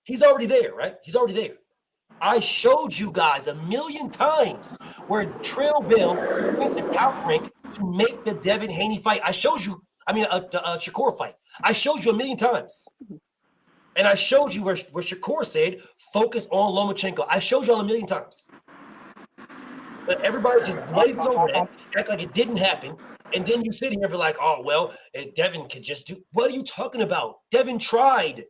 He's already there, right? He's already there. I showed you guys a million times where Trill Bill went to Top Rank to make the Devin Haney fight. I showed you, the Shakur fight. I showed you a million times. And I showed you where Shakur said, focus on Lomachenko. I showed you all a million times. But everybody just glazes over that, act like it didn't happen. And then you sit here and be like, oh, well, Devin could just do. What are you talking about? Devin tried.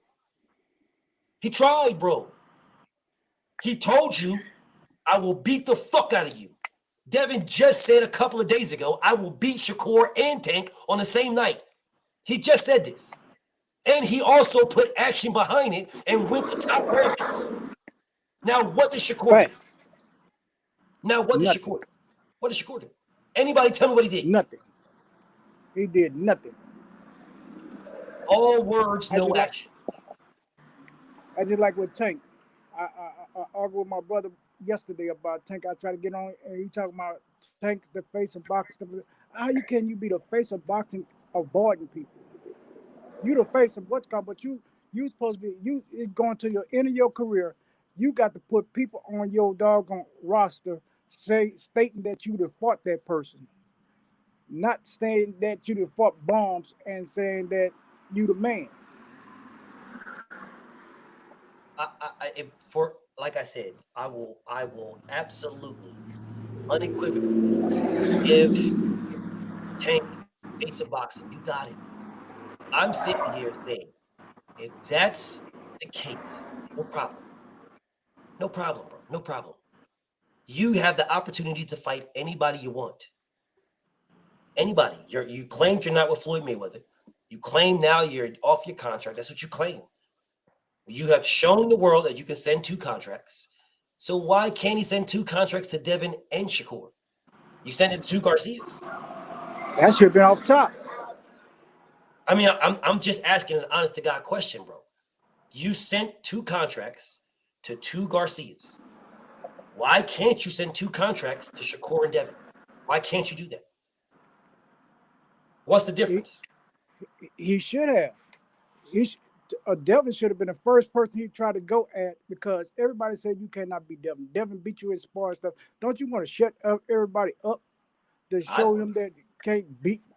He tried, bro. He told you, I will beat the fuck out of you. Devin just said a couple of days ago, I will beat Shakur and Tank on the same night. He just said this. And he also put action behind it and went to Top Rank. Now, what did Shakur do? Now, what did Shakur do? What did Shakur do? Anybody tell me what he did? Nothing. He did nothing. All words, no action. I just like with Tank. I argued with my brother yesterday about Tank. I tried to get on, and he talking about Tank's the face of boxing. How can you be the face of boxing avoiding people? You the face of what's called, but you supposed to be going to your end of your career. You got to put people on your doggone roster stating that you'd have fought that person. not saying that you done fought bombs and saying that you the man. For like I said, I will absolutely, unequivocally give Tank Bftbboxing. You got it. I'm sitting here saying, if that's the case, no problem. No problem, bro. No problem. You have the opportunity to fight anybody you want. Anybody. You claimed you're not with Floyd Mayweather. You claim now you're off your contract. That's what you claim. You have shown the world that you can send 2 contracts. So why can't he send 2 contracts to Devin and Shakur? You send it to 2 Garcias. That should have been off top. I mean, I'm just asking an honest to God question, bro. You sent 2 contracts to 2 Garcias. Why can't you send 2 contracts to Shakur and Devin? Why can't you do that? What's the difference? He should have. Devin should have been the first person he tried to go at, because everybody said you cannot beat Devin. Devin beat you in spar stuff. Don't you want to shut everybody up to show him that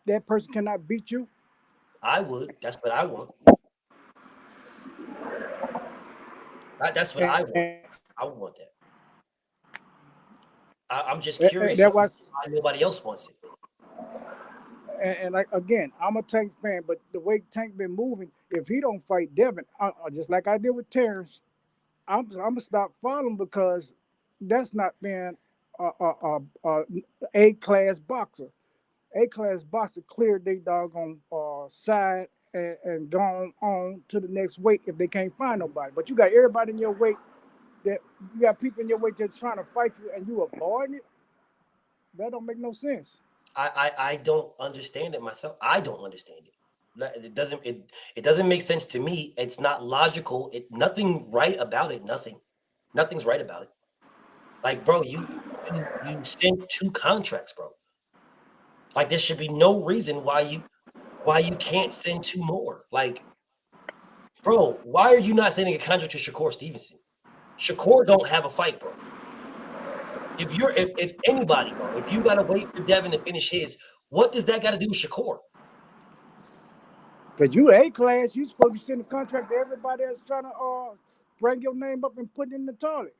that person cannot beat you? I would. That's what I want. That's what I want. I would want that. I'm just curious why nobody else wants it. And like, again, I'm a Tank fan, but the way Tank been moving, if he don't fight Devin, just like I did with Terrence, I'm gonna stop following, because that's not being a class boxer. A class boxer cleared their doggone side and gone on to the next weight if they can't find nobody. But you got everybody in your weight, that you got people in your weight that's trying to fight you, and you avoiding it. That don't make no sense. I don't understand it myself. I don't understand it. It doesn't make sense to me. It's not logical. Nothing right about it. Nothing's right about it. Like, bro, you sent 2 contracts, bro. Like, there should be no reason why you can't send 2 more. Like, bro, why are you not sending a contract to Shakur Stevenson? Shakur don't have a fight, bro. If anybody, bro, if you gotta wait for Devin to finish his, what does that got to do with Shakur? Because you A class, you supposed to send a contract to everybody that's trying to bring your name up and put it in the toilet.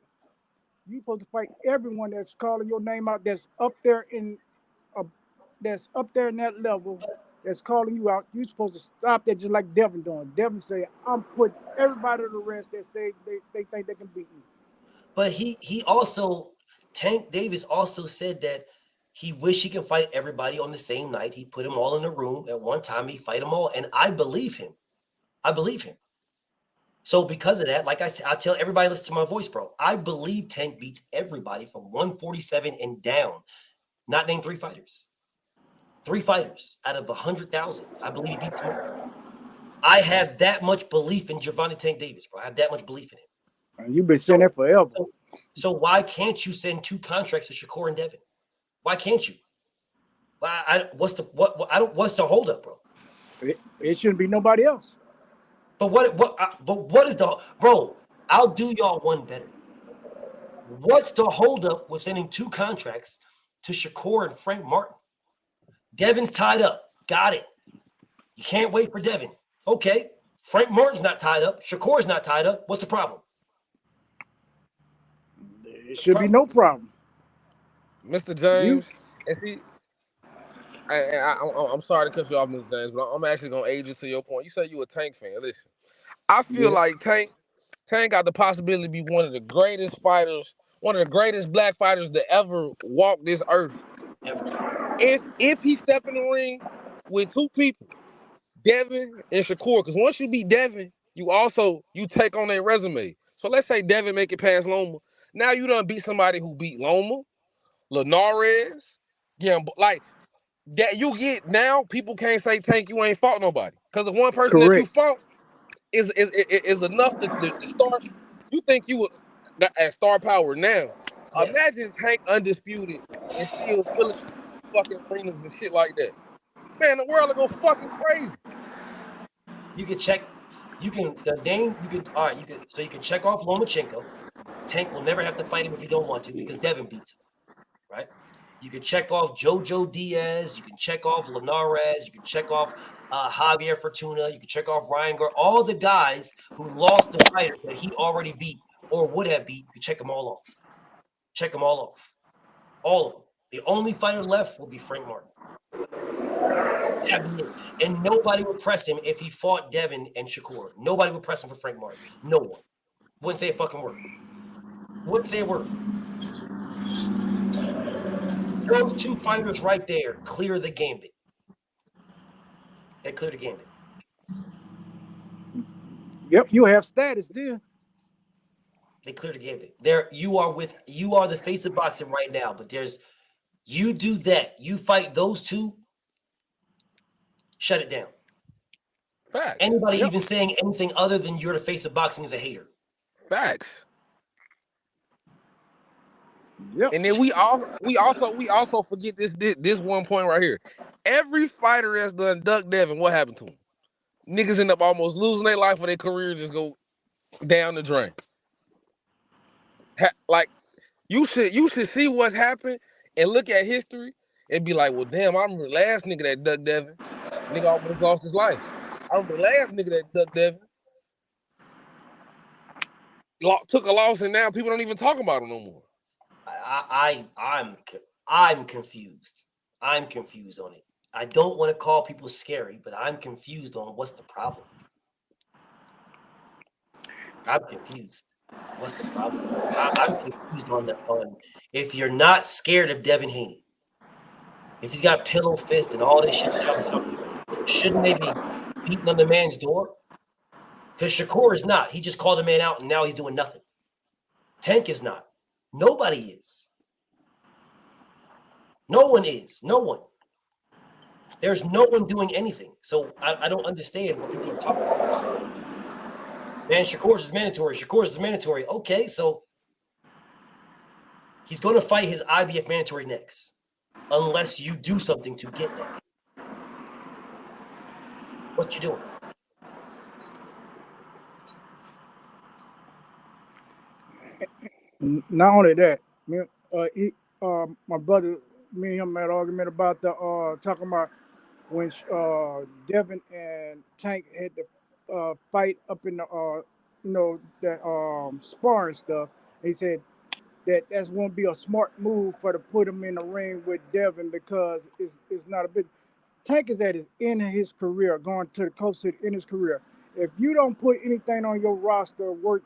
You supposed to fight everyone that's calling your name out, that's up there in that level, that's calling you out. You supposed to stop that, just like Devin doing. Devin say, I'm putting everybody to the rest that say they think they can beat me. But he also, Tank Davis also said that he wished he could fight everybody on the same night. He put them all in a room at one time. He fight them all. And I believe him. So because of that, like I said, I tell everybody, listen to my voice, bro. I believe Tank beats everybody from 147 and down. Not named 3 fighters. 3 fighters out of 100,000. I believe he beats them all. I have that much belief in Gervonta Tank Davis, bro. I have that much belief in him. You've been saying that forever. So why can't you send 2 contracts to Shakur and Devin? Why can't you? What's the holdup, bro? It shouldn't be nobody else. But what is the, bro? I'll do y'all one better. What's the holdup with sending 2 contracts to Shakur and Frank Martin? Devin's tied up. Got it. You can't wait for Devin. Okay. Frank Martin's not tied up. Shakur's not tied up. What's the problem? It should be no problem. Mr. James, and see, I'm sorry to cut you off, Mr. James, but I'm actually gonna age you to your point. You say you a Tank fan. Listen, I feel like Tank got the possibility to be one of the greatest fighters, one of the greatest black fighters to ever walk this earth. If he step in the ring with 2 people, Devin and Shakur, because once you beat Devin, you take on their resume. So let's say Devin make it past Loma. Now you done beat somebody who beat Loma, Linares, like that. You get now people can't say Tank you ain't fought nobody, because the one person that you fought is enough to start. You think you got at star power now? Yes. Imagine Tank undisputed and still filling fucking arenas and shit like that. Man, the world will go fucking crazy. You can check. You can check off Lomachenko. Tank will never have to fight him if you don't want to, because Devin beats him, right? You can check off Jojo Diaz. You can check off Linares. You can check off Javier Fortuna. You can check off Ryan Gar. All the guys who lost the fighter that he already beat or would have beat, you can check them all off. Check them all off. All of them. The only fighter left will be Frank Martin. And nobody would press him if he fought Devin and Shakur. Nobody would press him for Frank Martin. No one. Wouldn't say a fucking word. Wouldn't say a word. Those two fighters right there clear the gambit. They clear the gambit. Yep, you have status there. They clear the gambit. There, you are the face of boxing right now. But you do that. You fight those two. Shut it down. Facts. Anybody even saying anything other than you're the face of boxing is a hater. Facts. Yep. And then we also forget this one point right here. Every fighter that's done duck Devin, what happened to him? Niggas end up almost losing their life or their career just go down the drain. Like you should see what happened and look at history and be like, well, damn, I remember the last nigga that ducked Devin. Nigga almost lost his life. I remember the last nigga that ducked Devin. Took a loss and now people don't even talk about him no more. I'm confused. I'm confused on it. I don't want to call people scary, but I'm confused on what's the problem. I'm confused. What's the problem? I'm confused on if you're not scared of Devin Haney, if he's got pillow fist and all this shit, shouldn't they be beating on the man's door? Because Shakur is not. He just called a man out and now he's doing nothing. Tank is not. Nobody is. No one is. No one. There's no one doing anything. So I don't understand what people are talking about. Man, Shakur's is mandatory. Shakur's is mandatory. Okay, so he's going to fight his IBF mandatory next. Unless you do something to get that. What you doing? Not only that, my brother, me and him had an argument about talking about when Devin and Tank had the fight up in the that sparring stuff. He said that's won't be a smart move to put him in the ring with Devin because it's not a big. Tank is at his end of his career, going to the close to the end of his career. If you don't put anything on your roster, work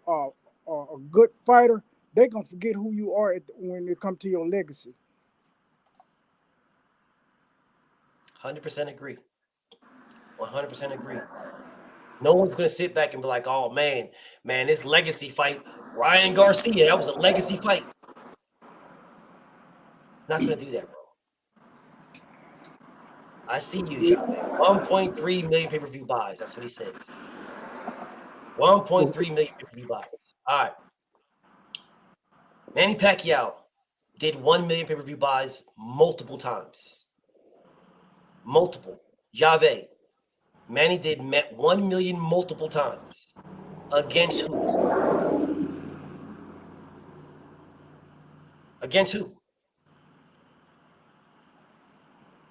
a good fighter, they're gonna forget who you are when it comes to your legacy. 100% agree. 100% agree. No one's going to sit back and be like, oh, man, this legacy fight, Ryan Garcia, that was a legacy fight. Not going to do that, bro. I see you, man. 1.3 million pay-per-view buys. That's what he says. 1.3 million pay-per-view buys. All right. Manny Pacquiao did 1 million pay-per-view buys multiple times. Multiple. Jave. Manny did 1 million multiple times. Against who? Against who?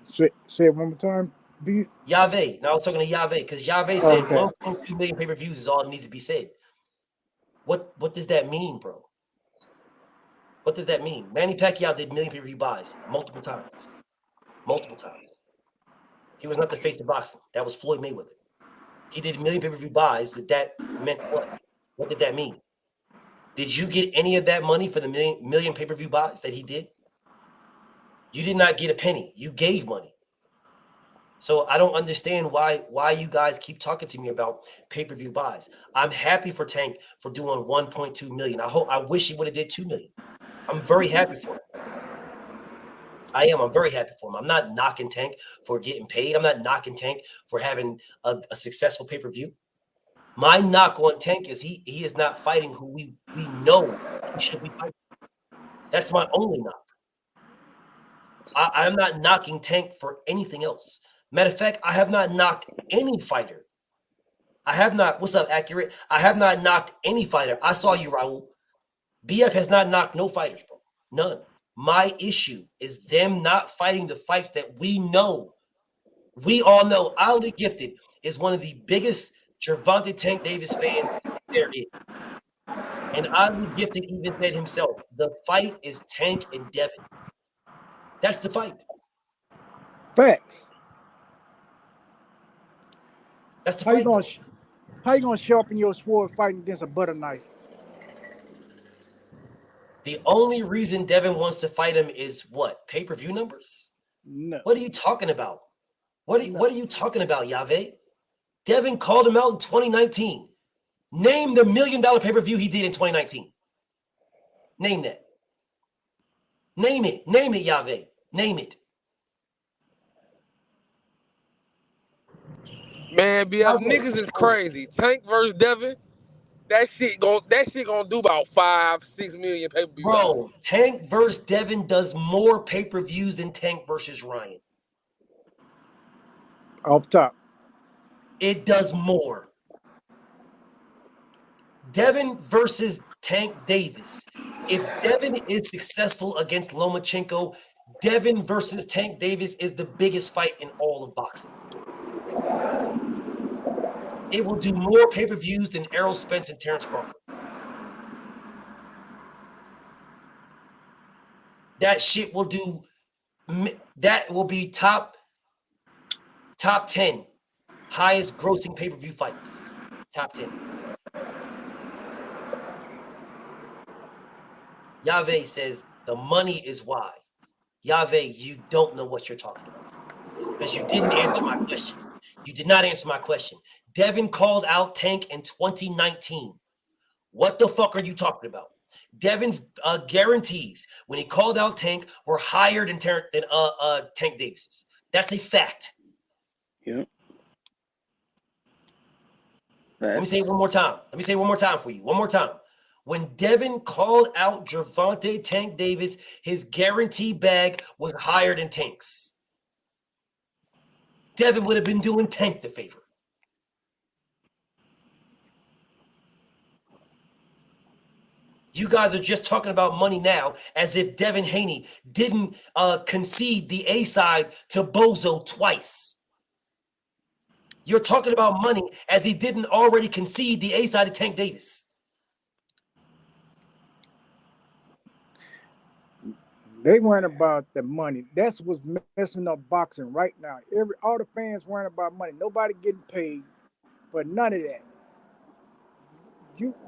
Say it one more time. Yave. Now I was talking to Yave because Yave said 1.2 million pay-per-views is all that needs to be said. What does that mean, bro? What does that mean? Manny Pacquiao did million pay-per-view buys multiple times. Multiple times. He was not the face of boxing. That was Floyd Mayweather. He did million pay-per-view buys, but that meant what? What did that mean? Did you get any of that money for the million pay-per-view buys that he did? You did not get a penny. You gave money. So I don't understand why you guys keep talking to me about pay-per-view buys. I'm happy for Tank for doing 1.2 million. I wish he would have did 2 million. I'm very happy for him. I am. I'm very happy for him. I'm not knocking Tank for getting paid. I'm not knocking Tank for having a successful pay-per-view. My knock on Tank is he is not fighting who we know he should be fighting. That's my only knock. I'm not knocking Tank for anything else. Matter of fact, I have not knocked any fighter. I have not. What's up, Accurate? I have not knocked any fighter. I saw you, Raul. BF has not knocked no fighters, bro. None. My issue is them not fighting the fights that we know. We all know Ali Gifted is one of the biggest Gervonta Tank Davis fans there is. And Ali Gifted even said himself, the fight is Tank and Devin. That's the fight. Facts. That's the How fight. How you gonna sharpen your sword fighting against a butter knife? The only reason Devin wants to fight him is what? Pay-per-view numbers? No. What are you talking about? What are you talking about, Yave? Devin called him out in 2019. Name the $1 million pay-per-view he did in 2019. Name that. Name it. Name it, Yave. Name it. Man, BF, niggas is crazy. Tank versus Devin, that shit gonna do about 5-6 million pay-per-view. Bro, Tank versus Devin does more pay-per-views than Tank versus Ryan. Off top. It does more. Devin versus Tank Davis. If Devin is successful against Lomachenko, Devin versus Tank Davis is the biggest fight in all of boxing. It will do more pay-per-views than Errol Spence and Terrence Crawford. That shit will do. That will be top 10 highest grossing pay-per-view fights. Top 10. Yave says the money is why. Yave, you don't know what you're talking about because you didn't answer my question. You did not answer my question. Devin called out Tank in 2019. What the fuck are you talking about? Devin's guarantees when he called out Tank were higher than Tank Davis's. That's a fact. Yep. Let me say it one more time. Let me say it one more time for you. One more time. When Devin called out Gervonta Tank Davis, his guarantee bag was higher than Tank's. Devin would have been doing Tank the favor. You guys are just talking about money now as if Devin Haney didn't concede the A side to Bozo twice. You're talking about money as he didn't already concede the A side to Tank Davis. They weren't about the money. That's what's messing up boxing right now. All the fans weren't about money. Nobody getting paid for none of that.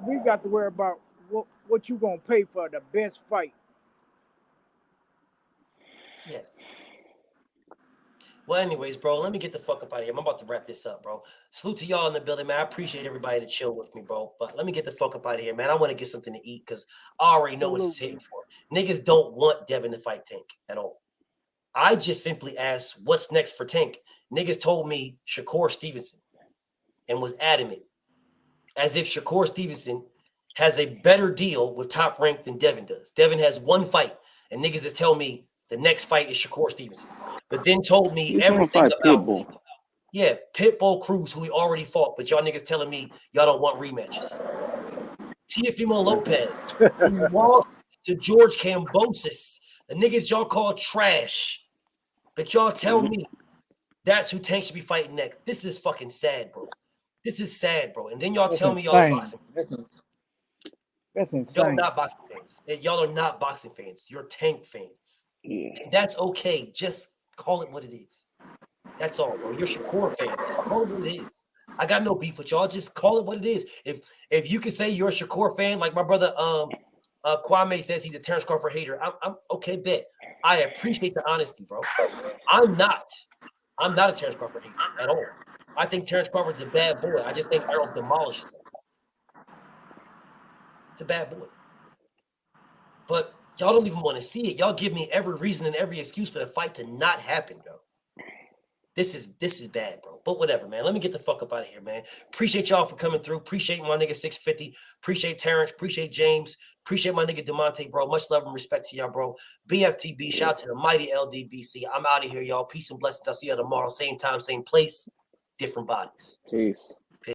We got to worry about what you gonna pay for the best fight. Yes. Well, anyways, bro, let me get the fuck up out of here. I'm about to wrap this up, bro. Salute to y'all in the building, man. I appreciate everybody to chill with me, bro. But let me get the fuck up out of here, man. I want to get something to eat because I already know what it's hitting for. Niggas don't want Devin to fight Tank at all. I just simply asked, what's next for Tank? Niggas told me Shakur Stevenson and was adamant as if Shakur Stevenson has a better deal with Top Rank than Devin does. Devin has one fight, and niggas is telling me the next fight is Shakur Stevenson. But then told me everything about Pitbull. Yeah, Pitbull Cruz, who he already fought, but y'all niggas telling me y'all don't want rematches. Teofimo Lopez, who lost to George Kambosos, the niggas y'all call trash. But y'all tell me that's who Tank should be fighting next. This is fucking sad, bro. This is sad, bro. And then y'all tell me y'all are boxing. That's insane. Y'all are not boxing fans. Y'all are not boxing fans. You're Tank fans. Yeah. And that's okay. Just call it what it is. That's all, bro. You're Shakur fan. Just call it what it is. I got no beef with y'all. Just call it what it is. If you can say you're a Shakur fan, like my brother Kwame says he's a Terrence Crawford hater, I'm okay, bet. I appreciate the honesty, bro. I'm not a Terrence Crawford hater at all. I think Terrence Crawford's a bad boy. I just think Errol demolishes him. It's a bad boy. But y'all don't even want to see it. Y'all give me every reason and every excuse for the fight to not happen, bro. This is bad, bro. But whatever, man. Let me get the fuck up out of here, man. Appreciate y'all for coming through. Appreciate my nigga 650. Appreciate Terrence. Appreciate James. Appreciate my nigga DeMonte, bro. Much love and respect to y'all, bro. BFTB. Shout out to the mighty LDBC. I'm out of here, y'all. Peace and blessings. I'll see you tomorrow. Same time, same place, different bodies. Peace.